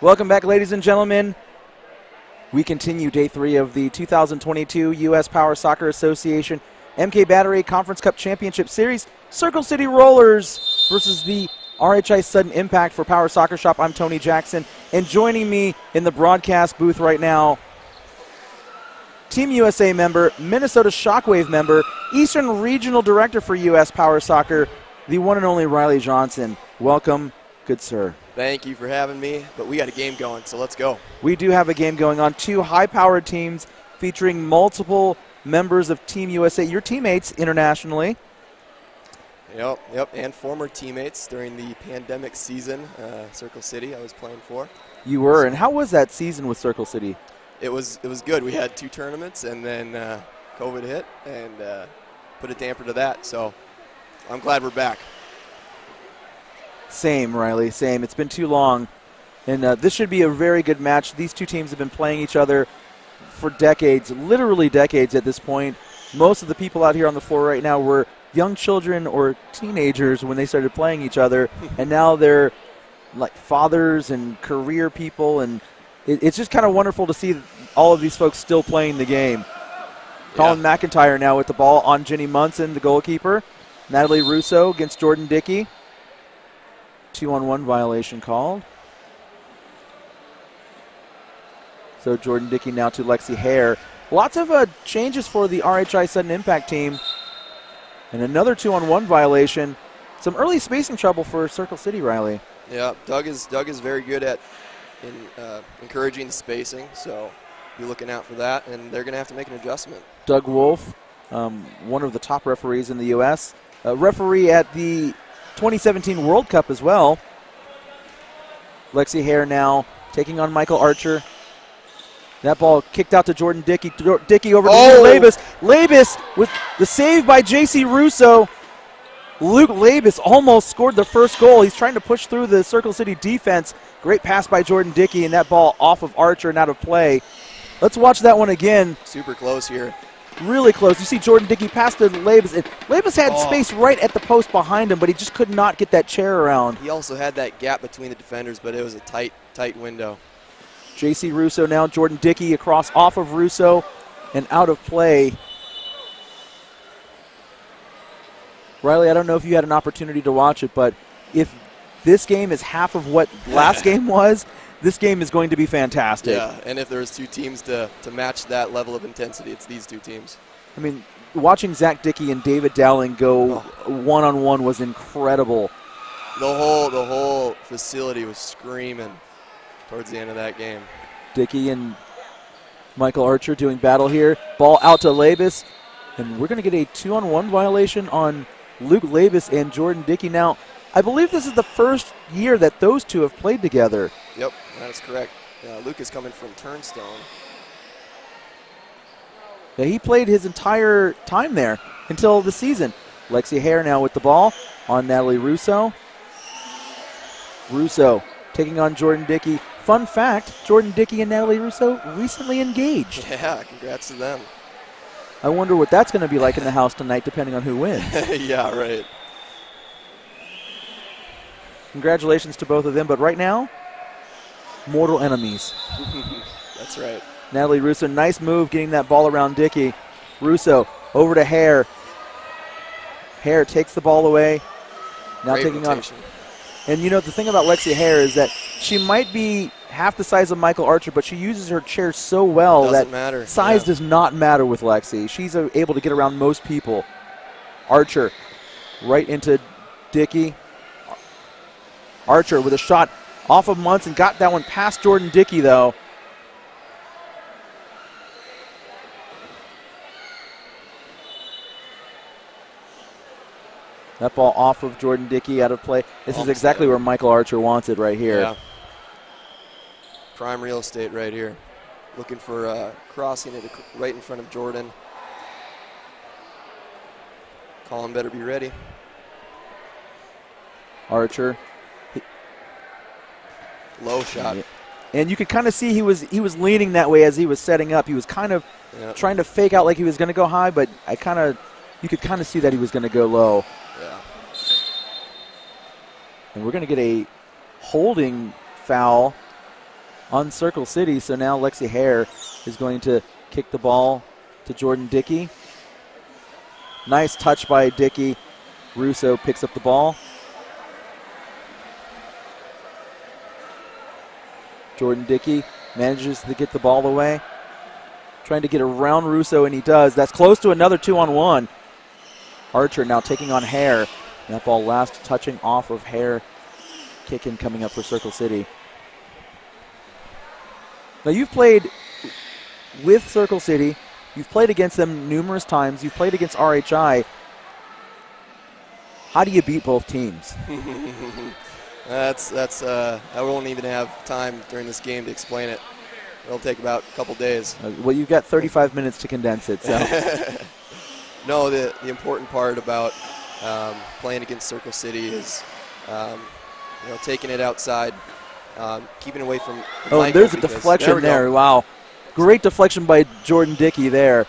Welcome back, ladies and gentlemen. We continue day 3 of the 2022 U.S. Power Soccer Association MK Battery Conference Cup Championship Series. Circle City Rollers versus the RHI Sudden Impact for Power Soccer Shop. I'm Tony Jackson, and joining me in the broadcast booth right now, Team USA member, Minnesota Shockwave member, Eastern Regional Director for U.S. Power Soccer, the one and only Riley Johnson. Welcome, good sir. Thank you for having me, but we got a game going, so let's go. We do have a game going on. 2 high-powered teams featuring multiple members of Team USA, your teammates internationally. Yep, and former teammates during the pandemic season, Circle City I was playing for. You were, and how was that season with Circle City? It was good. We had 2 tournaments, and then COVID hit and put a damper to that, so I'm glad we're back. Same, Riley, same. It's been too long, and this should be a very good match. These 2 teams have been playing each other for decades, literally decades at this point. Most of the people out here on the floor right now were young children or teenagers when they started playing each other, and now they're like fathers and career people, and it's just kind of wonderful to see all of these folks still playing the game. Colin McIntyre now with the ball on Jenny Munson, the goalkeeper. Natalie Russo against Jordan Dickey. 2-on-1 violation called. So Jordan Dickey now to Lexi Hare. Lots of changes for the RHI Sudden Impact team. And another 2-on-1 violation. Some early spacing trouble for Circle City, Riley. Yeah, Doug is very good at encouraging the spacing, so be looking out for that, and they're going to have to make an adjustment. Doug Wolf, one of the top referees in the U.S., referee at the 2017 World Cup as well. Lexi Hare now taking on Michael Archer. That ball kicked out to Jordan Dickey. Dickey over to Labus. Labus with the save by J.C. Russo. Luke Labus almost scored the first goal. He's trying to push through the Circle City defense. Great pass by Jordan Dickey, and that ball off of Archer and out of play. Let's watch that one again. Super close here. Really close. You see Jordan Dickey pass to Labus. And Labus had space right at the post behind him, but he just could not get that chair around. He also had that gap between the defenders, but it was a tight window. J.C. Russo now. Jordan Dickey across off of Russo and out of play. Riley, I don't know if you had an opportunity to watch it, but if this game is half of what last game was, this game is going to be fantastic. Yeah, and if there's 2 teams to match that level of intensity, it's these 2 teams. I mean, watching Zach Dickey and David Dowling go one-on-one was incredible. The whole facility was screaming towards the end of that game. Dickey and Michael Archer doing battle here. Ball out to Labus, and we're going to get a 2-on-1 violation on Luke Labus and Jordan Dickey. Now, I believe this is the first year that those 2 have played together. Yep, that's correct. Luke is coming from Turnstone. Yeah, he played his entire time there until the season. Lexi Hare now with the ball on Natalie Russo. Russo taking on Jordan Dickey. Fun fact, Jordan Dickey and Natalie Russo recently engaged. Yeah, congrats to them. I wonder what that's going to be like in the house tonight, depending on who wins. Yeah, right. Congratulations to both of them, but right now, mortal enemies. That's right. Natalie Russo, nice move getting that ball around Dickey. Russo over to Hare. Hare takes the ball away. Now Great taking rotation. on. And you know, the thing about Lexi Hare is that she might be half the size of Michael Archer, but she uses her chair so well that size does not matter with Lexi. She's able to get around most people. Archer right into Dickey. Archer with a shot off of Munson. Got that one past Jordan Dickey, though. That ball off of Jordan Dickey, out of play. This is exactly where Michael Archer wants it right here. Yeah. prime real estate right here. Looking for crossing it right in front of Jordan. Colin better be ready. Archer. Low shot. Yeah. And you could kind of see he was leaning that way as he was setting up. He was kind of trying to fake out like he was going to go high, but you could kind of see that he was going to go low. Yeah. And we're going to get a holding foul on Circle City. So now Lexi Hare is going to kick the ball to Jordan Dickey. Nice touch by Dickey. Russo picks up the ball. Jordan Dickey manages to get the ball away. Trying to get around Russo, and he does. That's close to another 2-on-1. Archer now taking on Hare. And that ball last touching off of Hare. Kicking coming up for Circle City. Now you've played with Circle City. You've played against them numerous times. You've played against RHI. How do you beat both teams? I won't even have time during this game to explain it. It'll take about a couple days. Well, you've got 35 minutes to condense it. So. No, the important part about playing against Circle City is taking it outside, keeping away from there's a deflection there. Wow. Great deflection by Jordan Dickey there.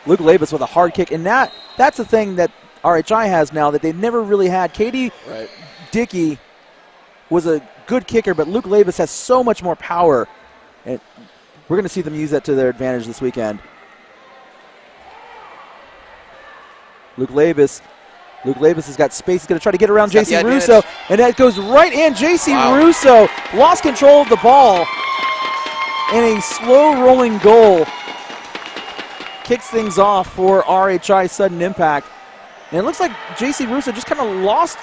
Luke Labus with a hard kick. And that's the thing that RHI has now that they've never really had. Katie Dickey was a good kicker, but Luke Labus has so much more power. And we're going to see them use that to their advantage this weekend. Luke Labus has got space. He's going to try to get around JC Russo, and that goes right in. JC Russo lost control of the ball, and a slow-rolling goal kicks things off for RHI Sudden Impact. And it looks like JC Russo just kind of lost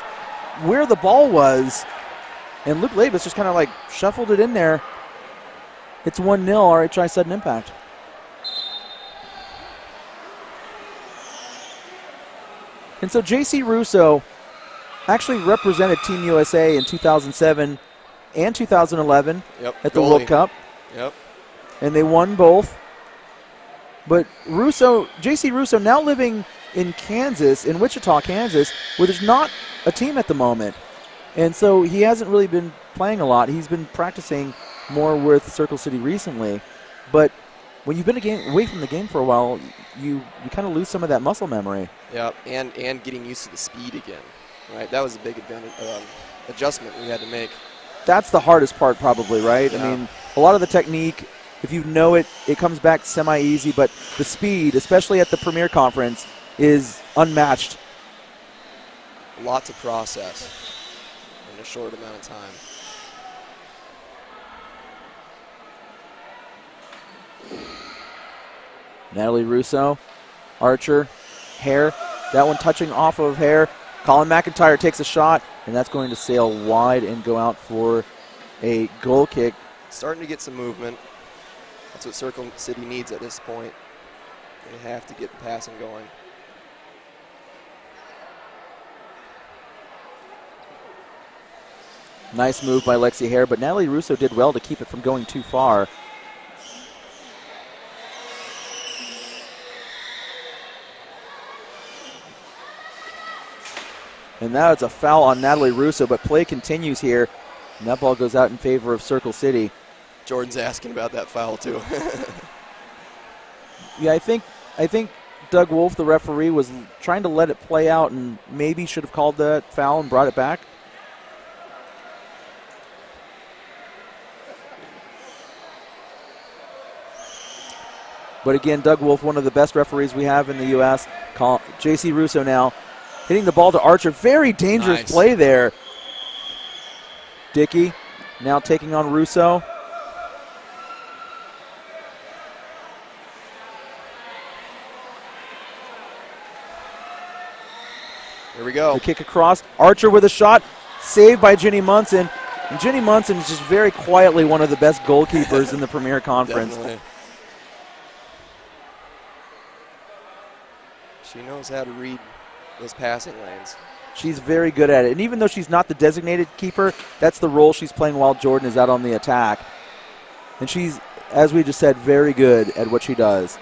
where the ball was, and Luke Labus just kind of like shuffled it in there. It's 1-0 RHI Sudden Impact. And so JC Russo actually represented Team USA in 2007 and 2011 at the World Cup. Yep. And they won both. But JC Russo now living in Kansas, in Wichita, Kansas, where there's not a team at the moment. And so he hasn't really been playing a lot. He's been practicing more with Circle City recently. But when you've been away from the game for a while, you kind of lose some of that muscle memory. Yeah, and getting used to the speed again, right? That was a big adjustment we had to make. That's the hardest part probably, right? Yeah. I mean, a lot of the technique, if you know it, it comes back semi-easy, but the speed, especially at the Premier Conference, is unmatched. A lot to process in a short amount of time. Natalie Russo, Archer, Hare. That one touching off of Hare. Colin McIntyre takes a shot, and that's going to sail wide and go out for a goal kick. Starting to get some movement. That's what Circle City needs at this point. They have to get the passing going. Nice move by Lexi Hare, but Natalie Russo did well to keep it from going too far. And now it's a foul on Natalie Russo, but play continues here. And that ball goes out in favor of Circle City. Jordan's asking about that foul too. Yeah, I think Doug Wolf, the referee, was trying to let it play out and maybe should have called that foul and brought it back. But again, Doug Wolf, one of the best referees we have in the U.S. J.C. Russo now hitting the ball to Archer. Very dangerous play there. Dickey now taking on Russo. Here we go. The kick across. Archer with a shot. Saved by Jenny Munson. And Jenny Munson is just very quietly one of the best goalkeepers in the Premier Conference. Definitely. She knows how to read those passing lanes. She's very good at it. And even though she's not the designated keeper, that's the role she's playing while Jordan is out on the attack. And she's, as we just said, very good at what she does.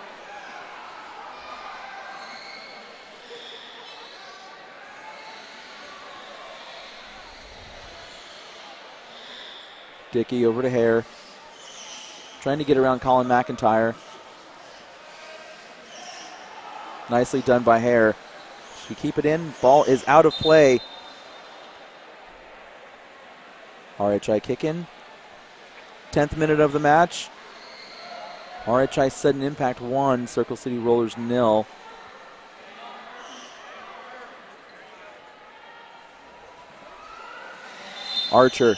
Dickey over to Hare. Trying to get around Colin McIntyre. Nicely done by Hare. She keep it in. Ball is out of play. RHI kick in. 10th minute of the match. RHI sudden impact 1, Circle City Rollers 0. Archer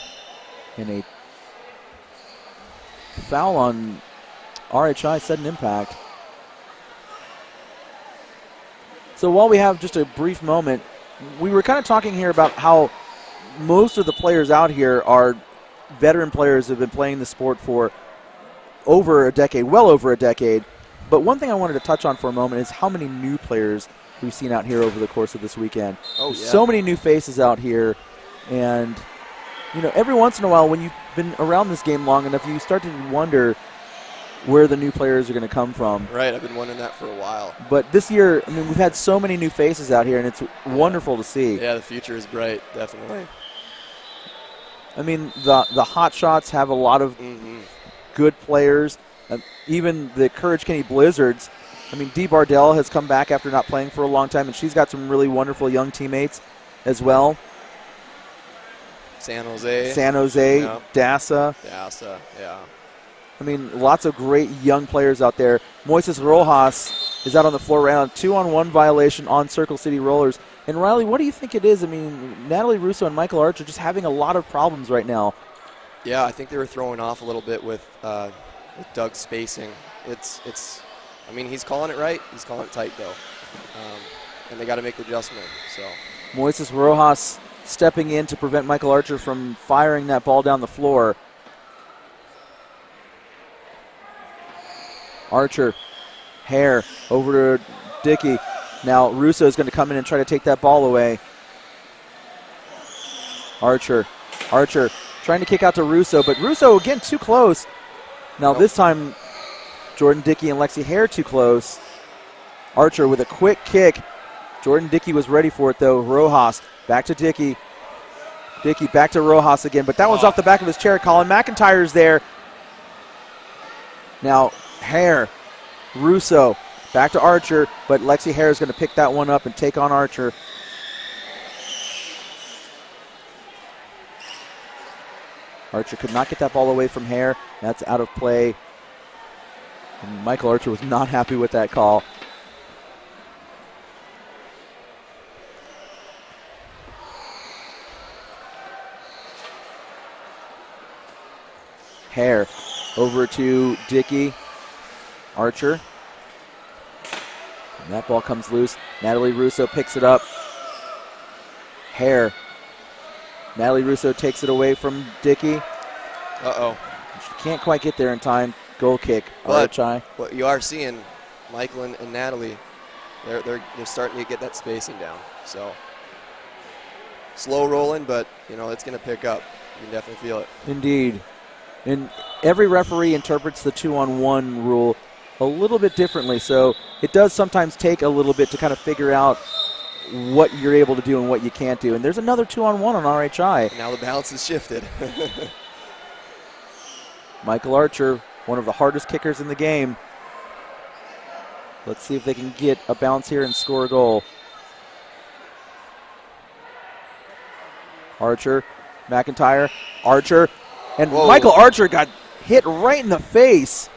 in a foul on RHI, sudden impact. So while we have just a brief moment, we were kind of talking here about how most of the players out here are veteran players who have been playing the sport for over a decade, well over a decade. But one thing I wanted to touch on for a moment is how many new players we've seen out here over the course of this weekend. Oh, yeah. So many new faces out here. And, you know, every once in a while when you've been around this game long enough, you start to wonder where the new players are going to come from. Right, I've been wondering that for a while. But this year, I mean, we've had so many new faces out here, and it's wonderful to see. Yeah, the future is bright, definitely. I mean, the Hot Shots have a lot of good players. Even the Courage Kenny Blizzards. I mean, Dee Bardell has come back after not playing for a long time, and she's got some really wonderful young teammates as well. San Jose. Yep. Dassa. Yeah. I mean, lots of great young players out there. Moises Rojas is out on the floor right now. 2-on-1 violation on Circle City Rollers. And Riley, what do you think it is? I mean, Natalie Russo and Michael Archer just having a lot of problems right now. Yeah, I think they were throwing off a little bit with Doug's spacing. I mean, he's calling it right. He's calling it tight, though. And they got to make the adjustment. So Moises Rojas stepping in to prevent Michael Archer from firing that ball down the floor. Archer, Hare, over to Dickey. Now Russo is going to come in and try to take that ball away. Archer trying to kick out to Russo, but Russo again too close. Now this time Jordan Dickey and Lexi Hare too close. Archer with a quick kick. Jordan Dickey was ready for it though. Rojas back to Dickey. Dickey back to Rojas again, but that one's off the back of his chair. Colin McIntyre's there. Now Hare, Russo, back to Archer, but Lexi Hare is going to pick that one up and take on Archer. Archer could not get that ball away from Hare. That's out of play. And Michael Archer was not happy with that call. Hare over to Dickey. Archer. And that ball comes loose. Natalie Russo picks it up. Hare. Natalie Russo takes it away from Dickey. Uh-oh. She can't quite get there in time. Goal kick. RHI. What you are seeing, Michael and Natalie, they're starting to get that spacing down. So slow rolling, but you know it's going to pick up. You can definitely feel it. Indeed. And every referee interprets the 2-on-1 rule a little bit differently, so it does sometimes take a little bit to kind of figure out what you're able to do and what you can't do. And there's another 2-on-1 on RHI. Now the balance has shifted. Michael Archer, one of the hardest kickers in the game. Let's see if they can get a bounce here and score a goal. Archer, McIntyre, Archer, and Whoa. Michael Archer got hit right in the face.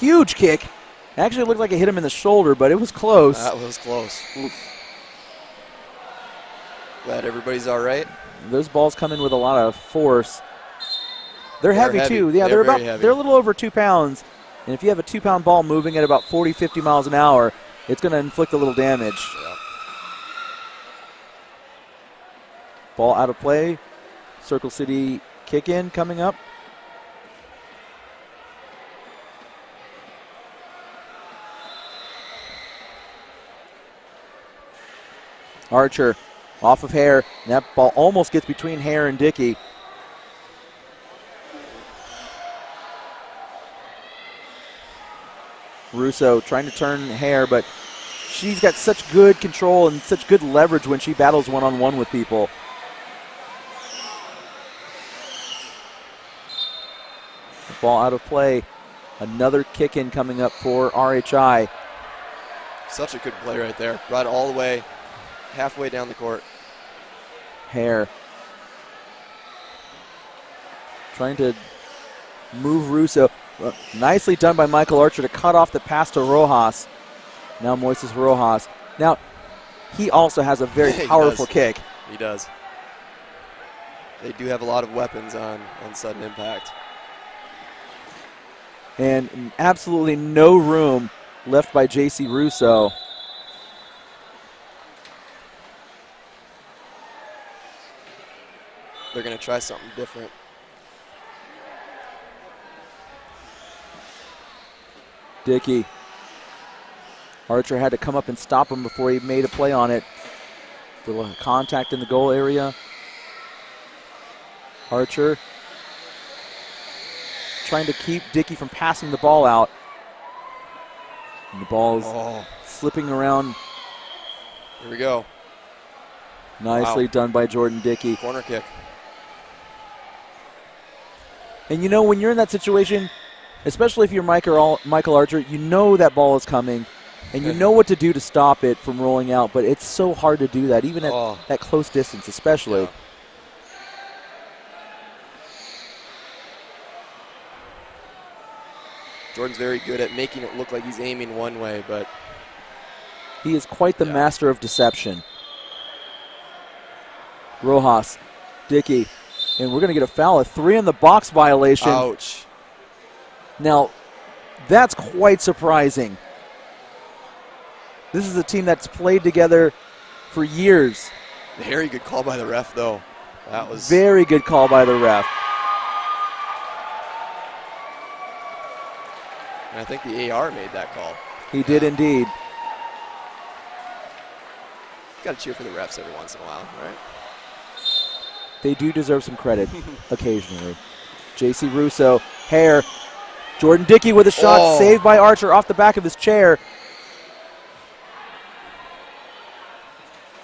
Huge kick. Actually, it looked like it hit him in the shoulder, but it was close. That was close. Oof. Glad everybody's all right. Those balls come in with a lot of force. They're heavy too. Yeah, they're they're a little over 2 pounds. And if you have a 2-pound ball moving at about 40, 50 miles an hour, it's going to inflict a little damage. Yeah. Ball out of play. Circle City kick in coming up. Archer Off of Hare. And that ball almost gets between Hare and Dickey. Russo trying to turn Hare, but she's got such good control and such good leverage when she battles one-on-one with people. The ball out of play. Another kick in coming up for RHI. Such a good play right there. Brought it all the way, halfway down the court. Hare trying to move Russo. Nicely done by Michael Archer to cut off the pass to Rojas. Now Moises Rojas. Now, he also has a very powerful kick. He does. They do have a lot of weapons on sudden impact. And absolutely no room left by J.C. Russo. They're going to try something different. Dickey. Archer had to come up and stop him before he made a play on it. Little contact in the goal area. Archer trying to keep Dickey from passing the ball out. And the ball is slipping around. Here we go. Nicely done by Jordan Dickey. Corner kick. And you know, when you're in that situation, especially if you're Michael Archer, you know that ball is coming, and you know what to do to stop it from rolling out, but it's so hard to do that, even at that close distance especially. Yeah. Jordan's very good at making it look like he's aiming one way, but he is quite the master of deception. Rojas, Dickey, and we're going to get a foul, a 3 in the box violation. Ouch. Now, that's quite surprising. This is a team that's played together for years. Very good call by the ref, though. That was very good call by the ref. And I think the AR made that call. He did indeed. Got to cheer for the refs every once in a while, right? They do deserve some credit occasionally. J.C. Russo, Hare, Jordan Dickey with a shot saved by Archer off the back of his chair.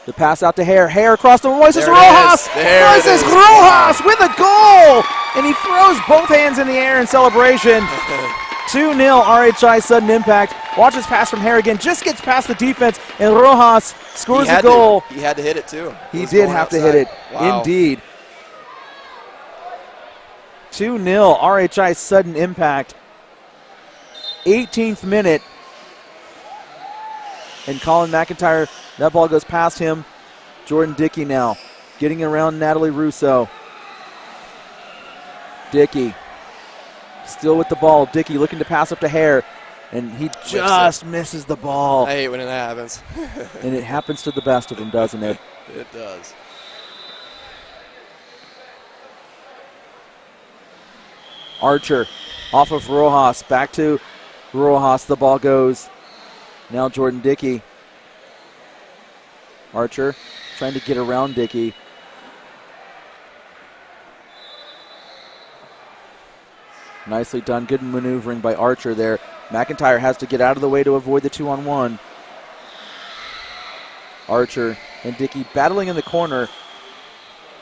The pass out to Hare. Hare across the Moises Rojas. Moises Rojas with a goal. And he throws both hands in the air in celebration. 2-0 RHI sudden impact. Watch this pass from Hare again. Just gets past the defense. And Rojas scores a goal. He had to hit it too. He did have to hit it. Wow. Indeed. 2-0 RHI sudden impact. 18th minute. And Colin McIntyre, that ball goes past him. Jordan Dickey now getting around Natalie Russo. Dickey still with the ball. Dickey looking to pass up to Hare, and he just misses the ball. I hate when that happens. And it happens to the best of them, doesn't it? It does. Archer off of Rojas. Back to Rojas. The ball goes. Now Jordan Dickey. Archer trying to get around Dickey. Nicely done. Good maneuvering by Archer there. McIntyre has to get out of the way to avoid the 2-on-1. Archer and Dickey battling in the corner.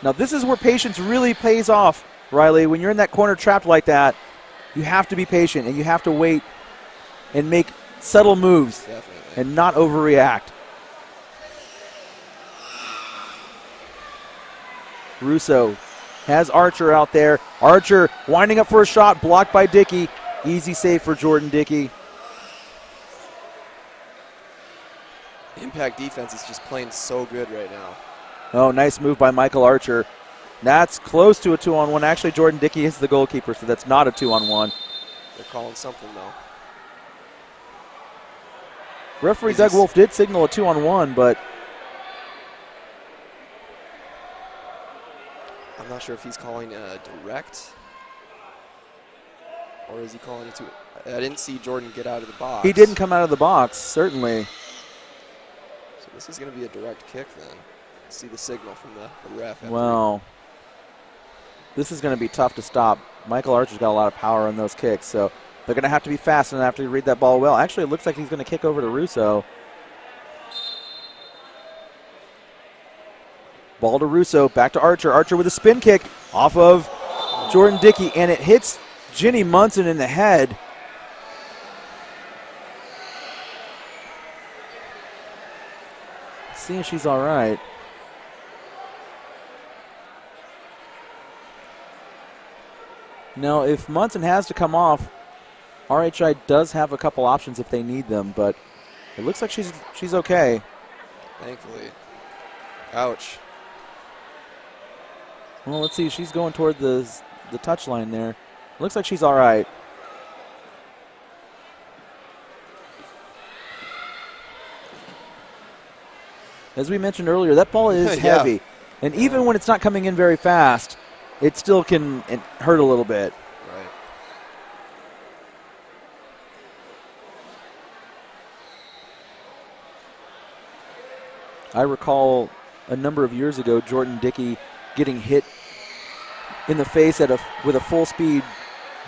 Now this is where patience really pays off, Riley. When you're in that corner trapped like that, you have to be patient and you have to wait and make subtle moves. Definitely. And not overreact. Russo has Archer out there. Archer winding up for a shot, blocked by Dickey. Easy save for Jordan Dickey. Impact defense is just playing so good right now. Oh, nice move by Michael Archer. That's close to a 2-on-1. Actually, Jordan Dickey is the goalkeeper, so that's not a 2-on-1. They're calling something, though. Referee Doug Wolf did signal a 2-on-1, but I'm not sure if he's calling a direct or is he calling it to. I didn't see Jordan get out of the box. He didn't come out of the box, certainly. So this is going to be a direct kick then. see the signal from the ref. Well, this is going to be tough to stop. Michael Archer's got a lot of power in those kicks, so they're going to have to be fast and have to read that ball well. Actually, it looks like he's going to kick over to Russo. Ball to Russo, back to Archer. Archer with a spin kick off of Jordan Dickey, and it hits Ginny Munson in the head. See if she's all right. Now, if Munson has to come off, RHI does have a couple options if they need them, but it looks like she's okay. Thankfully. Ouch. Well, let's see. She's going toward the touch line there. Looks like she's all right. As we mentioned earlier, that ball is Yeah. heavy. And even when it's not coming in very fast, it still can hurt a little bit. Right. I recall a number of years ago, Jordan Dickey getting hit in the face with a full-speed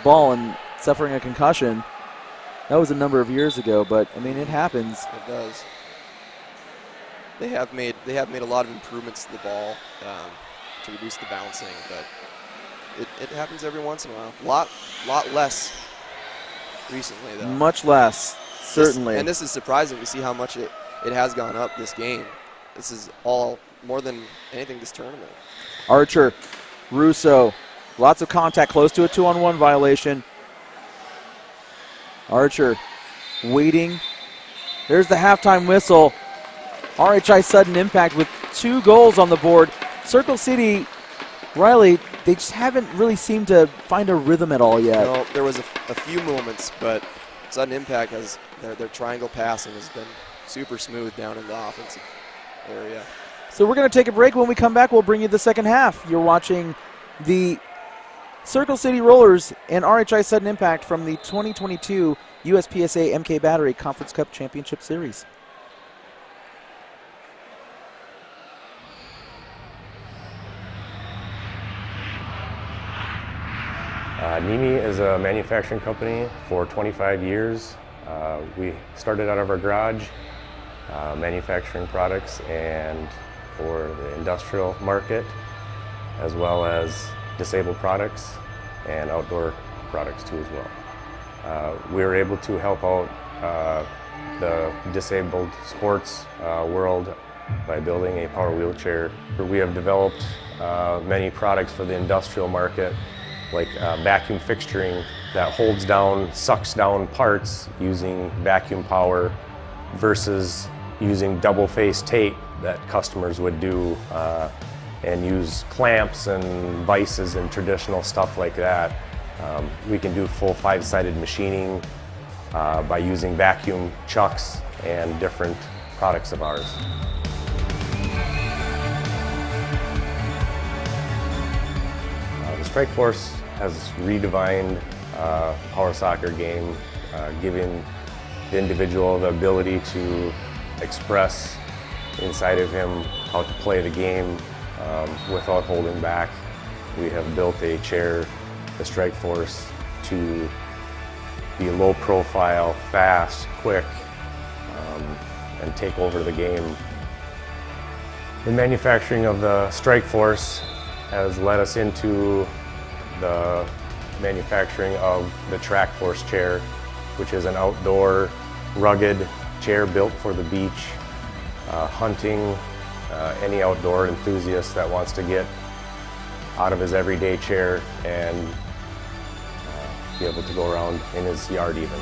ball and suffering a concussion. That was a number of years ago, but, I mean, it happens. It does. They have made a lot of improvements to the ball to reduce the bouncing, but it happens every once in a while. Lot less recently, though. Much less, certainly. And this is surprising to see how much it has gone up this game. This is all more than anything this tournament. Archer, Russo, lots of contact, close to a 2-on-1 violation. Archer waiting. There's the halftime whistle. RHI sudden impact with 2 goals on the board. Circle City, Riley, they just haven't really seemed to find a rhythm at all yet. No, there was a few moments, but sudden impact has their triangle passing has been super smooth down in the offensive area. So we're going to take a break. When we come back, we'll bring you the second half. You're watching the Circle City Rollers and RHI Sudden Impact from the 2022 USPSA MK Battery Conference Cup Championship Series. Nimi is a manufacturing company for 25 years. We started out of our garage manufacturing products and for the industrial market, as well as disabled products and outdoor products too as well. We were able to help out the disabled sports world by building a power wheelchair. We have developed many products for the industrial market, like vacuum fixturing that holds down, sucks down parts using vacuum power versus using double-face tape that customers would do and use clamps and vices and traditional stuff like that. We can do full 5-sided machining by using vacuum chucks and different products of ours. The Strike Force has redefined power soccer game, giving the individual the ability to express inside of him how to play the game without holding back. We have built a chair, the Strike Force, to be low profile, fast, quick, and take over the game. The manufacturing of the Strike Force has led us into the manufacturing of the Track Force chair, which is an outdoor, rugged chair built for the beach, hunting, any outdoor enthusiast that wants to get out of his everyday chair and be able to go around in his yard even.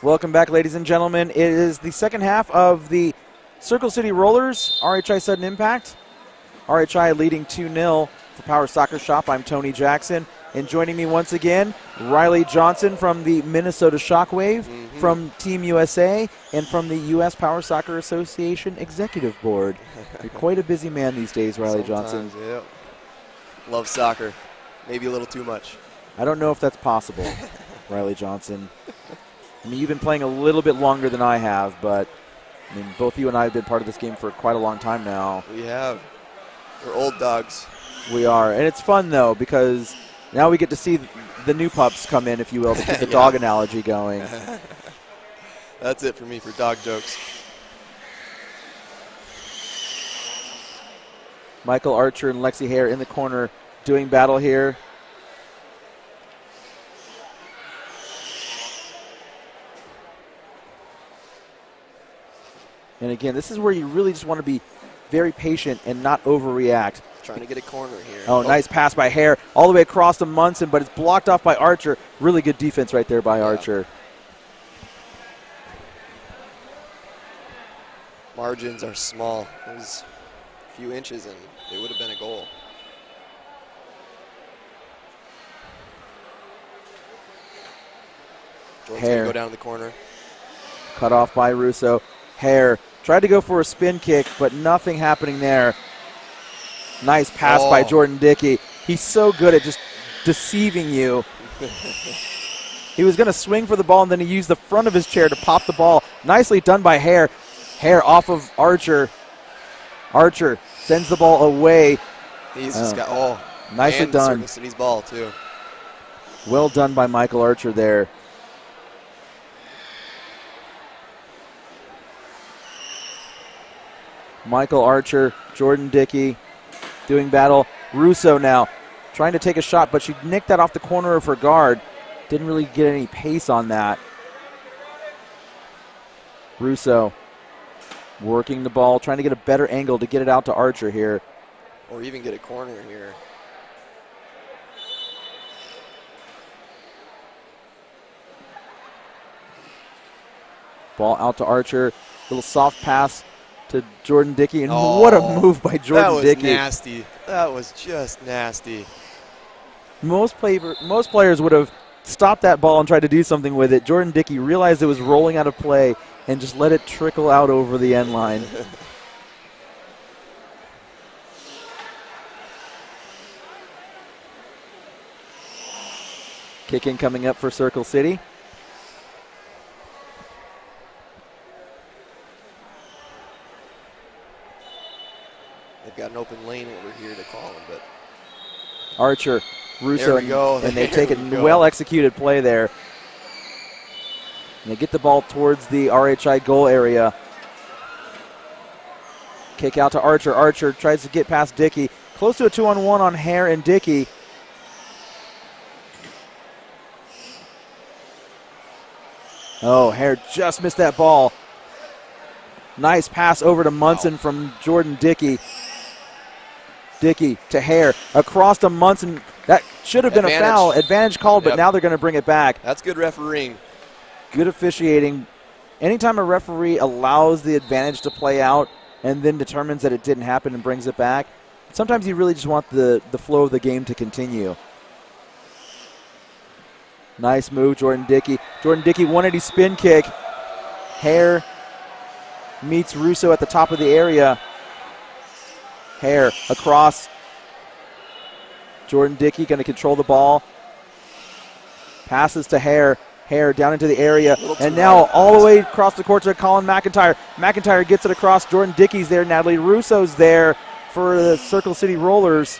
Welcome back, ladies and gentlemen. It is the second half of the Circle City Rollers, RHI Sudden Impact. RHI leading 2-0 for Power Soccer Shop. I'm Tony Jackson. And joining me once again, Riley Johnson from the Minnesota Shockwave, from Team USA, and from the U.S. Power Soccer Association Executive Board. You're quite a busy man these days, Riley Johnson. Yeah. Love soccer. Maybe a little too much. I don't know if that's possible, Riley Johnson. I mean, you've been playing a little bit longer than I have, but I mean, both you and I have been part of this game for quite a long time now. We have. We're old dogs. We are. And it's fun, though, because now we get to see the new pups come in, if you will, to keep the dog analogy going. That's it for me for dog jokes. Michael Archer and Lexi Hare in the corner doing battle here. And again, this is where you really just want to be very patient and not overreact. Trying to get a corner here. Oh, nice pass by Hare all the way across to Munson, but it's blocked off by Archer. Really good defense right there by Archer. Margins are small. It was a few inches and it would have been a goal. Jordan's going to go down the corner. Cut off by Russo. Hare tried to go for a spin kick, but nothing happening there. Nice pass by Jordan Dickey. He's so good at just deceiving you. He was going to swing for the ball, and then he used the front of his chair to pop the ball. Nicely done by Hare. Hare off of Archer. Archer sends the ball away. He's just got, nicely and done. Circle City's ball, too. Well done by Michael Archer there. Michael Archer, Jordan Dickey doing battle. Russo now trying to take a shot, but she nicked that off the corner of her guard. Didn't really get any pace on that. Russo working the ball, trying to get a better angle to get it out to Archer here. Or even get a corner here. Ball out to Archer. Little soft pass to Jordan Dickey, and what a move by Jordan Dickey. That was nasty. That was just nasty. Most players would have stopped that ball and tried to do something with it. Jordan Dickey realized it was rolling out of play and just let it trickle out over the end line. Kick in coming up for Circle City. They've got an open lane over here to call him, but Archer, Russo, and they take a well-executed play there. And they get the ball towards the RHI goal area. Kick out to Archer. Archer tries to get past Dickey. Close to a 2-on-1 on Hare and Dickey. Oh, Hare just missed that ball. Nice pass over to Munson from Jordan Dickey. Dickey to Hare, across to Munson. That should have been a foul. Advantage called, but now they're going to bring it back. That's good refereeing. Good officiating. Anytime a referee allows the advantage to play out and then determines that it didn't happen and brings it back, sometimes you really just want the flow of the game to continue. Nice move, Jordan Dickey. Jordan Dickey, 180 spin kick. Hare meets Russo at the top of the area. Hare across. Jordan Dickey going to control the ball. Passes to Hare. Hare down into the area. And now all the way across the court to Colin McIntyre. McIntyre gets it across. Jordan Dickey's there. Natalie Russo's there for the Circle City Rollers.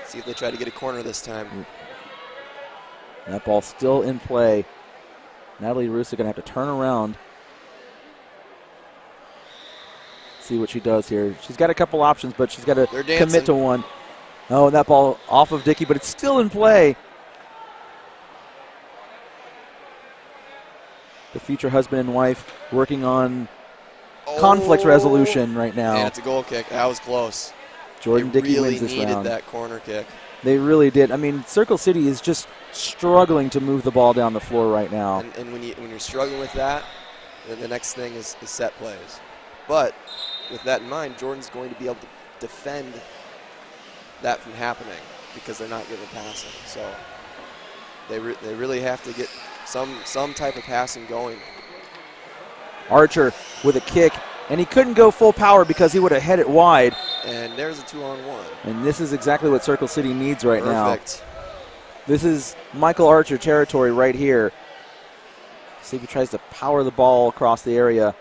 See if they try to get a corner this time. That ball still in play. Natalie Russo going to have to turn around. See what she does here. She's got a couple options, but she's got to commit to one. Oh, and that ball off of Dickey, but it's still in play. The future husband and wife working on conflict resolution right now. And it's a goal kick. That was close. Jordan Dickey really wins this needed round. That corner kick. They really did. I mean, Circle City is just struggling to move the ball down the floor right now. And when you're struggling with that, then the next thing is set plays. But with that in mind, Jordan's going to be able to defend that from happening because they're not giving passing. So they really have to get some type of passing going. Archer with a kick, and he couldn't go full power because he would have headed wide. And there's a 2-on-1. And this is exactly what Circle City needs right Perfect. now. This is Michael Archer territory right here. See if he tries to power the ball across the area.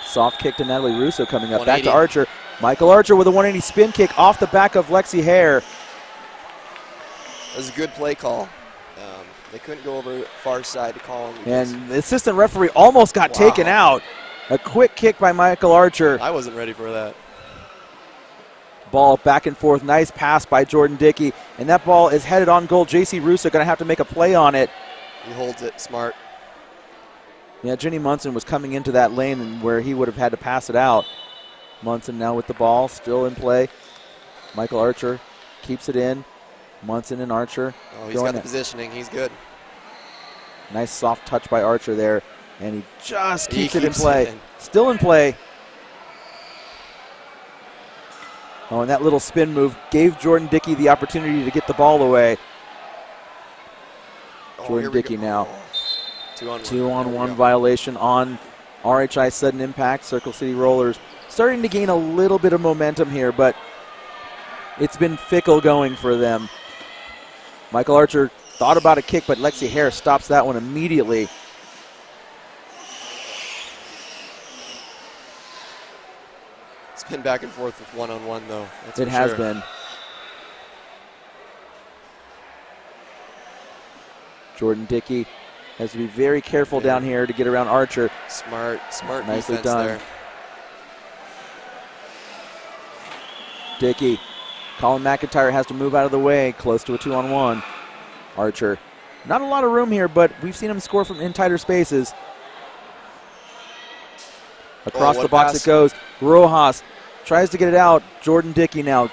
Soft kick to Natalie Russo coming up. Back to Archer. Michael Archer with a 180 spin kick off the back of Lexi Hare. That was a good play call. They couldn't go over far side to call him. And the assistant referee almost got taken out. A quick kick by Michael Archer. I wasn't ready for that. Ball back and forth. Nice pass by Jordan Dickey. And that ball is headed on goal. J.C. Russo going to have to make a play on it. He holds it smart. Yeah, Jenny Munson was coming into that lane and where he would have had to pass it out. Munson now with the ball, still in play. Michael Archer keeps it in. Munson and Archer. Oh, he's got the positioning. He's good. Nice soft touch by Archer there. And he just keeps it in play. Still in play. Oh, and that little spin move gave Jordan Dickey the opportunity to get the ball away. Jordan Dickey now. 2-on-1 violation on RHI Sudden Impact. Circle City Rollers starting to gain a little bit of momentum here, but it's been fickle going for them. Michael Archer thought about a kick, but Lexi Hare stops that one immediately. It's been back and forth with one-on-one, though. That's it has been. Jordan Dickey has to be very careful down here to get around Archer. Smart Nicely defense done. there. Dickey. Colin McIntyre has to move out of the way, close to a 2-on-1. Archer. Not a lot of room here, but we've seen him score from in tighter spaces. Across the box it goes. Rojas tries to get it out. Jordan Dickey now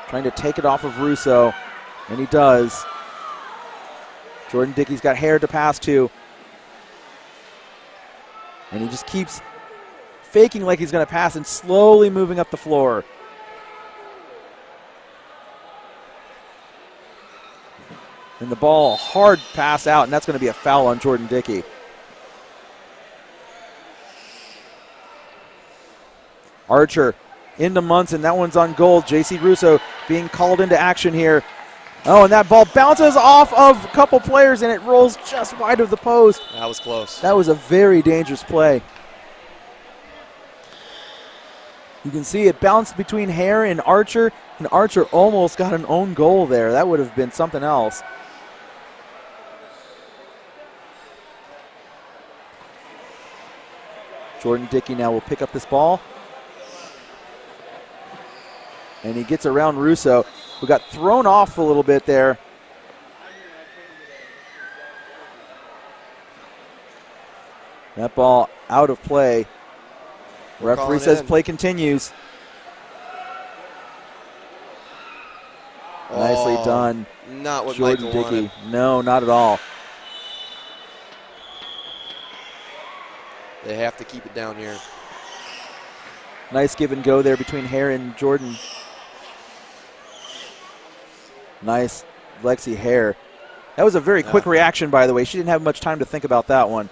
trying to take it off of Russo, and he does. Jordan Dickey's got Hare to pass to. And he just keeps faking like he's going to pass and slowly moving up the floor. And the ball, hard pass out, and that's going to be a foul on Jordan Dickey. Archer into Munson. That one's on goal. J.C. Russo being called into action here. Oh, and that ball bounces off of a couple players, and it rolls just wide of the post. That was close. That was a very dangerous play. You can see it bounced between Hare and Archer almost got an own goal there. That would have been something else. Jordan Dickey now will pick up this ball. And he gets around Russo, who got thrown off a little bit there. That ball out of play. Referee says play continues. Nicely done. Not what Jordan Michael Dickey. wanted. No, not at all. They have to keep it down here. Nice give and go there between Hare and Jordan. Nice Lexi Hare. That was a very quick reaction, by the way. She didn't have much time to think about that one.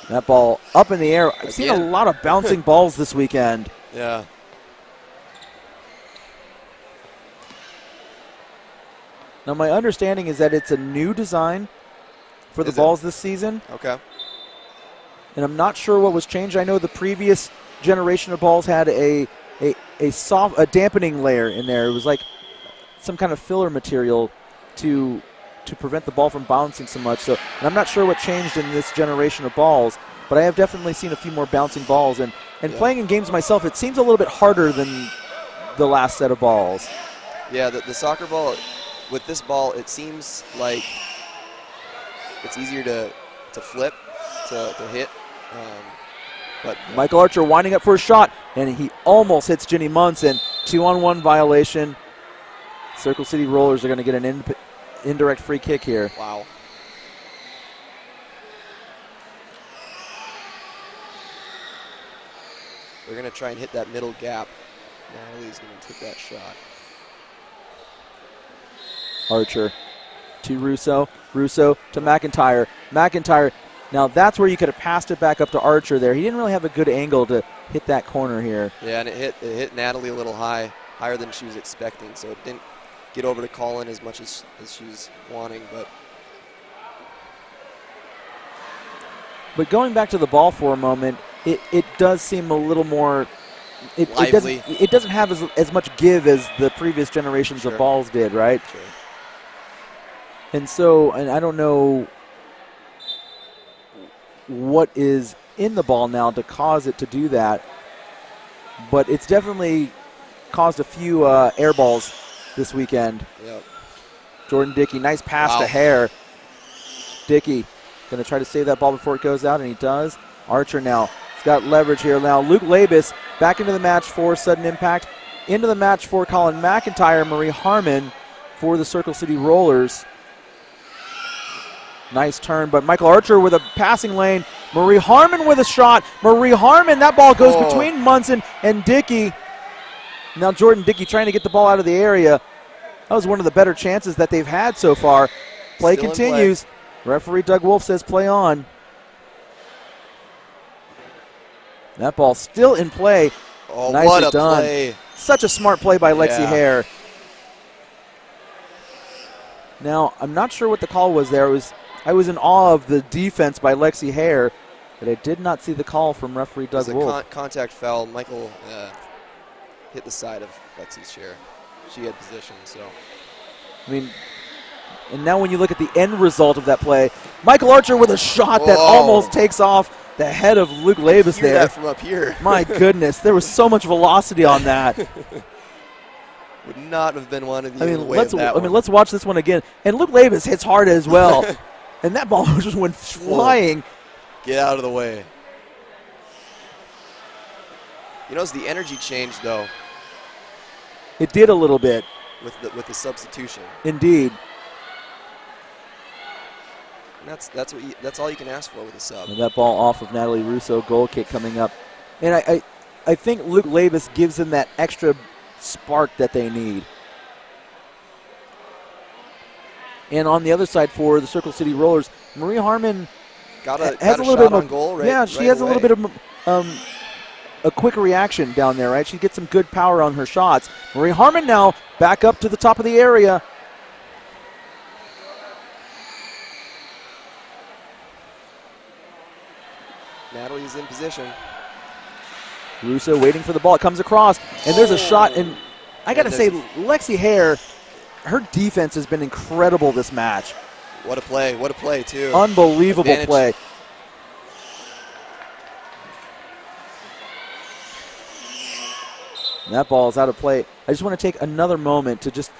That ball up in the air. I've seen a lot of bouncing balls this weekend. Yeah. Now, my understanding is that it's a new design for the balls this season. Okay. And I'm not sure what was changed. I know the previous generation of balls had a dampening layer in there. It was like some kind of filler material to prevent the ball from bouncing so much. So, and I'm not sure what changed in this generation of balls, but I have definitely seen a few more bouncing balls. And playing in games myself, it seems a little bit harder than the last set of balls. Yeah, the soccer ball, with this ball, it seems like it's easier to flip, to hit. But Michael Archer winding up for a shot, and he almost hits Jenny Munson. 2-on-1 violation. Circle City Rollers are going to get an indirect free kick here. Wow. They're going to try and hit that middle gap. Natalie's going to take that shot. Archer to Russo. Russo to McIntyre. McIntyre. Now that's where you could have passed it back up to Archer there. He didn't really have a good angle to hit that corner here. Yeah, and it hit Natalie a little higher than she was expecting, so it didn't get over to Colin as much as she was wanting. But going back to the ball for a moment, it does seem a little more lively. It doesn't have as much give as the previous generations of balls did, right? Sure. And I don't know what is in the ball now to cause it to do that, but it's definitely caused a few air balls this weekend. Yep. Jordan Dickey, nice pass to Hare. Dickey going to try to save that ball before it goes out, and he does. Archer now, he's got leverage here now. Luke Labus back into the match for Sudden Impact. Into the match for Colin McIntyre, Marie Harmon for the Circle City Rollers. Nice turn, but Michael Archer with a passing lane. Marie Harmon with a shot. Marie Harmon, that ball goes between Munson and Dickey. Now Jordan Dickey trying to get the ball out of the area. That was one of the better chances that they've had so far. Play Still continues. Referee Doug Wolf says play on. That ball still in play. Oh, nicely what a done. play. Such a smart play by Lexi Hare. Now, I'm not sure what the call was there. I was in awe of the defense by Lexi Hare, but I did not see the call from referee Doug Wolf. Contact foul. Michael hit the side of Lexi's chair. She had position, so. I mean, and now when you look at the end result of that play, Michael Archer with a shot that almost takes off the head of Luke Labus there. That from up here. My goodness, there was so much velocity on that. Would not have been one of the way of that one. Let's watch this one again. And Luke Labus hits hard as well. And that ball just went flying. Get out of the way. You notice the energy changed, though. It did a little bit. With the substitution. Indeed. And that's all you can ask for with a sub. And that ball off of Natalie Russo, goal kick coming up. And I think Luke Labus gives them that extra spark that they need. And on the other side for the Circle City Rollers, Marie Harmon has a little bit on goal, right? Yeah, she has a little bit of a quick reaction down there, right? She gets some good power on her shots. Marie Harmon now back up to the top of the area. Natalie's in position. Russo waiting for the ball. It comes across, and there's a shot. And I got to say, Lexi Hare, her defense has been incredible this match. What a play. What a play, too. Unbelievable play. And that ball is out of play. I just want to take another moment to just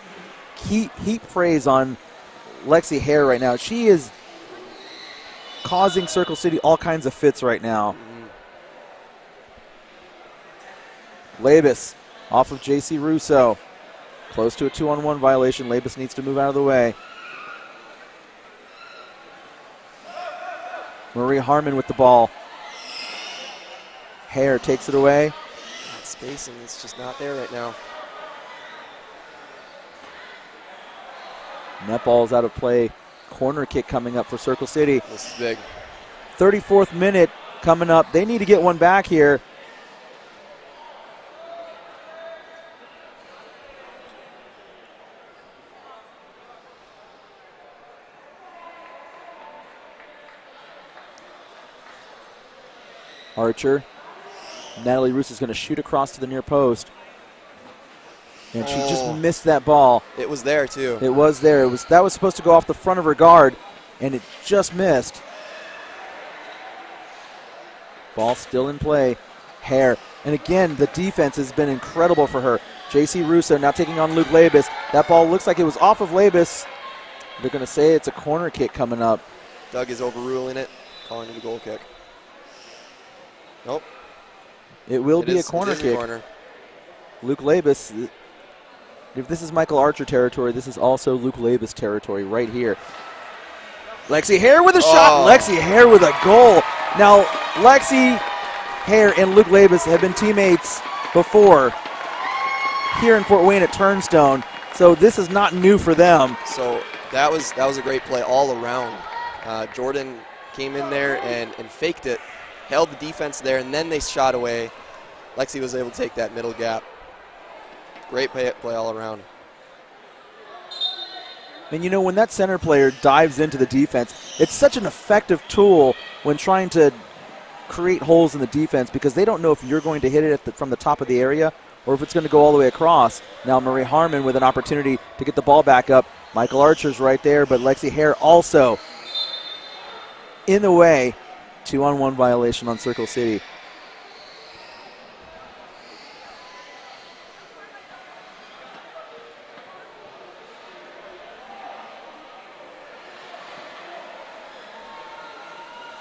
heap praise on Lexi Hare right now. She is causing Circle City all kinds of fits right now. Labus off of J.C. Russo. Close to a 2-on-1 violation. Labus needs to move out of the way. Marie Harmon with the ball. Hare takes it away. That spacing is just not there right now. And that ball is out of play. Corner kick coming up for Circle City. This is big. 34th minute coming up. They need to get one back here. Archer. Natalie Roos is going to shoot across to the near post. And she just missed that ball. It was there, too. It was there. That was supposed to go off the front of her guard, and it just missed. Ball still in play. Hare. And again, the defense has been incredible for her. J.C. Russo now taking on Luke Labus. That ball looks like it was off of Labus. They're going to say it's a corner kick coming up. Doug is overruling it, calling it a goal kick. Nope. It will be a corner kick. Corner. Luke Labus, if this is Michael Archer territory, this is also Luke Labus territory right here. Lexi Hare with a shot. Lexi Hare with a goal. Now, Lexi Hare and Luke Labus have been teammates before here in Fort Wayne at Turnstone, so this is not new for them. So that was a great play all around. Jordan came in there and faked it, held the defense there, and then they shot away. Lexi was able to take that middle gap. Great play all around. And you know, when that center player dives into the defense, it's such an effective tool when trying to create holes in the defense because they don't know if you're going to hit it from the top of the area or if it's going to go all the way across. Now Marie Harmon with an opportunity to get the ball back up. Michael Archer's right there, but Lexi Hare also in the way. 2-on-1 violation on Circle City.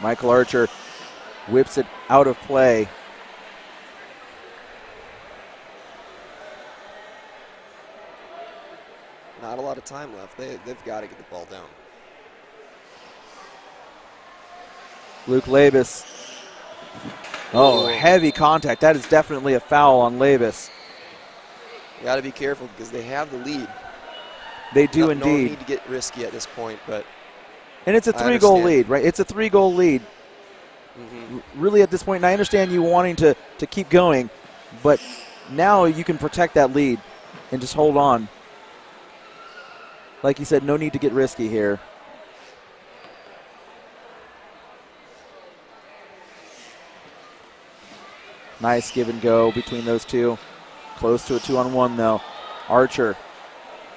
Michael Archer whips it out of play. Not a lot of time left. They've got to get the ball down. Luke Labus. Oh, heavy contact. That is definitely a foul on Labus. You got to be careful because they have the lead. They do indeed. No need to get risky at this point, but. And it's a 3-goal lead, right? It's a 3-goal lead. Really at this point, and I understand you wanting to keep going, but now you can protect that lead and just hold on. Like you said, no need to get risky here. Nice give and go between those two. Close to a 2-on-1 though. Archer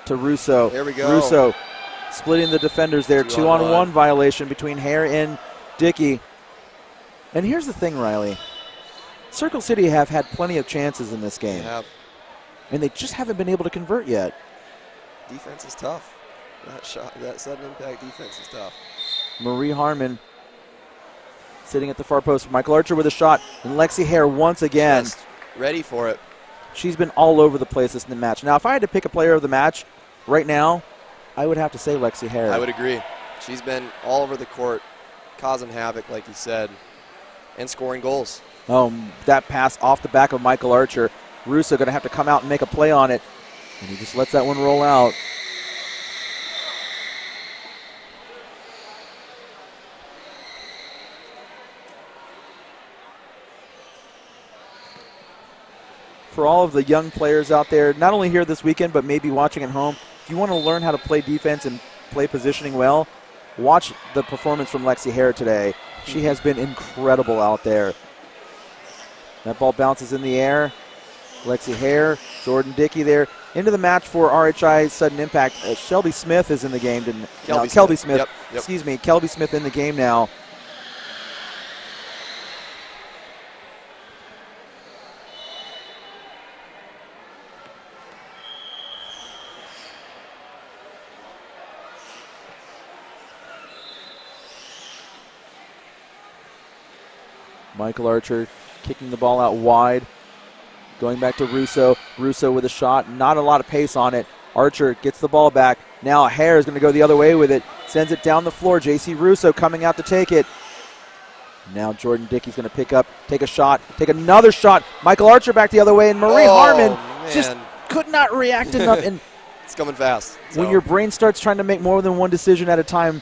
to Russo. There we go. Russo splitting the defenders there. 2-on-1 violation between Hare and Dickey. And here's the thing, Riley. Circle City have had plenty of chances in this game. And they just haven't been able to convert yet. Defense is tough. That sudden impact defense is tough. Marie Harmon sitting at the far post. Michael Archer with a shot. And Lexi Hare once again. Just ready for it. She's been all over the place this match. Now, if I had to pick a player of the match right now, I would have to say Lexi Hare. I would agree. She's been all over the court, causing havoc, like you said, and scoring goals. That pass off the back of Michael Archer. Russo going to have to come out and make a play on it. And he just lets that one roll out. For all of the young players out there, not only here this weekend, but maybe watching at home, if you want to learn how to play defense and play positioning well, watch the performance from Lexi Hare today. She has been incredible out there. That ball bounces in the air. Lexi Hare, Jordan Dickey there. Into the match for RHI Sudden Impact. Shelby Smith is in the game. Kelby Smith. Yep. Excuse me. Kelby Smith in the game now. Michael Archer kicking the ball out wide. Going back to Russo. Russo with a shot. Not a lot of pace on it. Archer gets the ball back. Now Hare is going to go the other way with it. Sends it down the floor. J.C. Russo coming out to take it. Now Jordan Dickey's going to pick up, take a shot, take another shot. Michael Archer back the other way, and Marie Harmon just could not react enough. And it's coming fast. When your brain starts trying to make more than one decision at a time,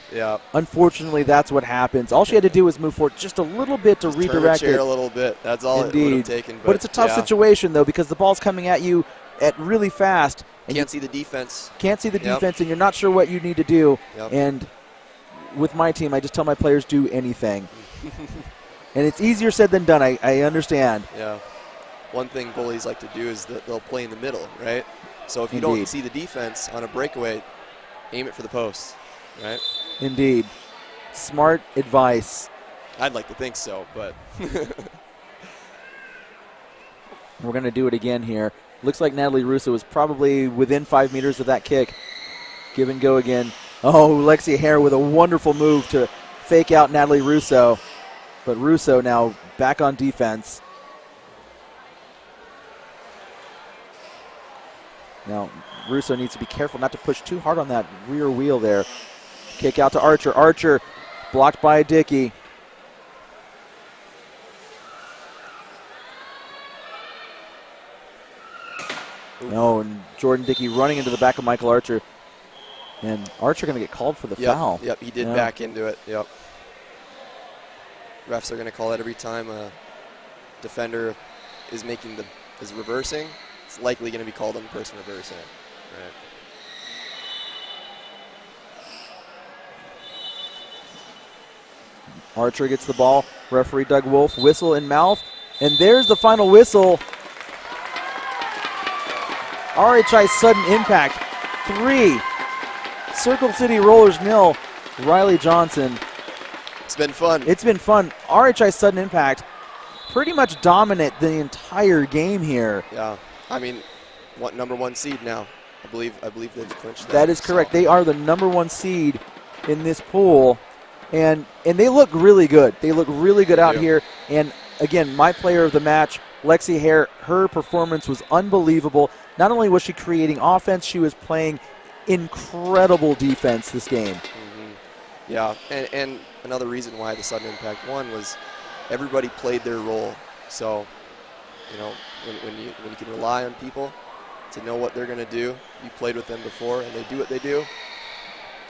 unfortunately, that's what happens. All she had to do was move forward just a little bit to redirect turn the chair a little bit. That's all it would have taken. But it's a tough situation, though, because the ball's coming at you at really fast. And can't see the defense. Can't see the defense, and you're not sure what you need to do. And with my team, I just tell my players, do anything. And it's easier said than done. I understand. Yeah. One thing goalies like to do is that they'll play in the middle, right? So if you don't see the defense on a breakaway, aim it for the post, right? Indeed. Smart advice. I'd like to think so, but. We're going to do it again here. Looks like Natalie Russo was probably within 5 meters of that kick. Give and go again. Oh, Lexi Hare with a wonderful move to fake out Natalie Russo. But Russo now back on defense. Now, Russo needs to be careful not to push too hard on that rear wheel there. Kick out to Archer. Archer blocked by Dickey. No, and Jordan Dickey running into the back of Michael Archer. And Archer going to get called for the foul. Yep, he did back into it. Yep. Refs are going to call that every time a defender is reversing. It's likely going to be called on the person reversing it. Right. Archer gets the ball. Referee Doug Wolf, whistle in mouth. And there's the final whistle. RHI sudden impact, 3. Circle City Rollers 0. Riley Johnson. It's been fun. It's been fun. RHI sudden impact, pretty much dominant the entire game here. Yeah, I mean, number 1 seed now. I believe they've clinched that. That is correct. They are the number 1 seed in this pool, and they look really good. They look really good out here. And again, my player of the match, Lexi Hare, her performance was unbelievable. Not only was she creating offense, she was playing incredible defense this game. Mm-hmm. Yeah, and another reason why the sudden impact won was everybody played their role. So, you know, when you can rely on people to know what they're going to do, you played with them before, and they do what they do.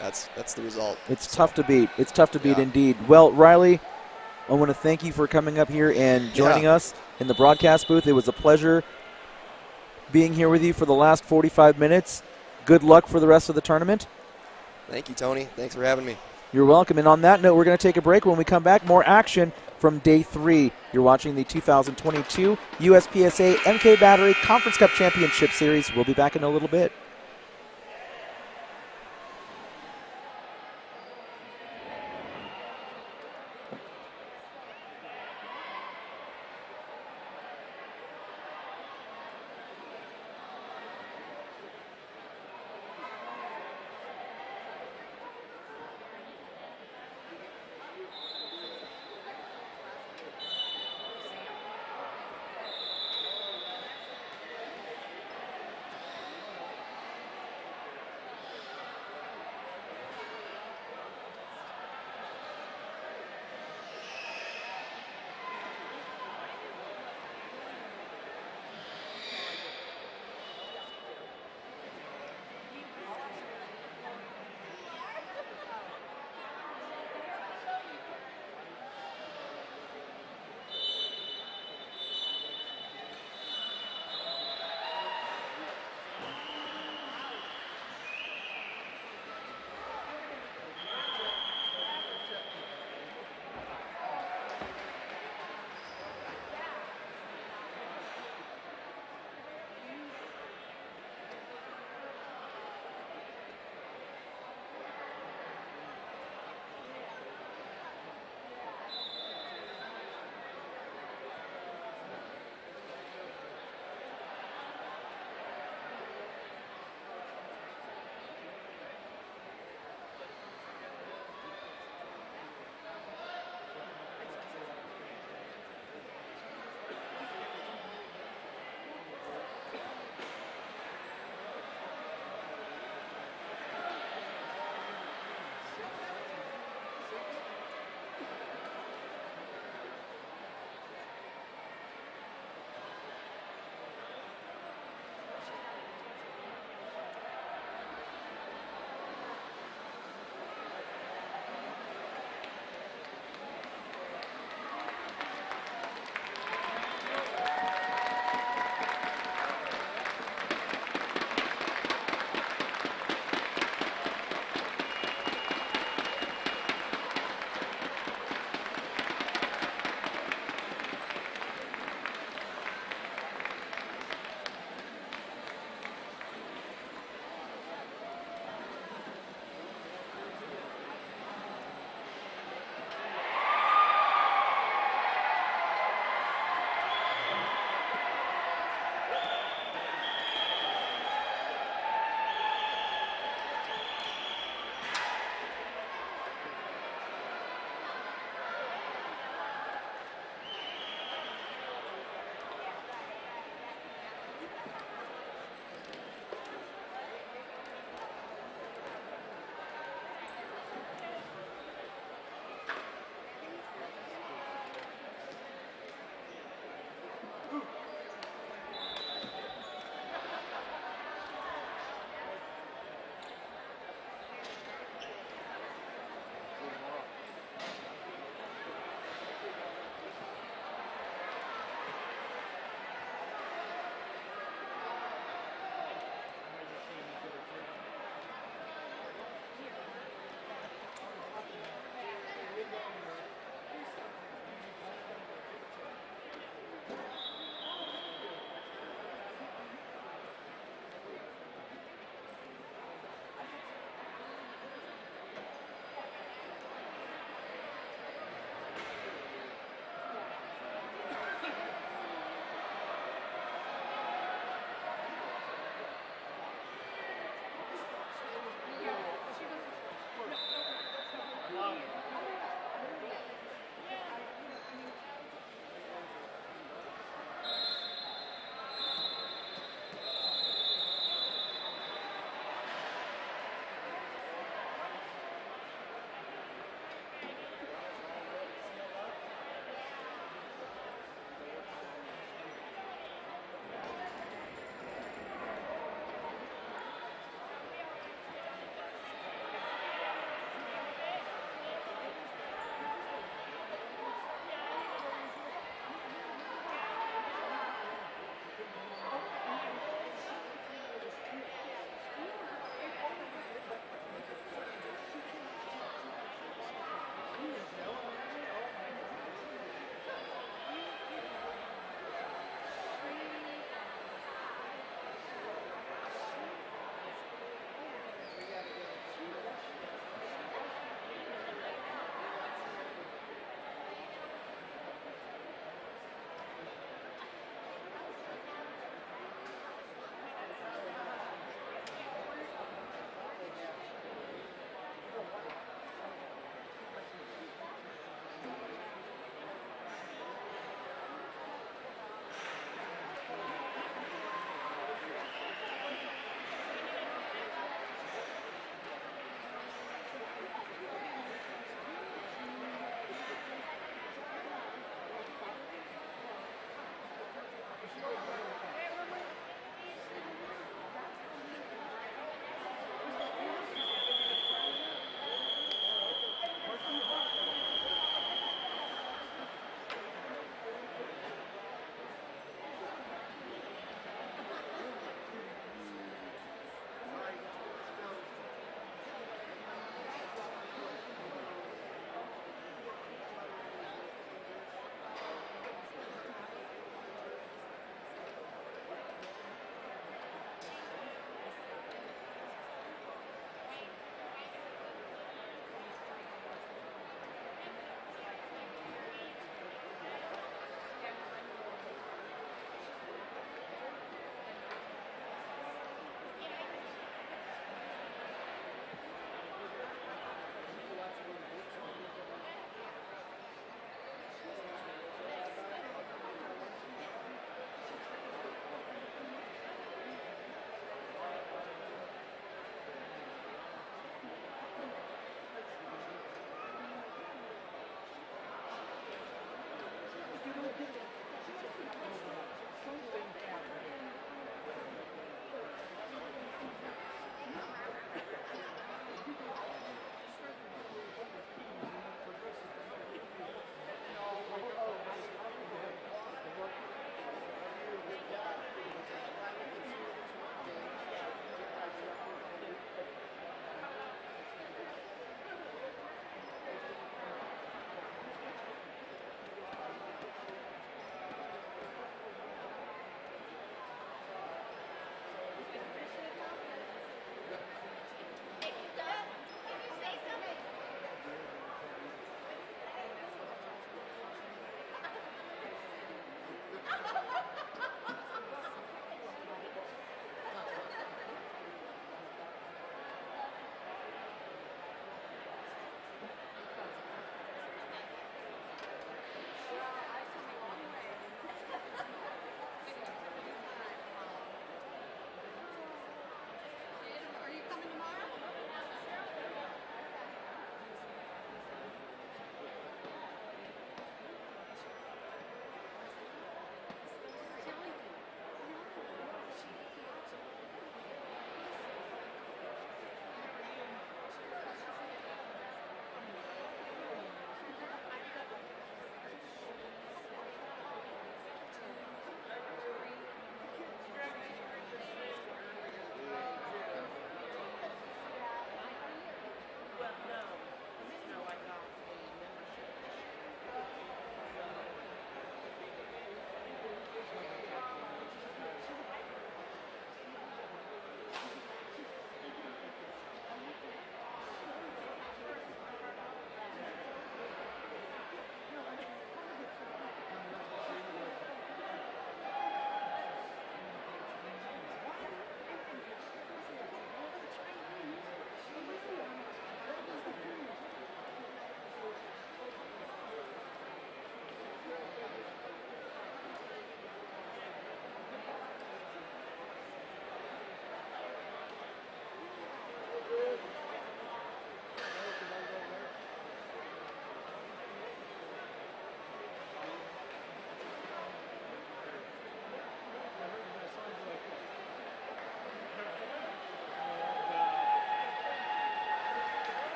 That's the result. It's tough to beat. It's tough to beat indeed. Well, Riley, I want to thank you for coming up here and joining us in the broadcast booth. It was a pleasure being here with you for the last 45 minutes. Good luck for the rest of the tournament. Thank you, Tony. Thanks for having me. You're welcome. And on that note, we're going to take a break. When we come back, more action from day 3. You're watching the 2022 USPSA MK Battery Conference Cup Championship Series. We'll be back in a little bit.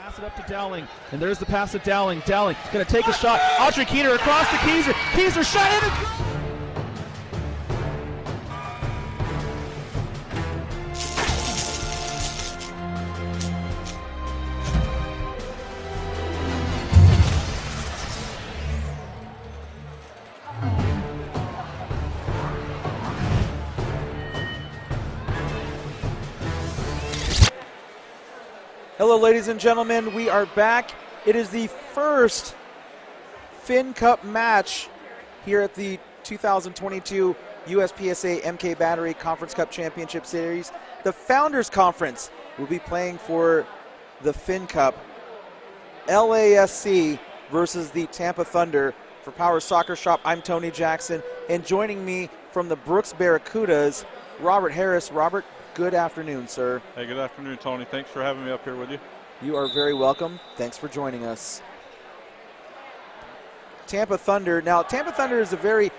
Pass it up to Dowling, and there's the pass to Dowling. Dowling going to take a shot. Audrey Keener across to Keyser. Keyser shot in and Hello, ladies and gentlemen. We are back. It is the first Finn Cup match here at the 2022 USPSA MK Battery Conference Cup Championship Series. The Founders Conference will be playing for the Finn Cup. LASC versus the Tampa Thunder. For Power Soccer Shop, I'm Tony Jackson. And joining me from the Brooks Barracudas, Robert Harris. Robert, good afternoon, sir. Hey, good afternoon, Tony. Thanks for having me up here with you. You are very welcome. Thanks for joining us. Tampa Thunder. Now, Tampa Thunder is a very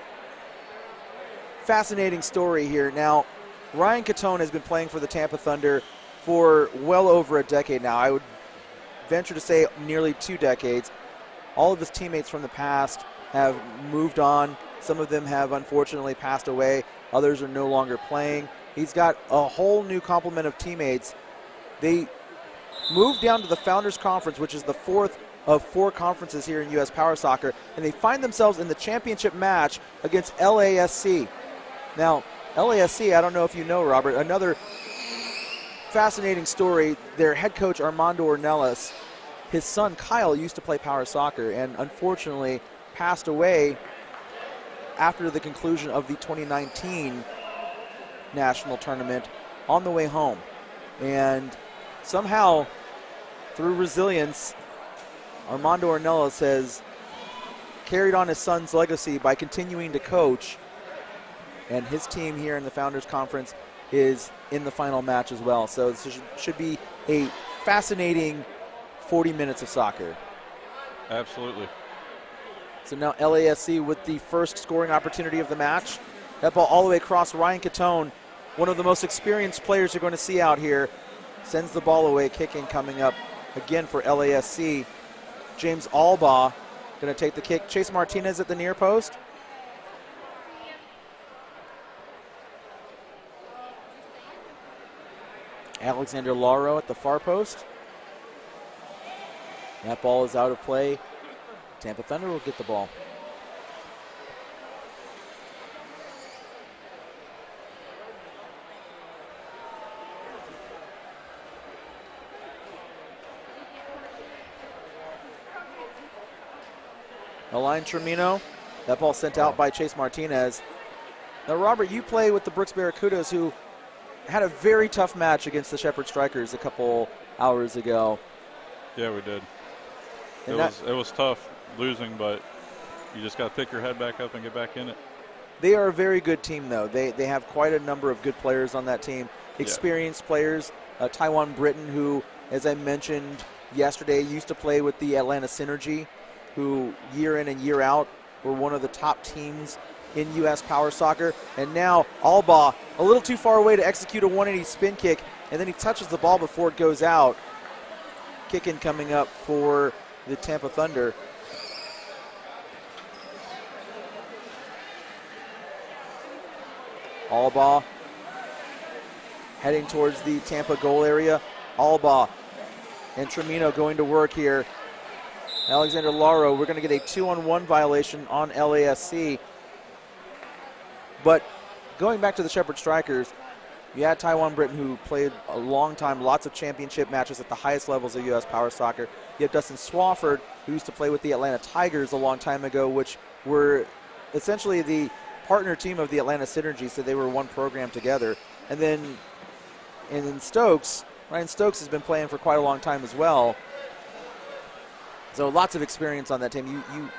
fascinating story here. Now, Ryan Catone has been playing for the Tampa Thunder for well over a decade now. I would venture to say nearly 2 decades. All of his teammates from the past have moved on. Some of them have unfortunately passed away. Others are no longer playing. He's got a whole new complement of teammates. They moved down to the Founders Conference, which is the 4th of 4 conferences here in U.S. Power Soccer, and they find themselves in the championship match against LASC. Now, LASC, I don't know if you know, Robert, another fascinating story. Their head coach, Armando Ornelas, his son, Kyle, used to play Power Soccer and unfortunately passed away after the conclusion of the 2019 national tournament on the way home. And somehow, through resilience, Armando Ornelas has carried on his son's legacy by continuing to coach, and his team here in the Founders Conference is in the final match as well. So this should be a fascinating 40 minutes of soccer. Absolutely. So now LASC with the first scoring opportunity of the match. That ball all the way across. Ryan Catone, one of the most experienced players you're going to see out here, sends the ball away, kicking coming up again for LASC. James Albaugh going to take the kick. Chase Martinez at the near post. Alexander Lauro at the far post. That ball is out of play. Tampa Thunder will get the ball. Alain Tremino, that ball sent out by Chase Martinez. Now, Robert, you play with the Brooks Barracudas, who had a very tough match against the Shepherd Strikers a couple hours ago. Yeah, we did. It was tough losing, but you just got to pick your head back up and get back in it. They are a very good team, though. They have quite a number of good players on that team, experienced players. Taiwan Britton, who, as I mentioned yesterday, used to play with the Atlanta Synergy, who year in and year out were one of the top teams in U.S. Power Soccer. And now Albaugh, a little too far away to execute a 180 spin kick, and then he touches the ball before it goes out. Kick-in coming up for the Tampa Thunder. Albaugh heading towards the Tampa goal area. Albaugh and Tremino going to work here. Alexander Lauro, we're going to get a 2-on-1 violation on LASC. But going back to the Shepherd Strikers, you had Taiwan Britton, who played a long time, lots of championship matches at the highest levels of U.S. Power Soccer. You have Dustin Swafford, who used to play with the Atlanta Tigers a long time ago, which were essentially the partner team of the Atlanta Synergy, so they were one program together. And then Stokes, Ryan Stokes has been playing for quite a long time as well. So lots of experience on that team. You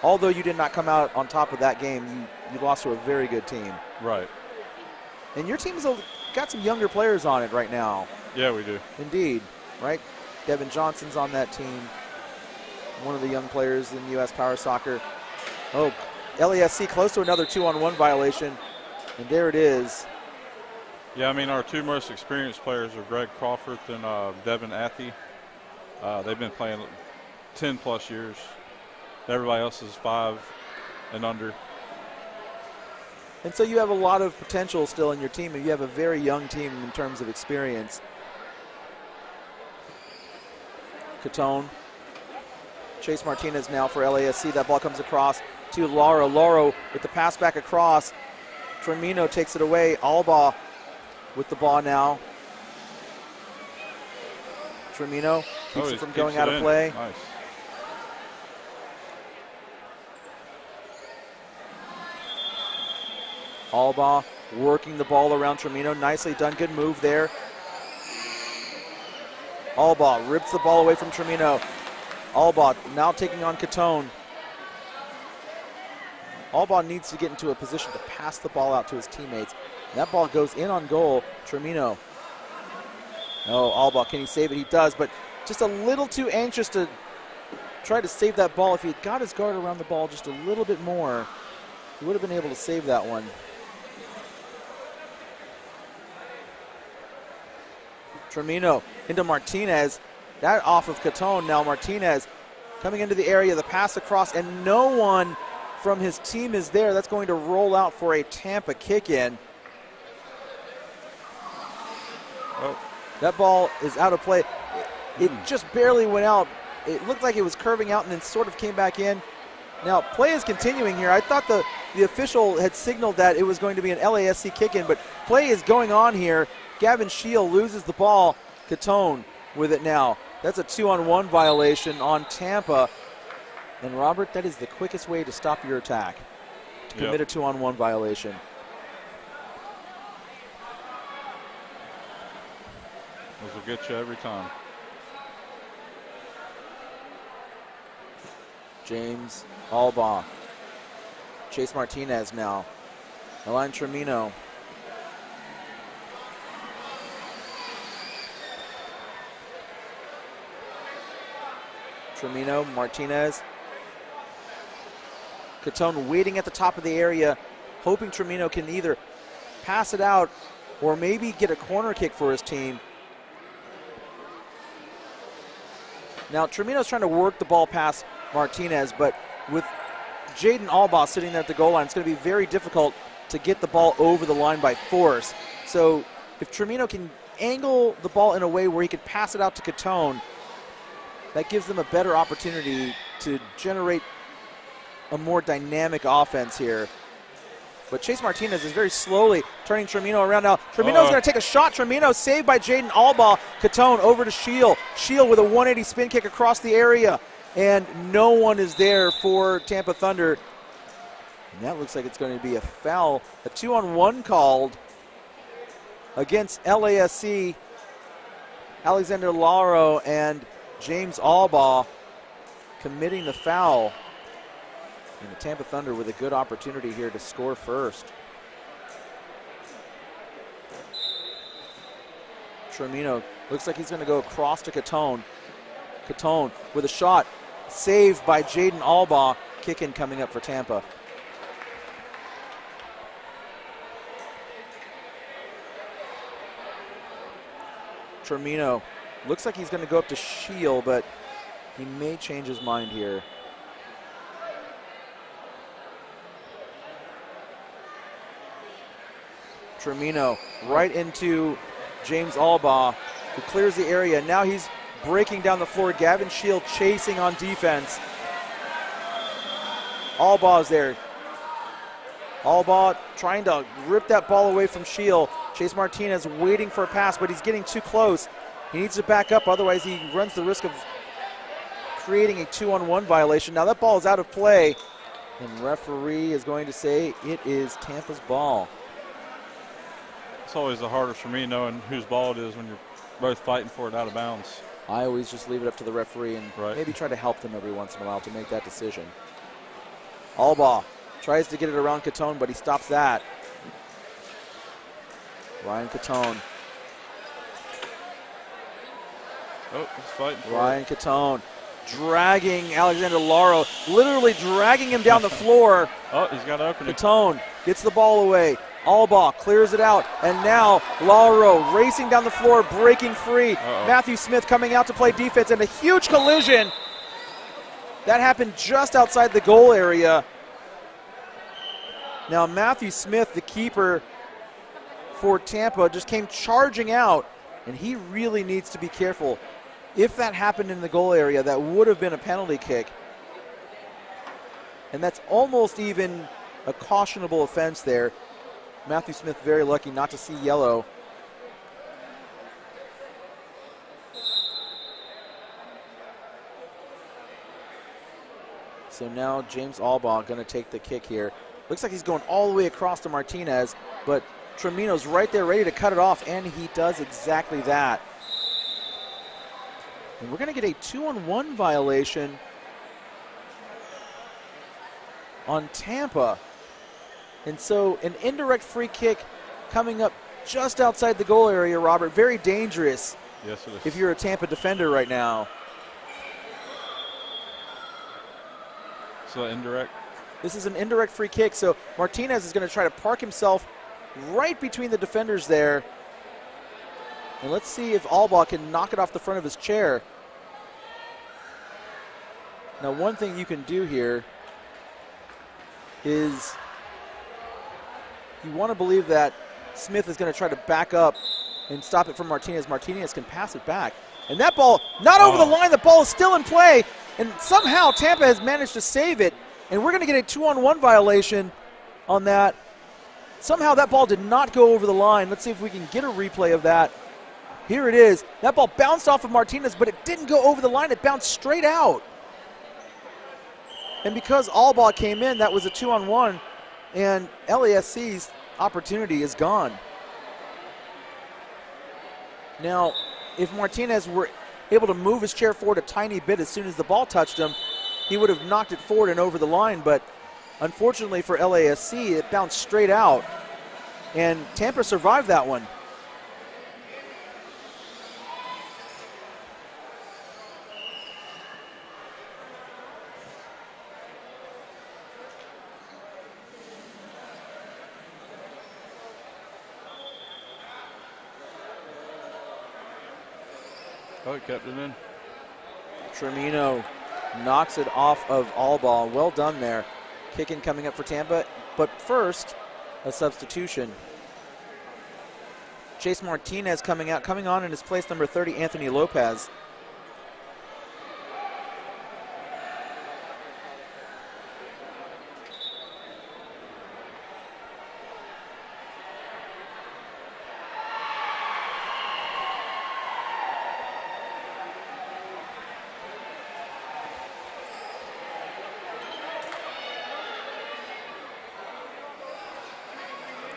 although you did not come out on top of that game, you lost to a very good team. Right. And your team's got some younger players on it right now. Yeah, we do. Indeed, right? Devin Johnson's on that team, one of the young players in U.S. Power Soccer. Oh, LASC close to another 2-on-1 violation, and there it is. Yeah, I mean, our two most experienced players are Greg Crawford and Devin Athey. They've been playing 10+ years. Everybody else is 5 and under. And so you have a lot of potential still in your team, and you have a very young team in terms of experience. Catone. Chase Martinez now for LASC. That ball comes across to Lauro. Lauro with the pass back across. Tremino takes it away. Alba with the ball now. Tremino keeps it from going out of play. Nice. Alba working the ball around Tremino. Nicely done. Good move there. Alba rips the ball away from Tremino. Alba now taking on Catone. Alba needs to get into a position to pass the ball out to his teammates. That ball goes in on goal. Tremino. Oh, Alba, can he save it? He does, but just a little too anxious to try to save that ball. If he had got his guard around the ball just a little bit more, he would have been able to save that one. Tremino into Martinez. That off of Catone. Now Martinez coming into the area, the pass across, and no one from his team is there. That's going to roll out for a Tampa kick-in. Oh. That ball is out of play. It just barely went out. It looked like it was curving out and then sort of came back in. Now, play is continuing here. I thought the official had signaled that it was going to be an LASC kick-in, but play is going on here. Gavin Scheel loses the ball. Catone with it now. That's a 2-on-1 violation on Tampa. And Robert, that is the quickest way to stop your attack, to commit a 2-on-1 violation. Those will get you every time. James Alba. Chase Martinez now. Alain Tremino. Tremino, Martinez. Catone waiting at the top of the area, hoping Tremino can either pass it out or maybe get a corner kick for his team. Now, Tremino's trying to work the ball past Martinez, but with Jaden Alba sitting there at the goal line, it's going to be very difficult to get the ball over the line by force. So if Tremino can angle the ball in a way where he could pass it out to Catone, that gives them a better opportunity to generate a more dynamic offense here. But Chase Martinez is very slowly turning Tremino around now. Tremino's going to take a shot. Tremino saved by Jaden Alba. Catone over to Scheel. Scheel with a 180 spin kick across the area. And no one is there for Tampa Thunder. And that looks like it's going to be a foul. A 2-on-1 called against LASC. Alexander Lauro and James Alba committing the foul. And the Tampa Thunder with a good opportunity here to score first. Tremino looks like he's going to go across to Catone. Catone with a shot. Saved by Jaden Alba. Kick-in coming up for Tampa. Tremino looks like he's going to go up to Scheel, but he may change his mind here. Tremino right into James Alba, who clears the area. Now he's breaking down the floor. Gavin Scheel chasing on defense. Alba is there. Alba trying to rip that ball away from Scheel. Chase Martinez waiting for a pass, but he's getting too close. He needs to back up, otherwise he runs the risk of creating a 2-on-1 violation. Now that ball is out of play, and referee is going to say it is Tampa's ball. It's always the hardest for me knowing whose ball it is when you're both fighting for it out of bounds. I always just leave it up to the referee and maybe try to help them every once in a while to make that decision. Alba tries to get it around Catone, but he stops that. Ryan Catone. Oh, he's fighting for Ryan Catone dragging Alexander Lauro, literally dragging him down the floor. Oh, he's got an opening. Catone gets the ball away. Allball clears it out, and now Lauro racing down the floor, breaking free. Matthew Smith coming out to play defense, and a huge collision. That happened just outside the goal area. Now Matthew Smith, the keeper for Tampa, just came charging out, and he really needs to be careful. If that happened in the goal area, that would have been a penalty kick. And that's almost even a cautionable offense there. Matthew Smith very lucky not to see yellow. So now James Allbaugh going to take the kick here. Looks like he's going all the way across to Martinez, but Tremino's right there ready to cut it off, and he does exactly that. And we're going to get a 2-on-1 violation on Tampa. And so an indirect free kick coming up just outside the goal area, Robert. Very dangerous. Yes, it is. If you're a Tampa defender right now. So indirect? This is an indirect free kick, so Martinez is going to try to park himself right between the defenders there. And let's see if Allbaugh can knock it off the front of his chair. Now, one thing you can do here is you want to believe that Smith is going to try to back up and stop it from Martinez. Martinez can pass it back. And that ball, not over the line, the ball is still in play. And somehow Tampa has managed to save it. And we're going to get a 2-on-1 violation on that. Somehow that ball did not go over the line. Let's see if we can get a replay of that. Here it is. That ball bounced off of Martinez, but it didn't go over the line. It bounced straight out. And because Allbaugh came in, that was a 2-on-1. And LASC's opportunity is gone. Now, if Martinez were able to move his chair forward a tiny bit as soon as the ball touched him, he would have knocked it forward and over the line. But unfortunately for LASC, it bounced straight out. And Tampa survived that one. Oh, he kept it in. Tremino knocks it off of Allbaugh. Well done there. Kicking coming up for Tampa. But first, a substitution. Chase Martinez coming on in his place, number 30, Anthony Lopez.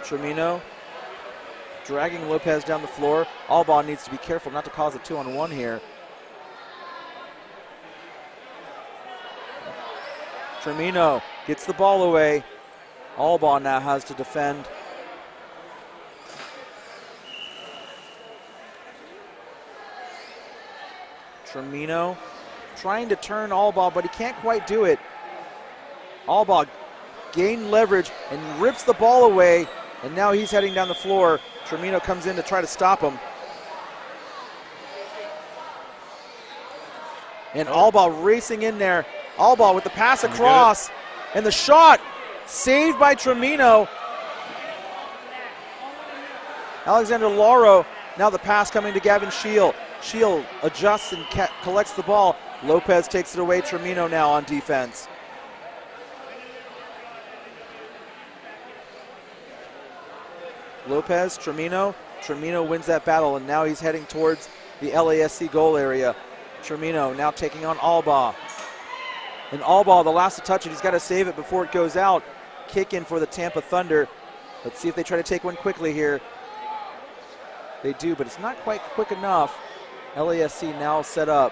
Tremino dragging Lopez down the floor. Allbaugh needs to be careful not to cause a 2-on-1 here. Tremino gets the ball away. Allbaugh now has to defend. Tremino trying to turn Allbaugh, but he can't quite do it. Allbaugh gained leverage and rips the ball away. And now he's heading down the floor. Tremino comes in to try to stop him. And Allbaugh racing in there. Allbaugh with the pass across. And the shot saved by Tremino. Alexander Lauro. Now the pass coming to Gavin Scheel. Scheel adjusts and collects the ball. Lopez takes it away. Tremino now on defense. Lopez, Tremino. Tremino wins that battle, and now he's heading towards the LASC goal area. Tremino now taking on Allbaugh. And Allbaugh, the last to touch it, he's got to save it before it goes out. Kick in for the Tampa Thunder. Let's see if they try to take one quickly here. They do, but it's not quite quick enough. LASC now set up.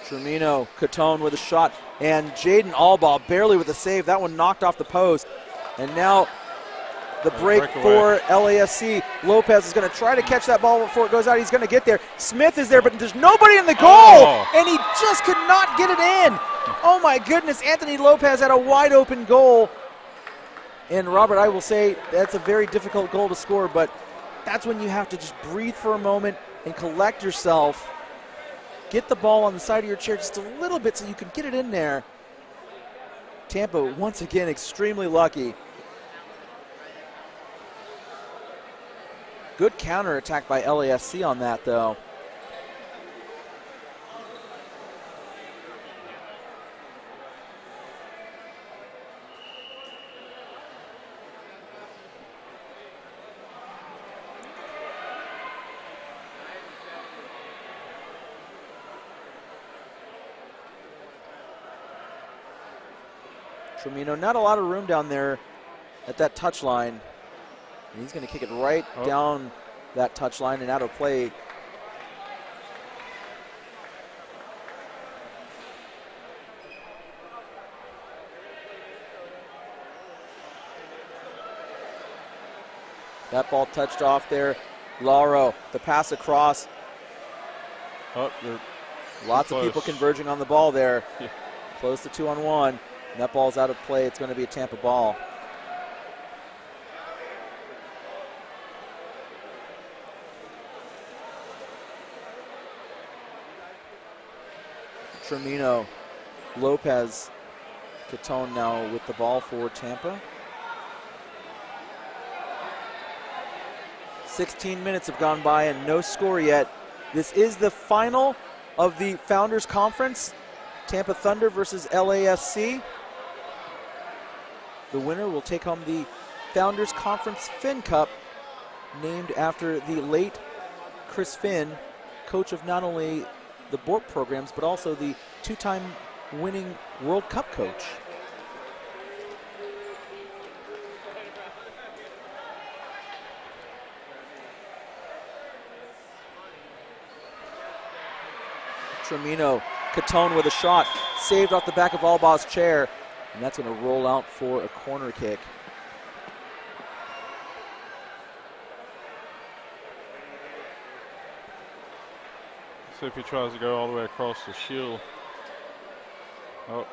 Tremino, Catone with a shot, and Jaden Allbaugh barely with a save. That one knocked off the post. And now The break for LASC. Lopez is going to try to catch that ball before it goes out. He's going to get there. Smith is there, but there's nobody in the goal, and he just could not get it in. Oh my goodness, Anthony Lopez had a wide open goal. And Robert, I will say that's a very difficult goal to score, but that's when you have to just breathe for a moment and collect yourself. Get the ball on the side of your chair just a little bit so you can get it in there. Tampa, once again, extremely lucky. Good counterattack by LASC on that, though. Tremino, not a lot of room down there at that touch line. And he's going to kick it right down that touch line and out of play. That ball touched off there. Lauro, the pass across. Lots of people converging on the ball there. Yeah. Close to 2-on-1. And that ball's out of play. It's going to be a Tampa ball. Tremino, Lopez, Catone now with the ball for Tampa. 16 minutes have gone by and no score yet. This is the final of the Founders Conference. Tampa Thunder versus LASC. The winner will take home the Founders Conference Finn Cup, named after the late Chris Finn, coach of not only the Borp programs, but also the two-time winning World Cup coach. Tremino, Catone with a shot, saved off the back of Albaugh's chair, and that's going to roll out for a corner kick. See if he tries to go all the way across the shield. Oh.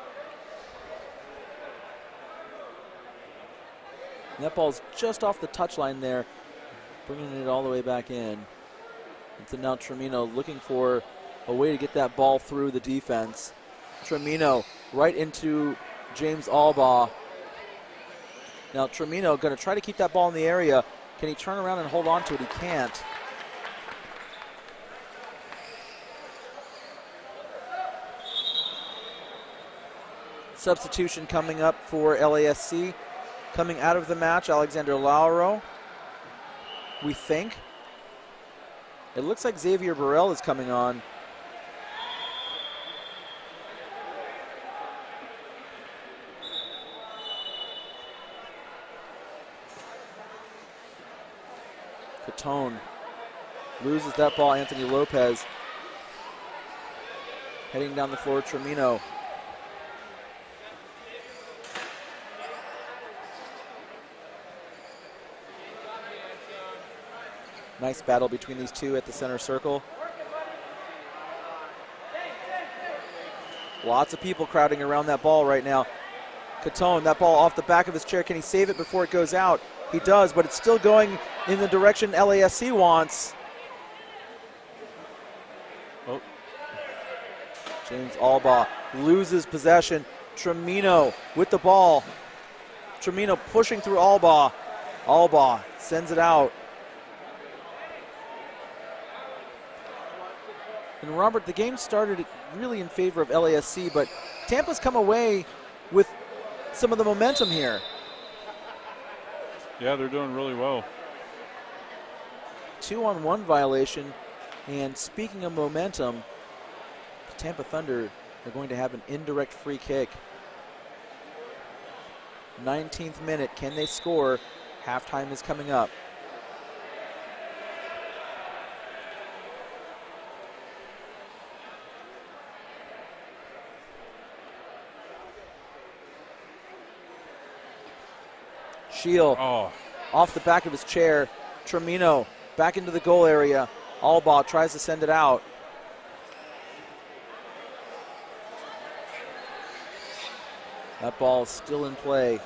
And that ball's just off the touchline there, bringing it all the way back in. And so now Tremino looking for a way to get that ball through the defense. Tremino right into James Albaugh. Now Tremino going to try to keep that ball in the area. Can he turn around and hold on to it? He can't. Substitution coming up for LASC. Coming out of the match, Alexander Lauro, we think. It looks like Xavier Burrell is coming on. Catone loses that ball. Anthony Lopez heading down the floor. Tremino. Nice battle between these two at the center circle. Lots of people crowding around that ball right now. Catone, that ball off the back of his chair. Can he save it before it goes out? He does, but it's still going in the direction LASC wants. Oh. James Albaugh loses possession. Tremino with the ball. Tremino pushing through Albaugh. Albaugh sends it out. And Robert, the game started really in favor of LASC, but Tampa's come away with some of the momentum here. Yeah, they're doing really well. 2-on-1 violation. And speaking of momentum, the Tampa Thunder are going to have an indirect free kick. 19th minute, can they score? Halftime is coming up. Shield off the back of his chair. Tremino back into the goal area. Albaugh tries to send it out. That ball is still in play.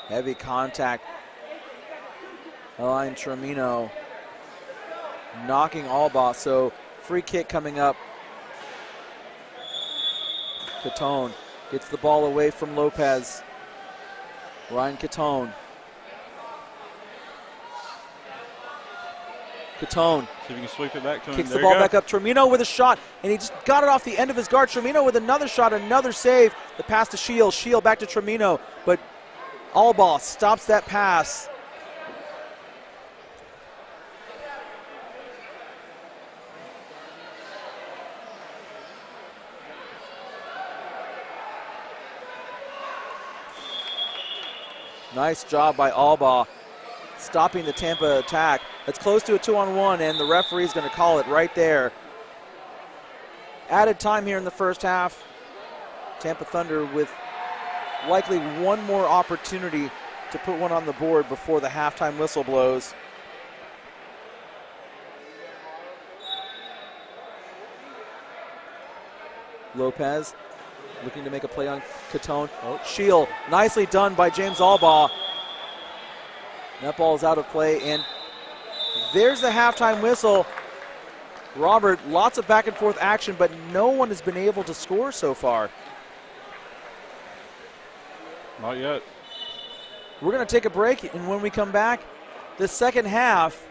Heavy contact. Alain Tremino knocking Albaugh, so free kick coming up. Catone gets the ball away from Lopez. Ryan Catone. Catone. See if you can sweep it back to him. Kicks There the you ball go. back up. Tremino with a shot, and he just got it off the end of his guard. Tremino with another shot, another save. The pass to Shield. Shield back to Tremino, but Albaugh stops that pass. Nice job by Albaugh stopping the Tampa attack. It's close to a 2-on-1, and the referee's going to call it right there. Added time here in the first half. Tampa Thunder with likely one more opportunity to put one on the board before the halftime whistle blows. Lopez looking to make a play on Catone. Shield, nicely done by James Albaugh. That ball is out of play, and there's the halftime whistle. Robert, lots of back and forth action, but no one has been able to score so far. Not yet. We're going to take a break, and when we come back, the second half,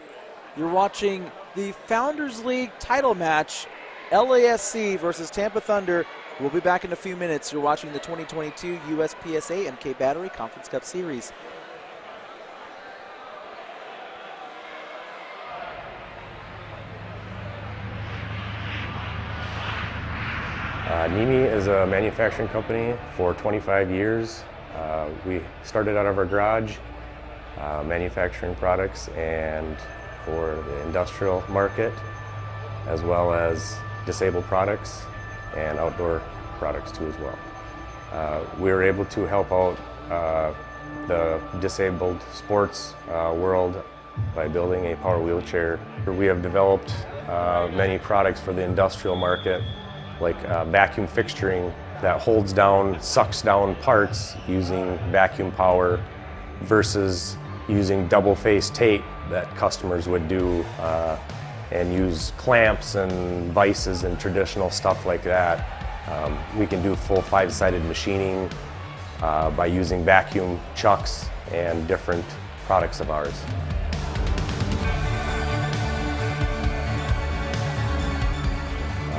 you're watching the Founders League title match, LASC versus Tampa Thunder. We'll be back in a few minutes. You're watching the 2022 USPSA MK Battery Conference Cup Series. Nimi is a manufacturing company for 25 years. We started out of our garage manufacturing products and for the industrial market, as well as disabled products and outdoor products too as well. We were able to help out the disabled sports world by building a power wheelchair. We have developed many products for the industrial market, like vacuum fixturing that holds down, sucks down parts using vacuum power versus using double-face tape that customers would do and use clamps and vices and traditional stuff like that. We can do full 5-sided machining by using vacuum chucks and different products of ours.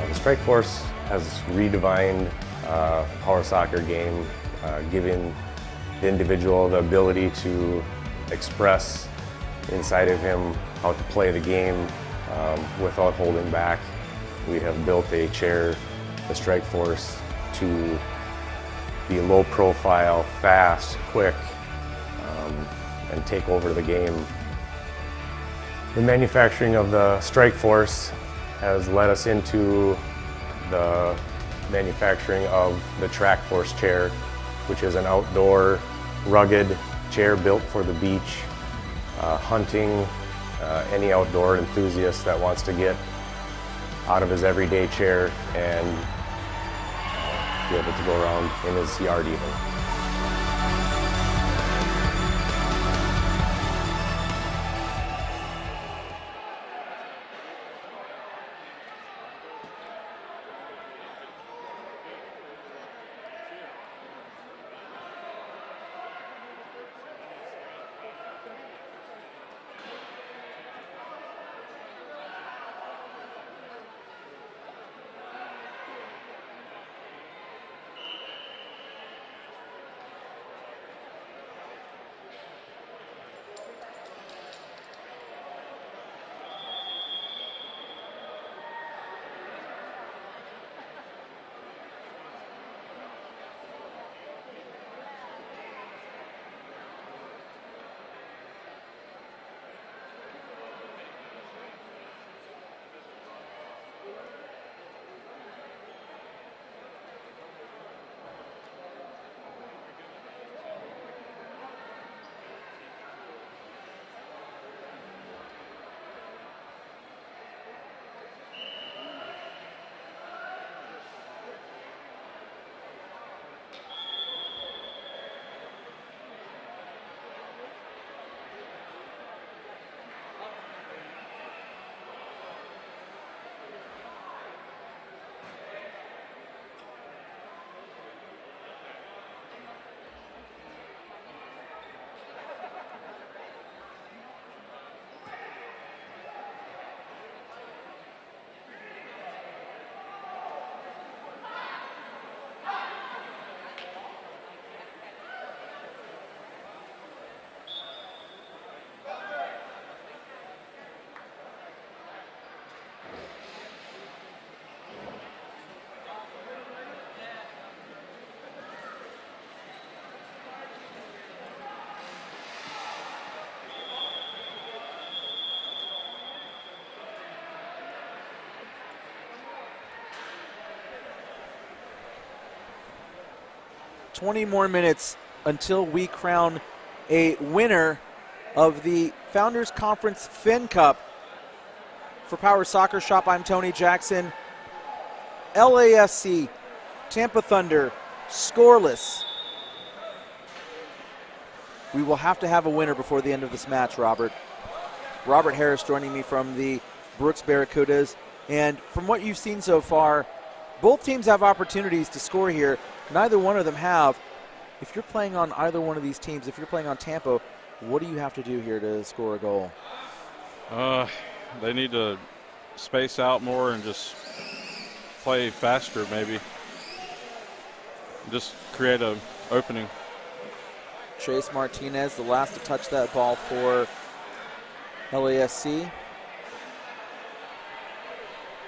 The Strike Force has redefined power soccer game, giving the individual the ability to express inside of him how to play the game without holding back. We have built a chair, the Strike Force, to be low profile, fast, quick, and take over the game. The manufacturing of the Strike Force has led us into the manufacturing of the Track Force chair, which is an outdoor, rugged chair built for the beach, hunting, any outdoor enthusiast that wants to get out of his everyday chair and be able to go around in his yard even. 20 more minutes until we crown a winner of the Founders Conference Fin Cup. For Power Soccer Shop, I'm Tony Jackson. LASC, Tampa Thunder, scoreless. We will have to have a winner before the end of this match, Robert. Robert Harris joining me from the Brooks Barracudas. And from what you've seen so far, both teams have opportunities to score here. Neither one of them have. If you're playing on either one of these teams, if you're playing on Tampa, what do you have to do here to score a goal? They need to space out more and just play faster, maybe. Just create an opening. Chase Martinez, the last to touch that ball for LASC.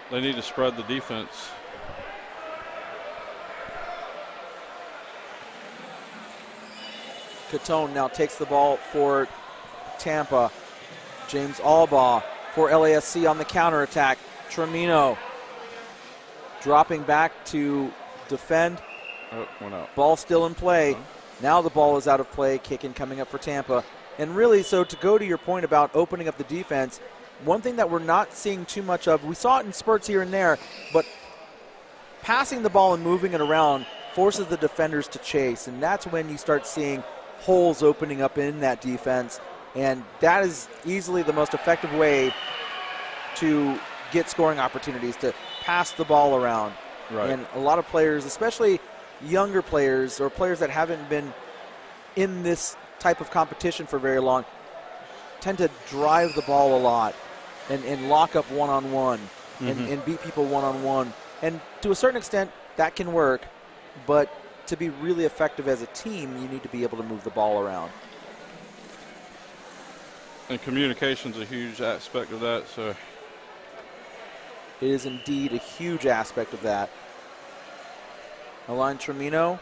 They need to spread the defense. Catone now takes the ball for Tampa. James Albaugh for LASC on the counterattack. Tremino dropping back to defend. Oh, went out. Ball still in play. Now the ball is out of play, kicking coming up for Tampa. And really, so to go to your point about opening up the defense, one thing that we're not seeing too much of, we saw it in spurts here and there, but passing the ball and moving it around forces the defenders to chase, and that's when you start seeing holes opening up in that defense, and that is easily the most effective way to get scoring opportunities, to pass the ball around. Right. And a lot of players, especially younger players or players that haven't been in this type of competition for very long, tend to drive the ball a lot and lock up one-on-one and beat people one-on-one. And to a certain extent, that can work, but to be really effective as a team, you need to be able to move the ball around. And communication's a huge aspect of that, so. It is indeed a huge aspect of that. Alain Tremino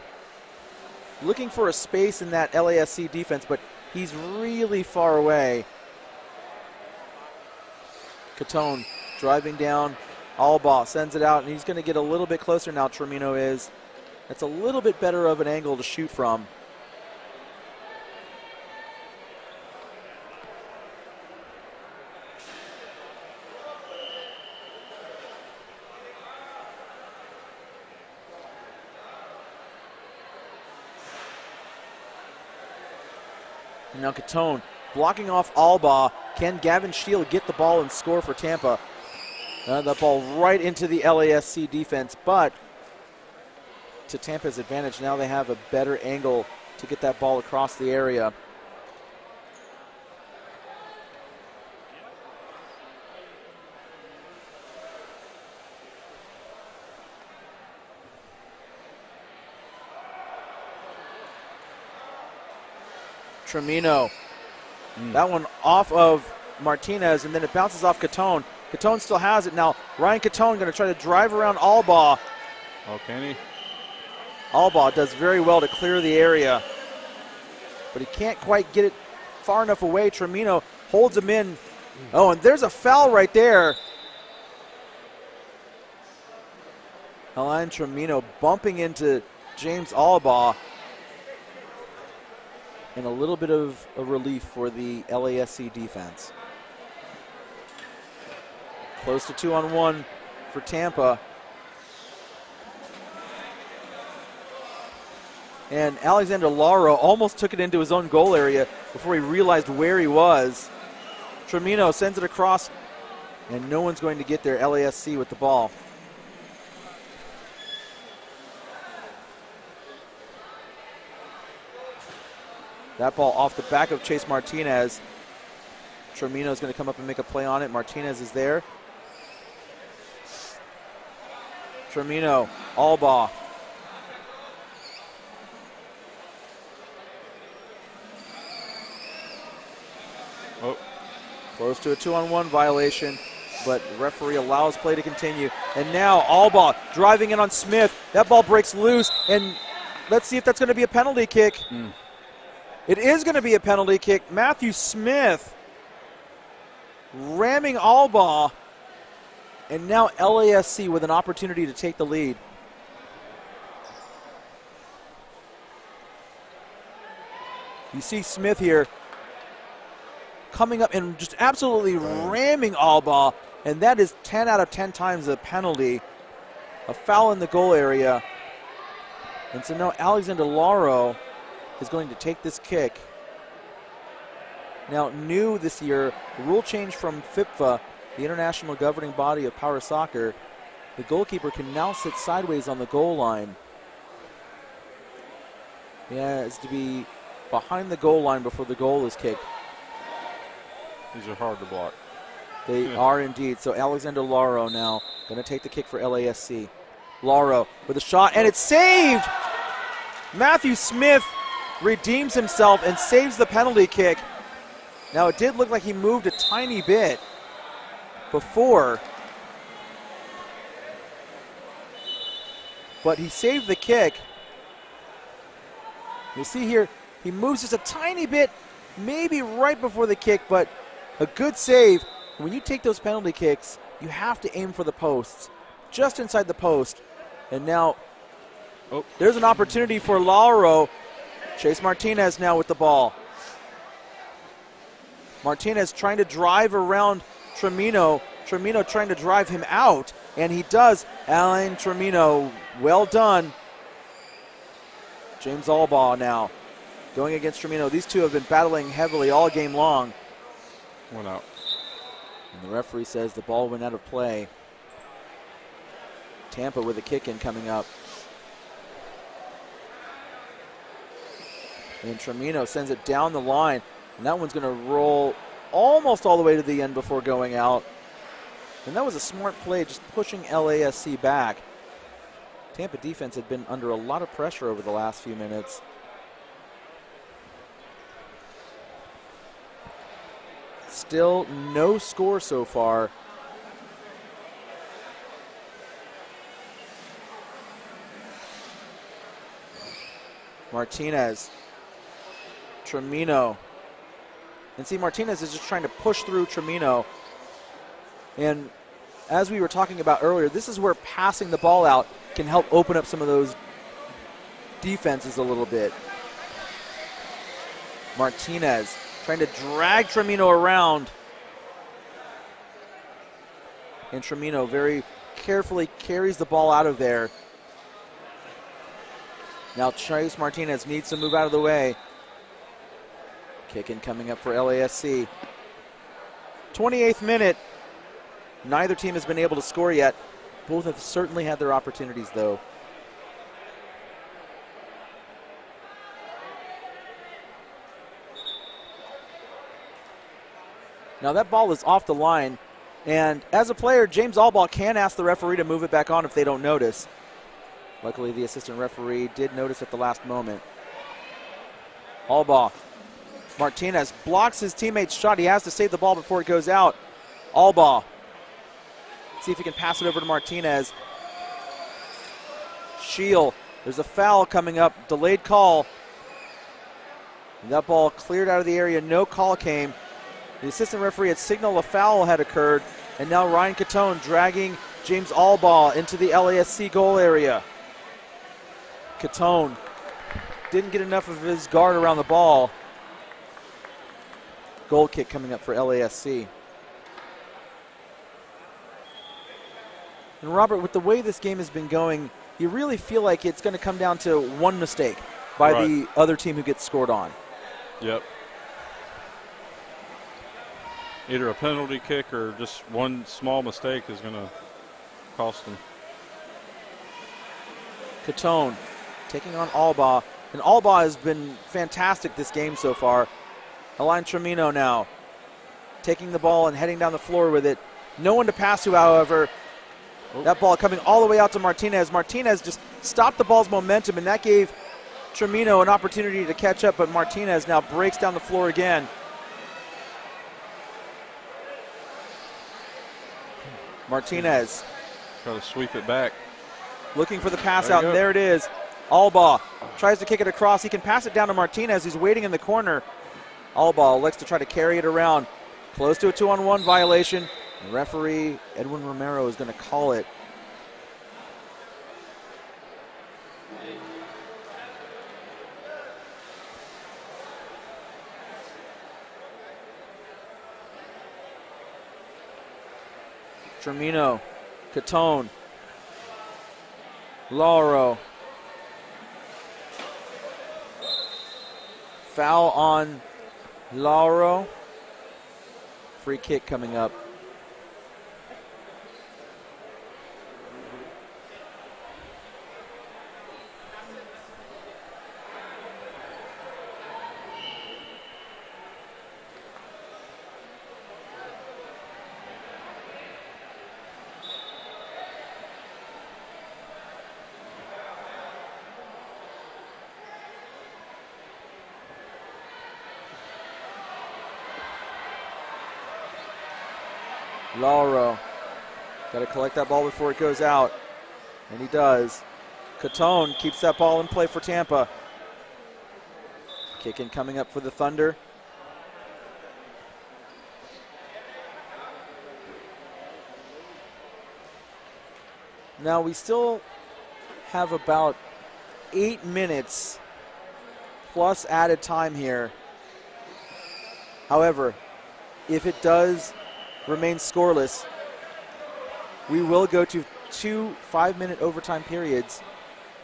looking for a space in that LASC defense, but he's really far away. Catone driving down. Albaugh sends it out, and he's going to get a little bit closer now, Tremino is. That's a little bit better of an angle to shoot from. Now Catone blocking off Albaugh. Can Gavin Shield get the ball and score for Tampa? That ball right into the LASC defense, but to Tampa's advantage, now they have a better angle to get that ball across the area. Tremino. That one off of Martinez, and then it bounces off Catone. Catone still has it now. Ryan Catone going to try to drive around Albaugh. Oh, can he? Albaugh does very well to clear the area, but he can't quite get it far enough away. Tremino holds him in. Oh, and there's a foul right there. Alain Tremino bumping into James Albaugh. And a little bit of a relief for the LASC defense. Close to 2-on-1 for Tampa. And Alexander Lauro almost took it into his own goal area before he realized where he was. Tremino sends it across, and no one's going to get there. LASC with the ball. That ball off the back of Chase Martinez. Tremino is going to come up and make a play on it. Martinez is there. Tremino, Albaugh. Oh. Close to a 2-on-1 violation, but the referee allows play to continue. And now Albaugh driving in on Smith. That ball breaks loose, and let's see if that's going to be a penalty kick. It is going to be a penalty kick. Matthew Smith ramming Albaugh, and now LASC with an opportunity to take the lead. You see Smith here coming up and just absolutely ramming Alba, and that is 10 out of 10 times a penalty. A foul in the goal area. And so now Alexander Lauro is going to take this kick. Now, new this year, the rule change from FIFA, the international governing body of power soccer, the goalkeeper can now sit sideways on the goal line. He has to be behind the goal line before the goal is kicked. These are hard to block. They are indeed. So Alexander Lauro now going to take the kick for LASC. Lauro with a shot, and it's saved! Matthew Smith redeems himself and saves the penalty kick. Now, it did look like he moved a tiny bit before, but he saved the kick. You see here, he moves just a tiny bit, maybe right before the kick, but a good save. When you take those penalty kicks, you have to aim for the posts, just inside the post. And now, there's an opportunity for Lauro. Chase Martinez now with the ball. Martinez trying to drive around Tremino. Tremino trying to drive him out, and he does. Alain Tremino, well done. James Albaugh now going against Tremino. These two have been battling heavily all game long. One out. And the referee says the ball went out of play. Tampa with a kick in coming up. And Tremino sends it down the line. And that one's going to roll almost all the way to the end before going out. And that was a smart play, just pushing LASC back. Tampa defense had been under a lot of pressure over the last few minutes. Still no score so far. Martinez, Tremino. And see, Martinez is just trying to push through Tremino. And as we were talking about earlier, this is where passing the ball out can help open up some of those defenses a little bit. Martinez trying to drag Tremino around. And Tremino very carefully carries the ball out of there. Now Chase Martinez needs to move out of the way. Kicking coming up for LASC. 28th minute. Neither team has been able to score yet. Both have certainly had their opportunities, though. Now that ball is off the line, and as a player, James Albaugh can ask the referee to move it back on if they don't notice. Luckily, the assistant referee did notice at the last moment. Albaugh. Martinez blocks his teammate's shot. He has to save the ball before it goes out. Albaugh. See if he can pass it over to Martinez. Shield. There's a foul coming up. Delayed call. And that ball cleared out of the area. No call came. The assistant referee had signaled a foul had occurred. And now Ryan Catone dragging James Albaugh into the LASC goal area. Catone didn't get enough of his guard around the ball. Goal kick coming up for LASC. And Robert, with the way this game has been going, you really feel like it's going to come down to one mistake by the other team who gets scored on. Yep. Either a penalty kick or just one small mistake is going to cost them. Catone taking on Albaugh. And Albaugh has been fantastic this game so far. Alain Tremino now taking the ball and heading down the floor with it. No one to pass to, however. That ball coming all the way out to Martinez. Martinez just stopped the ball's momentum, and that gave Tremino an opportunity to catch up, but Martinez now breaks down the floor again. Martinez. Try to sweep it back. Looking for the pass out, and there it is. Albaugh tries to kick it across. He can pass it down to Martinez, who's waiting in the corner. Albaugh elects to try to carry it around. Close to a 2-on-1 violation. The referee, Edwin Romero, is going to call it. Tremino, Catone, Lauro. Foul on Lauro. Free kick coming up. Lauro, got to collect that ball before it goes out, and he does. Catone keeps that ball in play for Tampa. Kicking coming up for the Thunder. Now we still have about 8 minutes plus added time here. However, if it does remain scoreless, we will go to 2 5-minute overtime periods.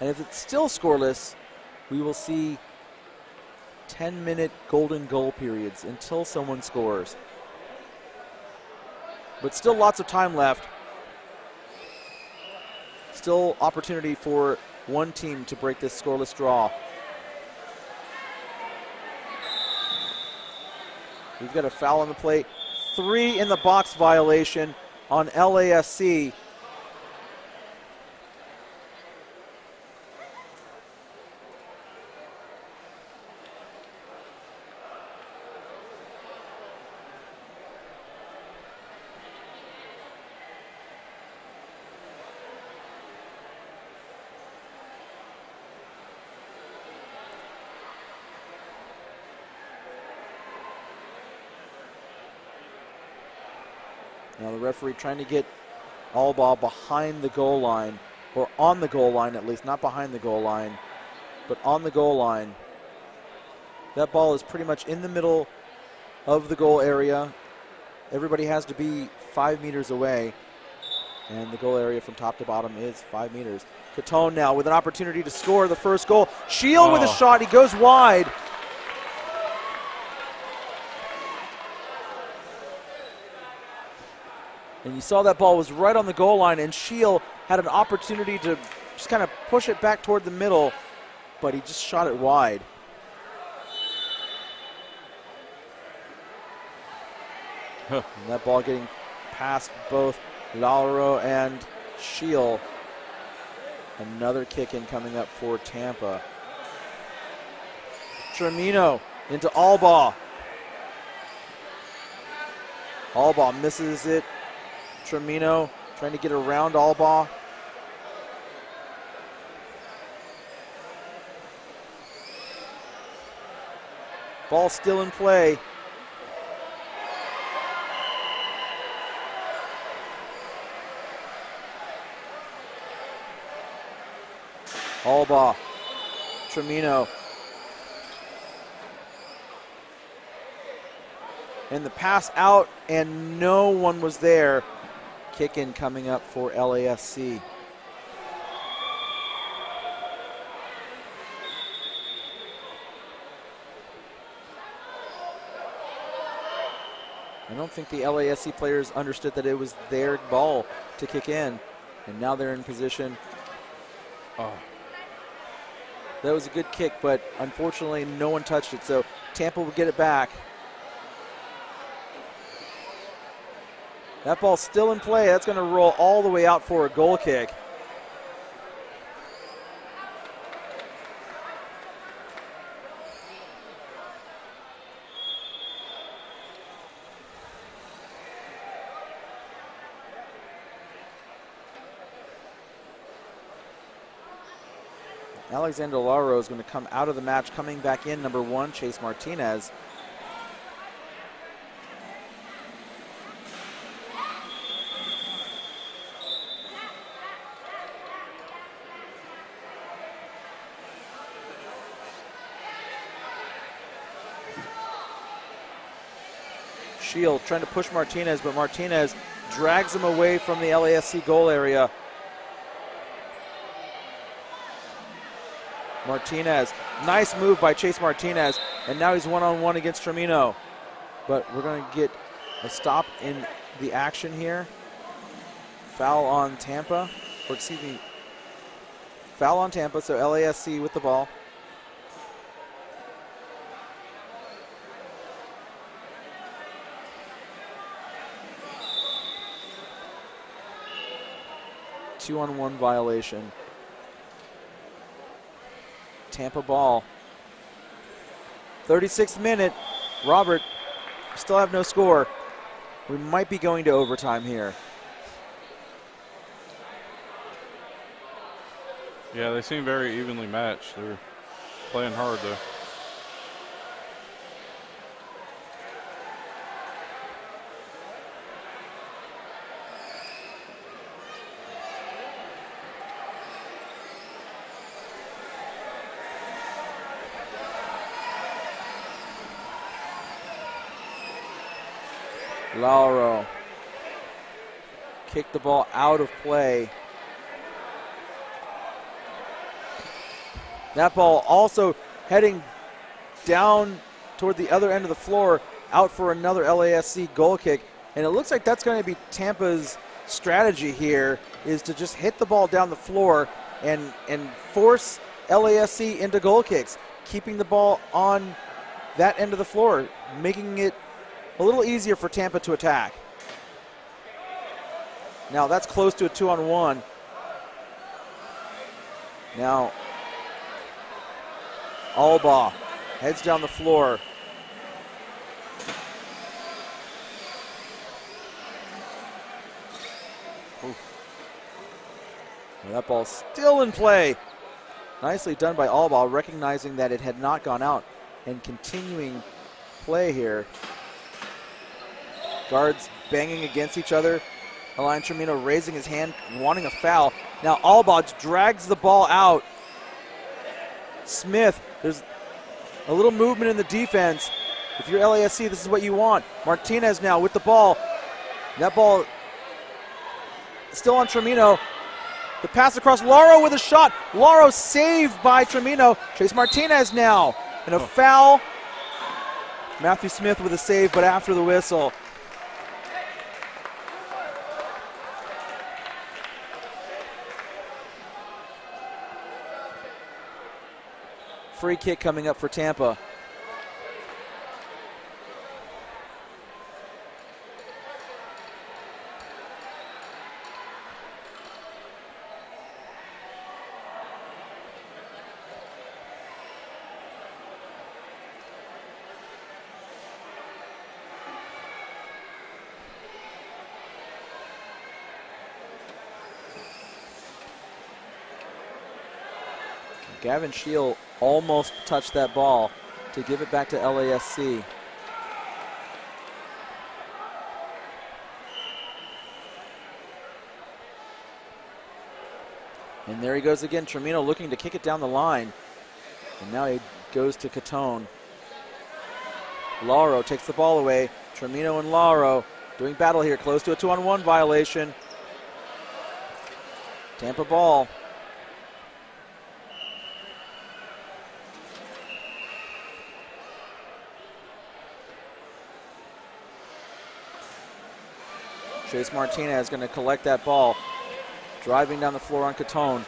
And if it's still scoreless, we will see 10-minute golden goal periods until someone scores. But still lots of time left. Still opportunity for one team to break this scoreless draw. We've got a foul on the plate. 3 in the box violation on LASC. Now the referee trying to get Albaugh behind the goal line, or on the goal line at least, not behind the goal line, but on the goal line. That ball is pretty much in the middle of the goal area. Everybody has to be 5 meters away, and the goal area from top to bottom is 5 meters. Catone now with an opportunity to score the first goal. Shield with a shot, he goes wide. And you saw that ball was right on the goal line, and Shield had an opportunity to just kind of push it back toward the middle, but he just shot it wide. And that ball getting past both Lauro and Shield. Another kick in coming up for Tampa. Tremino into Albaugh. Albaugh misses it. Tremino trying to get around Albaugh. Ball still in play. Albaugh, Tremino. And the pass out, and no one was there. Kick in coming up for LASC. I don't think the LASC players understood that it was their ball to kick in, and now they're in position. That was a good kick, but unfortunately no one touched it, so Tampa will get it back. That ball's still in play. That's going to roll all the way out for a goal kick. Alexander Lauro is going to come out of the match. Coming back in, number 1, Chase Martinez. Shield trying to push Martinez, but Martinez drags him away from the LASC goal area. Martinez, nice move by Chase Martinez, and now he's one-on-one against Tremino. But we're going to get a stop in the action here. Foul on Tampa, or excuse me, foul on Tampa, so LASC with the ball. Two-on-one violation. Tampa ball. 36th minute. Robert, still have no score. We might be going to overtime here. Yeah, they seem very evenly matched. They're playing hard, though. Lauro kicked the ball out of play. That ball also heading down toward the other end of the floor, out for another LASC goal kick. And it looks like that's going to be Tampa's strategy here, is to just hit the ball down the floor and force LASC into goal kicks, keeping the ball on that end of the floor, making it a little easier for Tampa to attack. Now that's close to a 2-on-1. Now Alba heads down the floor. Ooh. That ball's still in play. Nicely done by Alba, recognizing that it had not gone out and continuing play here. Guards banging against each other. Alain Tremino raising his hand, wanting a foul. Now Alba drags the ball out. Smith, there's a little movement in the defense. If you're LASC, this is what you want. Martinez now with the ball. That ball still on Tremino. The pass across, Lauro with a shot. Lauro saved by Tremino. Chase Martinez now. And a foul. Matthew Smith with a save, but after the whistle. Free kick coming up for Tampa. Gavin Shield almost touched that ball to give it back to LASC. And there he goes again. Tremino looking to kick it down the line. And now he goes to Catone. Lauro takes the ball away. Tremino and Lauro doing battle here, close to a 2-on-1 violation. Tampa ball. Chase Martinez going to collect that ball. Driving down the floor on Catone.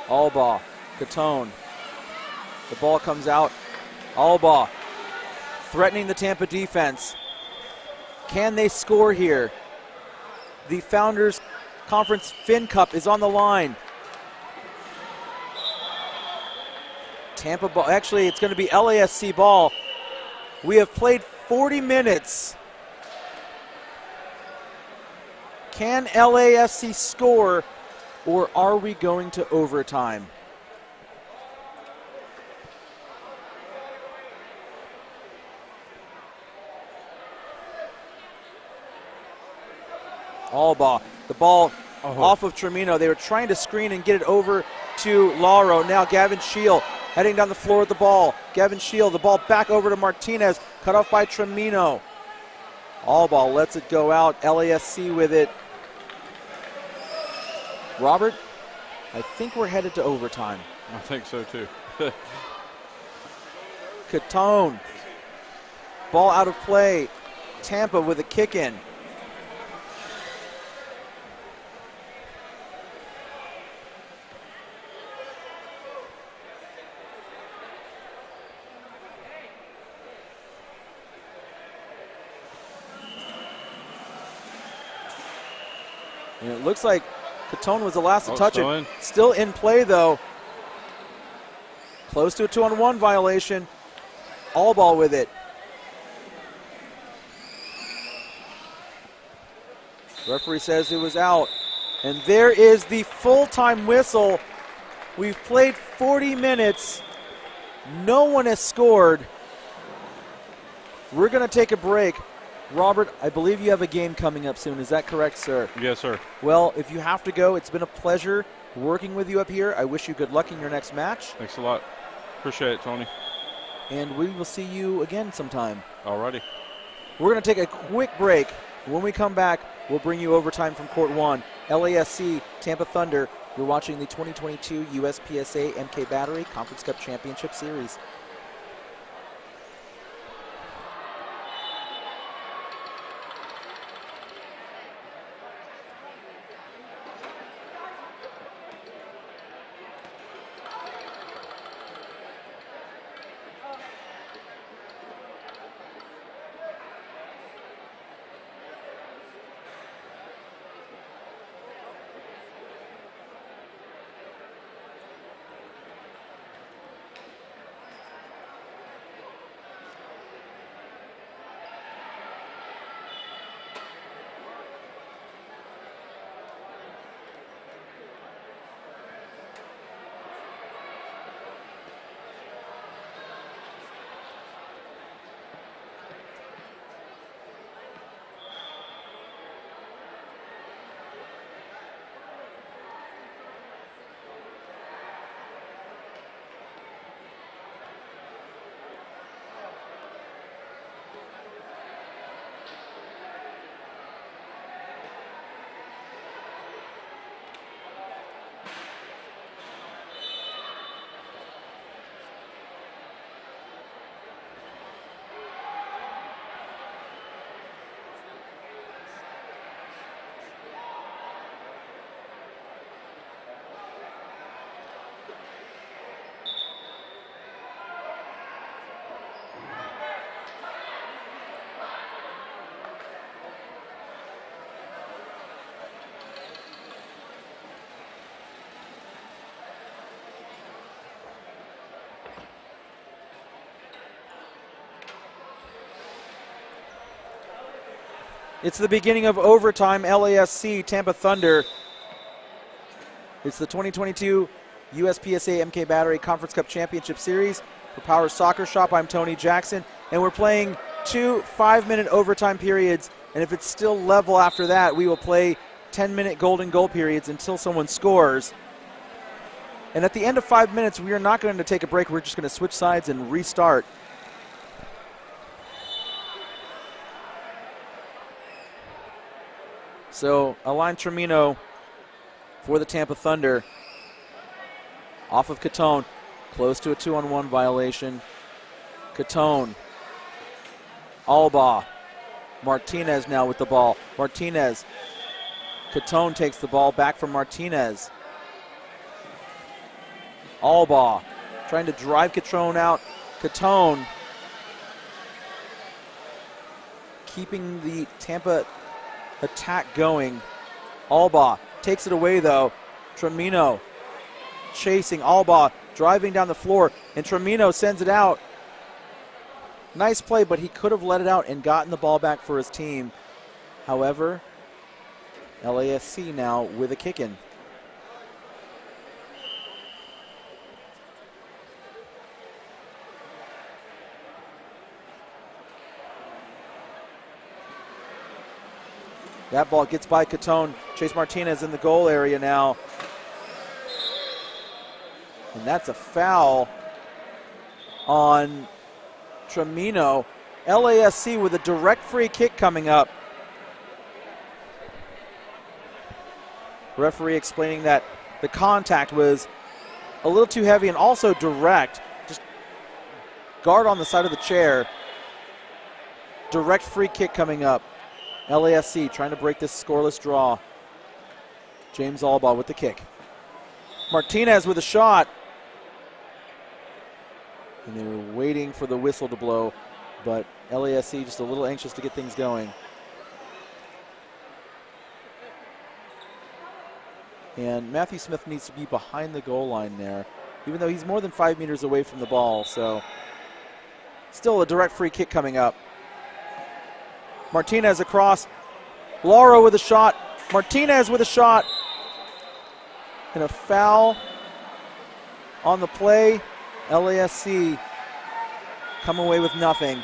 Alba, Catone. The ball comes out. Alba threatening the Tampa defense. Can they score here? The Founders Conference Fin Cup is on the line. Tampa ball, actually it's going to be LASC ball. We have played 40 minutes. Can LASC score, or are we going to overtime? Alba, the ball off of Tremino. They were trying to screen and get it over to Lauro. Now Gavin Shield heading down the floor with the ball. Gavin Shield, the ball back over to Martinez, cut off by Tremino. All ball lets it go out. LASC with it. Robert, I think we're headed to overtime. I think so too. Catone. Ball out of play. Tampa with a kick in. And it looks like Catone was the last to touch it. Still in play, though. Close to a 2-on-1 violation. All ball with it. Referee says it was out. And there is the full-time whistle. We've played 40 minutes. No one has scored. We're going to take a break. Robert, I believe you have a game coming up soon. Is that correct, sir? Yes, sir. Well, if you have to go, it's been a pleasure working with you up here. I wish you good luck in your next match. Thanks a lot. Appreciate it, Tony. And we will see you again sometime. Alrighty. We're going to take a quick break. When we come back, we'll bring you overtime from Court 1. LASC, Tampa Thunder. You're watching the 2022 USPSA MK Battery Conference Cup Championship Series. It's the beginning of overtime. LASC, Tampa Thunder. It's the 2022 USPSA MK Battery Conference Cup Championship Series. For Power Soccer Shop, I'm Tony Jackson, and we're playing 2 5-minute overtime periods, and if it's still level after that, we will play 10-minute golden goal periods until someone scores. And at the end of 5 minutes, we are not going to take a break. We're just going to switch sides and restart. So Alain Tremino for the Tampa Thunder. Off of Catone. Close to a 2-on-1 violation. Catone. Alba. Martinez now with the ball. Martinez. Catone takes the ball back from Martinez. Alba trying to drive Catone out. Catone keeping the Tampa attack going. Alba takes it away though. Tremino chasing. Alba driving down the floor, and Tremino sends it out. Nice play, but he could have let it out and gotten the ball back for his team. However, LASC now with a kick in. That ball gets by Catone. Chase Martinez in the goal area now. And that's a foul on Tremino. LASC with a direct free kick coming up. Referee explaining that the contact was a little too heavy and also direct. Just guard on the side of the chair. Direct free kick coming up. LASC trying to break this scoreless draw. James Albaugh with the kick. Martinez with a shot. And they were waiting for the whistle to blow, but LASC just a little anxious to get things going. And Matthew Smith needs to be behind the goal line there, even though he's more than 5 meters away from the ball, so still a direct free kick coming up. Martinez across. Lauro with a shot. Martinez with a shot. And a foul on the play. LASC come away with nothing.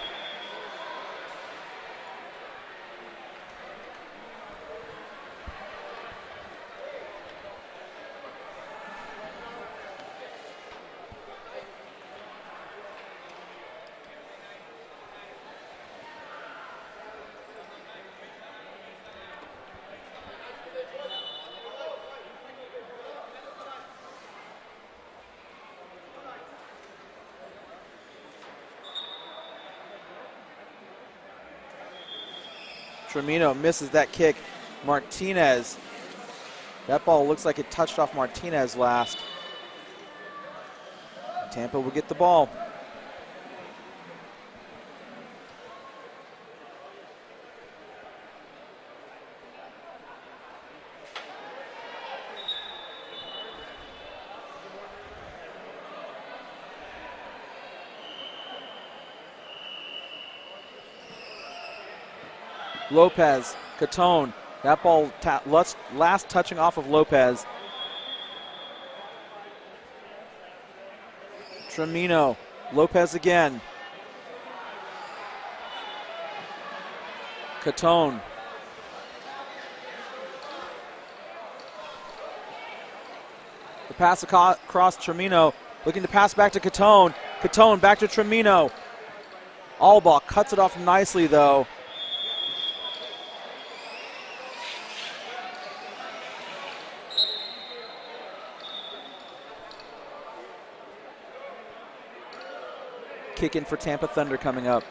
Tremino misses that kick. Martinez. That ball looks like it touched off Martinez last. Tampa will get the ball. Lopez, Catone, that ball last touching off of Lopez. Tremino, Lopez again. Catone. The pass across Tremino, looking to pass back to Catone. Catone back to Tremino. Albaugh cuts it off nicely though. Kick in for Tampa Thunder coming up.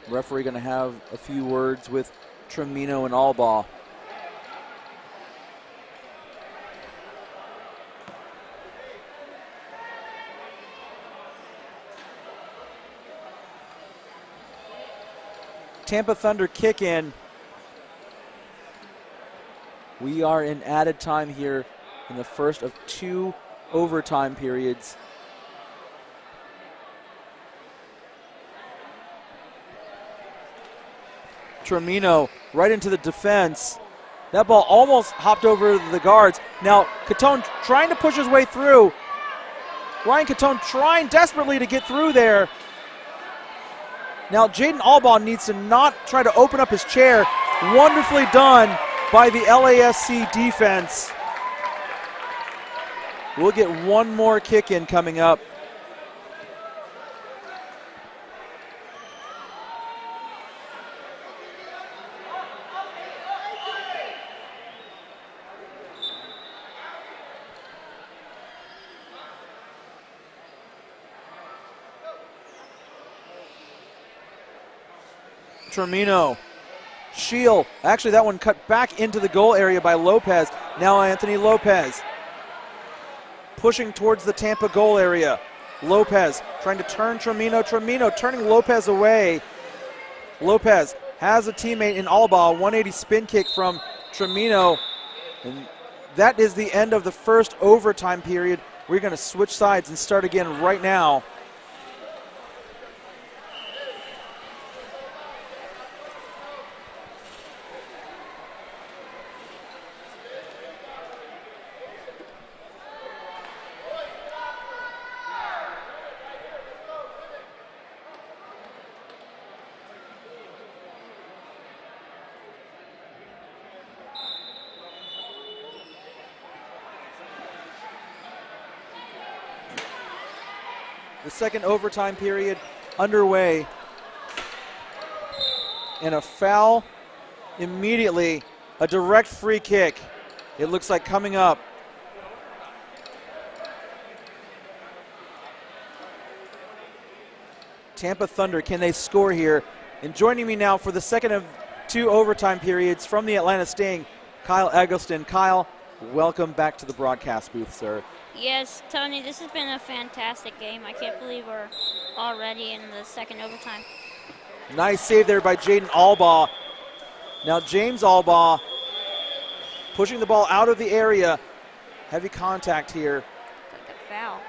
Referee going to have a few words with Tremino and Albaugh. Tampa Thunder kick in. We are in added time here in the first of 2 overtime periods. Tremino right into the defense. That ball almost hopped over the guards. Now Catone trying to push his way through. Ryan Catone trying desperately to get through there. Now Jaden Albaugh needs to not try to open up his chair. Wonderfully done by the LASC defense. We'll get one more kick in coming up. Tremino, Shield, actually that one cut back into the goal area by Lopez. Now Anthony Lopez pushing towards the Tampa goal area. Lopez trying to turn Tremino. Tremino turning Lopez away. Lopez has a teammate in Albaugh. 180 spin kick from Tremino. And that is the end of the first overtime period. We're going to switch sides and start again right now. The second overtime period underway. And a foul immediately. A direct free kick. It looks like coming up. Tampa Thunder, can they score here? And joining me now for the second of 2 overtime periods from the Atlanta Sting, Kyle Eggleston. Kyle, welcome back to the broadcast booth, sir. Yes, Tony, this has been a fantastic game. I can't believe we're already in the second overtime. Nice save there by Jaden Albaugh. Now James Albaugh pushing the ball out of the area. Heavy contact here. Like a foul.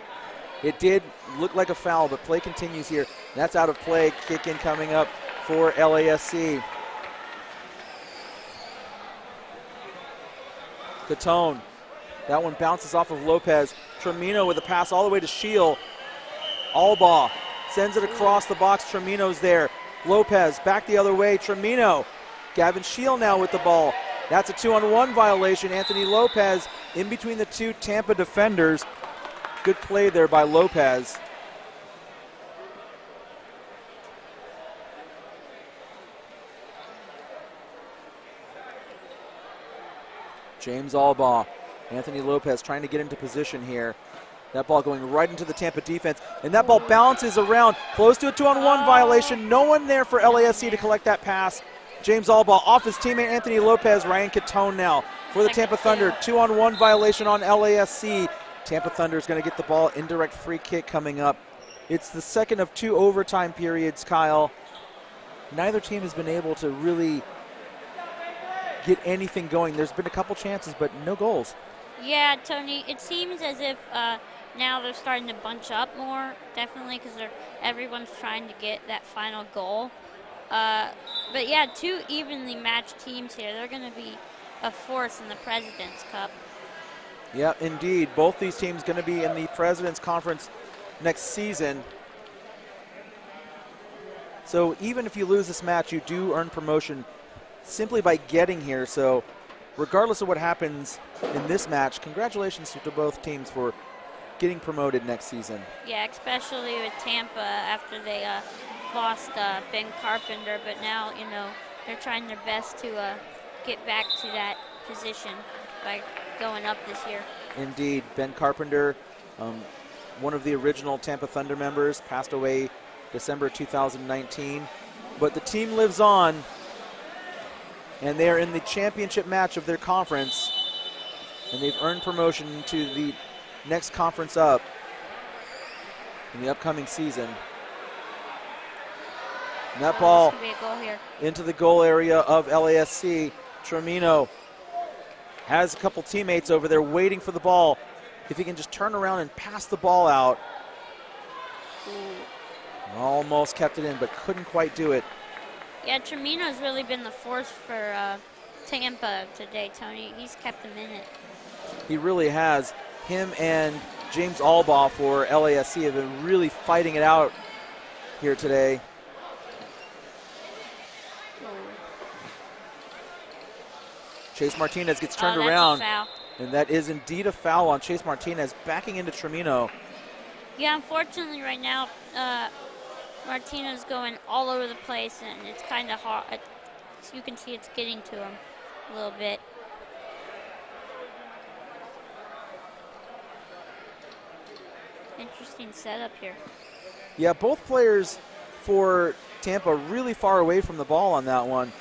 It did look like a foul, but play continues here. That's out of play. Kick in coming up for LASC. Catone. That one bounces off of Lopez. Tremino with a pass all the way to Shield. Albaugh sends it across the box. Tremino's there. Lopez back the other way. Tremino. Gavin Shield now with the ball. That's a 2-on-1 violation. Anthony Lopez in between the two Tampa defenders. Good play there by Lopez. James Albaugh. Anthony Lopez trying to get into position here. That ball going right into the Tampa defense. And that ball bounces around close to a 2-on-1 violation. No one there for LASC to collect that pass. James Albaugh off his teammate Anthony Lopez. Ryan Catone now for the Tampa Thunder. 2-on-1 violation on LASC. Tampa Thunder is going to get the ball. Indirect free kick coming up. It's the second of 2 overtime periods, Kyle. Neither team has been able to really get anything going. There's been a couple chances, but no goals. Yeah, Tony, it seems as if now they're starting to bunch up more, definitely, because everyone's trying to get that final goal. But yeah, 2 evenly matched teams here. They're going to be a force in the President's Cup. Yeah, indeed. Both these teams going to be in the President's Conference next season. So even if you lose this match, you do earn promotion simply by getting here. So regardless of what happens in this match, congratulations to both teams for getting promoted next season. Yeah, especially with Tampa after they lost Ben Carpenter, but now, you know, they're trying their best to get back to that position by going up this year. Indeed. Ben Carpenter, one of the original Tampa Thunder members, passed away December 2019. But the team lives on, and they're in the championship match of their conference, and they've earned promotion to the next conference up in the upcoming season. And that ball into the goal area of LASC. Tremino has a couple teammates over there waiting for the ball. If he can just turn around and pass the ball out. Almost kept it in, but couldn't quite do it. Yeah, Tremino's really been the force for Tampa today, Tony. He's kept them in it. He really has. Him and James Albaugh for LASC have been really fighting it out here today. Chase Martinez gets turned around, and that is indeed a foul on Chase Martinez, backing into Tremino. Yeah, unfortunately right now, Martinez going all over the place, and it's kind of hard. You can see it's getting to him a little bit. Interesting setup here. Yeah, both players for Tampa really far away from the ball on that one.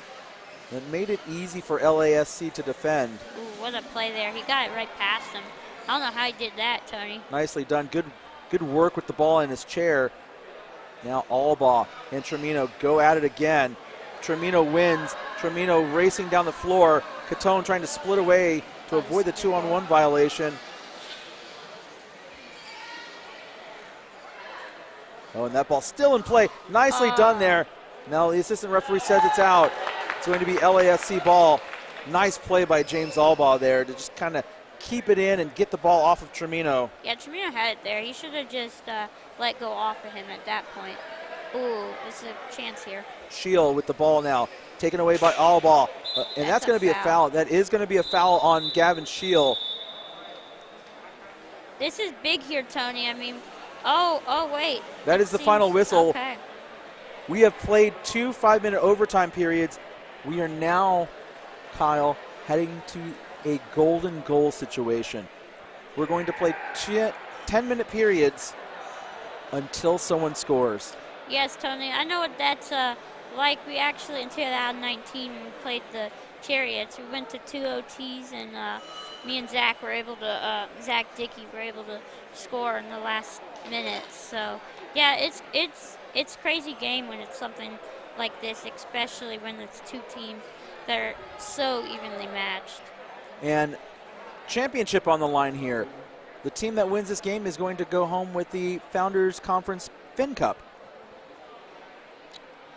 It made it easy for LASC to defend. Ooh, what a play there. He got it right past him. I don't know how he did that, Tony. Nicely done. Good work with the ball in his chair. Now Albaugh and Tremino go at it again. Tremino wins. Tremino racing down the floor. Catone trying to split away to avoid the 2-on-1 violation. Oh, and that ball still in play. Nicely done there. Now the assistant referee says it's out. It's going to be LASC ball. Nice play by James Albaugh there to just kind of keep it in and get the ball off of Tremino. Yeah, Tremino had it there. He should have just let go off of him at that point. Ooh, this is a chance here. Shield with the ball now, taken away by Albaugh. And that's going to be a foul. That is going to be a foul on Gavin Shield. This is big here, Tony. I mean, Oh, wait. That is the final whistle. Okay. We have played 2 5-minute overtime periods. We are now, Kyle, heading to a golden goal situation. We're going to play 10-minute periods until someone scores. Yes, Tony. I know what that's like. We actually, in 2019, when we played the Chariots, we went to 2 OTs, and me and Zach were able to, Zach Dickey were able to score in the last minutes. So, yeah, it's crazy game when it's something like this, especially when it's 2 teams that are so evenly matched. And championship on the line here. The team that wins this game is going to go home with the Founders Conference Fin Cup.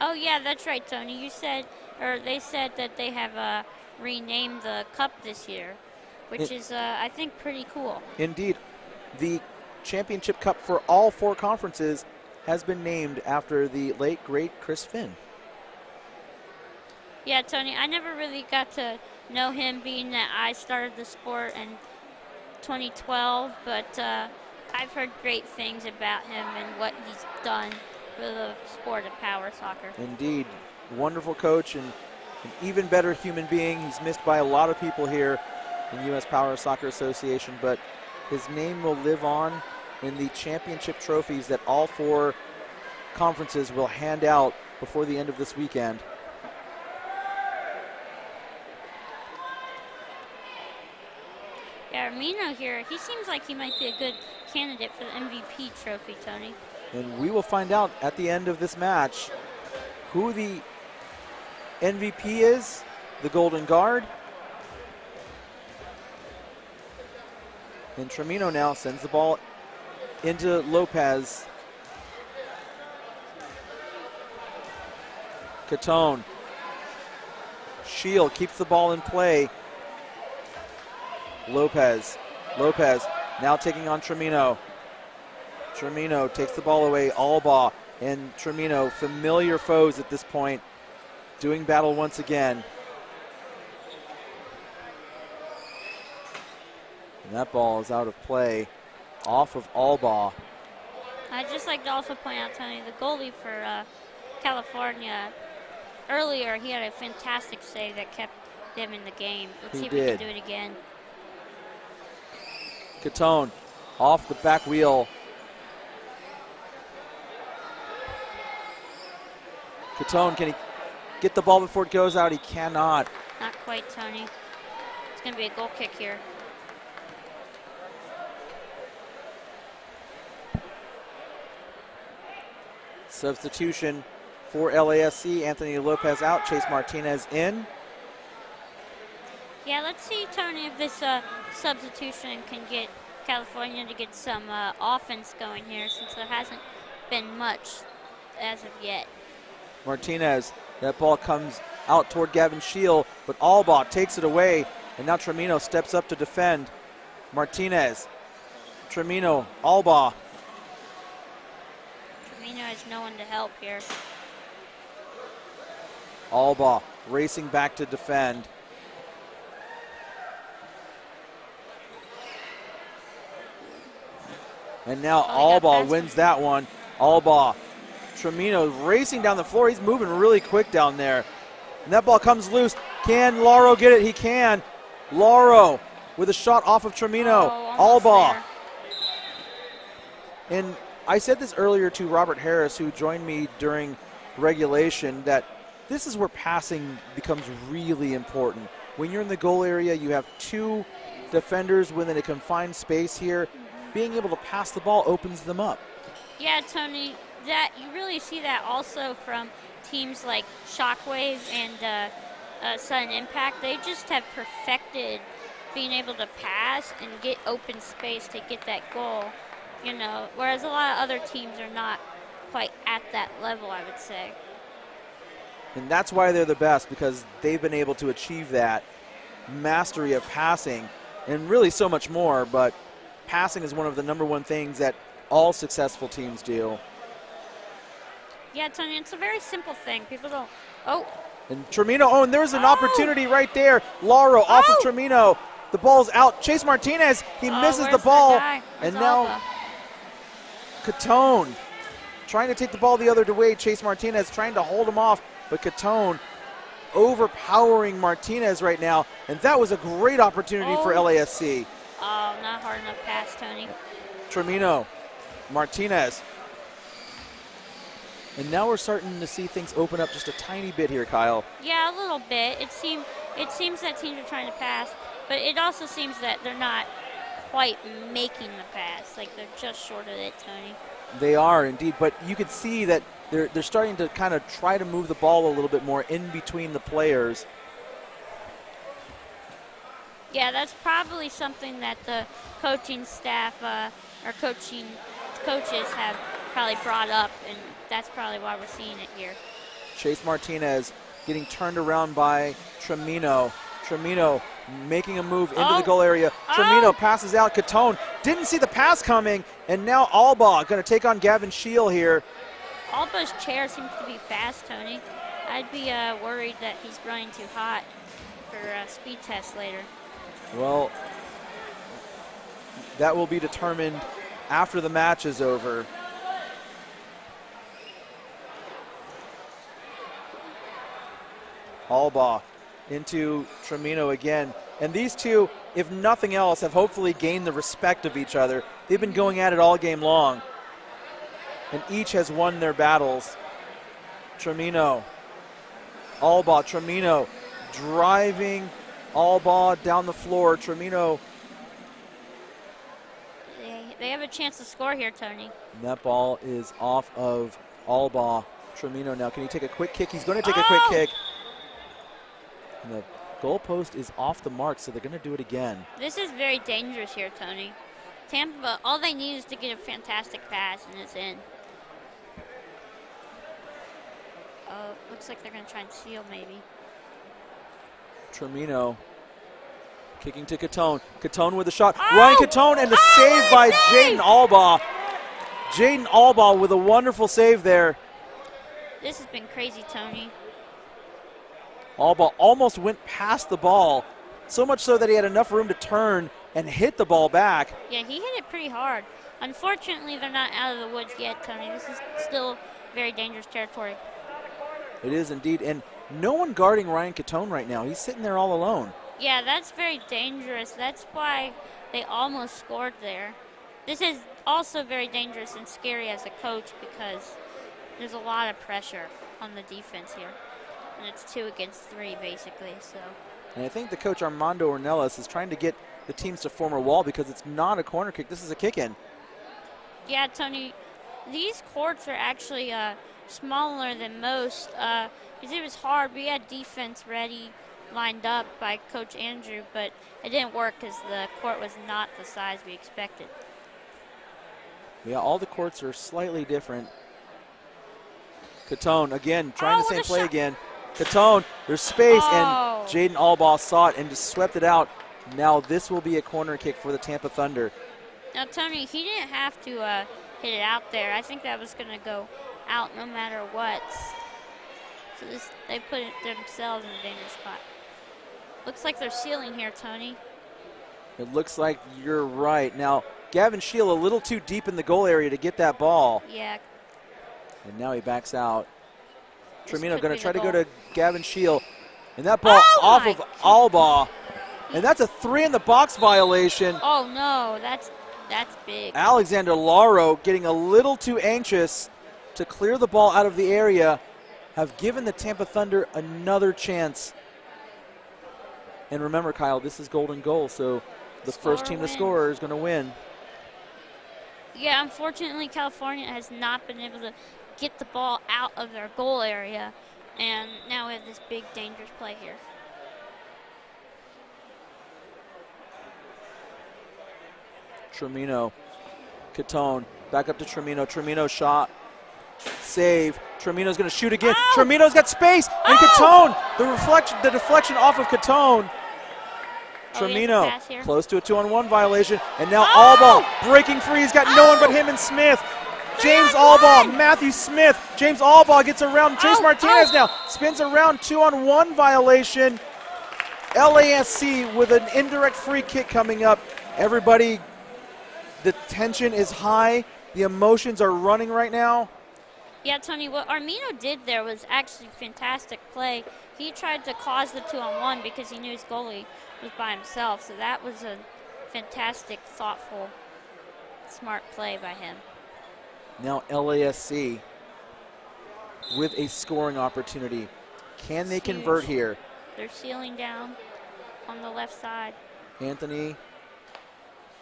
Oh, yeah, that's right, Tony. You said, or they said that they have renamed the cup this year, which is, I think, pretty cool. Indeed. The championship cup for all 4 conferences has been named after the late, great Chris Finn. Yeah, Tony, I never really got to know him, being that I started the sport in 2012, but I've heard great things about him and what he's done for the sport of power soccer. Indeed. Wonderful coach and an even better human being. He's missed by a lot of people here in U.S. Power Soccer Association, but his name will live on in the championship trophies that all 4 conferences will hand out before the end of this weekend. Yeah, Armino here, he seems like he might be a good candidate for the MVP trophy, Tony. And we will find out at the end of this match who the MVP is, the Golden Guard. And Tremino now sends the ball into Lopez. Catone. Shield keeps the ball in play. Lopez now taking on Tremino. Tremino takes the ball away. Alba and Tremino, familiar foes at this point, doing battle once again. And that ball is out of play, off of Alba. I'd just like to also point out, Tony, the goalie for California, earlier he had a fantastic save that kept them in the game. Let's see if we can do it again. Catone off the back wheel. Catone, can he get the ball before it goes out? He cannot. Not quite, Tony. It's going to be a goal kick here. Substitution for LASC. Anthony Lopez out. Chase Martinez in. Yeah, let's see, Tony, if this substitution can get California to get some offense going here, since there hasn't been much as of yet. Martinez, that ball comes out toward Gavin Shield, but Alba takes it away, and now Tremino steps up to defend. Martinez, Tremino, Alba. Tremino has no one to help here. Alba racing back to defend. And now Alba wins that one. Alba, Tremino racing down the floor. He's moving really quick down there. And that ball comes loose. Can Lauro get it? He can. Lauro with a shot off of Tremino. Alba. And I said this earlier to Robert Harris, who joined me during regulation, that this is where passing becomes really important. When you're in the goal area, you have 2 defenders within a confined space here. Being able to pass the ball opens them up. Yeah, Tony, that you really see that also from teams like Shockwave and Sudden Impact. They just have perfected being able to pass and get open space to get that goal, you know, whereas a lot of other teams are not quite at that level, I would say. And that's why they're the best, because they've been able to achieve that mastery of passing and really so much more, but passing is one of the #1 things that all successful teams do. Yeah, Tony, it's a very simple thing. People don't, And Tremino, and there's an opportunity right there. Lauro off of Tremino. The ball's out. Chase Martinez, he misses the ball. And now Catone trying to take the ball the other way. Chase Martinez trying to hold him off, but Catone overpowering Martinez right now, and that was a great opportunity for LASC. Oh, not hard enough pass, Tony. Tremino, Martinez. And now we're starting to see things open up just a tiny bit here, Kyle. Yeah, a little bit. It seems that teams are trying to pass, but it also seems that they're not quite making the pass. Like, they're just short of it, Tony. They are indeed, but you can see that they're starting to kind of try to move the ball a little bit more in between the players. Yeah, that's probably something that the coaching staff or coaches have probably brought up, and that's probably why we're seeing it here. Chase Martinez getting turned around by Tremino. Tremino making a move into the goal area. Tremino passes out. Catone didn't see the pass coming, and now Alba going to take on Gavin Scheel here. Alba's chair seems to be fast, Tony. I'd be worried that he's running too hot for a speed test later. Well, that will be determined after the match is over. Alba into Tremino again. And these two, if nothing else, have hopefully gained the respect of each other. They've been going at it all game long, and each has won their battles. Tremino, Alba, Tremino driving Alba down the floor. Tremino. They have a chance to score here, Tony. And that ball is off of Alba. Tremino now, can he take a quick kick? He's going to take a quick kick. And the goalpost is off the mark, so they're going to do it again. This is very dangerous here, Tony. Tampa, all they need is to get a fantastic pass, and it's in. Oh, looks like they're going to try and seal, maybe. Tremino kicking to Catone. Catone with a shot. Ryan Catone, and a save by Jaden Alba. Jaden Alba with a wonderful save there. This has been crazy, Tony. Alba almost went past the ball, so much so that he had enough room to turn and hit the ball back. Yeah, he hit it pretty hard. Unfortunately, they're not out of the woods yet, Tony. This is still very dangerous territory. It is indeed, and no one guarding Ryan Catone right now. He's sitting there all alone. Yeah, that's very dangerous. That's why they almost scored there. This is also very dangerous and scary as a coach because there's a lot of pressure on the defense here. And it's 2 against 3, basically. So. And I think the coach, Armando Ornelas, is trying to get the teams to form a wall because it's not a corner kick. This is a kick-in. Yeah, Tony, these courts are actually smaller than most because it was hard. We had defense ready, lined up by Coach Andrew, but it didn't work because the court was not the size we expected. Yeah, all the courts are slightly different. Catone, again, trying the same play again. Catone, there's space, and Jaden Alba saw it and just swept it out. Now this will be a corner kick for the Tampa Thunder. Now, Tony, he didn't have to hit it out there. I think that was going to go out no matter what. So they put themselves in a dangerous spot. Looks like they're sealing here, Tony. It looks like you're right. Now, Gavin Scheel a little too deep in the goal area to get that ball. Yeah. And now he backs out. Tremino going to try to go to Gavin Scheel. And that ball off of Alba. And that's a 3-in-the-box violation. Oh, no, that's big. Alexander Lauro getting a little too anxious to clear the ball out of the area, have given the Tampa Thunder another chance. And remember, Kyle, this is golden goal, so the first team to score is going to win. Yeah, unfortunately, California has not been able to get the ball out of their goal area, and now we have this big, dangerous play here. Tremino, Catone, back up to Tremino. Tremino shot, save. Tremino's going to shoot again. Tremino's got space, and Catone, the deflection off of Catone. Tremino close to a 2-on-1 violation, and now Alba breaking free. He's got no one but him and Smith. James Alba, Matthew Smith. James Alba gets around Chase Martinez now. Spins around, 2-on-1 violation. LASC with an indirect free kick coming up. Everybody, the tension is high The emotions are running right now. Yeah, Tony, what Armino did there was actually fantastic play. He tried to cause the 2-on-1 because he knew his goalie was by himself. So that was a fantastic, thoughtful, smart play by him. Now LASC with a scoring opportunity. Can they convert here? They're sealing down on the left side. Anthony.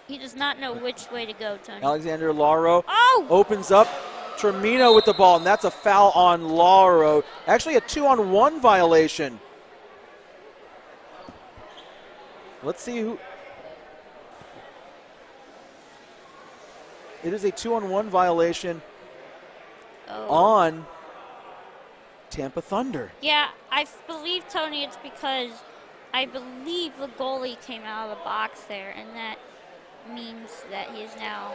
He does not know which way to go, Tony. Alexander Lauro Oh! opens up. Termino with the ball, and that's a foul on Lauro. Actually, a 2-on-1 violation. Let's see who. It is a 2-on-1 violation on Tampa Thunder. Yeah, I believe, Tony, it's because I believe the goalie came out of the box there, and that means that he is now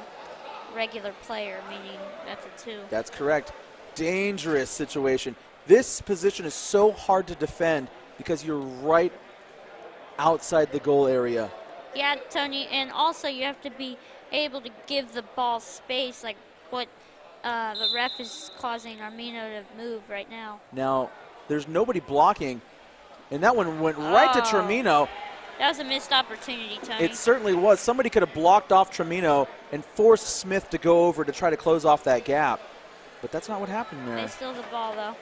regular player, meaning that's a 2. That's correct. Dangerous situation. This position is so hard to defend because you're right outside the goal area. Yeah, Tony, and also you have to be able to give the ball space, like what the ref is causing Armino to move right now. Now, there's nobody blocking, and that one went right to Termino. That was a missed opportunity, Tony. It certainly was. Somebody could have blocked off Termino and forced Smith to go over to try to close off that gap. But that's not what happened there. They steal the ball, though.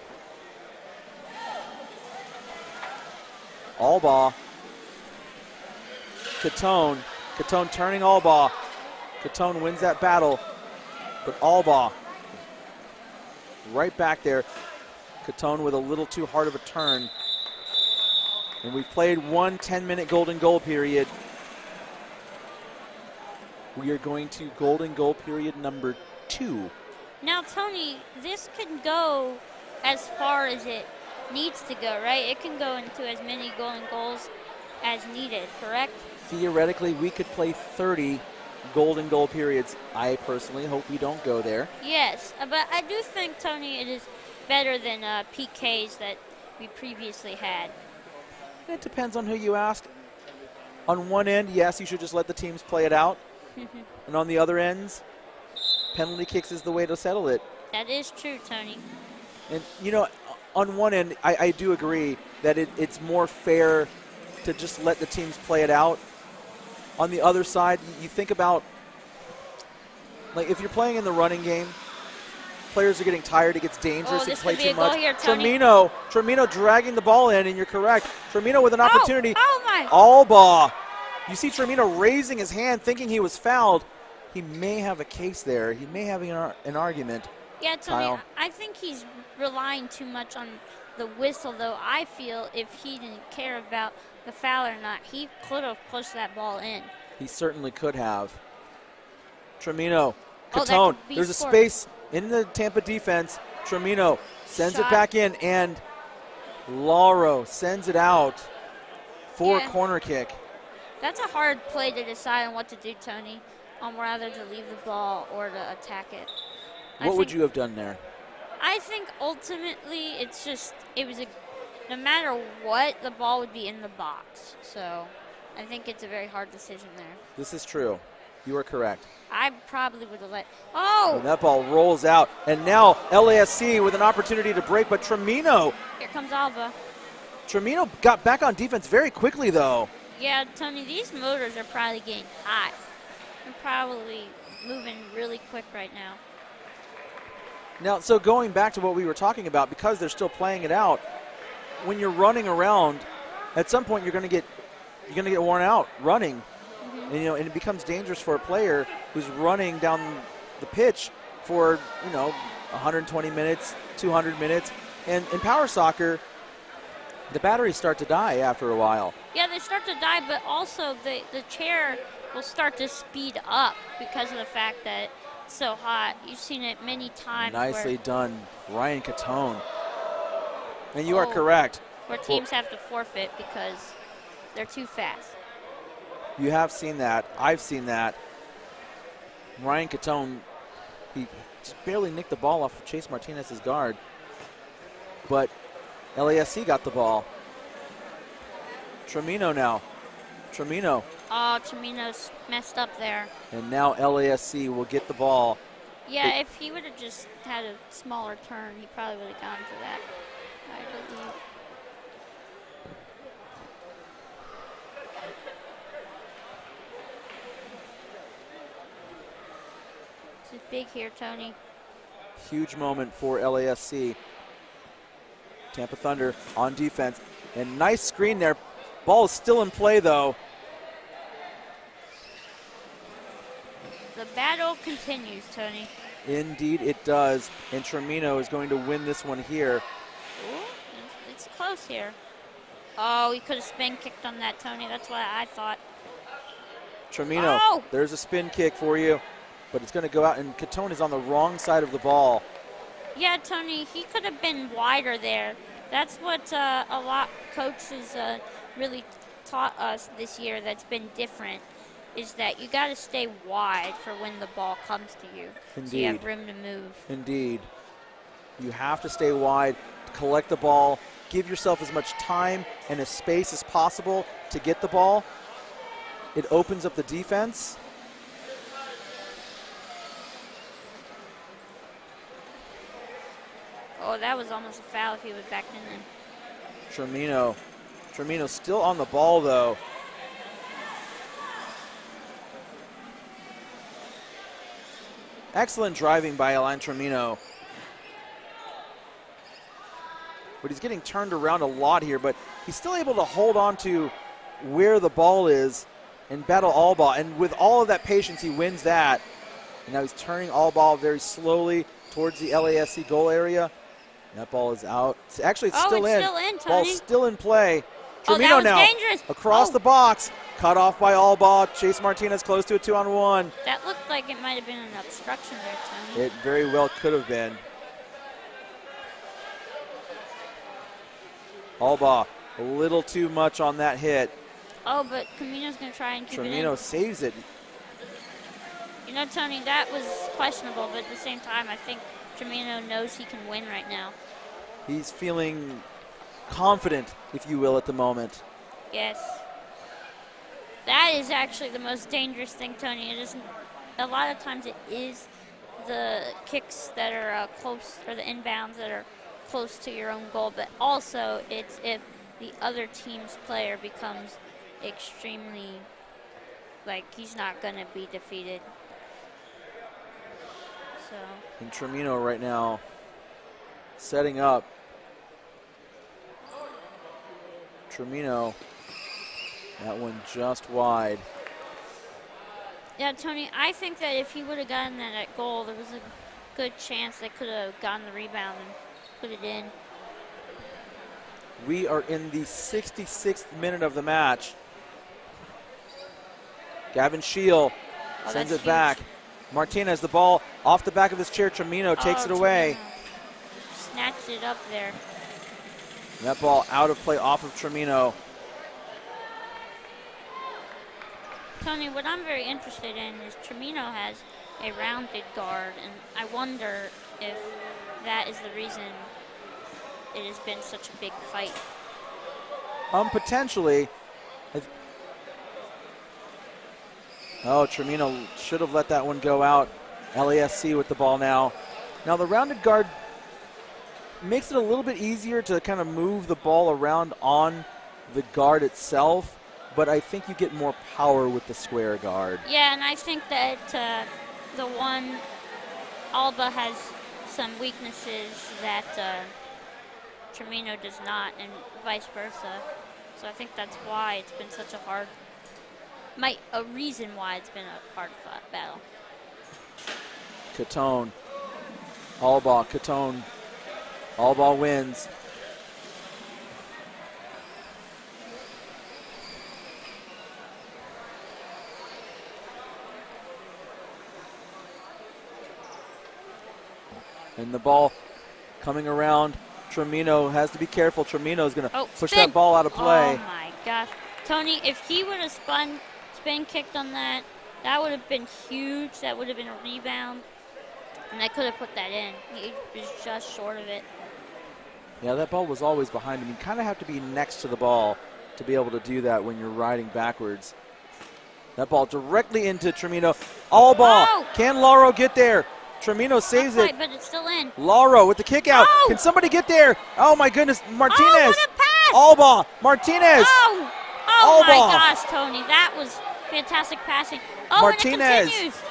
Albaugh. Catone. Catone turning Albaugh. Catone wins that battle. But Albaugh right back there. Catone with a little too hard of a turn. And we've played one 10-minute golden goal period. We are going to golden goal period number 2. Now, Tony, this can go as far as it needs to go, right? It can go into as many golden goals as needed, correct? Theoretically, we could play 30 golden goal periods. I personally hope we don't go there. Yes, but I do think, Tony, it is better than PKs that we previously had. It depends on who you ask. On one end, yes, you should just let the teams play it out. And on the other ends, penalty kicks is the way to settle it. That is true, Tony. And, you know, on one end, I do agree that it's more fair to just let the teams play it out. On the other side, you think about, like, if you're playing in the running game, players are getting tired. It gets dangerous. They play too much. Termino dragging the ball in, and you're correct. Termino with an opportunity. Oh my! Albaugh. You see Termino raising his hand, thinking he was fouled. He may have a case there. He may have an argument. Yeah, Tony, Kyle. I think he's relying too much on the whistle, though. I feel if he didn't care about the foul or not, he could have pushed that ball in. He certainly could have. Termino. Oh, Catone. There's a space in the Tampa defense. Termino sends it back in, and Lauro sends it out for a corner kick. That's a hard play to decide on what to do, Tony, on whether to leave the ball or to attack it. What would you have done there? I think ultimately no matter what, the ball would be in the box. So I think it's a very hard decision there. This is true. You are correct. I probably would have and that ball rolls out. And now LASC with an opportunity to break, but Termino. Here comes Alba. Termino got back on defense very quickly, though. Yeah, Tony, these motors are probably getting hot. They're probably moving really quick right now. Now, so going back to what we were talking about, because they're still playing it out, when you're running around, at some point you're going to get worn out running. And, and it becomes dangerous for a player who's running down the pitch for, 120 minutes, 200 minutes. And in power soccer, the batteries start to die after a while. Yeah, they start to die, but also the chair will start to speed up because of the fact that it's so hot. You've seen it many times. Nicely done, Ryan Catone. And you are correct. Where teams have to forfeit because they're too fast. You have seen that. I've seen that. Ryan Catone, he just barely nicked the ball off Chase Martinez's guard. But LASC got the ball. Termino now. Termino. Oh, Termino's messed up there. And now LASC will get the ball Yeah, if he would have just had a smaller turn, he probably would have gone for that, I believe. This is big here, Tony. Huge moment for LASC. Tampa Thunder on defense. And nice screen there. Ball is still in play, though. The battle continues, Tony. Indeed it does. And Tremino is going to win this one here. Ooh, it's close here. Oh, he could have spin kicked on that, Tony. That's what I thought. Tremino, oh! There's a spin kick for you. But it's going to go out, and Catone is on the wrong side of the ball. Yeah, Tony, he could have been wider there. That's what a lot coaches really taught us this year that's been different, is that you got to stay wide for when the ball comes to you. Indeed. So you have room to move. Indeed. You have to stay wide, collect the ball, give yourself as much time and as space as possible to get the ball. It opens up the defense. Oh, that was almost a foul if he was back in there. Tremino still on the ball, though. Excellent driving by Alain Tremino. But he's getting turned around a lot here, but he's still able to hold on to where the ball is and battle all ball. And with all of that patience, he wins that. And now he's turning all ball very slowly towards the LASC goal area. That ball is out. Actually, it's still in. Still in, Tony. Ball's still in play. Oh, that Tremino was now dangerous. across the box. Cut off by Albaugh. Chase Martinez close to a 2-on-1. That looked like it might have been an obstruction there, Tony. It very well could have been. Albaugh, a little too much on that hit. Oh, but Camino's going to try and keep it in. Tremino saves it. You know, Tony, that was questionable, but at the same time, I think Tremino knows he can win right now. He's feeling confident, if you will, at the moment. Yes. That is actually the most dangerous thing, Tony. It isn't. A lot of times it is the kicks that are close, or the inbounds that are close to your own goal, but also it's if the other team's player becomes extremely, like, he's not going to be defeated. So. And Tremino right now setting up. Tremino, that one just wide. Yeah, Tony, I think that if he would have gotten that goal, there was a good chance they could have gotten the rebound and put it in. We are in the 66th minute of the match. Gavin Scheel sends it back. Martinez, the ball off the back of his chair. Tremino takes it away. Snatched it up there. That ball out of play off of Tremino. Tony, what I'm very interested in is Tremino has a rounded guard, and I wonder if that is the reason it has been such a big fight. Potentially. Oh, Tremino should have let that one go out. LASC with the ball now. Now the rounded guard makes it a little bit easier to kind of move the ball around on the guard itself, but I think you get more power with the square guard. Yeah, and I think that the one, Alba has some weaknesses that Tremino does not, and vice versa. So I think that's why it's been such a hard, a reason why it's been a hard fought battle. Catone, Albaugh, Catone. Albaugh wins. And the ball coming around. Tremino has to be careful. Tremino is going to push that ball out of play. Oh my gosh. Tony, if he would have spin kicked on that, that would have been huge. That would have been a rebound. And I could have put that in. He was just short of it. Yeah, that ball was always behind him. You kind of have to be next to the ball to be able to do that when you're riding backwards. That ball directly into Tremino. Albaugh. Can Lauro get there? Tremino saves Not it. quite, but it's still in. Lauro with the kick out. Oh! Can somebody get there? Oh my goodness, Martinez. Oh, what a pass! Alba, Martinez. Oh my Alba. gosh, Tony, that was fantastic passing. Oh, Martinez. and it continues.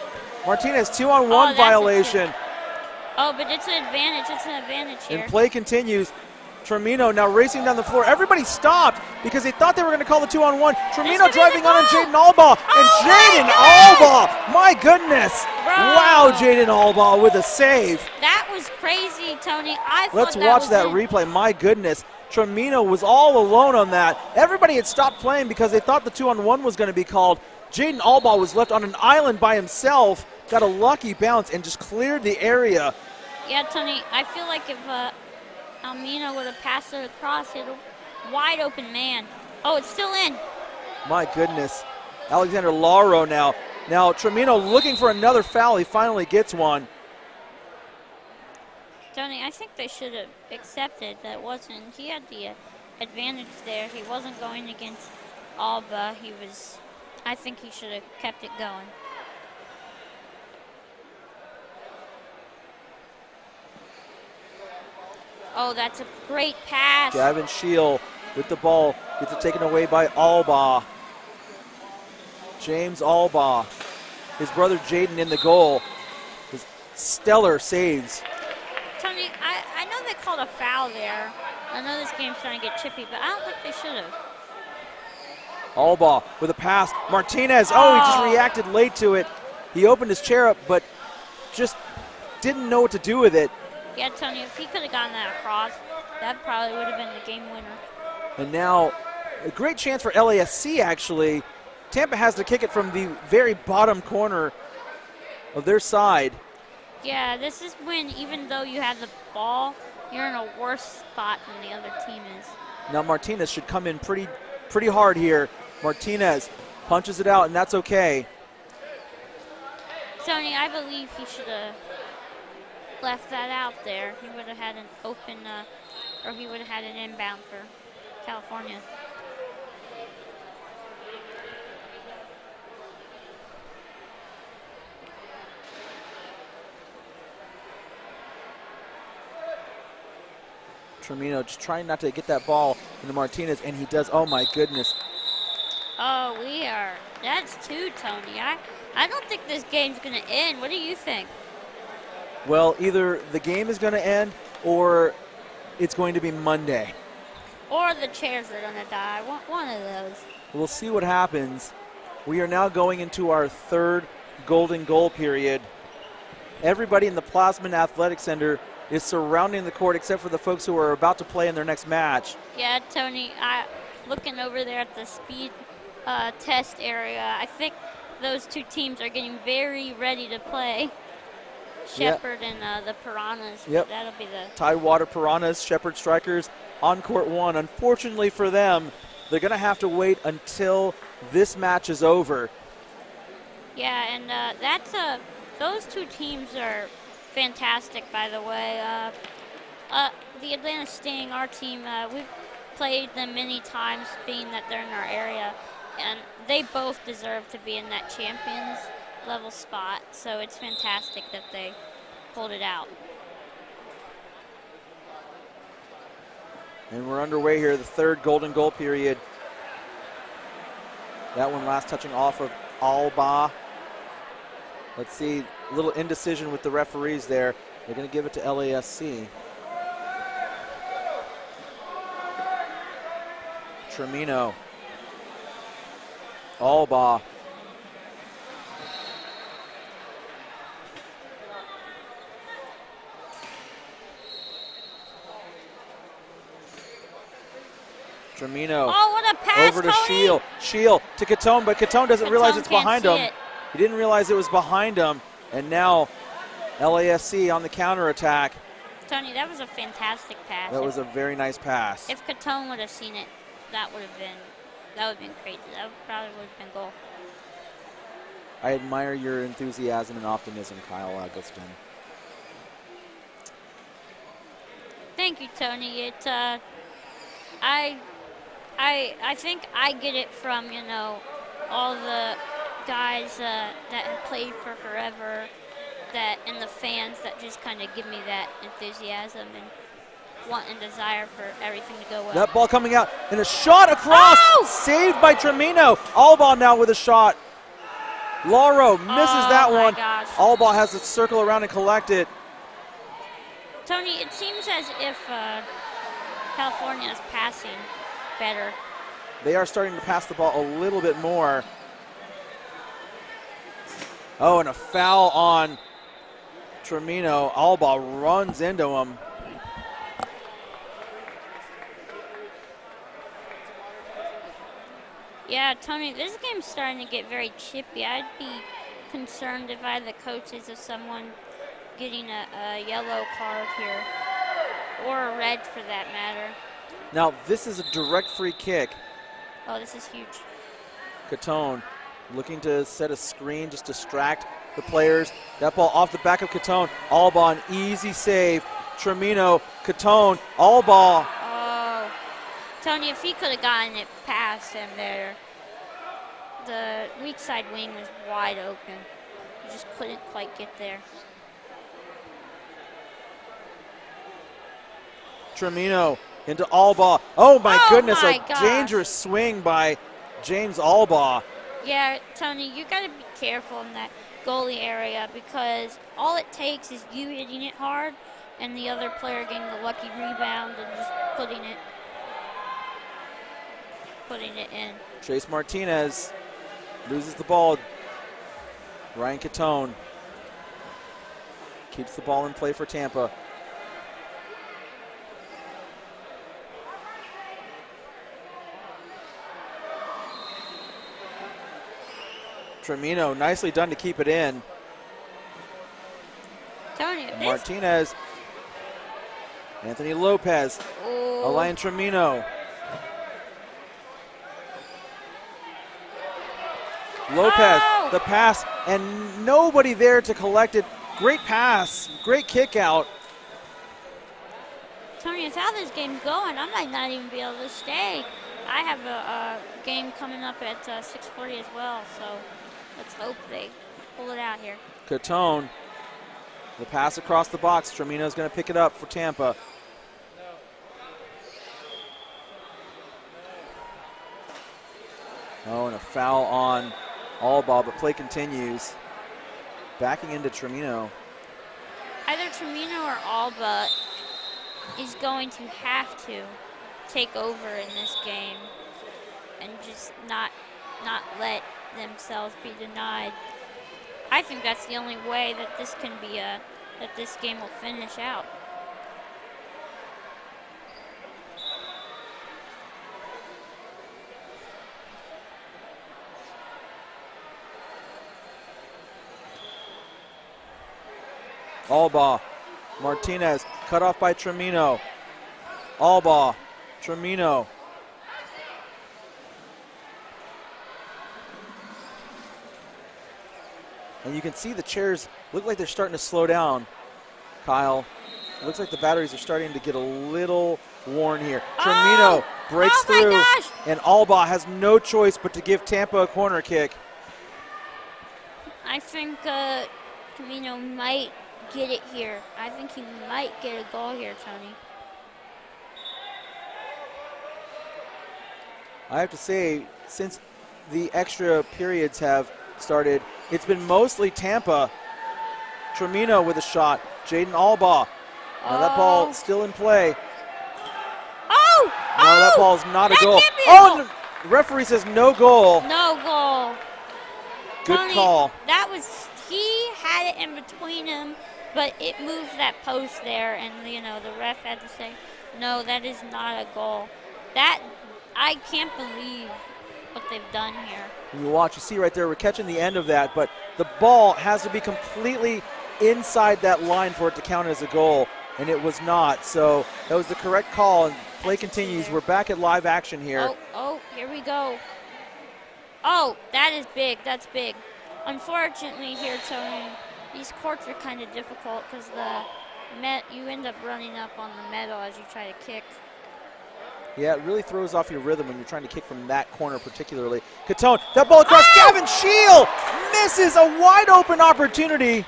Martinez, 2-on-1 violation. Oh, but it's an advantage. It's an advantage here. And play continues. Tremino now racing down the floor. Everybody stopped because they thought they were going to call the 2-on-1. Tremino driving on Jaden Alba. And Jaden Alba, my goodness. Bro. Wow, Jaden Alba with a save. That was crazy, Tony. Let's watch that replay. My goodness. Tremino was all alone on that. Everybody had stopped playing because they thought the 2-on-1 was going to be called. Jaden Alba was left on an island by himself, got a lucky bounce, and just cleared the area. Yeah, Tony, I feel like if Almina would have passed it across, hit a wide open man. Oh, it's still in. My goodness. Alexander Lauro now. Now Tremino looking for another foul. He finally gets one. Tony, I think they should have accepted that wasn't. He had the advantage there. He wasn't going against Alba. I think he should have kept it going. Oh, that's a great pass. Gavin Scheel with the ball. Gets it taken away by Alba. James Alba. His brother Jaden in the goal. His stellar saves. Tony, I know they called a foul there. I know this game's trying to get chippy, but I don't think they should have. Alba with a pass. Martinez, he just reacted late to it. He opened his chair up, but just didn't know what to do with it. Yeah, Tony, if he could have gotten that across, that probably would have been the game winner. And now a great chance for LASC, actually. Tampa has to kick it from the very bottom corner of their side. Yeah, this is when, even though you have the ball, you're in a worse spot than the other team is. Now Martinez should come in pretty hard here. Martinez punches it out, and that's okay. Tony, I believe he should have left that out there. He would have had an open, or he would have had an inbound for California. Tremino just trying not to get that ball into Martinez, and he does. Oh my goodness. Oh, that's two, Tony. I don't think this game's going to end. What do you think? Well, either the game is going to end or it's going to be Monday. Or the chairs are going to die. One of those. We'll see what happens. We are now going into our third golden goal period. Everybody in the Plassman Athletic Center is surrounding the court except for the folks who are about to play in their next match. Yeah, Tony, looking over there at the speed test area, I think those two teams are getting very ready to play. Shepherd and the Piranhas. Yep. That'll be the Tidewater Piranhas, Shepherd Strikers on court one. Unfortunately for them, they're going to have to wait until this match is over. Yeah, and those two teams are fantastic, by the way. The Atlanta Sting, our team, we've played them many times, being that they're in our area, and they both deserve to be in that champions level spot, so it's fantastic that they pulled it out. And we're underway here, the third golden goal period. That one last touching off of Alba. Let's see, a little indecision with the referees there. They're going to give it to LASC. Tremino. Alba. Tremino. Oh, what a pass, over to Tony. Scheel. Scheel to Catone, but Catone doesn't realize it's behind him. He didn't realize it was behind him, and now LASC on the counterattack. Tony, that was a fantastic pass. That was a very nice pass. If Catone would have seen it, that would have been crazy. That probably would have been goal. I admire your enthusiasm and optimism, Kyle Eggleston. Thank you, Tony. I think I get it from, all the guys that have played for forever. that and the fans that just kind of give me that enthusiasm and want and desire for everything to go well. That ball coming out and a shot across, saved by Tremino. Albaugh now with a shot. Lauro misses that one. Gosh. Albaugh has to circle around and collect it. Tony, it seems as if California is passing better. They are starting to pass the ball a little bit more. Oh, and a foul on Tremino. Albaugh runs into him. Yeah, Tony, this game's starting to get very chippy. I'd be concerned if I had the coaches of someone getting a yellow card here, or a red for that matter. Now, this is a direct free kick. Oh, this is huge. Catone looking to set a screen, just distract the players. That ball off the back of Catone. Albaugh, an easy save. Tremino, Catone, Albaugh. Oh, Tony, if he could have gotten it past him there, the weak side wing was wide open. He just couldn't quite get there. Tremino into Albaugh. Oh my goodness, my a gosh. dangerous swing by James Albaugh. Yeah, Tony, you got to be careful in that goalie area because all it takes is you hitting it hard and the other player getting the lucky rebound and just putting it in. Chase Martinez loses the ball. Ryan Catone keeps the ball in play for Tampa. Tremino, nicely done to keep it in. Tony, Martinez, Anthony Lopez, Alain Tremino. Lopez, the pass, and nobody there to collect it. Great pass, great kick out. Tony, it's how this game's going. I might not even be able to stay. I have a game coming up at 6:40 as well, so let's hope they pull it out here. Catone, the pass across the box. Tremino's going to pick it up for Tampa. Oh, and a foul on Albaugh, but play continues. Backing into Tremino. Either Tremino or Alba is going to have to take over in this game and just not let themselves be denied. I think that's the only way that this can be that this game will finish out. Albaugh, Martinez, cut off by Tremino. Albaugh, Tremino. And you can see the chairs look like they're starting to slow down, Kyle. It looks like the batteries are starting to get a little worn here. Tremino breaks through, and Albaugh has no choice but to give Tampa a corner kick. I think Tremino might get it here. I think he might get a goal here, Tony. I have to say, since the extra periods have started, it's been mostly Tampa. Tremino with a shot. Jaden Albaugh. Now that ball still in play. Oh! No, that ball's not a goal. Oh! The referee says no goal. No goal. Good Tony, call. That was, he had it in between him, but it moved that post there, and the ref had to say, no, that is not a goal. That, I can't believe what they've done here. You watch, you see right there, we're catching the end of that, but the ball has to be completely inside that line for it to count as a goal, and it was not. So that was the correct call, and play continues. We're back at live action here. Oh, here we go. Oh, that is big. That's big. Unfortunately here, Tony, these courts are kind of difficult because you end up running up on the metal as you try to kick. Yeah, it really throws off your rhythm when you're trying to kick from that corner particularly. Catone, that ball across. Gavin Scheel misses a wide open opportunity.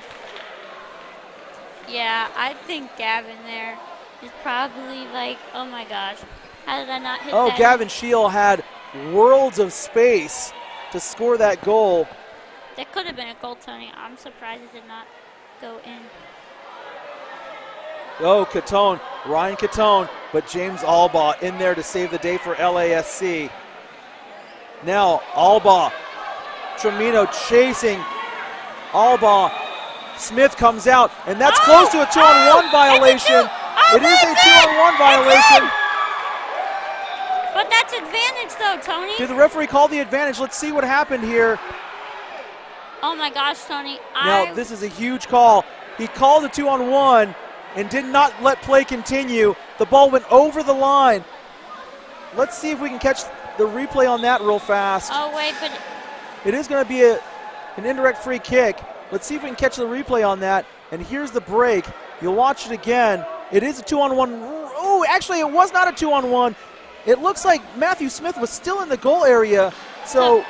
Yeah, I think Gavin there is probably like, oh my gosh, how did I not hit that? Oh, Gavin Shield had worlds of space to score that goal. That could have been a goal, Tony. I'm surprised it did not go in. Oh, Catone, Ryan Catone, but James Albaugh in there to save the day for LASC. Now Albaugh, Tramino chasing Albaugh. Smith comes out, and that's close to a 2-on-1 violation. It is a 2-on-1 violation. But that's advantage though, Tony. Did the referee call the advantage? Let's see what happened here. Oh my gosh, Tony. Now this is a huge call. He called a 2-on-1 and did not let play continue. The ball went over the line. Let's see if we can catch the replay on that real fast. Oh wait, but it is going to be an indirect free kick. Let's see if we can catch the replay on that. And here's the break. You'll watch it again. It is a 2-on-1. Oh, actually it was not a 2-on-1. It looks like Matthew Smith was still in the goal area. So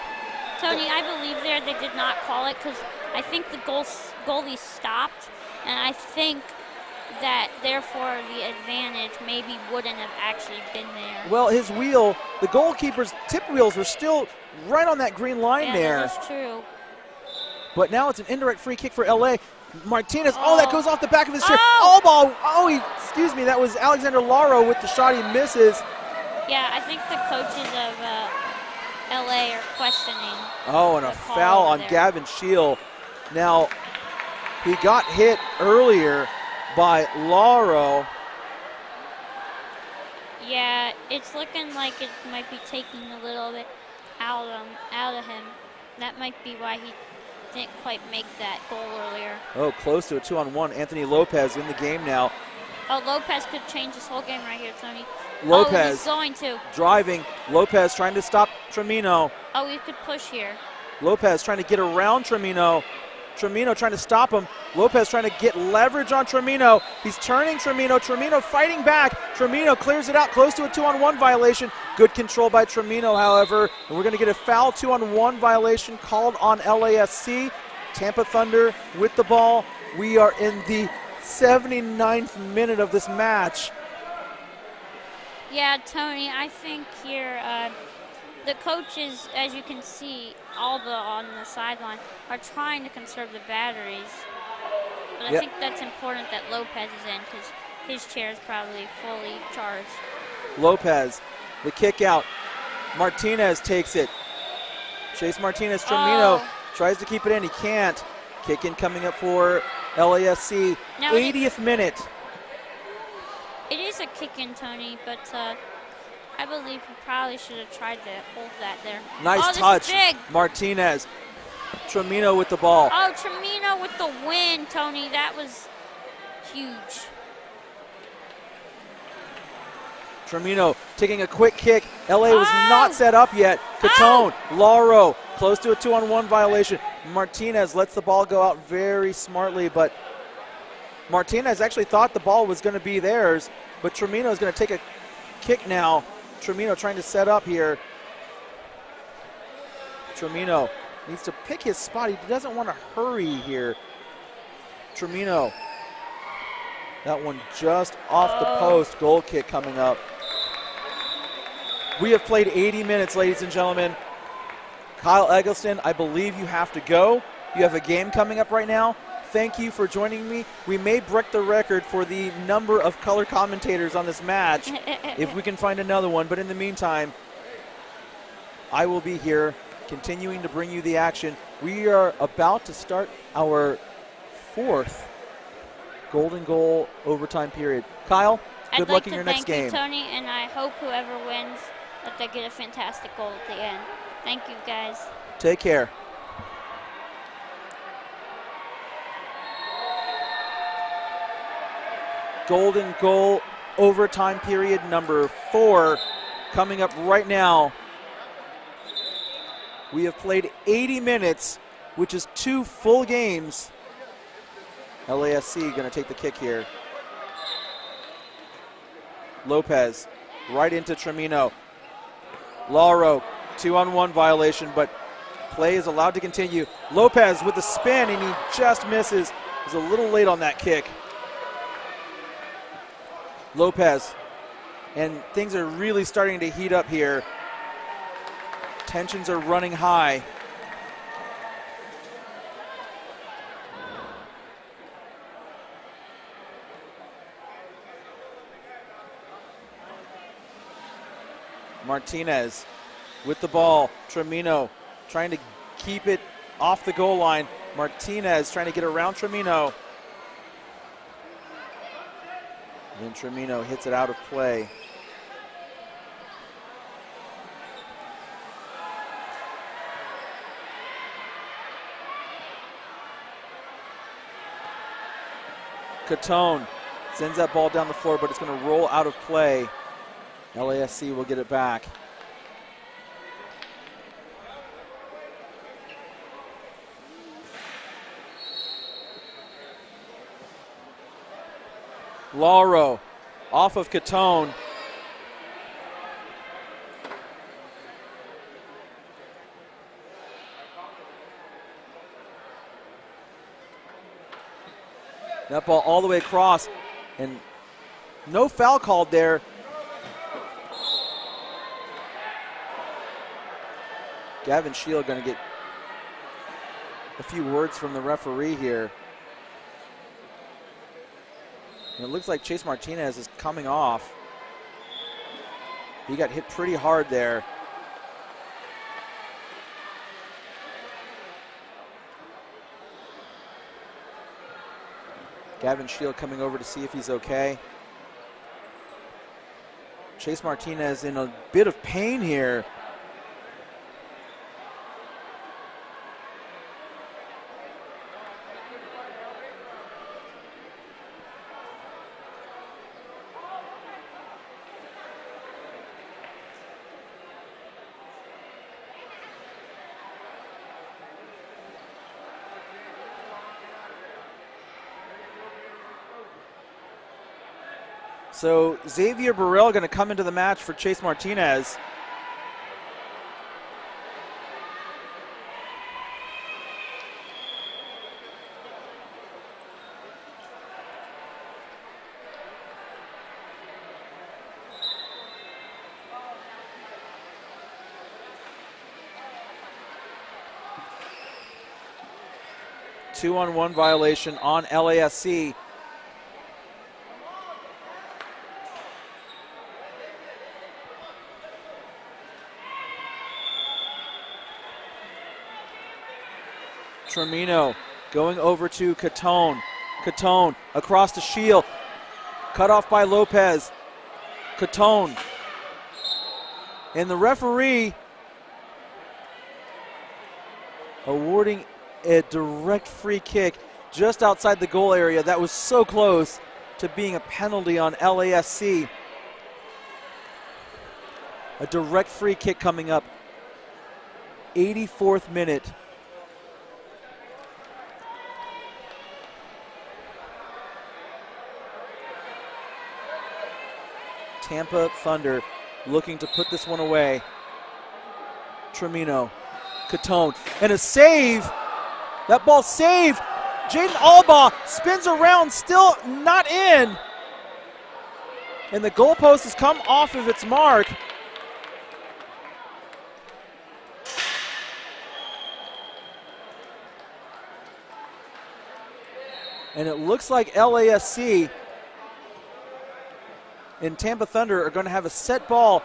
Tony, I believe there they did not call it because I think the goalie stopped, and I think that therefore the advantage maybe wouldn't have actually been there. Well, his wheel, the goalkeeper's tip wheels were still right on that green line there. Yeah, that's true. But now it's an indirect free kick for LA. Martinez, that goes off the back of his chair. Excuse me, that was Alexander Lauro with the shot, he misses. Yeah, I think the coaches of LA are questioning. Oh, and a foul on Gavin Shield. Now, he got hit earlier by Lauro. Yeah, it's looking like it might be taking a little bit out of him. That might be why he didn't quite make that goal earlier. Oh, close to a 2-on-1. Anthony Lopez in the game now. Oh, Lopez could change this whole game right here, Tony. Lopez he's going to. Driving. Lopez trying to stop Tramino. Oh, he could push here. Lopez trying to get around Tramino. Tramino trying to stop him. Lopez trying to get leverage on Tramino. He's turning Tramino. Tramino fighting back. Tramino clears it out close to a 2-on-1 violation. Good control by Tramino, however. And we're going to get a foul 2-on-1 violation called on LASC. Tampa Thunder with the ball. We are in the 79th minute of this match. Yeah, Tony, I think here the coaches, as you can see, Alba on the sideline, are trying to conserve the batteries. But I think that's important that Lopez is in because his chair is probably fully charged. Lopez, the kick out. Martinez takes it. Chase Martinez, Tramino tries to keep it in. He can't. Kick in coming up for LASC. Now 80th minute. It is a kick-in, Tony, but I believe he probably should have tried to hold that there. Nice touch, Martinez. Tramino with the ball. Oh, Tramino with the win, Tony. That was huge. Tramino taking a quick kick. LA was not set up yet. Catone, Lauro, close to a 2-on-1 violation. Martinez lets the ball go out very smartly, but Martinez actually thought the ball was going to be theirs, but Tramino is going to take a kick now. Tramino trying to set up here. Tramino needs to pick his spot. He doesn't want to hurry here. Tramino. That one just off the post. Goal kick coming up. We have played 80 minutes, ladies and gentlemen. Kyle Eggleston, I believe you have to go. You have a game coming up right now. Thank you for joining me. We may break the record for the number of color commentators on this match if we can find another one. But in the meantime, I will be here continuing to bring you the action. We are about to start our 4th golden goal overtime period. Kyle, good luck in your next game. I'd like to thank you, Tony, and I hope whoever wins that they get a fantastic goal at the end. Thank you, guys. Take care. Golden goal overtime period number 4 coming up right now. We have played 80 minutes, which is 2 full games. LASC going to take the kick here. Lopez right into Tramino. Lauro, 2-on-1 violation, but play is allowed to continue. Lopez with the spin, and he just misses. He's a little late on that kick. Lopez. And things are really starting to heat up here. Tensions are running high. Martinez with the ball. Tremino trying to keep it off the goal line. Martinez trying to get around Tremino. And then Tremino hits it out of play. Catone sends that ball down the floor, but it's going to roll out of play. LASC will get it back. Lauro off of Catone. That ball all the way across, and no foul called there. Gavin Shield going to get a few words from the referee here. And it looks like Chase Martinez is coming off. He got hit pretty hard there. Gavin Shield coming over to see if he's okay. Chase Martinez in a bit of pain here. So Xavier Burrell going to come into the match for Chase Martinez. Two-on-one violation on LASC. Tremino going over to Catone. Catone across the shield. Cut off by Lopez. Catone. And the referee awarding a direct free kick just outside the goal area. That was so close to being a penalty on LASC. A direct free kick coming up. 84th minute. Tampa Thunder looking to put this one away. Tremino, Catone, and a save. That ball saved. Jaden Albaugh spins around, still not in. And the goalpost has come off of its mark. And it looks like LASC and Tampa Thunder are going to have a set ball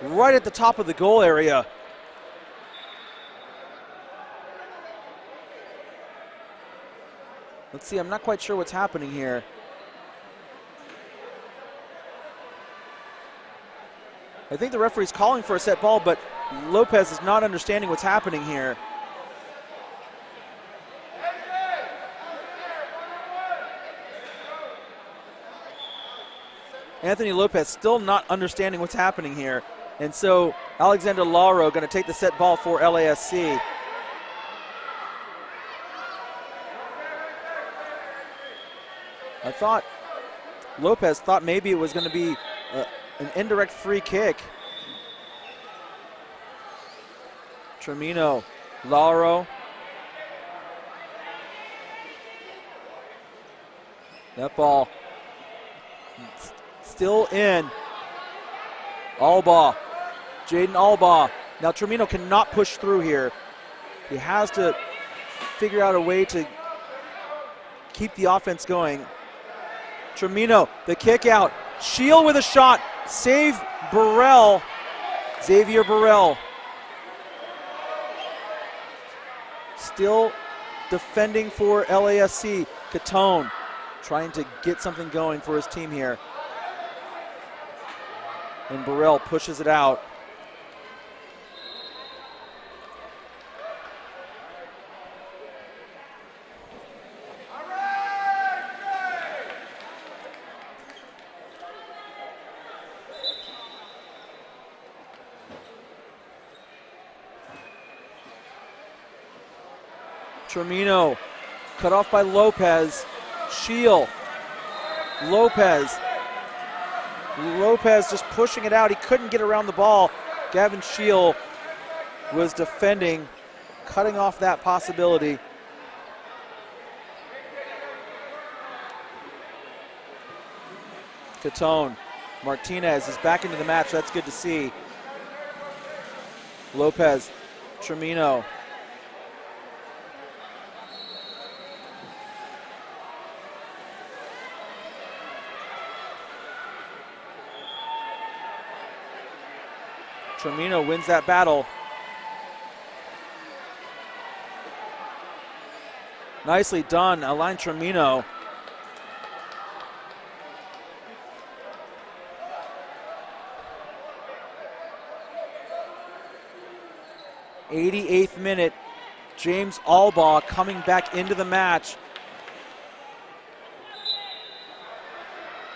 right at the top of the goal area. Let's see, I'm not quite sure what's happening here. I think the referee's calling for a set ball, but Lopez is not understanding what's happening here. Anthony Lopez still not understanding what's happening here. And so Alexander Lauro going to take the set ball for LASC. I thought Lopez thought maybe it was going to be an indirect free kick. Tremino, Lauro. That ball still in. Albaugh, Jaden Albaugh. Now Termino cannot push through here. He has to figure out a way to keep the offense going. Termino, the kick out. Shield with a shot. Save Burrell. Xavier Burrell. Still defending for LASC. Catone trying to get something going for his team here. And Burrell pushes it out. Termino, cut off by Lopez. Shield. Lopez just pushing it out. He couldn't get around the ball. Gavin Shield was defending, cutting off that possibility. Catone. Martinez is back into the match. That's good to see. Lopez. Termino. Termino wins that battle. Nicely done, Alain Termino. '88th minute, James Albaugh coming back into the match.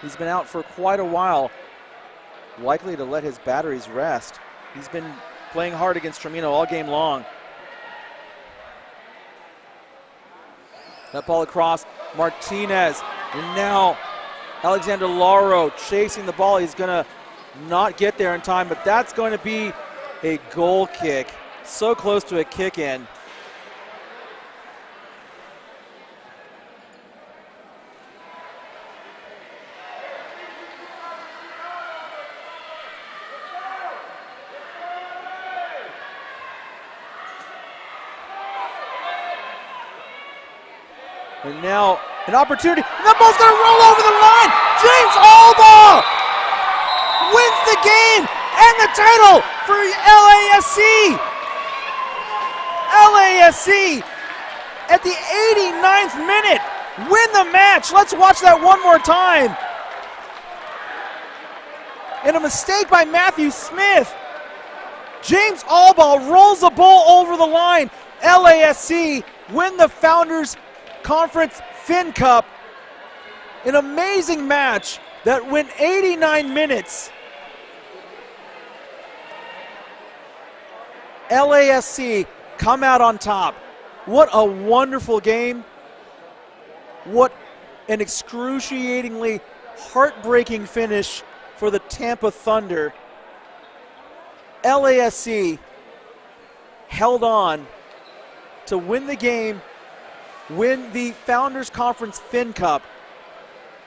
He's been out for quite a while, likely to let his batteries rest. He's been playing hard against Termino all game long. That ball across, Martinez, and now Alexander Lauro chasing the ball. He's gonna not get there in time, but that's going to be a goal kick. So close to a kick in. And now an opportunity, and that ball's gonna roll over the line. James Albaugh wins the game and the title for LASC. LASC at the 89th minute win the match. Let's watch that one more time. And a mistake by Matthew Smith. James Albaugh rolls the ball over the line. LASC win the Founders Conference Fin Cup. An amazing match that went 89 minutes. LASC come out on top. What a wonderful game. What an excruciatingly heartbreaking finish for the Tampa Thunder. LASC held on to win the game, win the Founders Conference Fin Cup,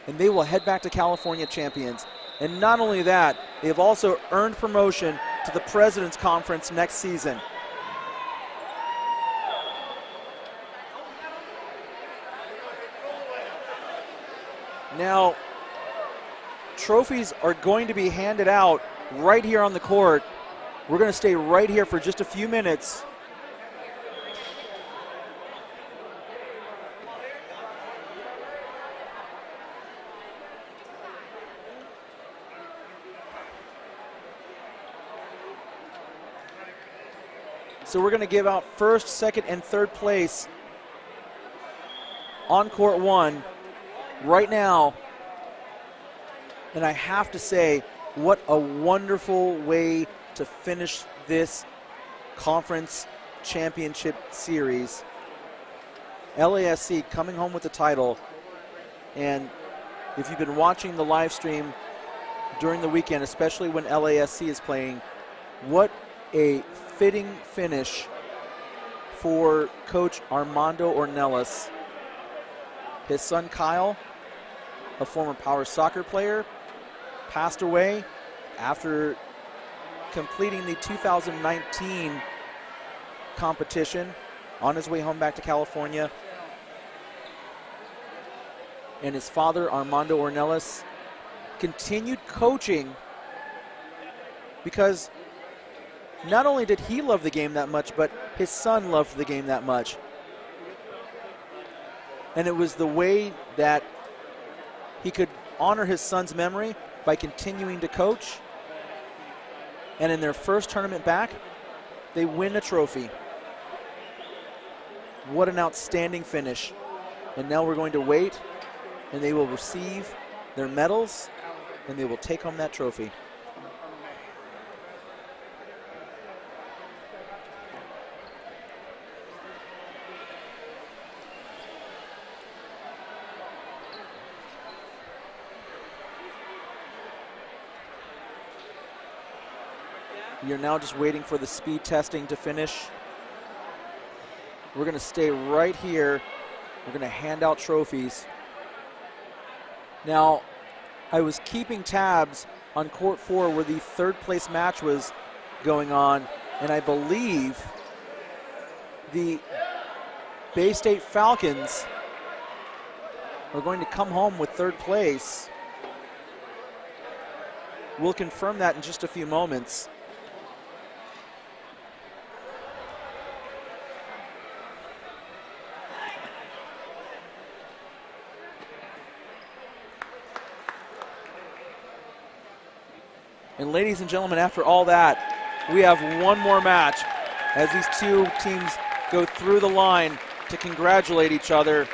and they will head back to California champions. And not only that, they have also earned promotion to the President's Conference next season. Now, trophies are going to be handed out right here on the court. We're going to stay right here for just a few minutes. So we're going to give out first, second, and third place on court one right now. And I have to say, what a wonderful way to finish this conference championship series. LASC coming home with the title. And if you've been watching the live stream during the weekend, especially when LASC is playing, what a fitting finish for Coach Armando Ornelas. His son Kyle, a former Power soccer player, passed away after completing the 2019 competition on his way home back to California. And his father, Armando Ornelas, continued coaching because not only did he love the game that much, but his son loved the game that much. And it was the way that he could honor his son's memory by continuing to coach. And in their first tournament back, they win a trophy. What an outstanding finish. And now we're going to wait, and they will receive their medals, and they will take home that trophy. You're now just waiting for the speed testing to finish. We're going to stay right here. We're going to hand out trophies. Now, I was keeping tabs on court 4 where the third place match was going on, and I believe the Bay State Falcons are going to come home with third place. We'll confirm that in just a few moments. And ladies and gentlemen, after all that, we have one more match as these two teams go through the line to congratulate each other.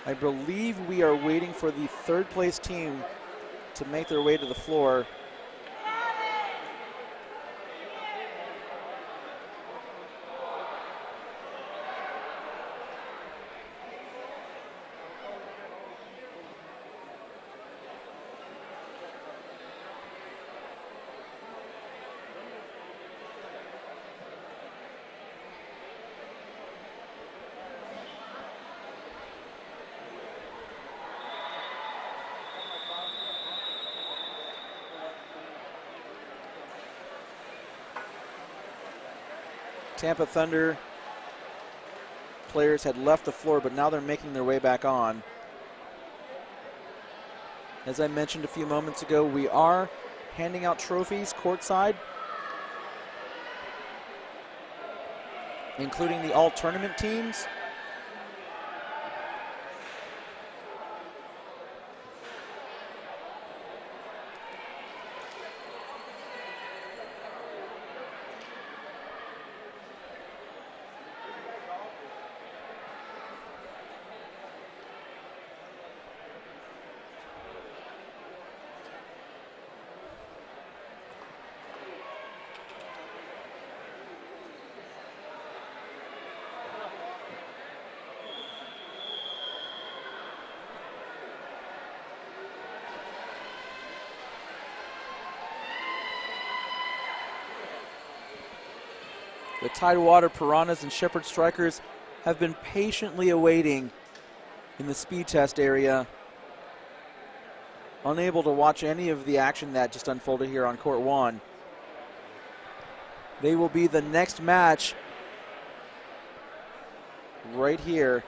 I believe we are waiting for the third place team to make their way to the floor. Tampa Thunder players had left the floor, but now they're making their way back on. As I mentioned a few moments ago, we are handing out trophies courtside, including the all-tournament teams. The Tidewater Piranhas and Shepherd Strikers have been patiently awaiting in the speed test area, unable to watch any of the action that just unfolded here on court 1. They will be the next match right here.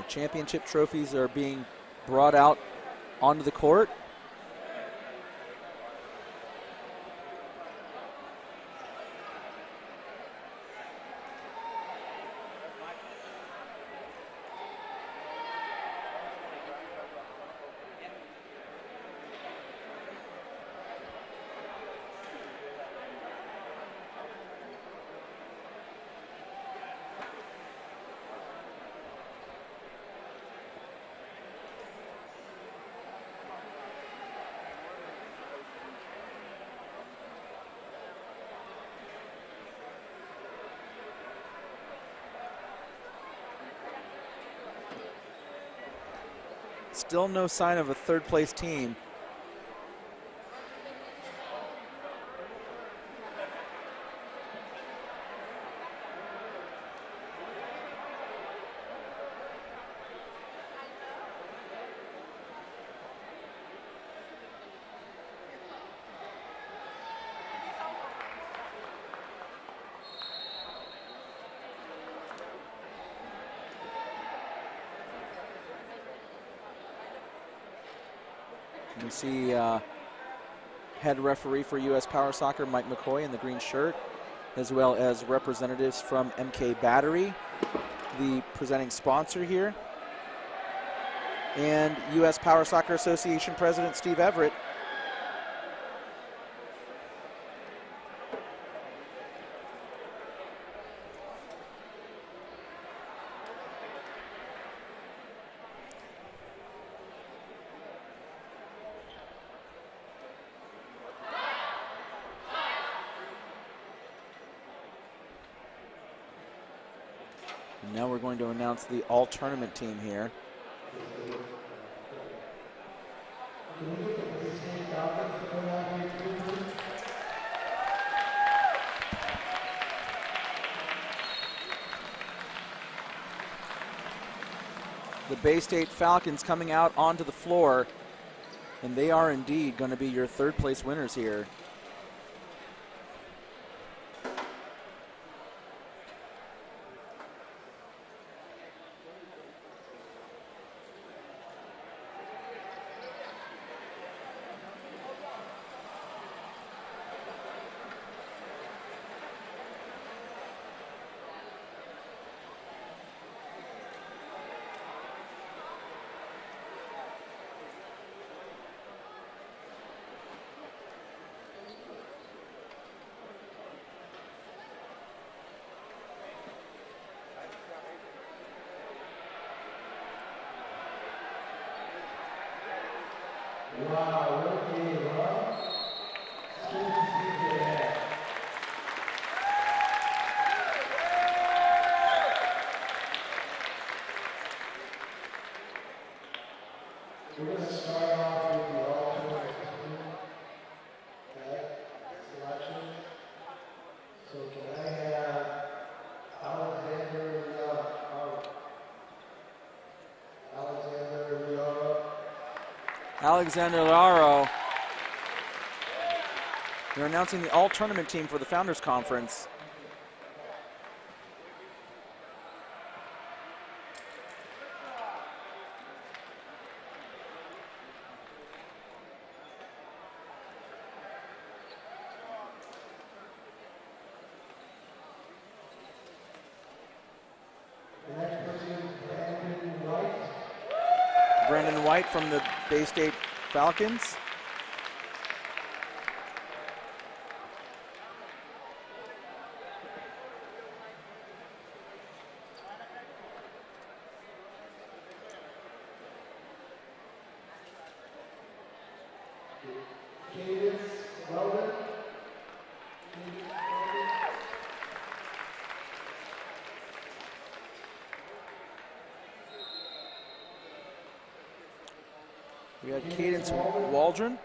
The championship trophies are being brought out onto the court. Still no sign of a third place team. You see head referee for U.S. Power Soccer, Mike McCoy, in the green shirt, as well as representatives from MK Battery, the presenting sponsor here, and U.S. Power Soccer Association President Steve Everett. Now we're going to announce the all-tournament team here. The Bay State Falcons coming out onto the floor, and they are indeed going to be your third place winners here. We're going to start off with the alternate team selection. So can I have Alexander Liaro? Alexander Liaro. They're announcing the all-tournament team for the Founders Conference. Brandon White from the Bay State Falcons. We had Cadence Waldron.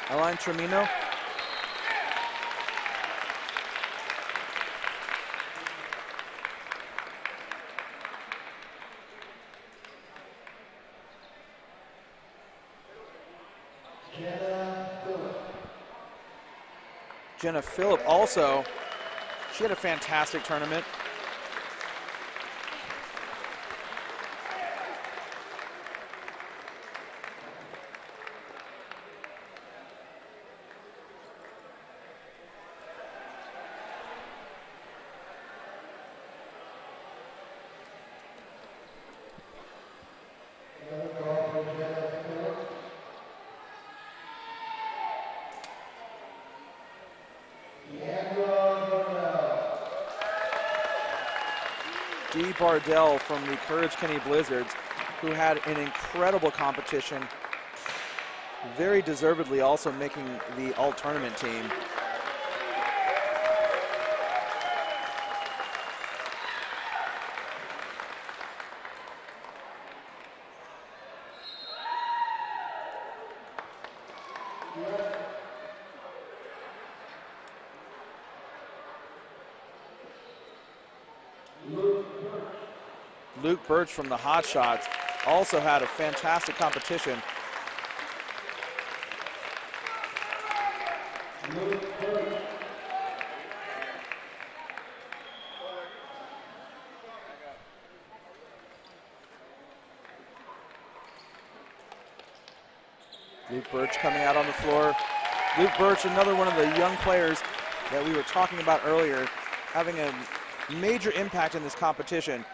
Aline Tremino. Jenna Jenna Phillip also, she had a fantastic tournament. Dee Bardell from the Courage Kenny Blizzards, who had an incredible competition, very deservedly also making the all-tournament team. Luke Birch from the Hot Shots also had a fantastic competition. Luke Birch coming out on the floor. Luke Birch, another one of the young players that we were talking about earlier, having a major impact in this competition.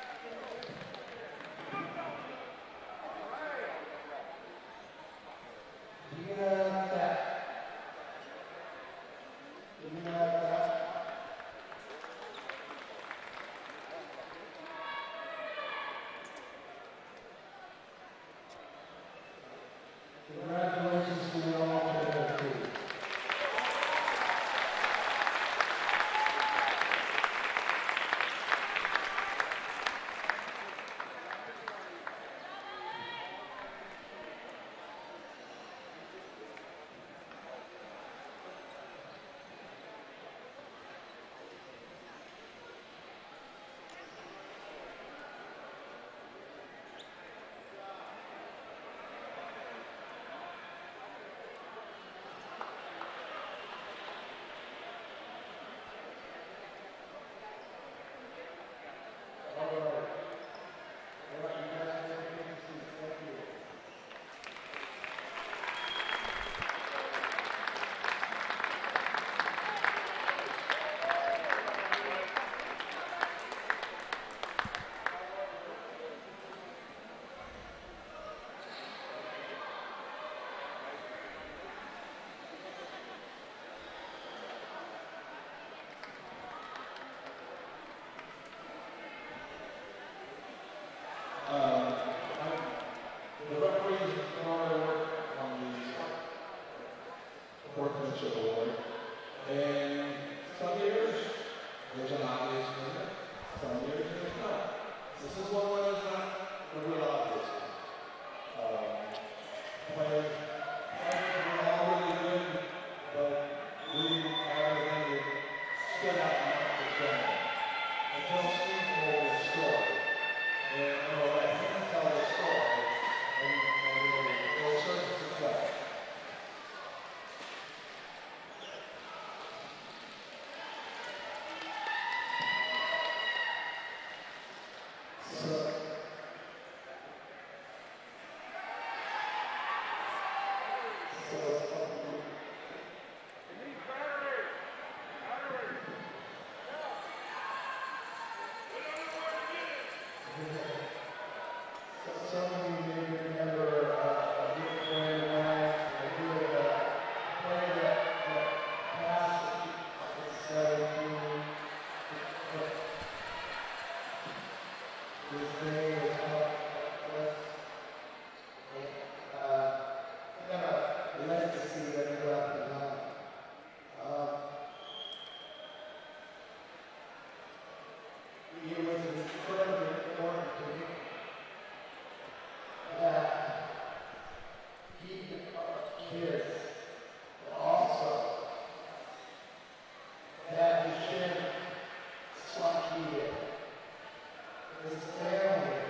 His family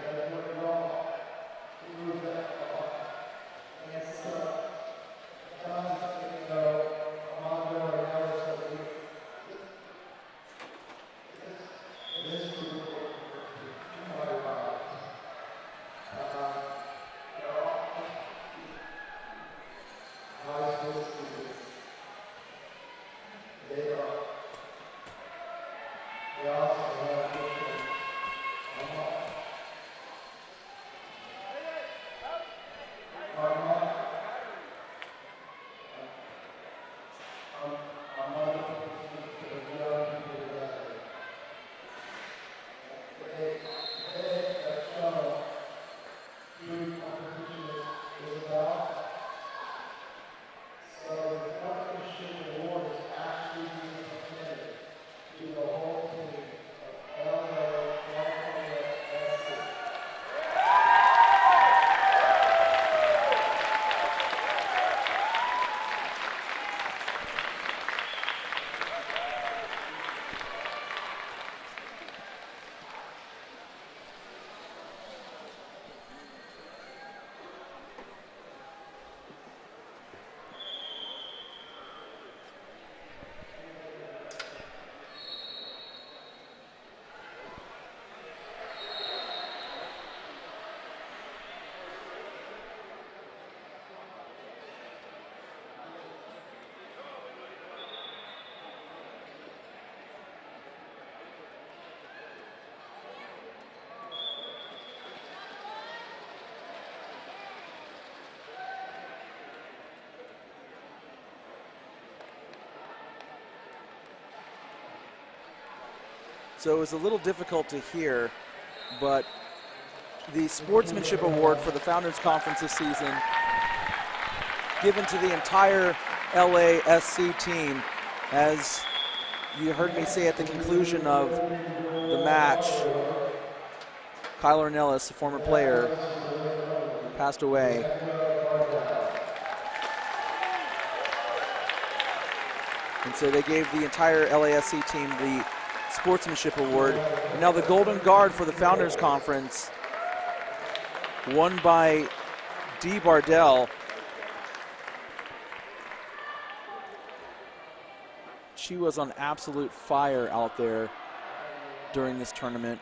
so it was a little difficult to hear, but the Sportsmanship Award for the Founders Conference this season given to the entire LASC team. As you heard me say at the conclusion of the match, Kyler Nellis, a former player, passed away. And so they gave the entire LASC team the Sportsmanship Award. And now the Golden Guard for the Founders Conference, won by Dee Bardell. She was on absolute fire out there during this tournament.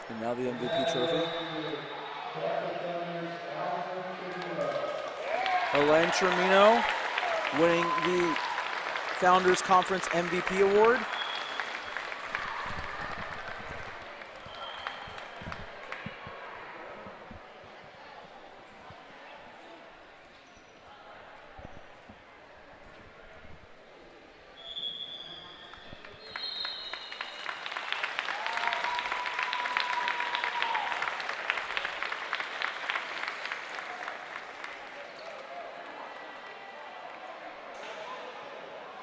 And now the MVP trophy. Elaine Termino winning the Founders Conference MVP award.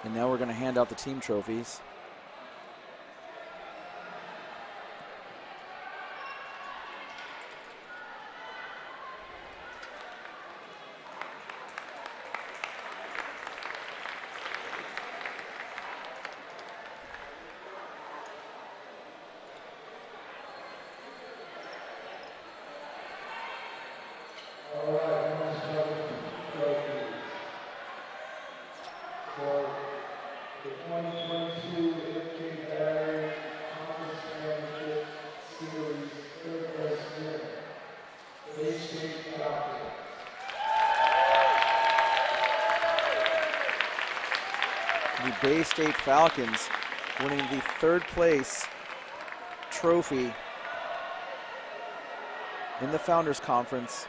And now we're going to hand out the team trophies. The Bay State Falcons winning the third place trophy in the Founders Conference.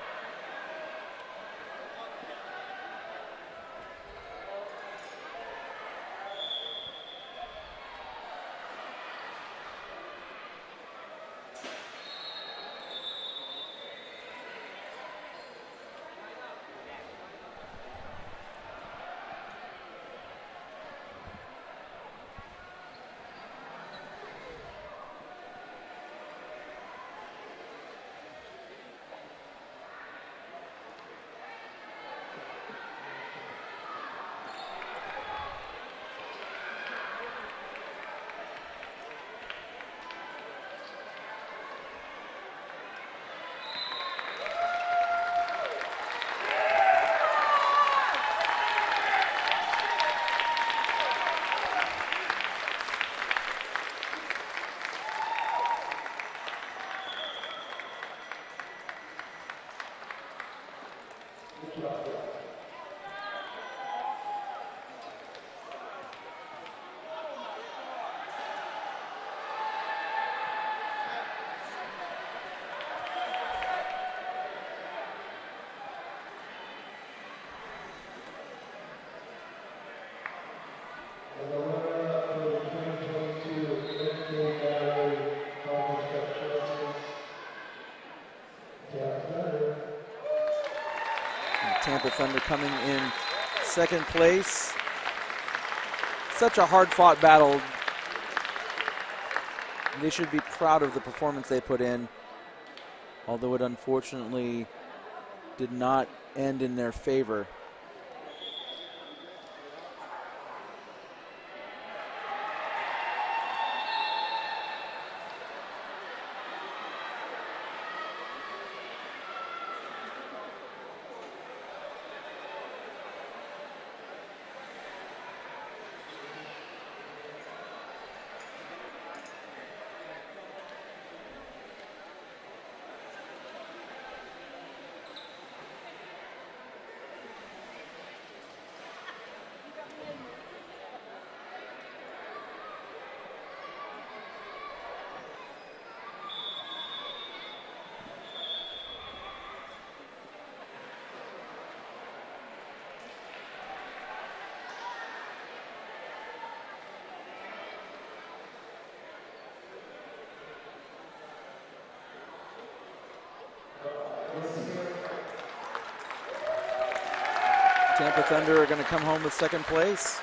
Tampa Thunder coming in second place. Such a hard-fought battle. They should be proud of the performance they put in, although it unfortunately did not end in their favor. Tampa Thunder are going to come home with second place.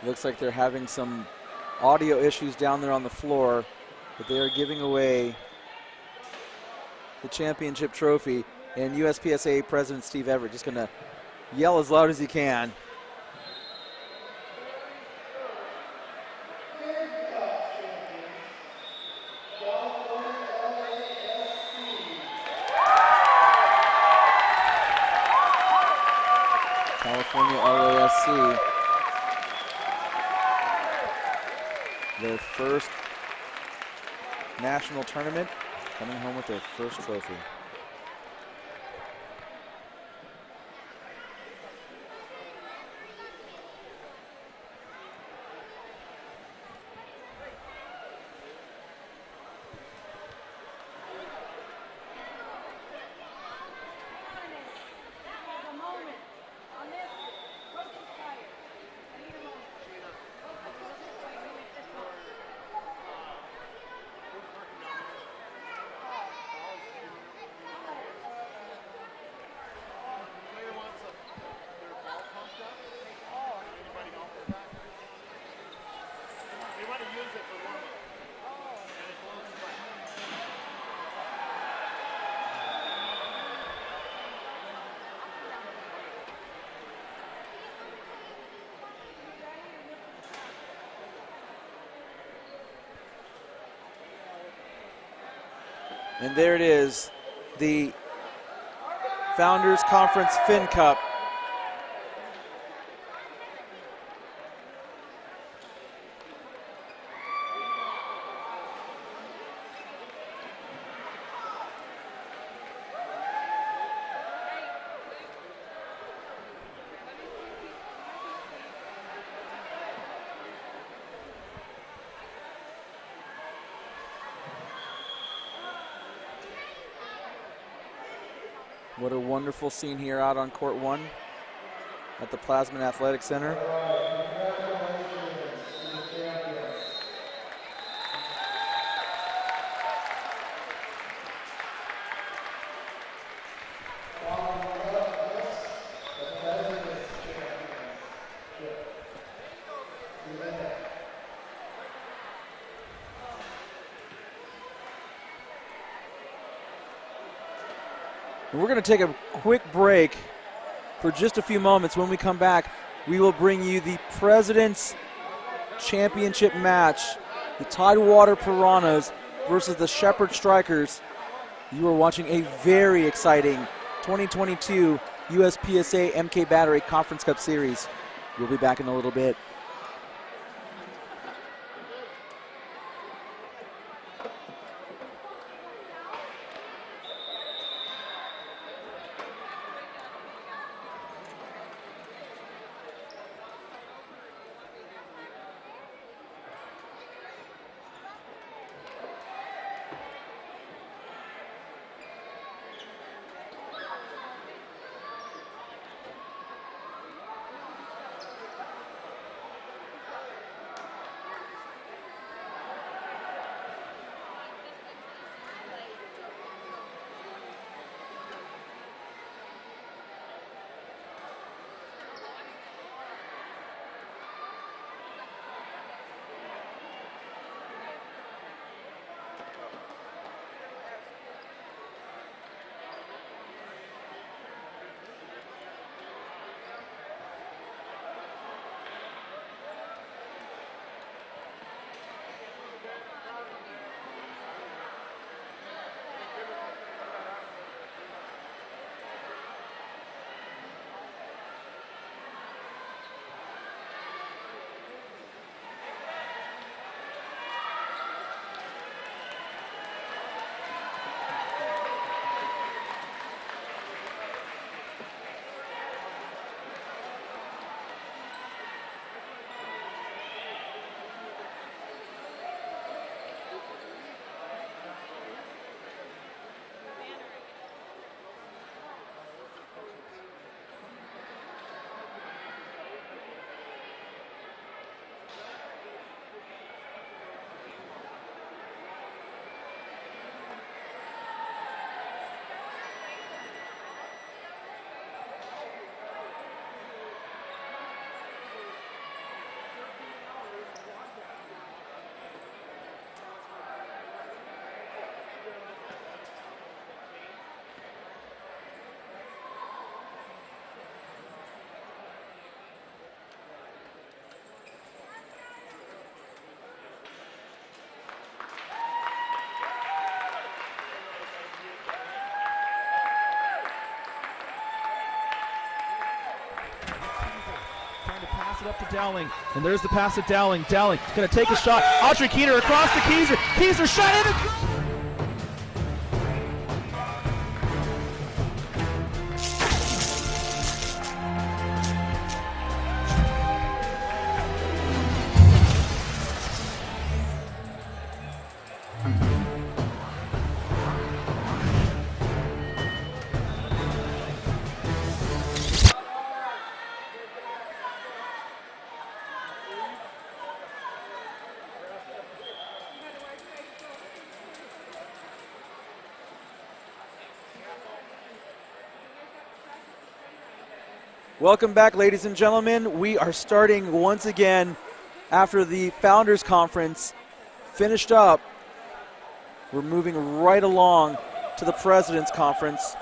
Looks like they're having some audio issues down there on the floor, but they are giving away the championship trophy. And USPSA President Steve Everett just going to yell as loud as he can. California LASC. Their first national tournament, coming home with their first trophy. And there it is, the Founders Conference Fin Cup. What a wonderful scene here out on court 1 at the Plassman Athletic Center. We're going to take a quick break for just a few moments. When we come back, we will bring you the President's Championship match, the Tidewater Piranhas versus the Shepherd Strikers. You are watching a very exciting 2022 USPSA MK Battery Conference Cup Series. We'll be back in a little bit. Pass it up to Dowling, and there's the pass to Dowling. Dowling going to take a shot. Audrey Keener across to Keyser. Keyser shot in the... Welcome back, ladies and gentlemen. We are starting once again after the Founders Conference finished up. We're moving right along to the President's Conference.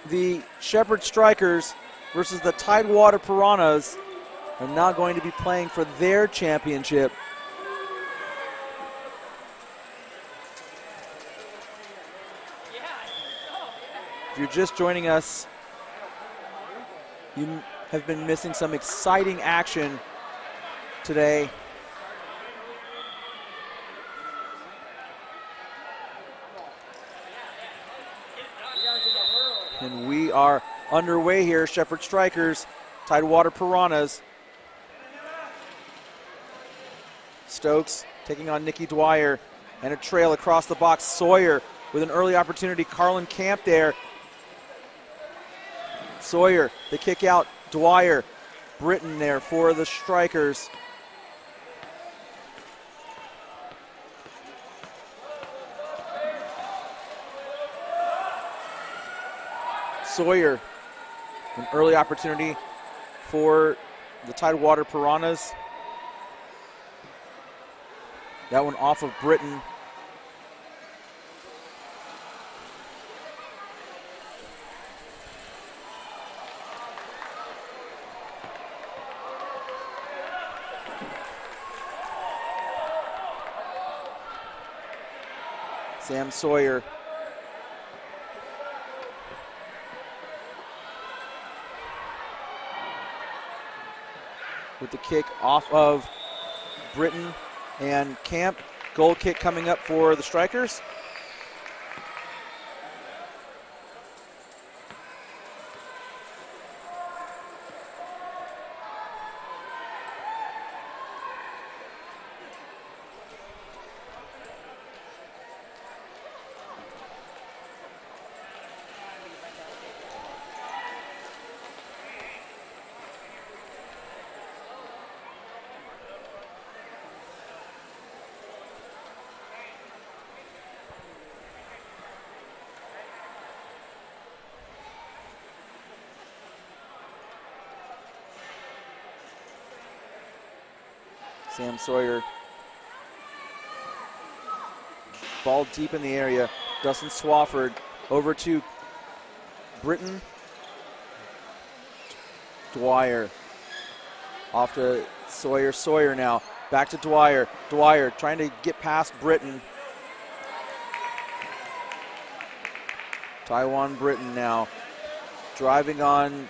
The Shepherd Strikers versus the Tidewater Piranhas are now going to be playing for their championship. If you're just joining us, you have been missing some exciting action today. And we are underway here. Shepherd Strikers, Tidewater Piranhas. Stokes taking on Nikki Dwyer, and a trail across the box. Sawyer with an early opportunity. Carlin Camp there. Sawyer, the kick out. Dwyer, Britton there for the Strikers. Sawyer, an early opportunity for the Tidewater Piranhas. That one off of Britton. Sam Sawyer. With the kick off of Britton and Camp. Goal kick coming up for the Strikers. Sam Sawyer. Ball deep in the area. Dustin Swafford over to Britton. Dwyer. Off to Sawyer. Sawyer now. Back to Dwyer. Dwyer trying to get past Britton. Taiwan Britton now. Driving on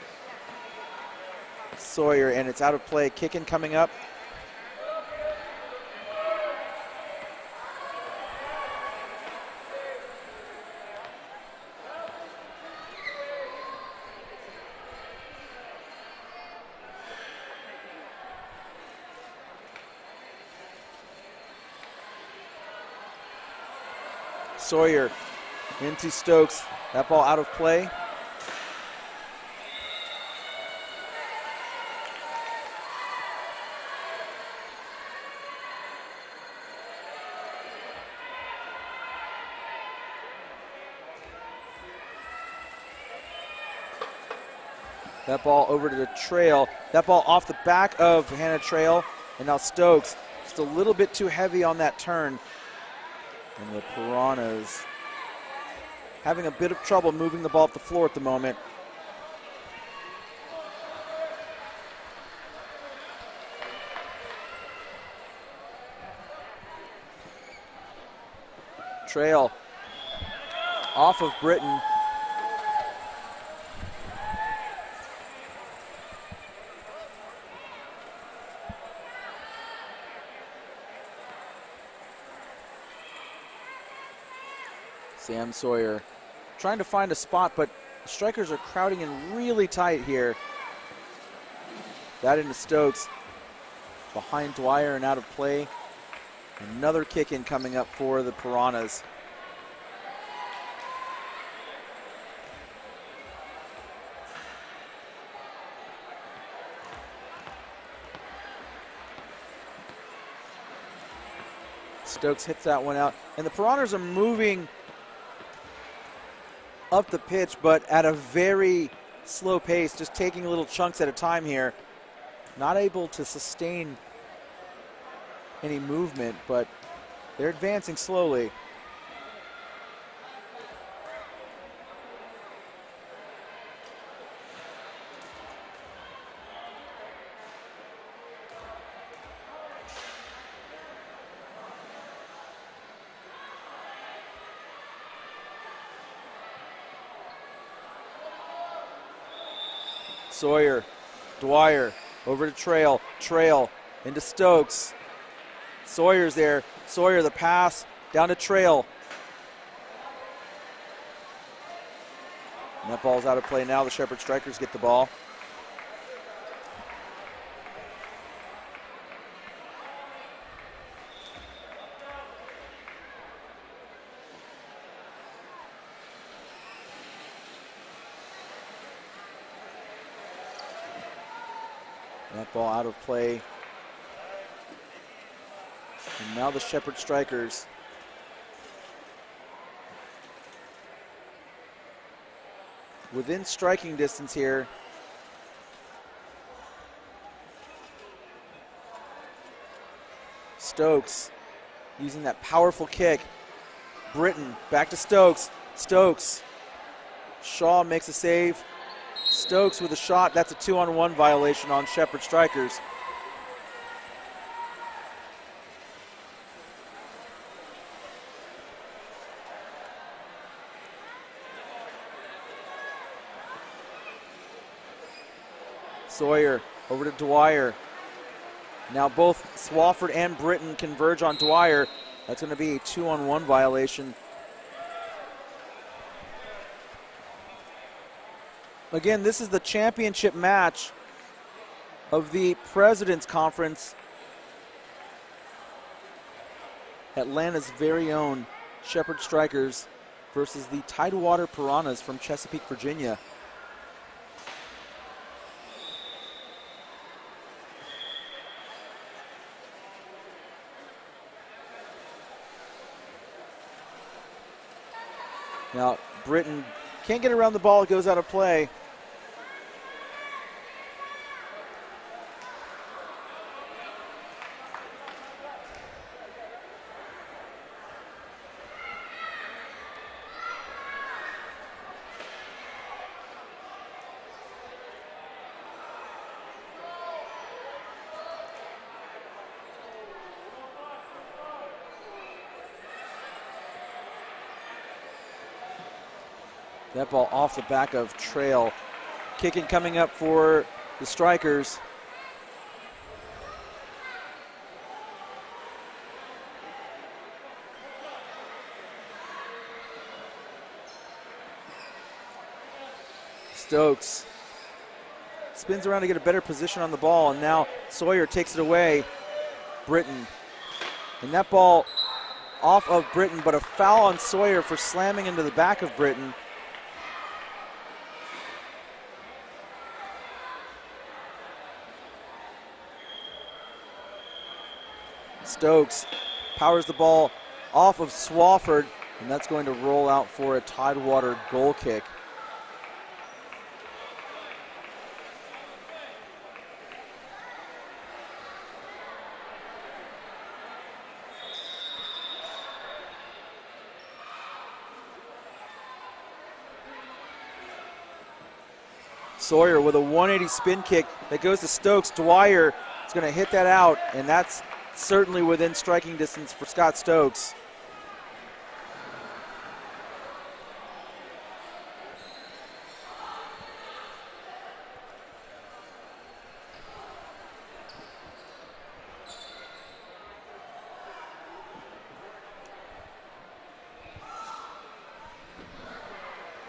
Sawyer, and it's out of play. Kicking coming up. Sawyer into Stokes. That ball out of play. That ball over to the Trail. That ball off the back of Hannah Trail. And now Stokes just a little bit too heavy on that turn. And the Piranhas having a bit of trouble moving the ball up the floor at the moment. Trail off of Britton. Sam Sawyer trying to find a spot, but the strikers are crowding in really tight here. That into Stokes. Behind Dwyer and out of play. Another kick in coming up for the Piranhas. Stokes hits that one out. And the Piranhas are moving up the pitch, but at a very slow pace, just taking little chunks at a time here. Not able to sustain any movement, but they're advancing slowly. Sawyer, Dwyer, over to Trail. Trail into Stokes. Sawyer's there. Sawyer, the pass down to Trail. And that ball's out of play now. The Shepherd Strikers get the ball. That ball out of play. And now the Shepherd Strikers. Within striking distance here. Stokes using that powerful kick. Britton back to Stokes. Stokes. Shaw makes a save. Stokes with a shot. That's a 2-on-1 violation on Shepherd Strikers. Sawyer over to Dwyer. Now both Swafford and Britton converge on Dwyer. That's going to be a 2-on-1 violation. Again, this is the championship match of the President's Conference. Atlanta's very own Shepherd Strikers versus the Tidewater Piranhas from Chesapeake, Virginia. Now, Britton can't get around the ball. It goes out of play. That ball off the back of Trail. Kicking coming up for the Strikers. Stokes spins around to get a better position on the ball, and now Sawyer takes it away. Britton. And that ball off of Britton, but a foul on Sawyer for slamming into the back of Britton. Stokes powers the ball off of Swafford, and that's going to roll out for a Tidewater goal kick. Sawyer with a 180 spin kick that goes to Stokes. Dwyer is going to hit that out, and that's certainly within striking distance for Scott Stokes.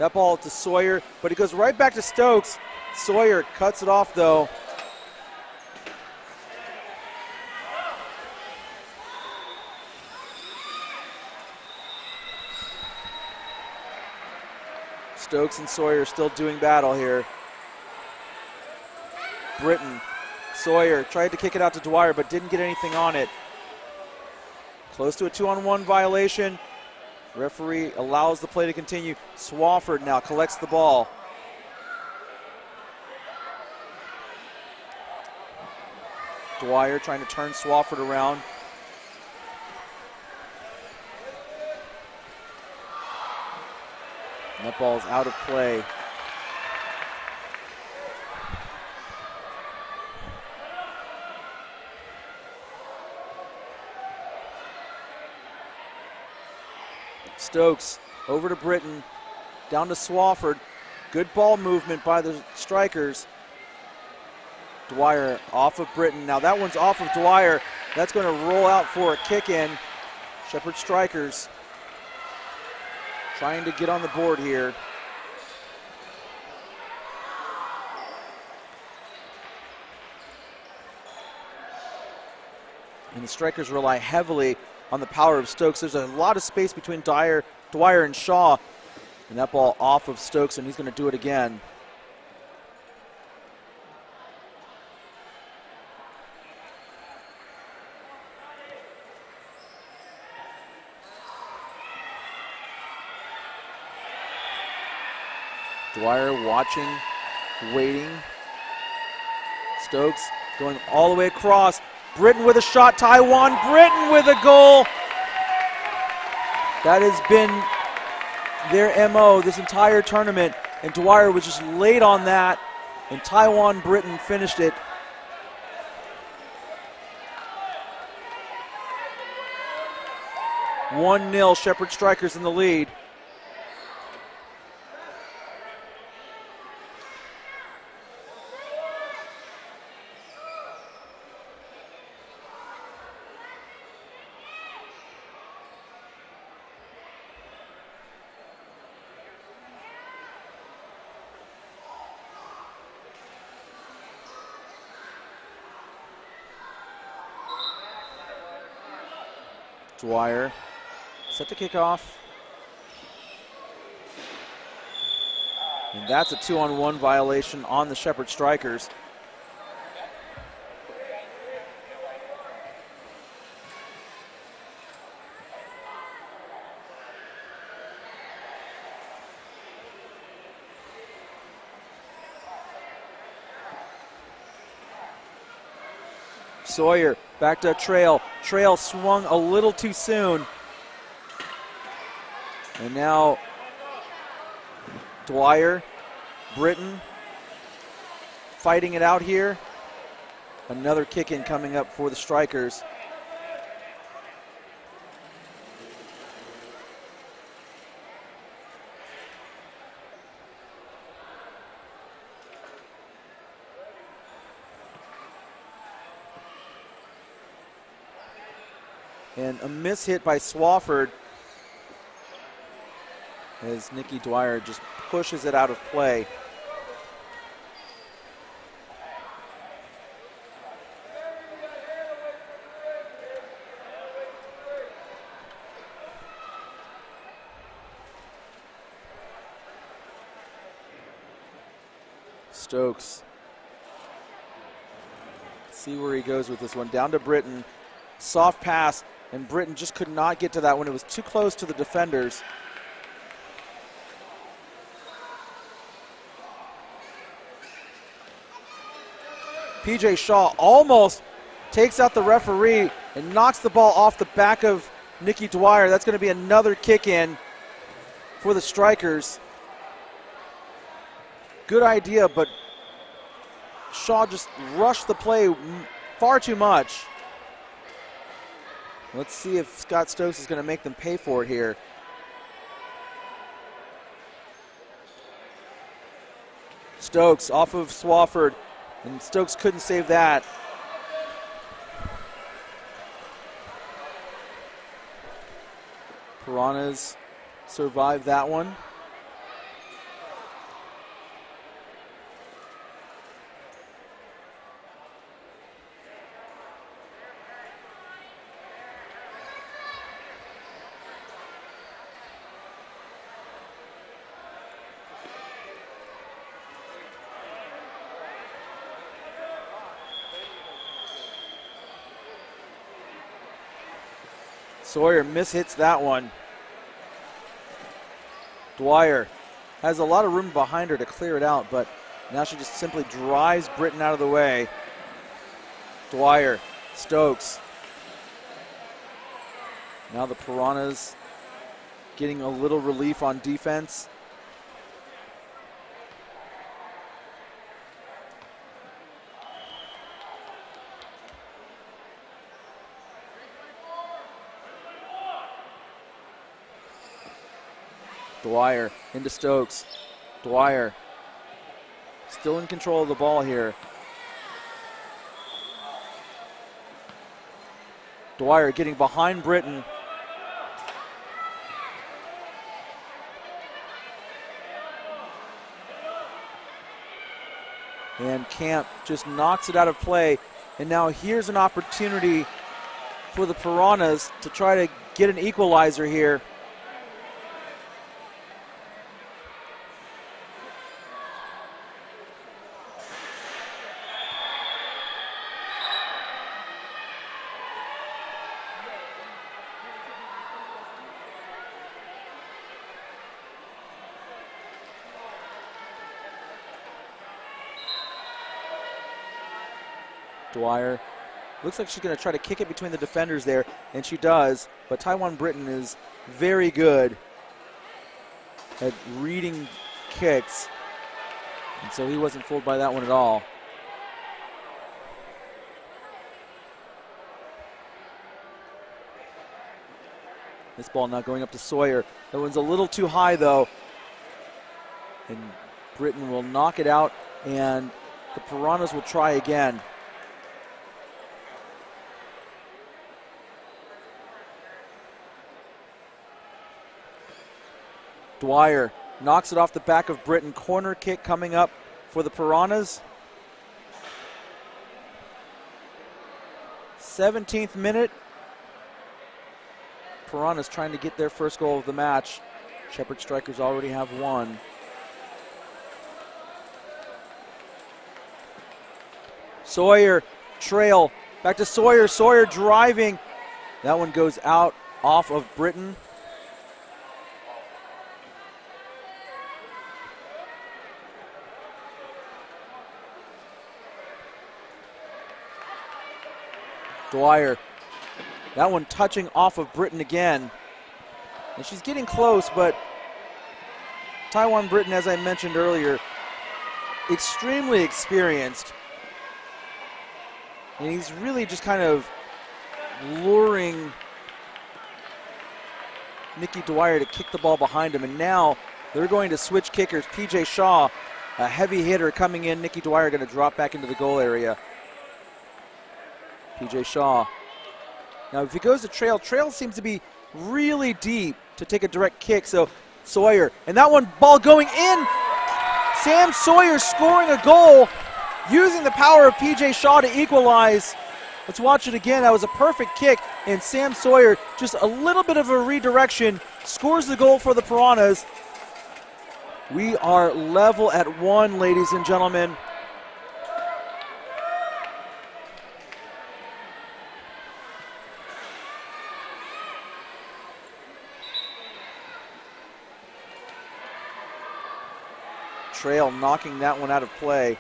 That ball to Sawyer, but it goes right back to Stokes. Sawyer cuts it off, though. Stokes and Sawyer still doing battle here. Britton, Sawyer tried to kick it out to Dwyer, but didn't get anything on it. Close to a 2-on-1 violation. Referee allows the play to continue. Swafford now collects the ball. Dwyer trying to turn Swafford around. And that ball's out of play. Stokes over to Britton, down to Swafford. Good ball movement by the strikers. Dwyer off of Britton. Now that one's off of Dwyer. That's going to roll out for a kick in. Shepherd Strikers trying to get on the board here. And the Strikers rely heavily on the power of Stokes. There's a lot of space between Dwyer and Shaw. And that ball off of Stokes, and he's going to do it again. Dwyer watching, waiting. Stokes going all the way across. Britton with a shot. Taiwan Britton with a goal. That has been their MO this entire tournament. And Dwyer was just late on that. And Taiwan Britton finished it. (1-0) Shepherd Strikers in the lead. Dwyer set to kick off. And that's a 2-on-1 violation on the Shepherd Strikers. Sawyer back to Trail. Trail swung a little too soon. And now Dwyer, Britton fighting it out here. Another kick in coming up for the Strikers. And a miss hit by Swafford as Nikki Dwyer just pushes it out of play. Stokes. See where he goes with this one. Down to Britton. Soft pass. And Britton just could not get to that one. It was too close to the defenders. PJ Shaw almost takes out the referee and knocks the ball off the back of Nikki Dwyer. That's going to be another kick in for the Strikers. Good idea, but Shaw just rushed the play far too much. Let's see if Scott Stokes is going to make them pay for it here. Stokes off of Swafford, and Stokes couldn't save that. Piranhas survived that one. Sawyer mishits that one. Dwyer has a lot of room behind her to clear it out, but now she just simply drives Britton out of the way. Dwyer, Stokes. Now the Piranhas getting a little relief on defense. Dwyer into Stokes. Dwyer still in control of the ball here. Dwyer getting behind Britton. And Camp just knocks it out of play. And now here's an opportunity for the Piranhas to try to get an equalizer here. Dwyer looks like she's going to try to kick it between the defenders there, and she does, but Taiwan Britton is very good at reading kicks, and so he wasn't fooled by that one at all. This ball now going up to Sawyer. That one's a little too high though, and Britton will knock it out, and the Piranhas will try again. Dwyer knocks it off the back of Britton. Corner kick coming up for the Piranhas. 17th minute. Piranhas trying to get their first goal of the match. Shepherd Strikers already have one. Sawyer, trail, back to Sawyer. Sawyer driving. That one goes out off of Britton. Dwyer, that one touching off of Britton again. And she's getting close, but Taiwan Britton, as I mentioned earlier, extremely experienced. And he's really just kind of luring Nikki Dwyer to kick the ball behind him. And now they're going to switch kickers. PJ Shaw, a heavy hitter coming in. Nikki Dwyer going to drop back into the goal area. PJ Shaw. Now if he goes to Trail, Trail seems to be really deep to take a direct kick. So Sawyer, and that one ball going in. Sam Sawyer scoring a goal using the power of PJ Shaw to equalize. Let's watch it again. That was a perfect kick, and Sam Sawyer, just a little bit of a redirection, scores the goal for the Piranhas. We are level at 1, ladies and gentlemen. Trail knocking that one out of play.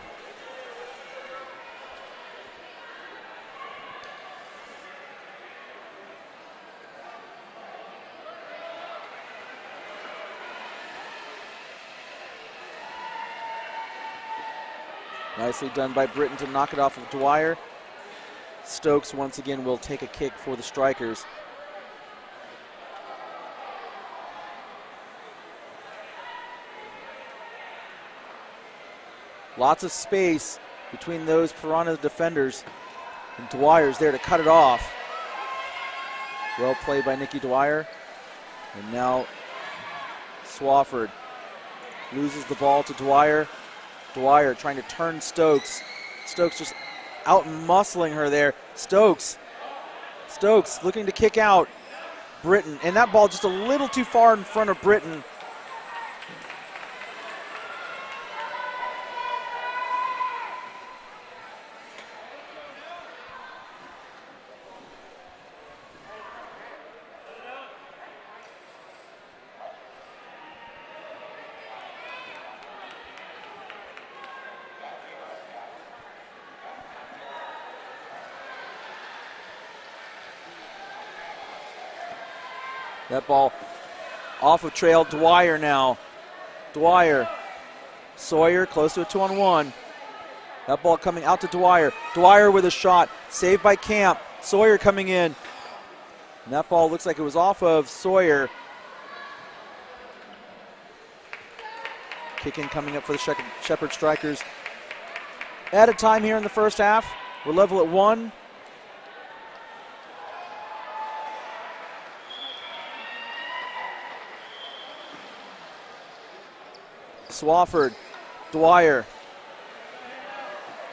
Nicely done by Britton to knock it off of Dwyer. Stokes once again will take a kick for the Strikers. Lots of space between those Piranha defenders. And Dwyer's there to cut it off. Well played by Nikki Dwyer. And now Swafford loses the ball to Dwyer. Dwyer trying to turn Stokes. Stokes just out muscling her there. Stokes looking to kick out Britton. And that ball just a little too far in front of Britton. That ball off of trail. Dwyer now. Dwyer. Sawyer close to a 2-on-1. That ball coming out to Dwyer. Dwyer with a shot. Saved by Camp. Sawyer coming in. And that ball looks like it was off of Sawyer. Kick in coming up for the Shepherd Strikers. Added time here in the first half. We're level at 1. Swafford, Dwyer,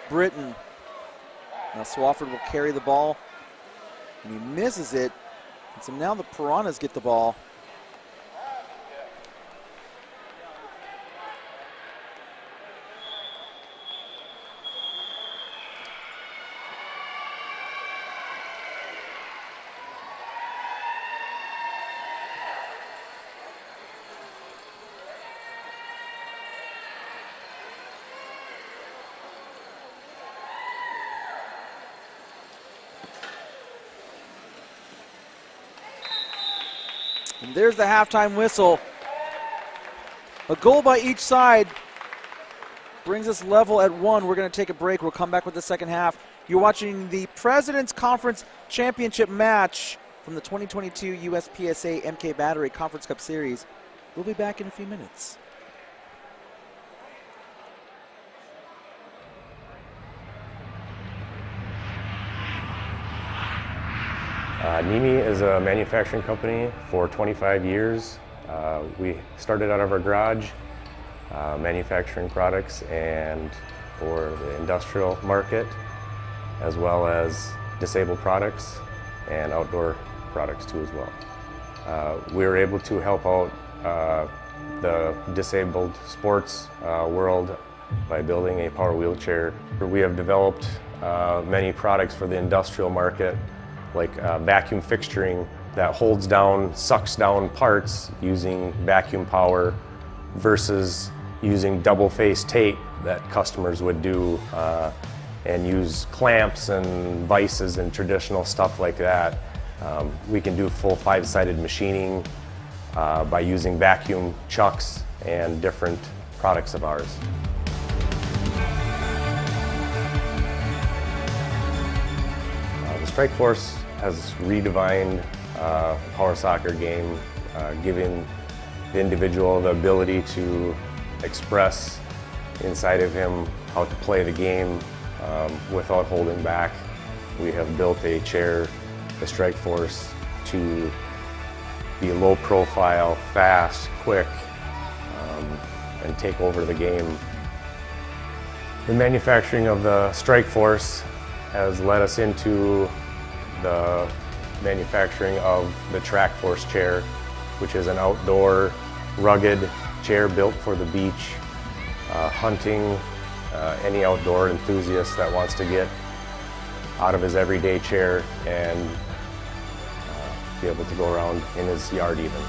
Britton. Now Swafford will carry the ball, and he misses it. And so now the Piranhas get the ball. And there's the halftime whistle. A goal by each side brings us level at 1. We're going to take a break. We'll come back with the second half. You're watching the President's Conference Championship match from the 2022 USPSA MK Battery Conference Cup Series. We'll be back in a few minutes. NIMI is a manufacturing company for 25 years. We started out of our garage manufacturing products and for the industrial market, as well as disabled products and outdoor products too as well. We were able to help out the disabled sports world by building a power wheelchair. We have developed many products for the industrial market, like vacuum fixturing that holds down, sucks down parts using vacuum power versus using double-face tape that customers would do and use clamps and vices and traditional stuff like that. We can do full 5-sided machining by using vacuum chucks and different products of ours. The Strike Force has redefined power soccer game, giving the individual the ability to express inside of him how to play the game without holding back. We have built a chair, the Strike Force, to be low profile, fast, quick, and take over the game. The manufacturing of the Strike Force has led us into the manufacturing of the Track Force chair, which is an outdoor, rugged chair built for the beach, hunting, any outdoor enthusiast that wants to get out of his everyday chair and be able to go around in his yard even.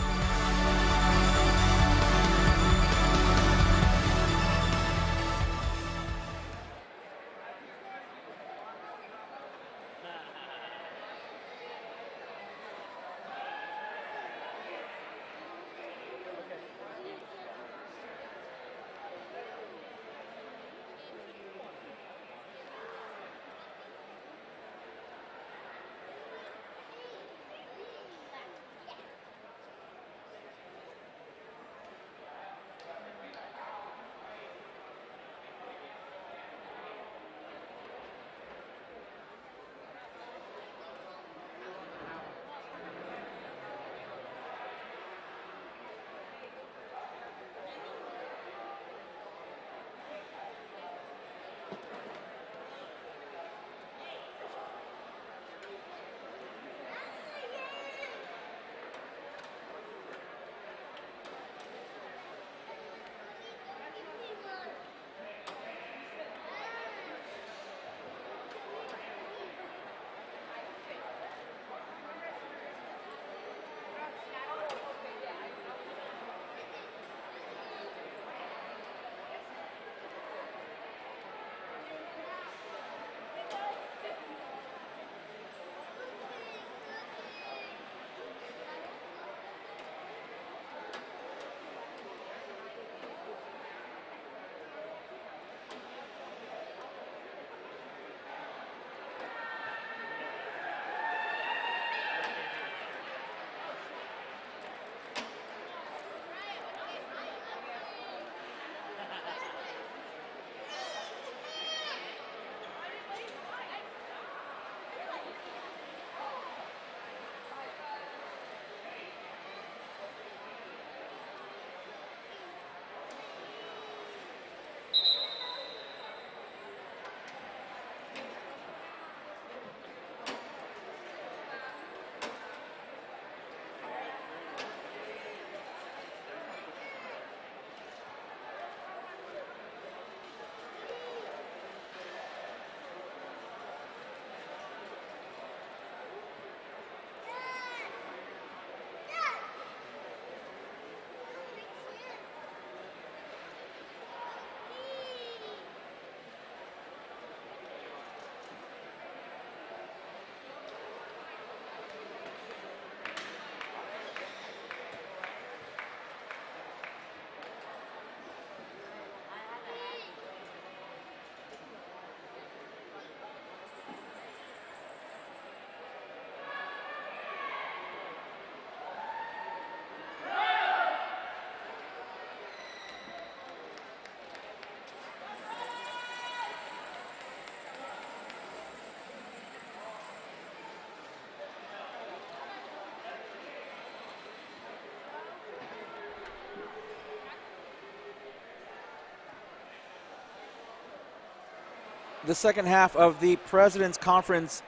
the second half of the President's Conference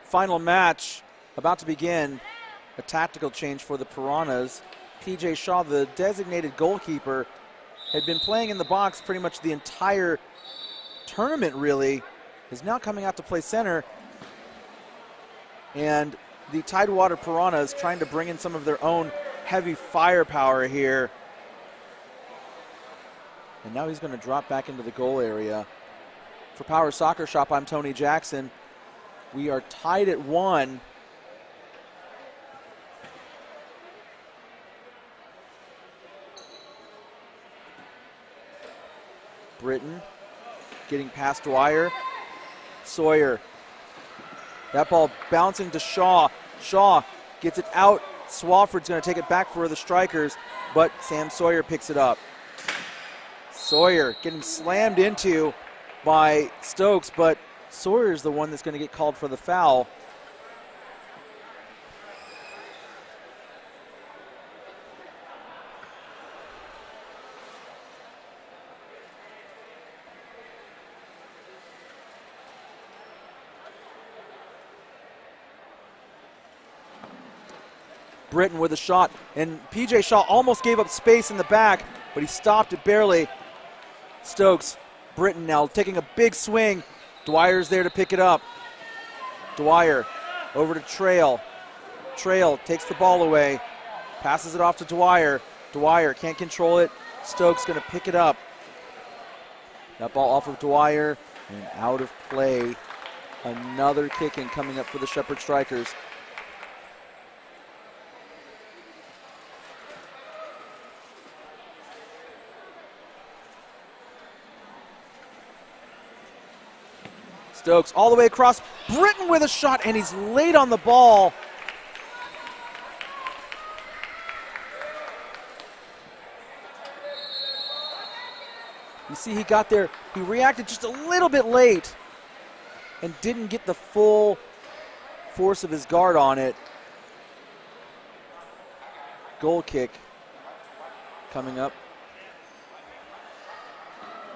final match about to begin. A tactical change for the Piranhas. P.J. Shaw, the designated goalkeeper, had been playing in the box pretty much the entire tournament, really, is now coming out to play center. And the Tidewater Piranhas trying to bring in some of their own heavy firepower here. And now he's going to drop back into the goal area. For Power Soccer Shop, I'm Tony Jackson. We are tied at 1. Britton getting past Dwyer. Sawyer. That ball bouncing to Shaw. Shaw gets it out. Swafford's going to take it back for the Strikers, but Sam Sawyer picks it up. Sawyer getting slammed into by Stokes, but Sawyer's the one that's going to get called for the foul. Britton with a shot, and P.J. Shaw almost gave up space in the back, but he stopped it barely. Stokes, Britton now taking a big swing. Dwyer's there to pick it up. Dwyer over to Trail. Trail takes the ball away, passes it off to Dwyer. Dwyer can't control it. Stokes going to pick it up. That ball off of Dwyer and out of play. Another kick-in coming up for the Shepherd Strikers. Stokes all the way across. Britton with a shot, and he's late on the ball. You see he got there, he reacted just a little bit late and didn't get the full force of his guard on it. Goal kick coming up.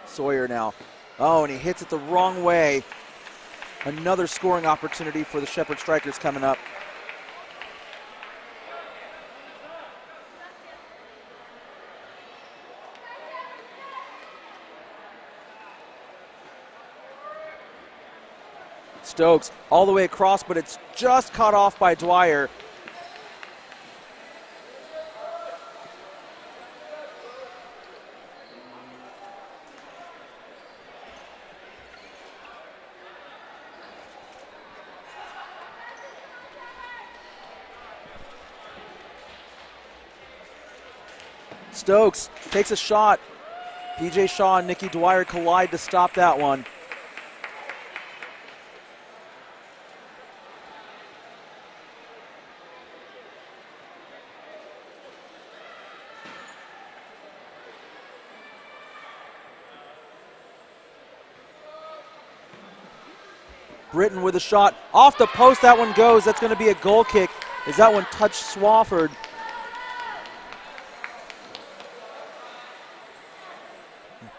Sawyer now. Oh, and he hits it the wrong way. Another scoring opportunity for the Shepherd Strikers coming up. Stokes all the way across, but it's just cut off by Dwyer. Stokes takes a shot. P.J. Shaw and Nicky Dwyer collide to stop that one. Britton with a shot off the post. That one goes. That's going to be a goal kick as that one touched Swafford.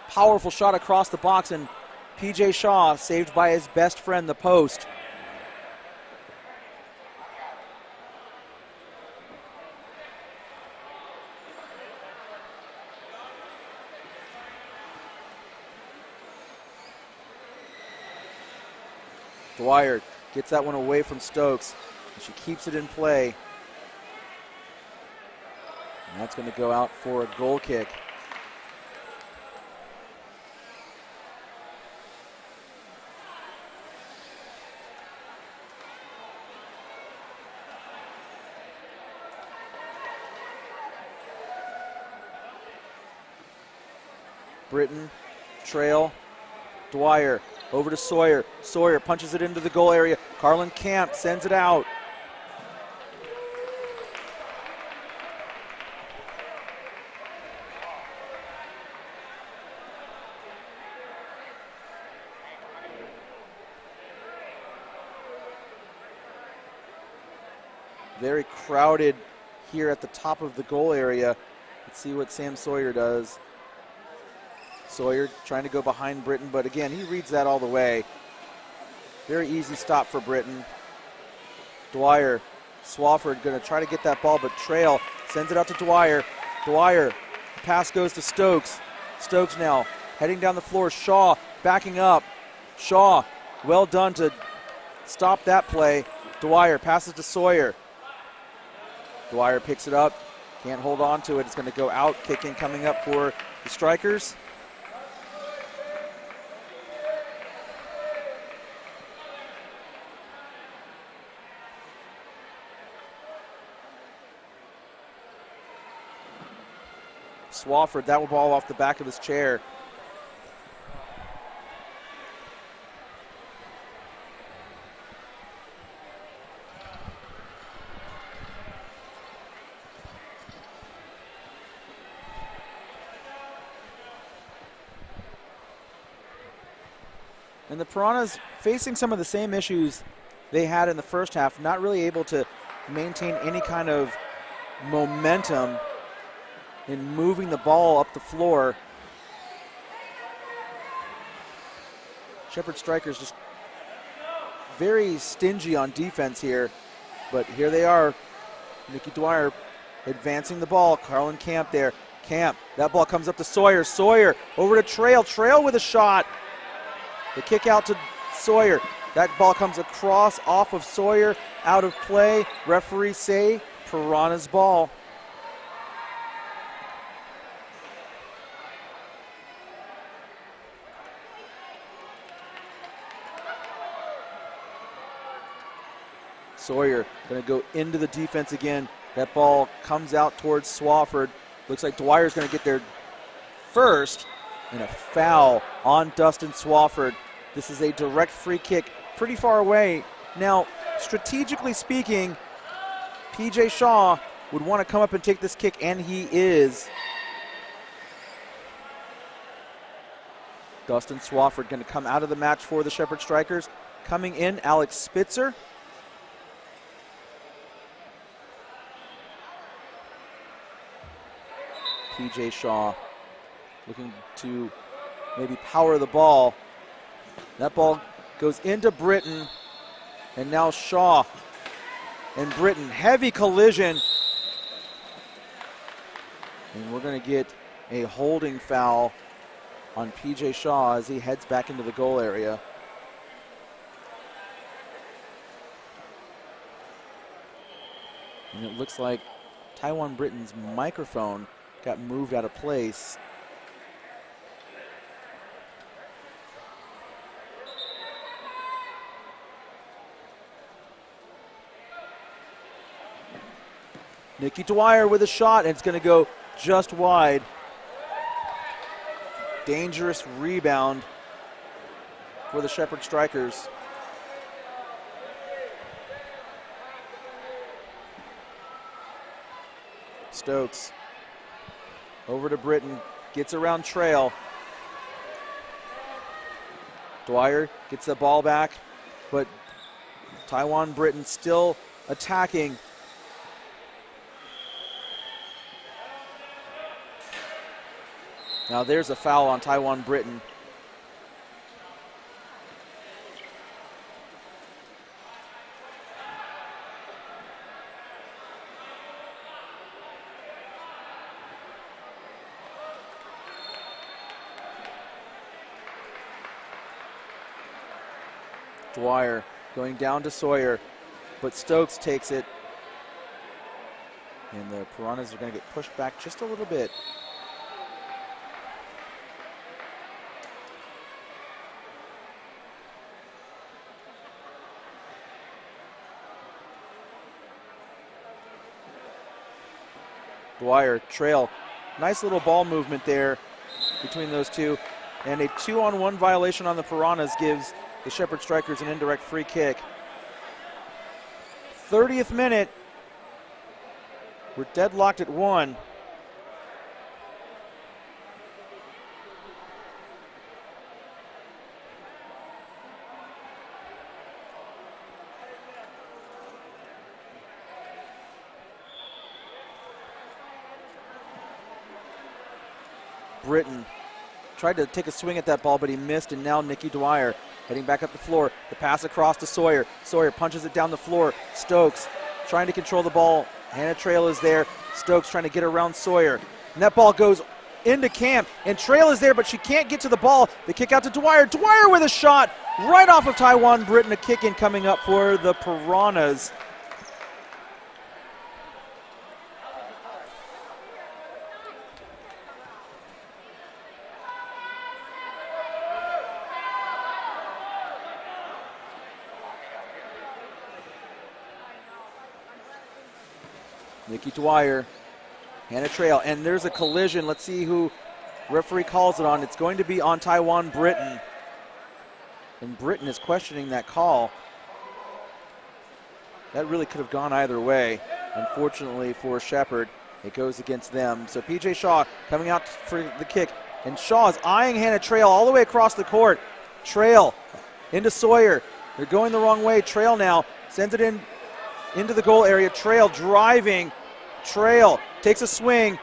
Powerful shot across the box, and P.J. Shaw saved by his best friend, the post. Dwyer gets that one away from Stokes, and she keeps it in play. And that's going to go out for a goal kick. Britton, Trail, Dwyer, over to Sawyer. Sawyer punches it into the goal area. Carlin Camp sends it out. Very crowded here at the top of the goal area. Let's see what Sam Sawyer does. Sawyer trying to go behind Britton, but again, he reads that all the way. Very easy stop for Britton. Dwyer, Swafford going to try to get that ball, but Trail sends it out to Dwyer. Dwyer, pass goes to Stokes. Stokes now heading down the floor. Shaw backing up. Shaw, well done to stop that play. Dwyer passes to Sawyer. Dwyer picks it up, can't hold on to it. It's going to go out. Kicking coming up for the Strikers. Swafford, that ball off the back of his chair. And the Piranhas facing some of the same issues they had in the first half, not really able to maintain any kind of momentum in moving the ball up the floor. Shepherd Strikers just very stingy on defense here, but here they are. Nikki Dwyer advancing the ball. Carlin Camp there. Camp, that ball comes up to Sawyer. Sawyer over to Trail. Trail with a shot. The kick out to Sawyer. That ball comes across off of Sawyer, out of play. Referees say Piranha's ball. Sawyer going to go into the defense again. That ball comes out towards Swafford. Looks like Dwyer's going to get there first. And a foul on Dustin Swafford. This is a direct free kick pretty far away. Now, strategically speaking, PJ Shaw would want to come up and take this kick, and he is. Dustin Swafford going to come out of the match for the Shepherd Strikers. Coming in, Alex Spitzer. PJ Shaw looking to maybe power the ball. That ball goes into Britton, and now Shaw and Britton. Heavy collision. And we're going to get a holding foul on PJ Shaw as he heads back into the goal area. And it looks like Taiwan Britton's microphone got moved out of place. Nikki Dwyer with a shot, and it's going to go just wide. Dangerous rebound for the Shepherd Strikers. Stokes over to Britton, gets around Trail. Dwyer gets the ball back, but Taiwan Britton still attacking. Now there's a foul on Taiwan Britton. Dwyer going down to Sawyer, but Stokes takes it. And the Piranhas are going to get pushed back just a little bit. Dwyer, Trail, nice little ball movement there between those two. And a 2-on-1 violation on the Piranhas gives the Shepherd Strikers an indirect free kick. 30th minute. We're deadlocked at 1. Britton tried to take a swing at that ball, but he missed, and now Nikki Dwyer heading back up the floor. The pass across to Sawyer. Sawyer punches it down the floor. Stokes trying to control the ball. Hannah Trail is there. Stokes trying to get around Sawyer. And that ball goes into Cam, and Trail is there, but she can't get to the ball. They kick out to Dwyer. Dwyer with a shot right off of Taiwan Britton. A kick in coming up for the Piranhas. Nikki Dwyer, Hannah Trail, and there's a collision. Let's see who referee calls it on. It's going to be on Taiwan Britton. And Britton is questioning that call. That really could have gone either way. Unfortunately for Shepherd, it goes against them. So PJ Shaw coming out for the kick, and Shaw is eyeing Hannah Trail all the way across the court. Trail into Sawyer. They're going the wrong way. Trail now sends it in into the goal area. Trail driving. Trail takes a swing.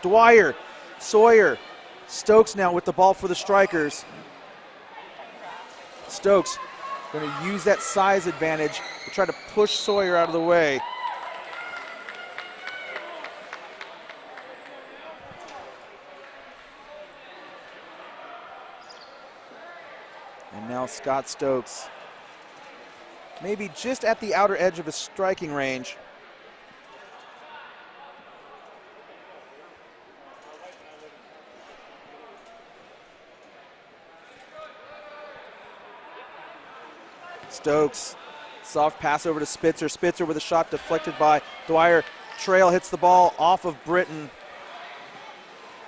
Dwyer, Sawyer, Stokes now with the ball for the Strikers. Stokes going to use that size advantage to try to push Sawyer out of the way. And now Scott Stokes, maybe just at the outer edge of his striking range. Stokes, soft pass over to Spitzer. Spitzer with a shot deflected by Dwyer. Trail hits the ball off of Britton.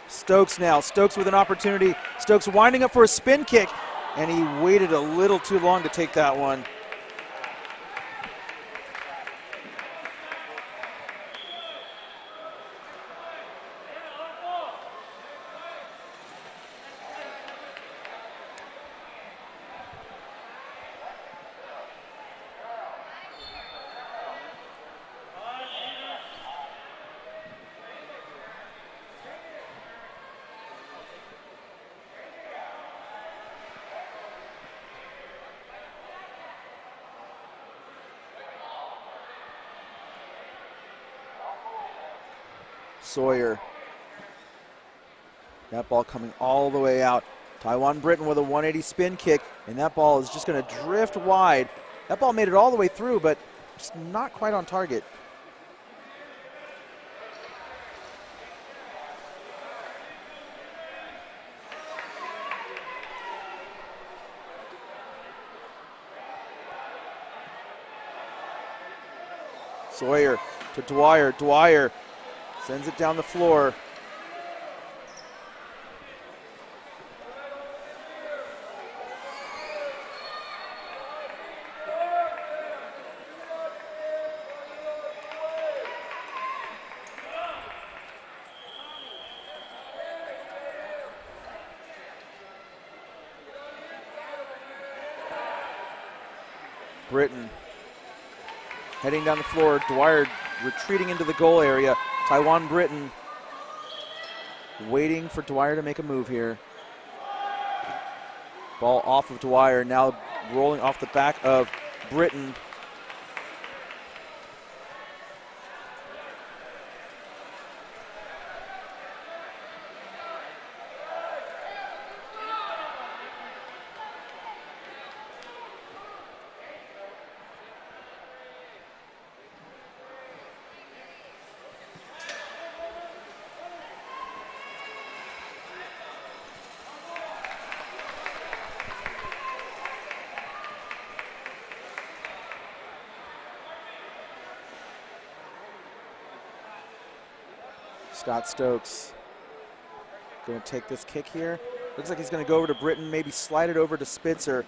Stokes now. Stokes with an opportunity. Stokes winding up for a spin kick, and he waited a little too long to take that one. Sawyer. That ball coming all the way out. Taiwan Britton with a 180 spin kick, and that ball is just going to drift wide. That ball made it all the way through, but just not quite on target. Sawyer to Dwyer. Dwyer sends it down the floor. Britton heading down the floor. Dwyer retreating into the goal area. Taiwan Britton waiting for Dwyer to make a move here. Ball off of Dwyer, now rolling off the back of Britton. Scott Stokes going to take this kick here. Looks like he's going to go over to Britton, maybe slide it over to Spitzer,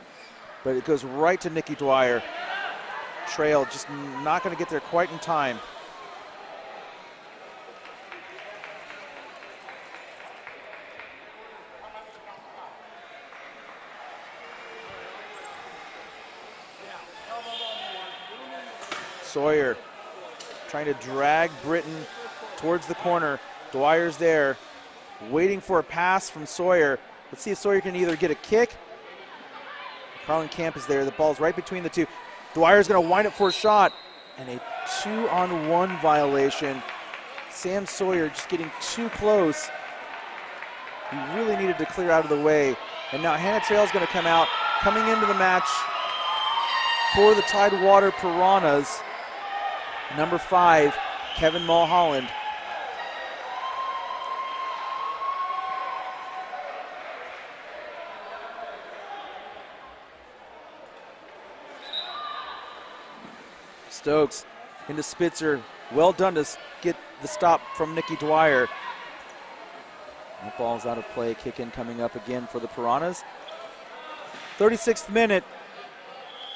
but it goes right to Nikki Dwyer. Trail just not going to get there quite in time. Sawyer trying to drag Britton towards the corner. Dwyer's there, waiting for a pass from Sawyer. Let's see if Sawyer can either get a kick. Carlin Camp is there. The ball's right between the two. Dwyer's going to wind up for a shot. And a 2-on-1 violation. Sam Sawyer just getting too close. He really needed to clear out of the way. And now Hannah Trail's going to come out, coming into the match for the Tidewater Piranhas. Number 5, Kevin Mulholland. Stokes into Spitzer. Well done to get the stop from Nikki Dwyer. That ball's out of play. Kick in coming up again for the Piranhas. 36th minute.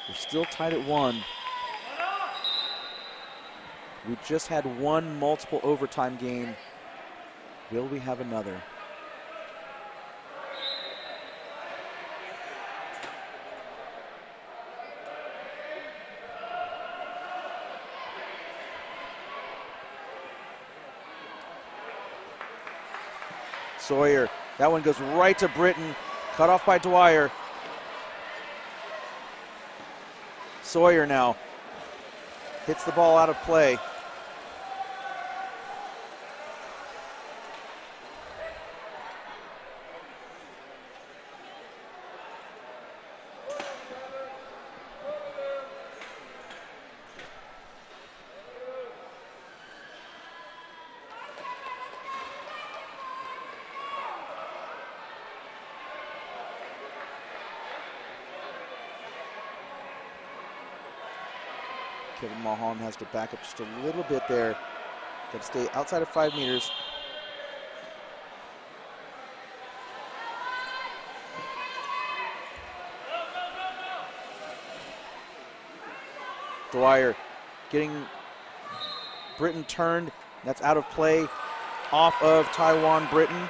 We're still tied at 1. We just had one multiple overtime game. Will we have another? Sawyer, that one goes right to Britton, cut off by Dwyer. Sawyer now hits the ball out of play. Kevin Mulholland has to back up just a little bit there. Got to stay outside of 5 meters. Dwyer getting Britton turned. That's out of play off of Taiwan Britton.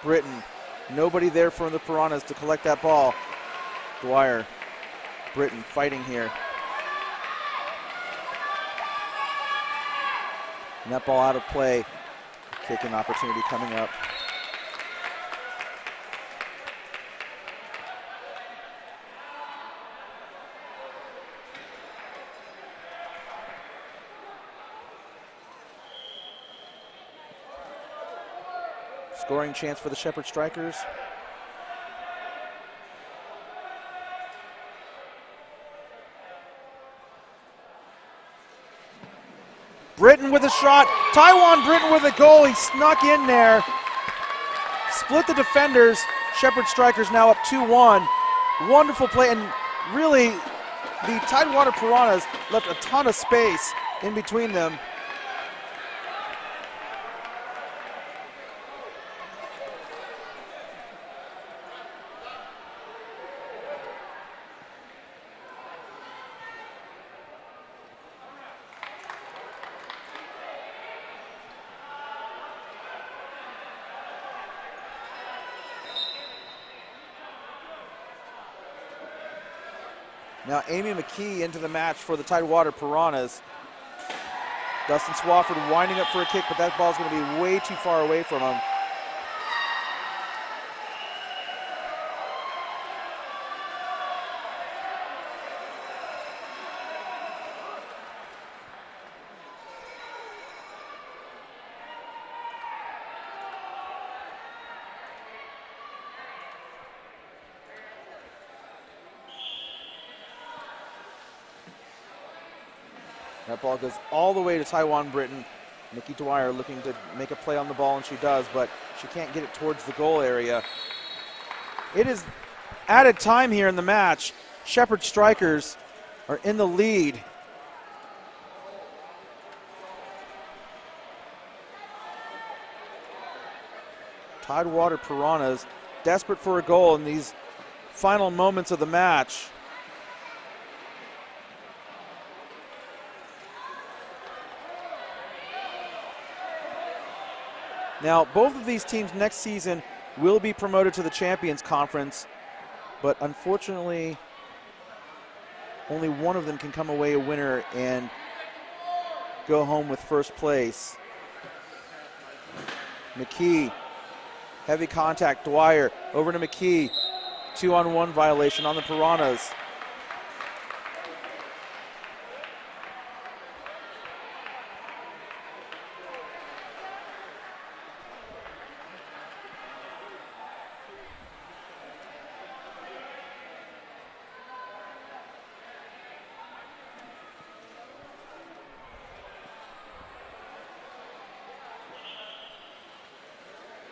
Britton, nobody there from the Piranhas to collect that ball. Dwyer, Britton fighting here. And that ball out of play. Kicking opportunity coming up. Scoring chance for the Shepherd Strikers. Britton with a shot. Taiwan Britton with a goal. He snuck in there. Split the defenders. Shepherd Strikers now up 2-1. Wonderful play, and really the Tidewater Piranhas left a ton of space in between them. Now Amy McKee into the match for the Tidewater Piranhas. Dustin Swafford winding up for a kick, but that ball's going to be way too far away from him. That ball goes all the way to Taiwan Britton. Nikki Dwyer looking to make a play on the ball, and she does, but she can't get it towards the goal area. It is added time here in the match. Shepherd Strikers are in the lead. Tidewater Piranhas desperate for a goal in these final moments of the match. Now, both of these teams next season will be promoted to the Champions Conference, but unfortunately, only one of them can come away a winner and go home with first place. McKee, heavy contact, Dwyer over to McKee. 2-on-1 violation on the Piranhas.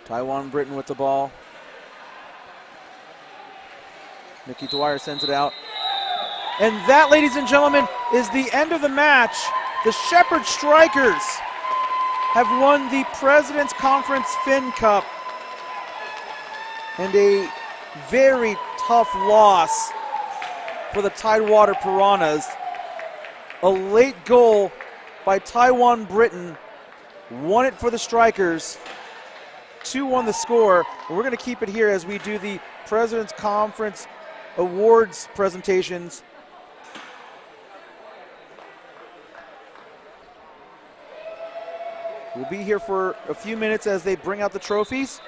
Taiwan Britton with the ball. Mickey Dwyer sends it out. And that, ladies and gentlemen, is the end of the match. The Shepherd Strikers have won the President's Conference Fin Cup. And a very tough loss for the Tidewater Piranhas. A late goal by Taiwan Britton won it for the Strikers. 2-1 the score. We're going to keep it here as we do the President's Conference awards presentations. We'll be here for a few minutes as they bring out the trophies.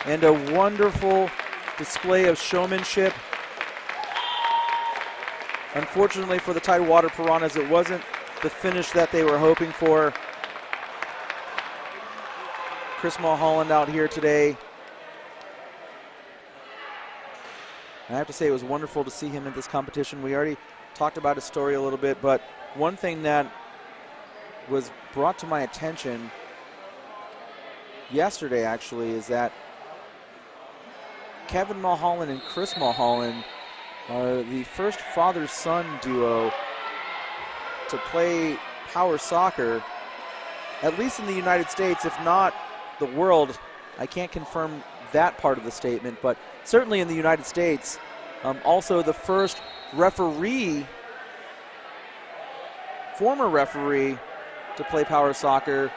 And a wonderful display of showmanship. Unfortunately for the Tidewater Piranhas, it wasn't the finish that they were hoping for. Chris Mulholland out here today. I have to say it was wonderful to see him in this competition. We already talked about his story a little bit, but one thing that was brought to my attention yesterday actually is that Kevin Mulholland and Chris Mulholland are the first father-son duo to play power soccer, at least in the United States, if not the world. I can't confirm that part of the statement, but certainly in the United States. Also the first referee, former referee, to play power soccer.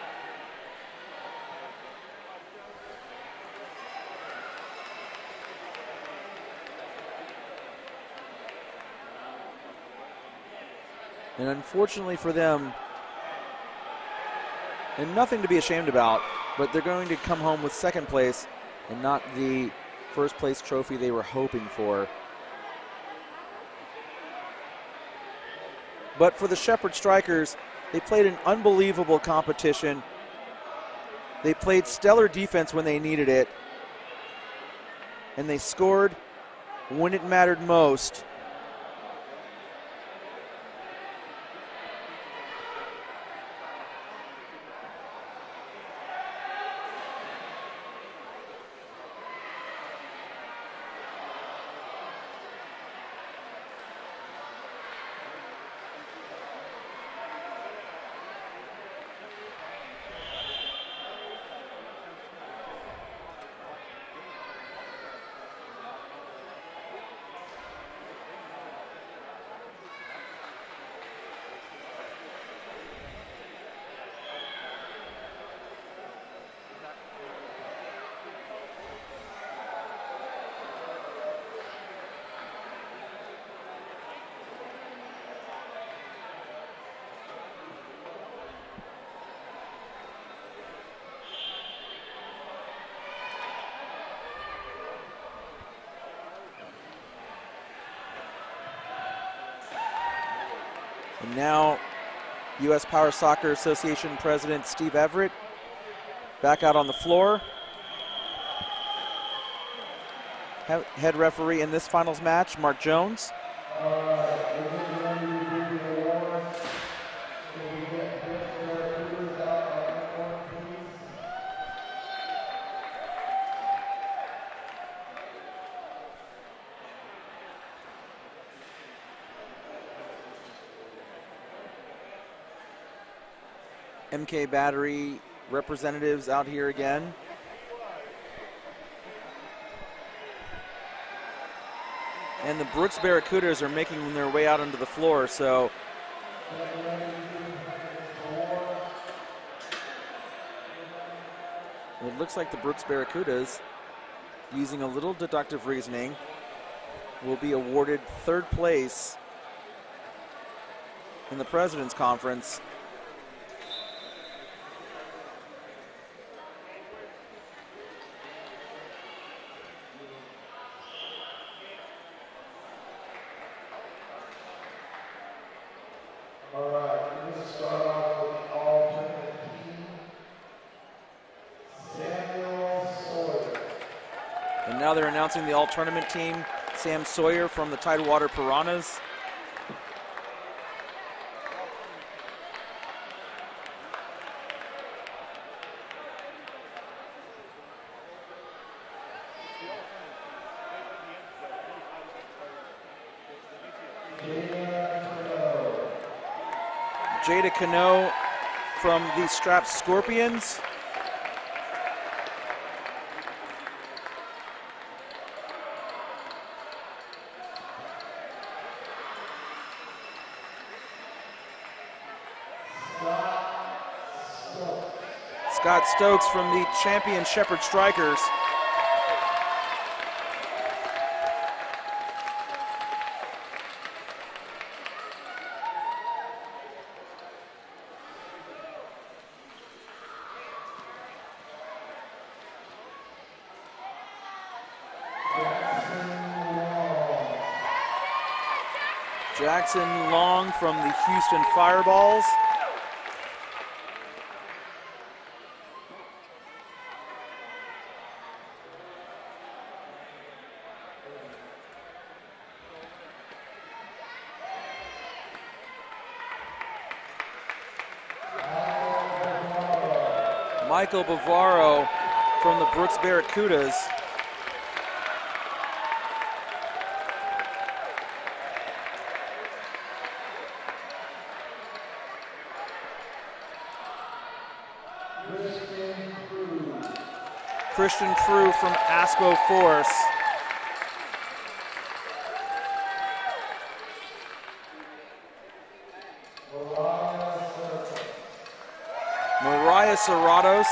And unfortunately for them, and nothing to be ashamed about, but they're going to come home with second place and not the first place trophy they were hoping for. But for the Shepherd Strikers, they played an unbelievable competition. They played stellar defense when they needed it. And they scored when it mattered most. And now U.S. Power Soccer Association President Steve Everett back out on the floor. Head referee in this finals match, Mark Jones. MK Battery representatives out here again. And the Brooks Barracudas are making their way out onto the floor, so it looks like the Brooks Barracudas, using a little deductive reasoning, will be awarded third place in the President's Conference. All right, we're going to start off with the alternate team. Samuel Sawyer. And now they're announcing the all-tournament team. Sam Sawyer from the Tidewater Piranhas. Jada Cano from the Strapped Scorpions. Scott Stokes from the champion Shepherd Strikers. Jackson Long from the Houston Fireballs. Michael Bavaro from the Brooks Barracudas. Christian Prue from Aspo Force. Mariah Serratos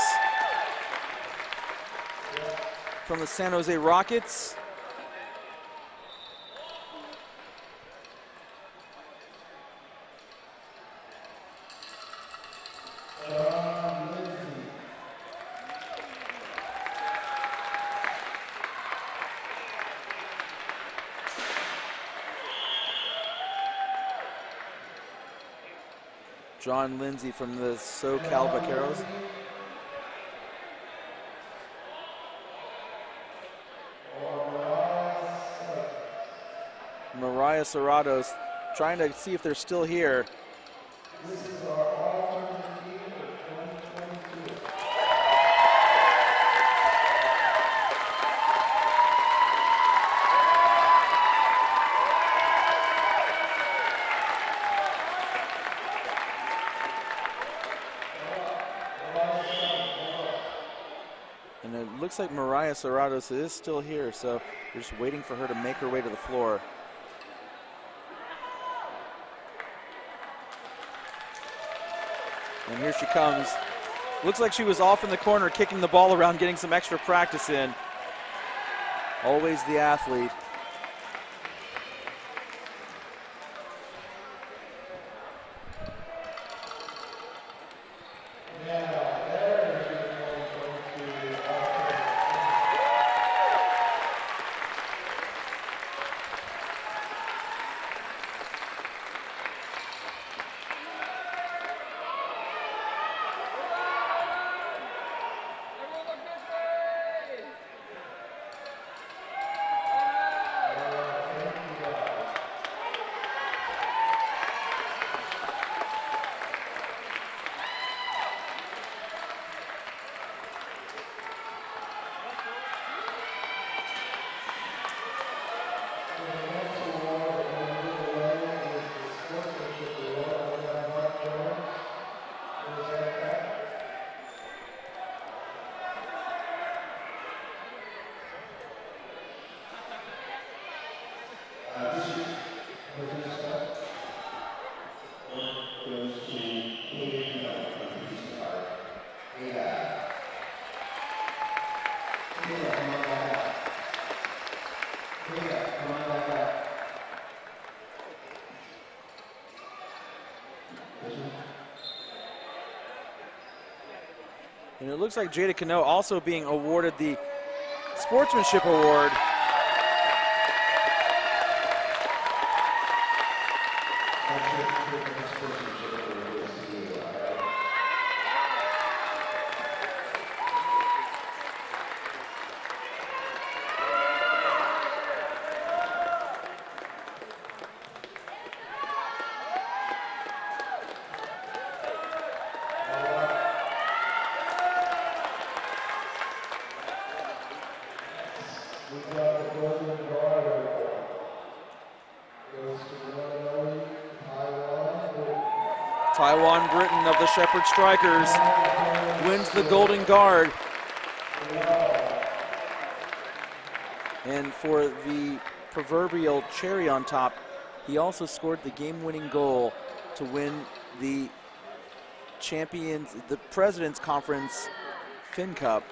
from the San Jose Rockets. John Lindsay from the SoCal Vaqueros. Mariah Serratos trying to see if they're still here. This is our alternate team for 2022. And it looks like Mariah Serratos is still here, so they're just waiting for her to make her way to the floor. And here she comes. Looks like she was off in the corner kicking the ball around, getting some extra practice in. Always the athlete. And it looks like Jada Cano also being awarded the Sportsmanship Award. Taiwan Britton of the Shepherd Strikers wins the Golden Guard. And for the proverbial cherry on top, he also scored the game-winning goal to win the President's Conference Fin Cup.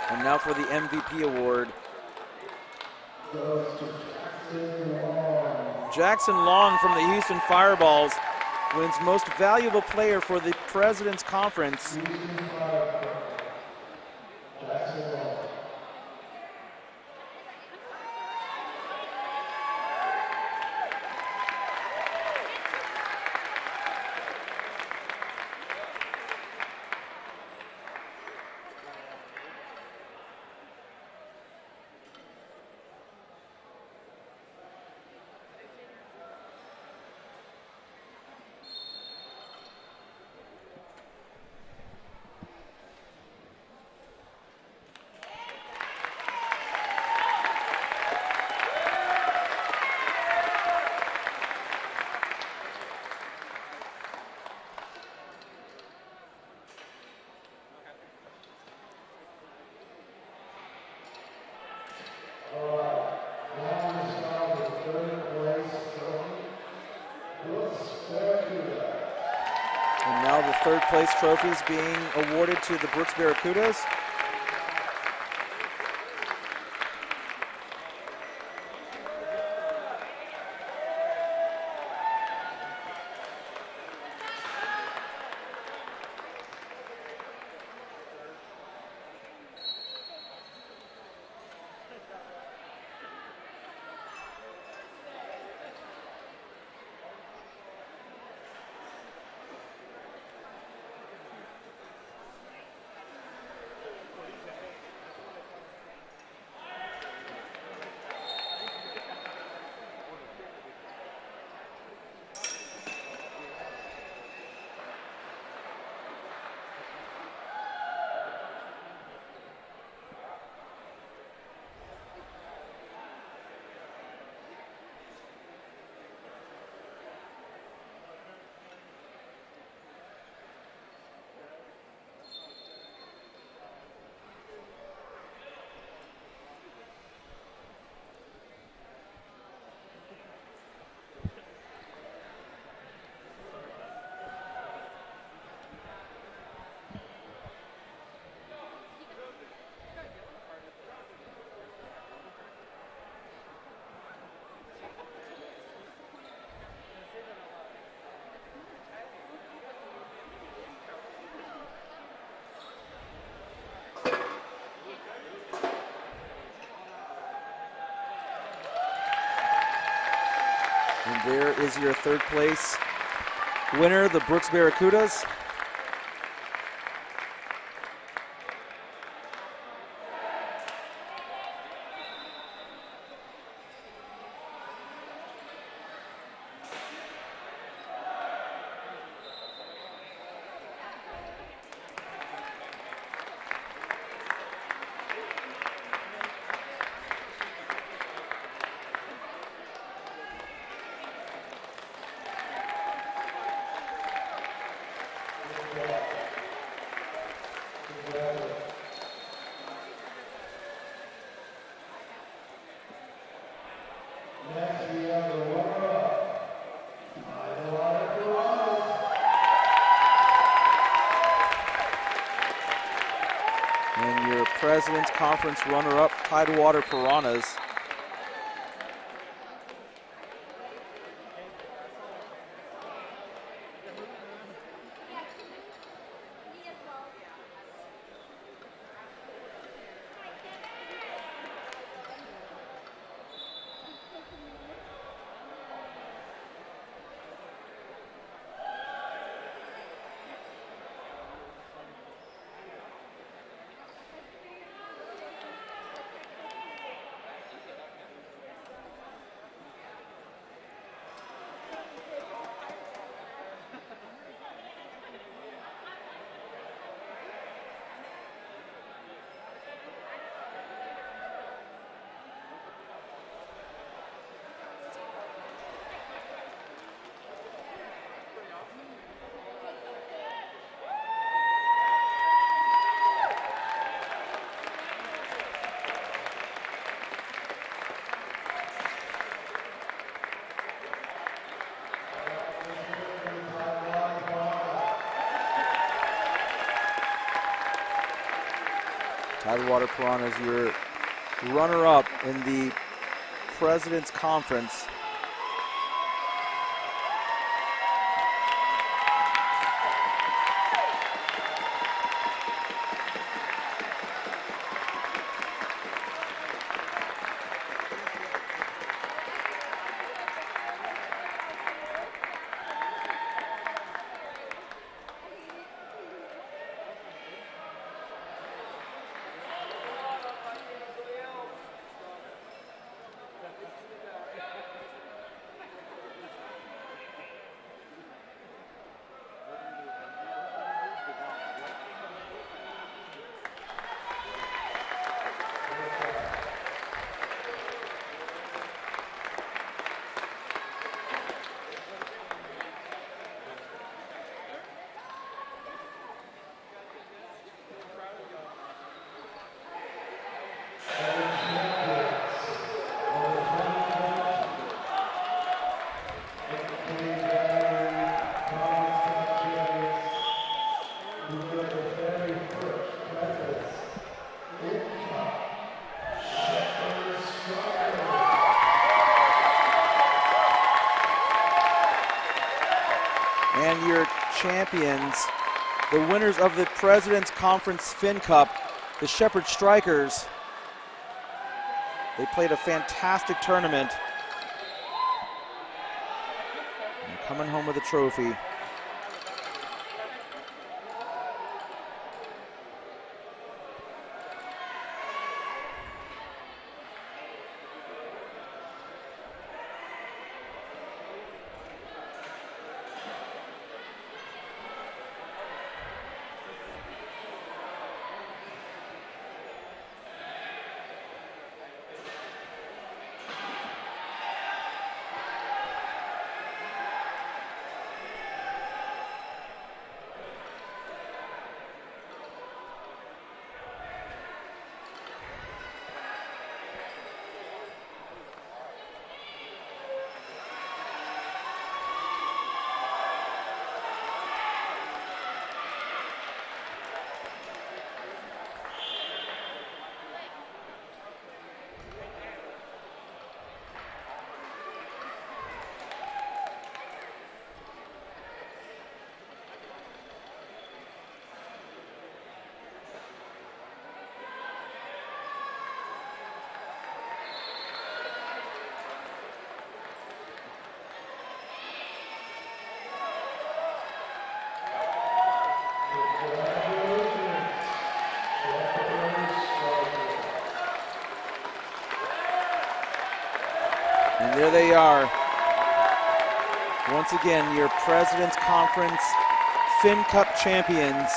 And now for the MVP award. Jackson Long from the Houston Fireballs wins Most Valuable Player for the President's Conference. And now the third place trophies being awarded to the Brooks Barracudas. And there is your third place winner, the Brooks Barracudas. President's Conference runner-up Tidewater Piranhas. Tidewater Piranhas, your runner-up in the President's Conference. And your champions, the winners of the President's Conference Fin Cup, the Shepherd Strikers. They played a fantastic tournament. And coming home with a trophy. And there they are. Once again, your President's Conference Fin Cup champions.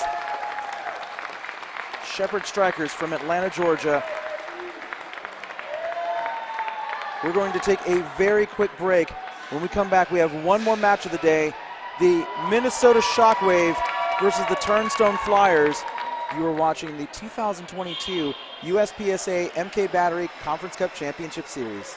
Shepherd Strikers from Atlanta, Georgia. We're going to take a very quick break. When we come back, we have one more match of the day. The Minnesota Shockwave versus the Turnstone Flyers. You are watching the 2022 USPSA MK Battery Conference Cup Championship Series.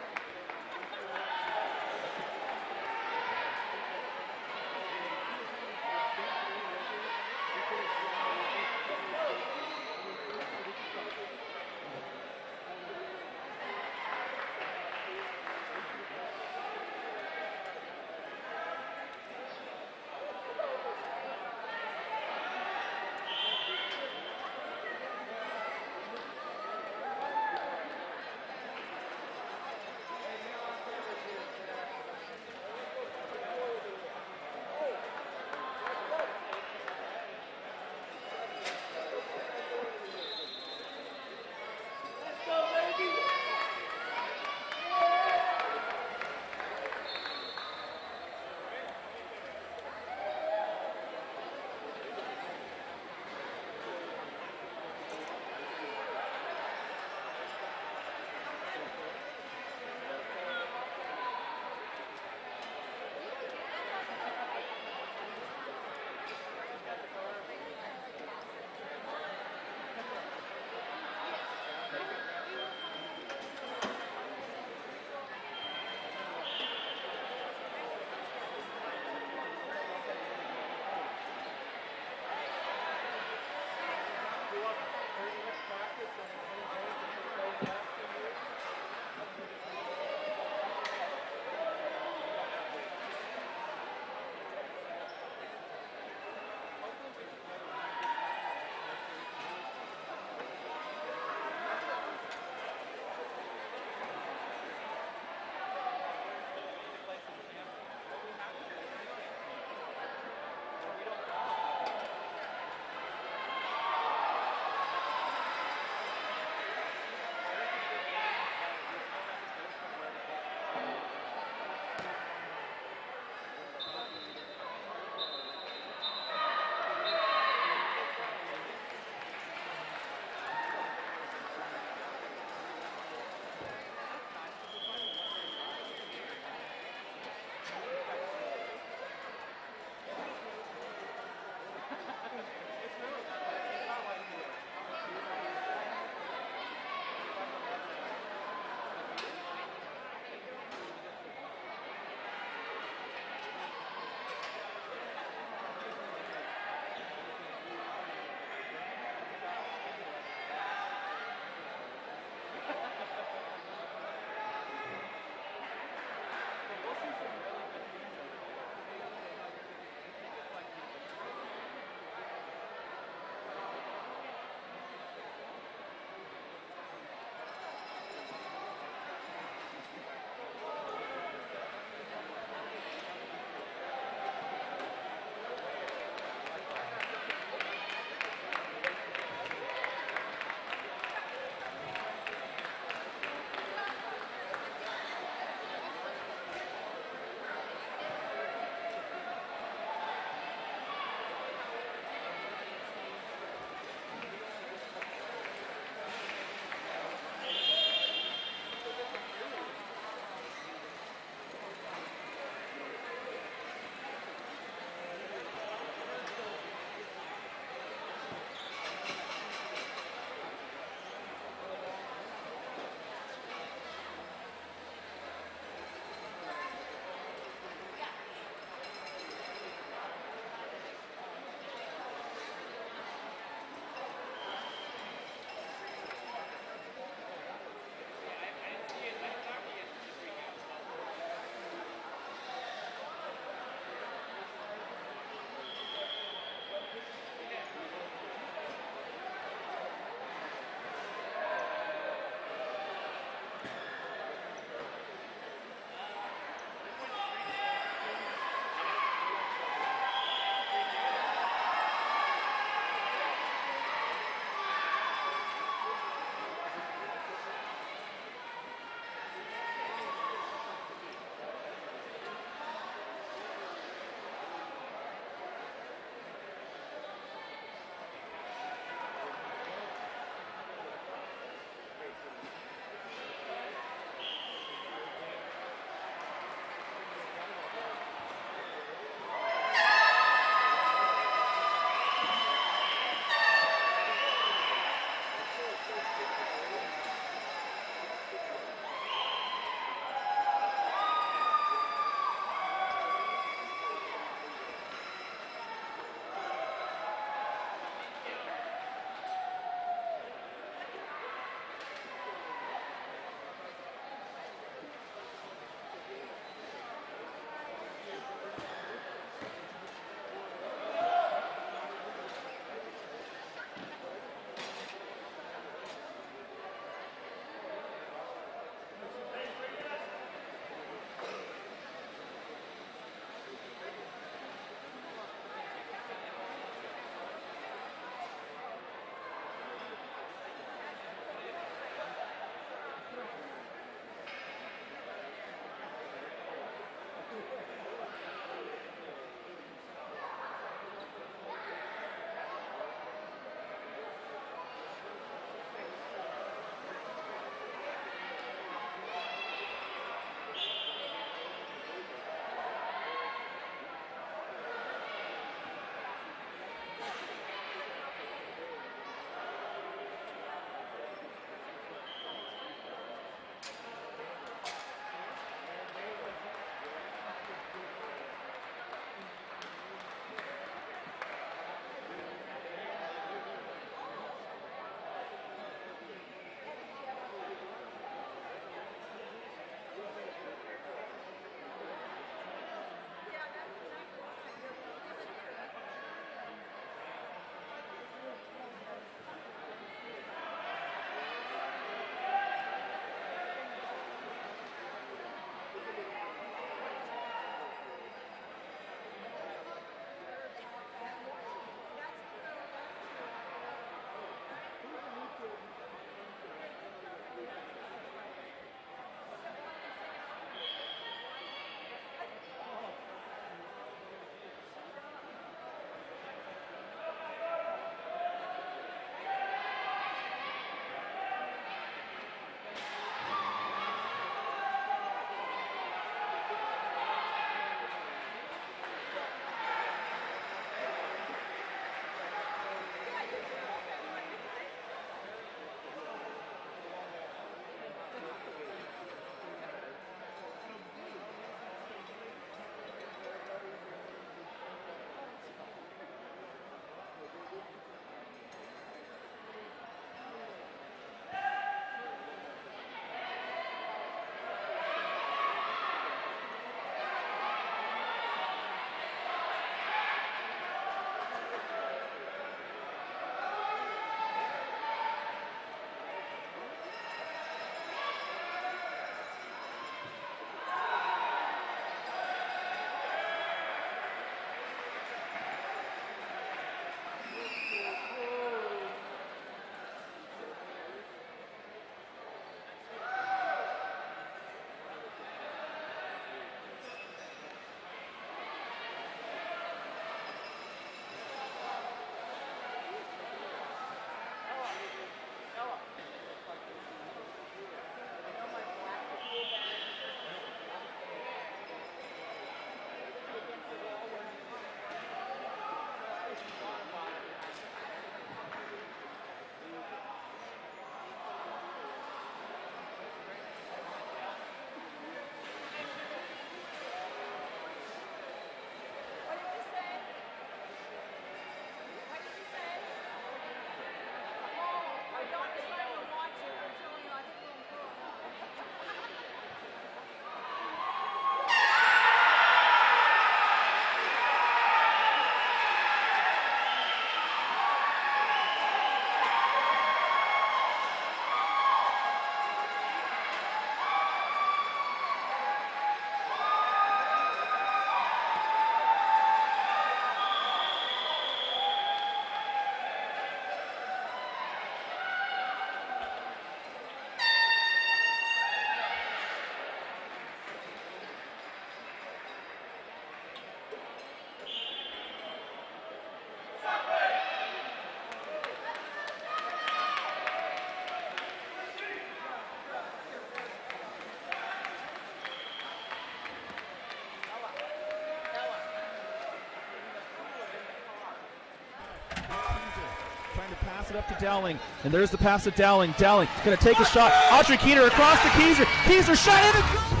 to pass it up to Dowling, and there's the pass to Dowling. Dowling going to take a shot. Audrey Keener across to Keyser. Keyser shot in and goal!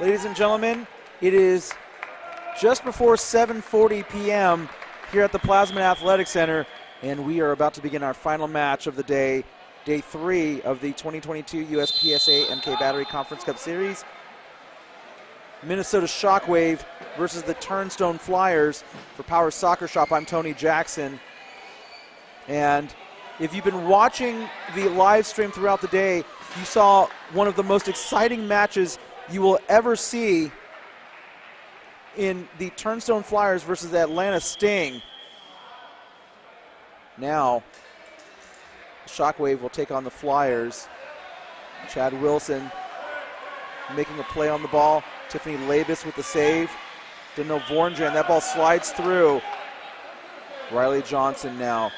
Ladies and gentlemen, it is just before 7:40 p.m. here at the Plassman Athletic Center, and we are about to begin our final match of the day, day 3 of the 2022 USPSA MK Battery Conference Cup Series. Minnesota Shockwave versus the Turnstone Flyers. For Power Soccer Shop, I'm Tony Jackson. And if you've been watching the live stream throughout the day, you saw one of the most exciting matches you will ever see in the Turnstone Flyers versus the Atlanta Sting. Now, Shockwave will take on the Flyers. Chad Wilson making a play on the ball. Tiffany Labus with the save. Danielle Vorndran, that ball slides through. Riley Johnson now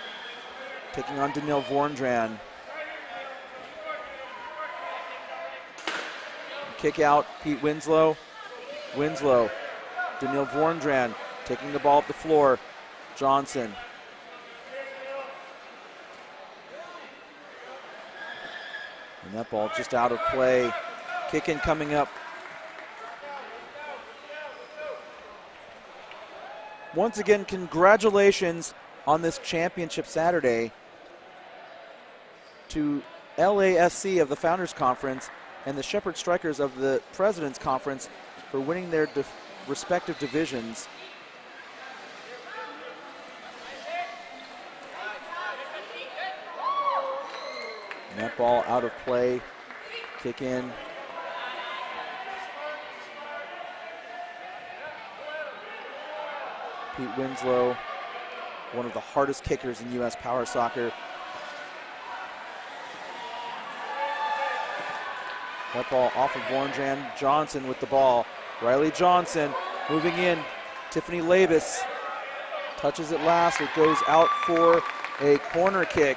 taking on Danielle Vorndran. Kick out, Pete Winslow. Winslow, Danielle Vorndran taking the ball up the floor. Johnson. And that ball just out of play. Kick in coming up. Once again, congratulations on this championship Saturday to LASC of the Founders Conference and the Shepherd Strikers of the President's Conference for winning their respective divisions. And that ball out of play, kick in. Pete Winslow, one of the hardest kickers in U.S. Power Soccer. That ball off of Vorndran. Johnson with the ball. Riley Johnson moving in. Tiffany Labus touches it last. It goes out for a corner kick.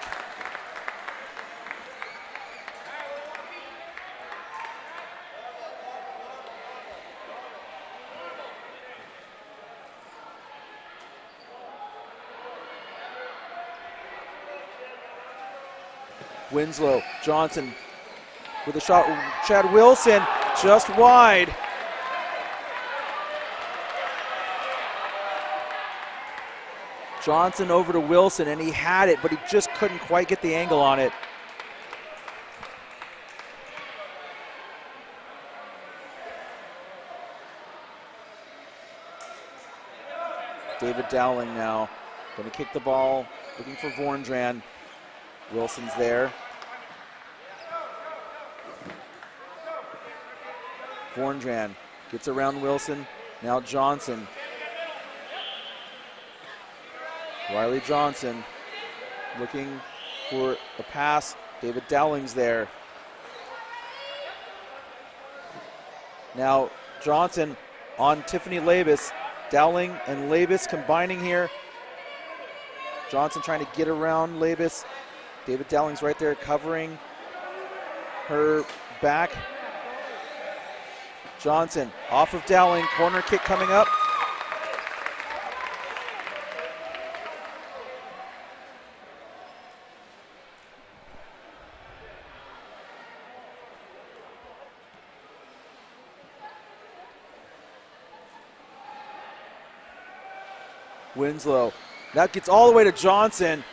Winslow, Johnson with a shot. Chad Wilson just wide. Johnson over to Wilson, and he had it, but he just couldn't quite get the angle on it. David Dowling now going to kick the ball, looking for Vorndran. Wilson's there. Vorndran gets around Wilson. Now Johnson. Riley Johnson looking for a pass. David Dowling's there. Now Johnson on Tiffany Labus. Dowling and Labus combining here. Johnson trying to get around Labus. David Dowling's right there covering her back. Johnson off of Dowling, corner kick coming up. Winslow, that gets all the way to Johnson.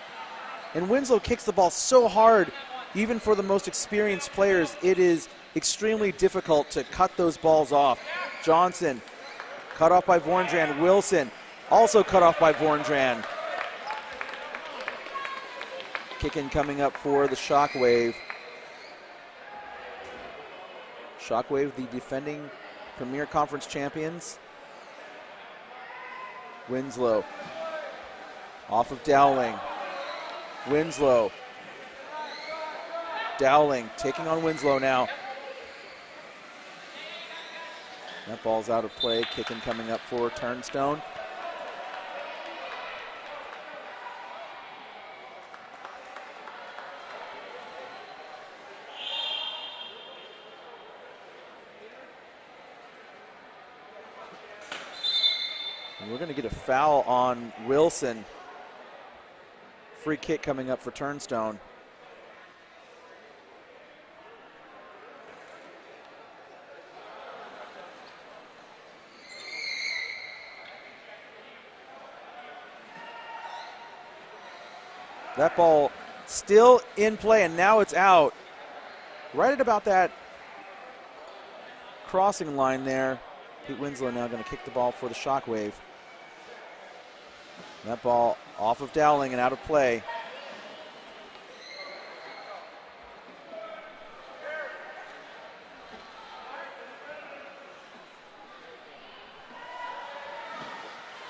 And Winslow kicks the ball so hard, even for the most experienced players, it is extremely difficult to cut those balls off. Johnson, cut off by Vorndran. Wilson, also cut off by Vorndran. Kick-in coming up for the Shockwave. Shockwave, the defending Premier Conference champions. Winslow, off of Dowling. Winslow. Dowling taking on Winslow now. That ball's out of play. Kicking coming up for Turnstone. And we're going to get a foul on Wilson. Free kick coming up for Turnstone. That ball still in play, and now it's out. Right at about that crossing line there. Pete Winslow now going to kick the ball for the Shockwave. That ball off of Dowling and out of play.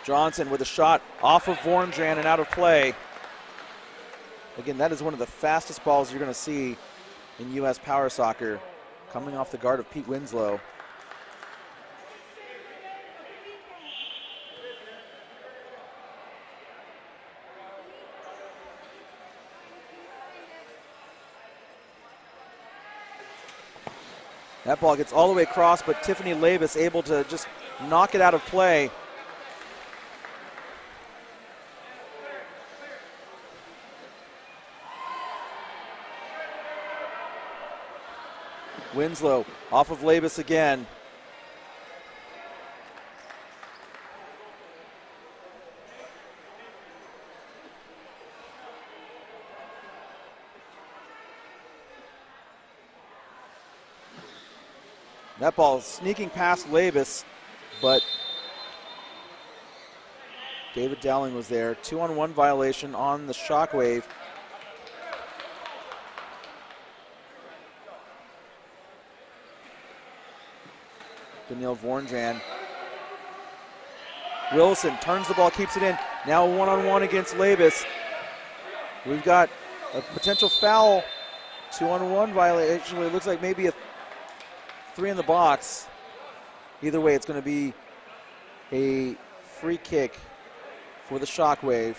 Johnson with a shot off of Vorndran and out of play. Again, that is one of the fastest balls you're going to see in U.S. Power Soccer, coming off the guard of Pete Winslow. That ball gets all the way across, but Tiffany Labus able to just knock it out of play. Winslow off of Labus again. That ball sneaking past Labus, but David Dowling was there. 2-on-1 violation on the Shockwave. Danielle Vorndran. Wilson turns the ball, keeps it in. Now 1-on-1 against Labus. We've got a potential foul. 2-on-1 violation. It looks like maybe a 3 in the box. Either way, it's going to be a free kick for the Shockwave.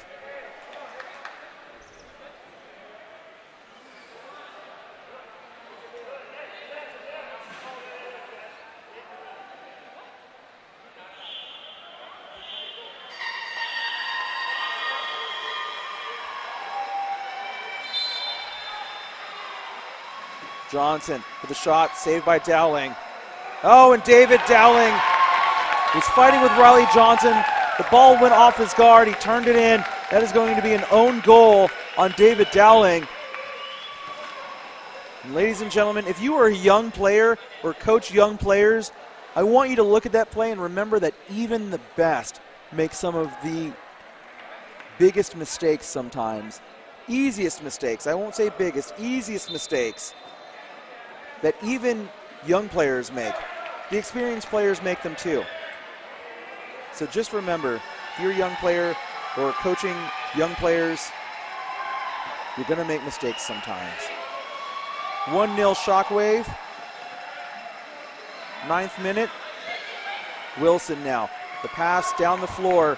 Johnson with a shot, saved by Dowling. Oh, and David Dowling was fighting with Riley Johnson. The ball went off his guard. He turned it in. That is going to be an own goal on David Dowling. And ladies and gentlemen, if you are a young player or coach young players, I want you to look at that play and remember that even the best make some of the biggest mistakes sometimes. Easiest mistakes. I won't say biggest, easiest mistakes that even young players make. The experienced players make them too. So just remember, if you're a young player or coaching young players, you're going to make mistakes sometimes. 1-0 Shockwave. 9th minute. Wilson now. The pass down the floor.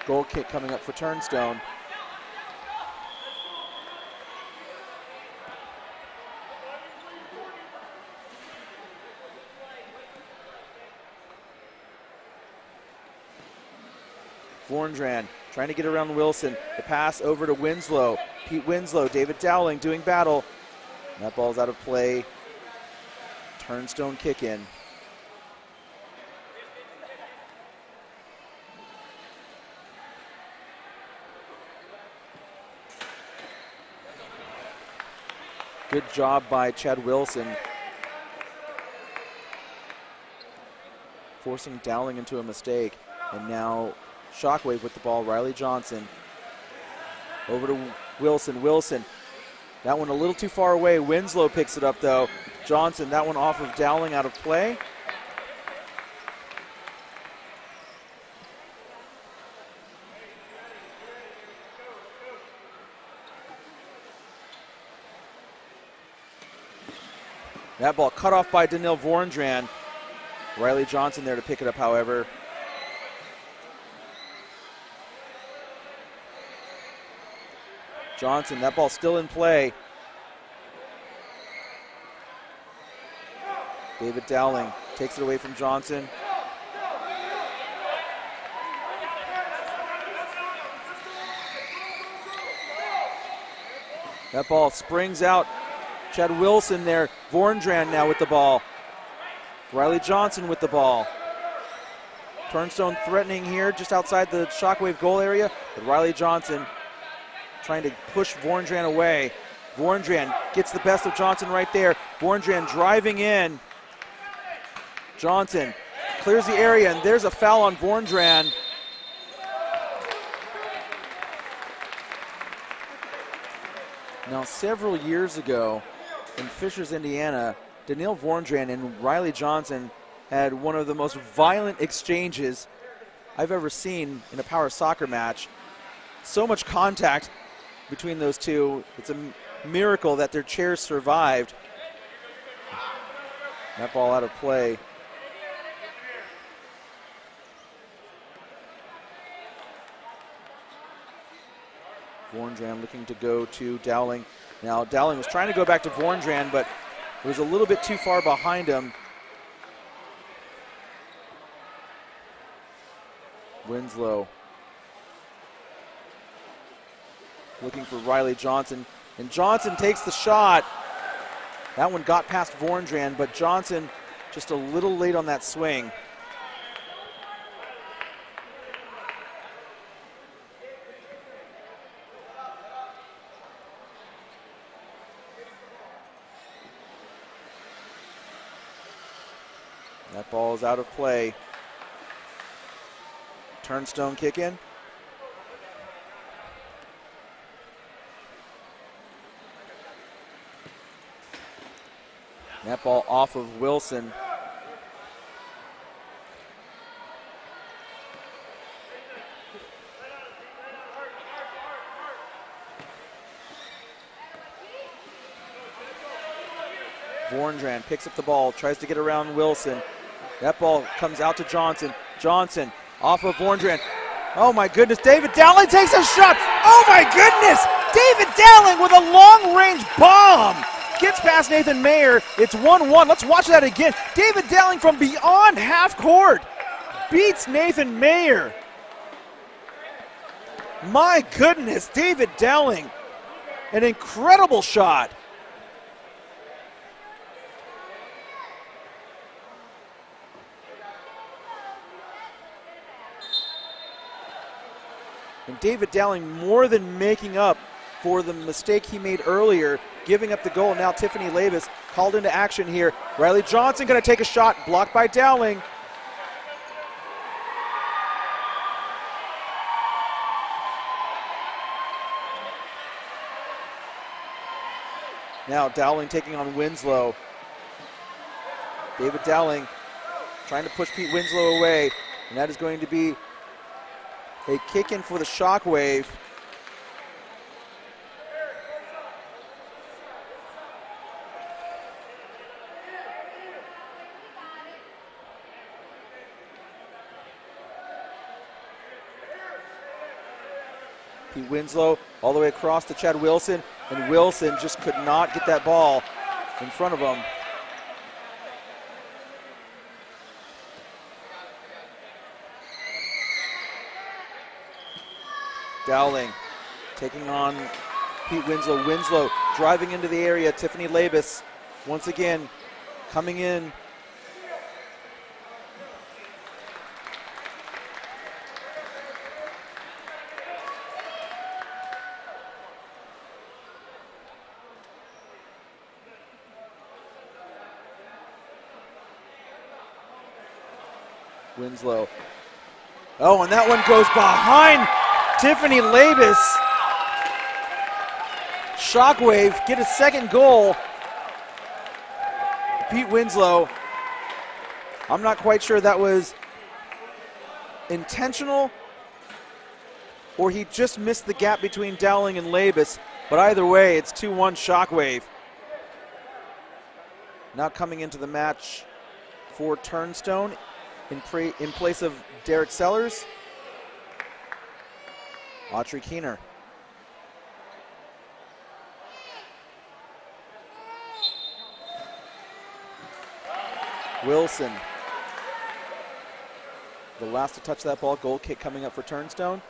Goal kick coming up for Turnstone. Vorndran trying to get around Wilson. The pass over to Winslow. Pete Winslow, David Dowling doing battle. And that ball's out of play. Turnstone kick in. Good job by Chad Wilson, forcing Dowling into a mistake. And now Shockwave with the ball. Riley Johnson over to Wilson. Wilson, that one a little too far away. Winslow picks it up though. Johnson, that one off of Dowling, out of play. That ball cut off by Daniil Vorndran. Riley Johnson there to pick it up, however. Johnson, that ball still in play. David Dowling takes it away from Johnson. That ball springs out. Chad Wilson there. Vorndran now with the ball. Riley Johnson with the ball. Turnstone threatening here just outside the Shockwave goal area, but Riley Johnson trying to push Vorndran away. Vorndran gets the best of Johnson right there. Vorndran driving in. Johnson clears the area, and there's a foul on Vorndran. Now, several years ago in Fishers, Indiana, Daniil Vorndran and Riley Johnson had one of the most violent exchanges I've ever seen in a power soccer match. So much contact between those two. It's a miracle that their chairs survived. That ball out of play. Vorndran looking to go to Dowling. Now Dowling was trying to go back to Vorndran, but it was a little bit too far behind him. Winslow looking for Riley Johnson, and Johnson takes the shot. That one got past Vorndran, but Johnson just a little late on that swing. That ball is out of play. Turnstone kick in. That ball off of Wilson. Vorndran picks up the ball, tries to get around Wilson. That ball comes out to Johnson. Johnson off of Vorndran. Oh my goodness, David Dowling takes a shot. Oh my goodness, David Dowling with a long-range bomb. Gets past Nathan Mayer. It's 1-1. Let's watch that again. David Dowling from beyond half court beats Nathan Mayer. My goodness, David Dowling. An incredible shot. And David Dowling more than making up for the mistake he made earlier, giving up the goal. Now Tiffany Labus called into action here. Riley Johnson going to take a shot, blocked by Dowling. Now Dowling taking on Winslow. David Dowling trying to push Pete Winslow away, and that is going to be a kick in for the Shockwave. Pete Winslow all the way across to Chad Wilson, and Wilson just could not get that ball in front of him. Dowling taking on Pete Winslow. Winslow driving into the area. Tiffany Labus once again coming in. Winslow. Oh, and that one goes behind Tiffany Labus. Shockwave get a second goal. Pete Winslow. I'm not quite sure that was intentional or he just missed the gap between Dowling and Labus, but either way, it's 2-1 Shockwave. Now coming into the match for Turnstone in place of Derek Sellers, Autry Keener. Wilson, the last to touch that ball. Goal kick coming up for Turnstone.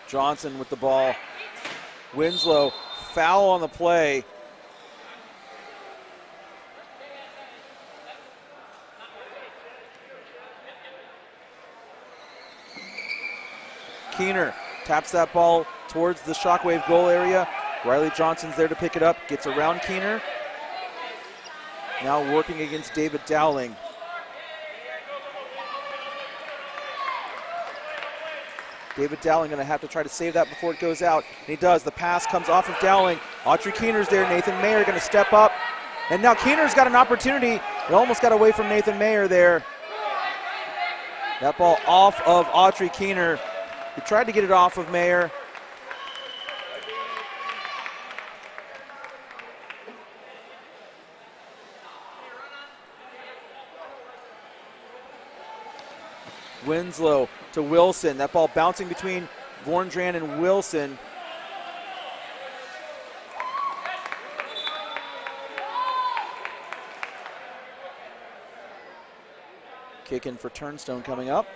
Johnson with the ball. Winslow, foul on the play. Keener taps that ball towards the Shockwave goal area. Riley Johnson's there to pick it up, gets around Keener. Now working against David Dowling. David Dowling going to have to try to save that before it goes out, and he does. The pass comes off of Dowling. Autry Keener's there. Nathan Mayer going to step up, and now Keener's got an opportunity. He almost got away from Nathan Mayer there. That ball off of Autry Keener. He tried to get it off of Mayer. Winslow to Wilson. That ball bouncing between Vorndran and Wilson. Kick in for Turnstone coming up.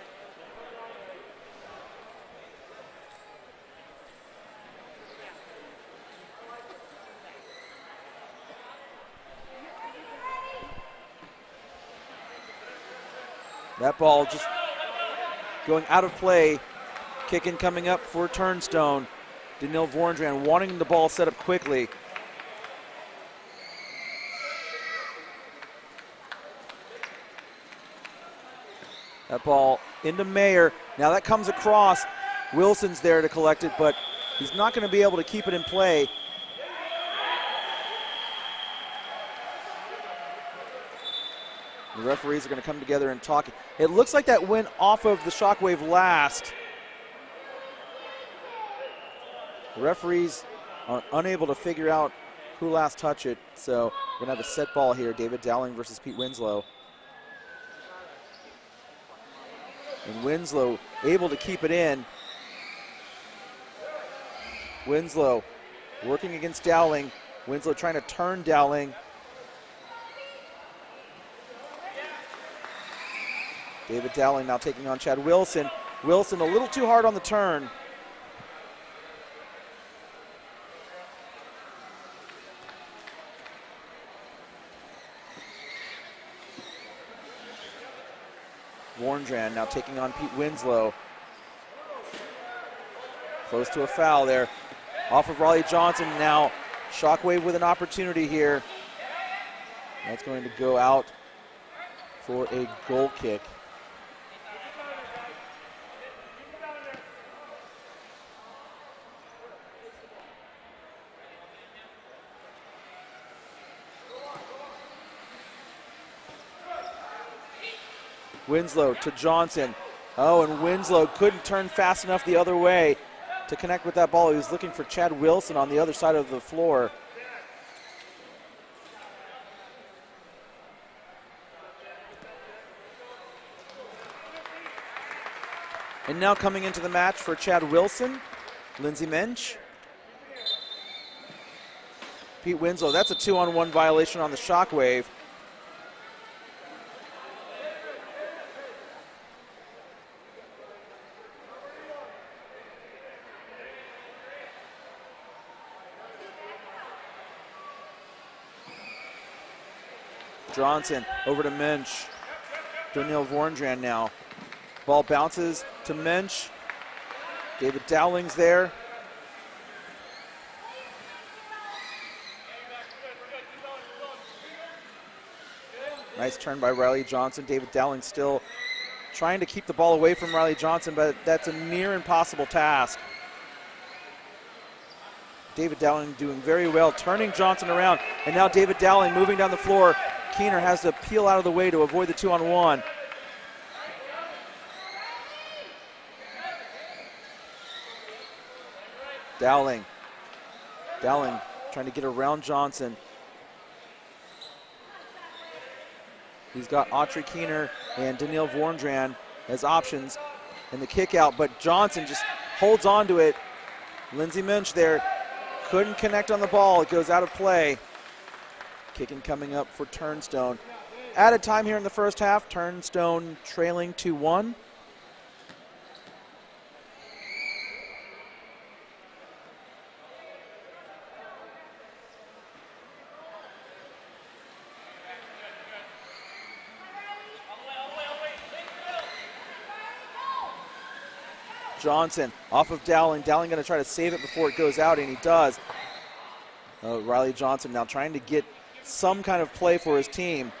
That ball just going out of play. Kick in coming up for Turnstone. Daniil Vorndran wanting the ball set up quickly. That ball into Mayer. Now that comes across. Wilson's there to collect it, but he's not going to be able to keep it in play. The referees are going to come together and talk. It looks like that went off of the Shockwave last. The referees are unable to figure out who last touched it, so we're going to have a set ball here. David Dowling versus Pete Winslow. And Winslow able to keep it in. Winslow working against Dowling. Winslow trying to turn Dowling. David Dowling now taking on Chad Wilson. Wilson a little too hard on the turn. Vorndran now taking on Pete Winslow. Close to a foul there. Off of Riley Johnson now. Shockwave with an opportunity here. That's going to go out for a goal kick. Winslow to Johnson. Oh, and Winslow couldn't turn fast enough the other way to connect with that ball. He was looking for Chad Wilson on the other side of the floor. And now coming into the match for Chad Wilson, Lindsey Mensch. Pete Winslow, that's a 2-on-1 violation on the Shockwave. Johnson over to Mensch. Daniil Vorndran now. Ball bounces to Mensch. David Dowling's there. Nice turn by Riley Johnson. David Dowling still trying to keep the ball away from Riley Johnson, but that's a near impossible task. David Dowling doing very well, turning Johnson around. And now David Dowling moving down the floor. Keener has to peel out of the way to avoid the 2-on-1. Dowling trying to get around Johnson. He's got Autry Keener and Daniil Vorndran as options in the kick out, but Johnson just holds on to it. Lindsey Munch there couldn't connect on the ball. It goes out of play. Kicking coming up for Turnstone. Added time here in the first half. Turnstone trailing 2-1. Johnson off of Dowling. Dowling going to try to save it before it goes out, and he does. Riley Johnson now trying to get some kind of play for his team.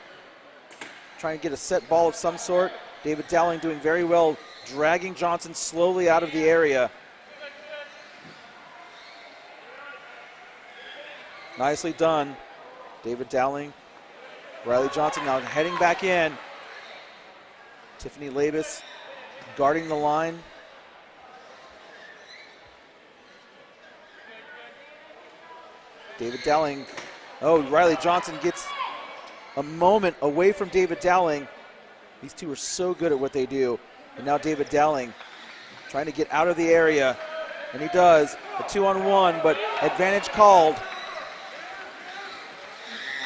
Trying to get a set ball of some sort. David Dowling doing very well, dragging Johnson slowly out of the area. Nicely done. David Dowling. Riley Johnson now heading back in. Tiffany Labus guarding the line. David Dowling. Oh, Riley Johnson gets a moment away from David Dowling. These two are so good at what they do. And now David Dowling trying to get out of the area. And he does. A 2-on-1, but advantage called.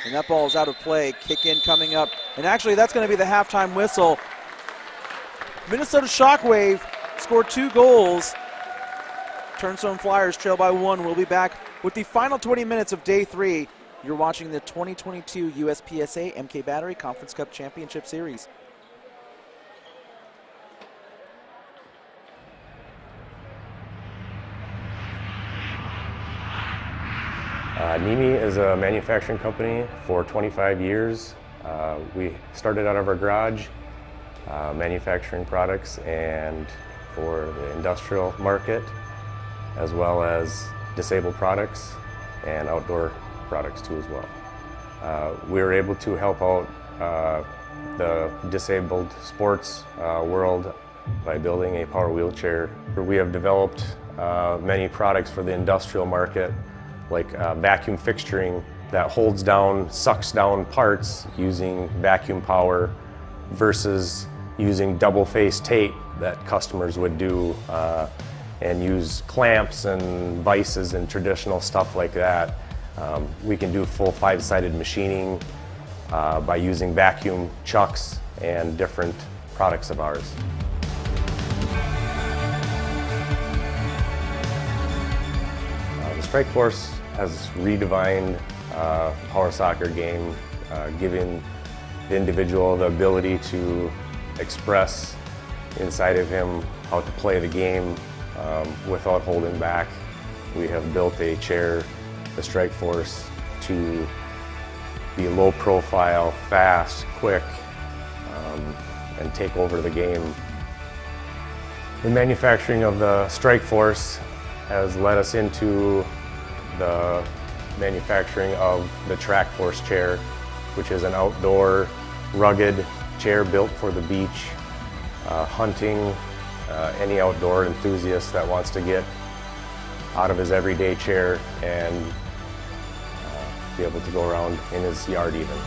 And that ball is out of play. Kick in coming up. And actually, that's going to be the halftime whistle. Minnesota Shockwave scored 2 goals. Turnstone Flyers trail by 1. We'll be back with the final 20 minutes of day 3. You're watching the 2022 USPSA MK Battery Conference Cup Championship Series. NIMI is a manufacturing company for 25 years. We started out of our garage manufacturing products and for the industrial market, as well as disabled products and outdoor products too as well. We were able to help out the disabled sports world by building a power wheelchair. We have developed many products for the industrial market, like vacuum fixturing that holds down, sucks down parts using vacuum power versus using double-face tape that customers would do and use clamps and vices and traditional stuff like that. We can do full 5-sided machining by using vacuum chucks and different products of ours. The Strike Force has redefined power soccer game, giving the individual the ability to express inside of him how to play the game without holding back. We have built a chair, the Strike Force, to be low profile, fast, quick, and take over the game. The manufacturing of the Strike Force has led us into the manufacturing of the Track Force chair, which is an outdoor, rugged chair built for the beach, hunting, any outdoor enthusiast that wants to get out of his everyday chair and be able to go around in his yard even.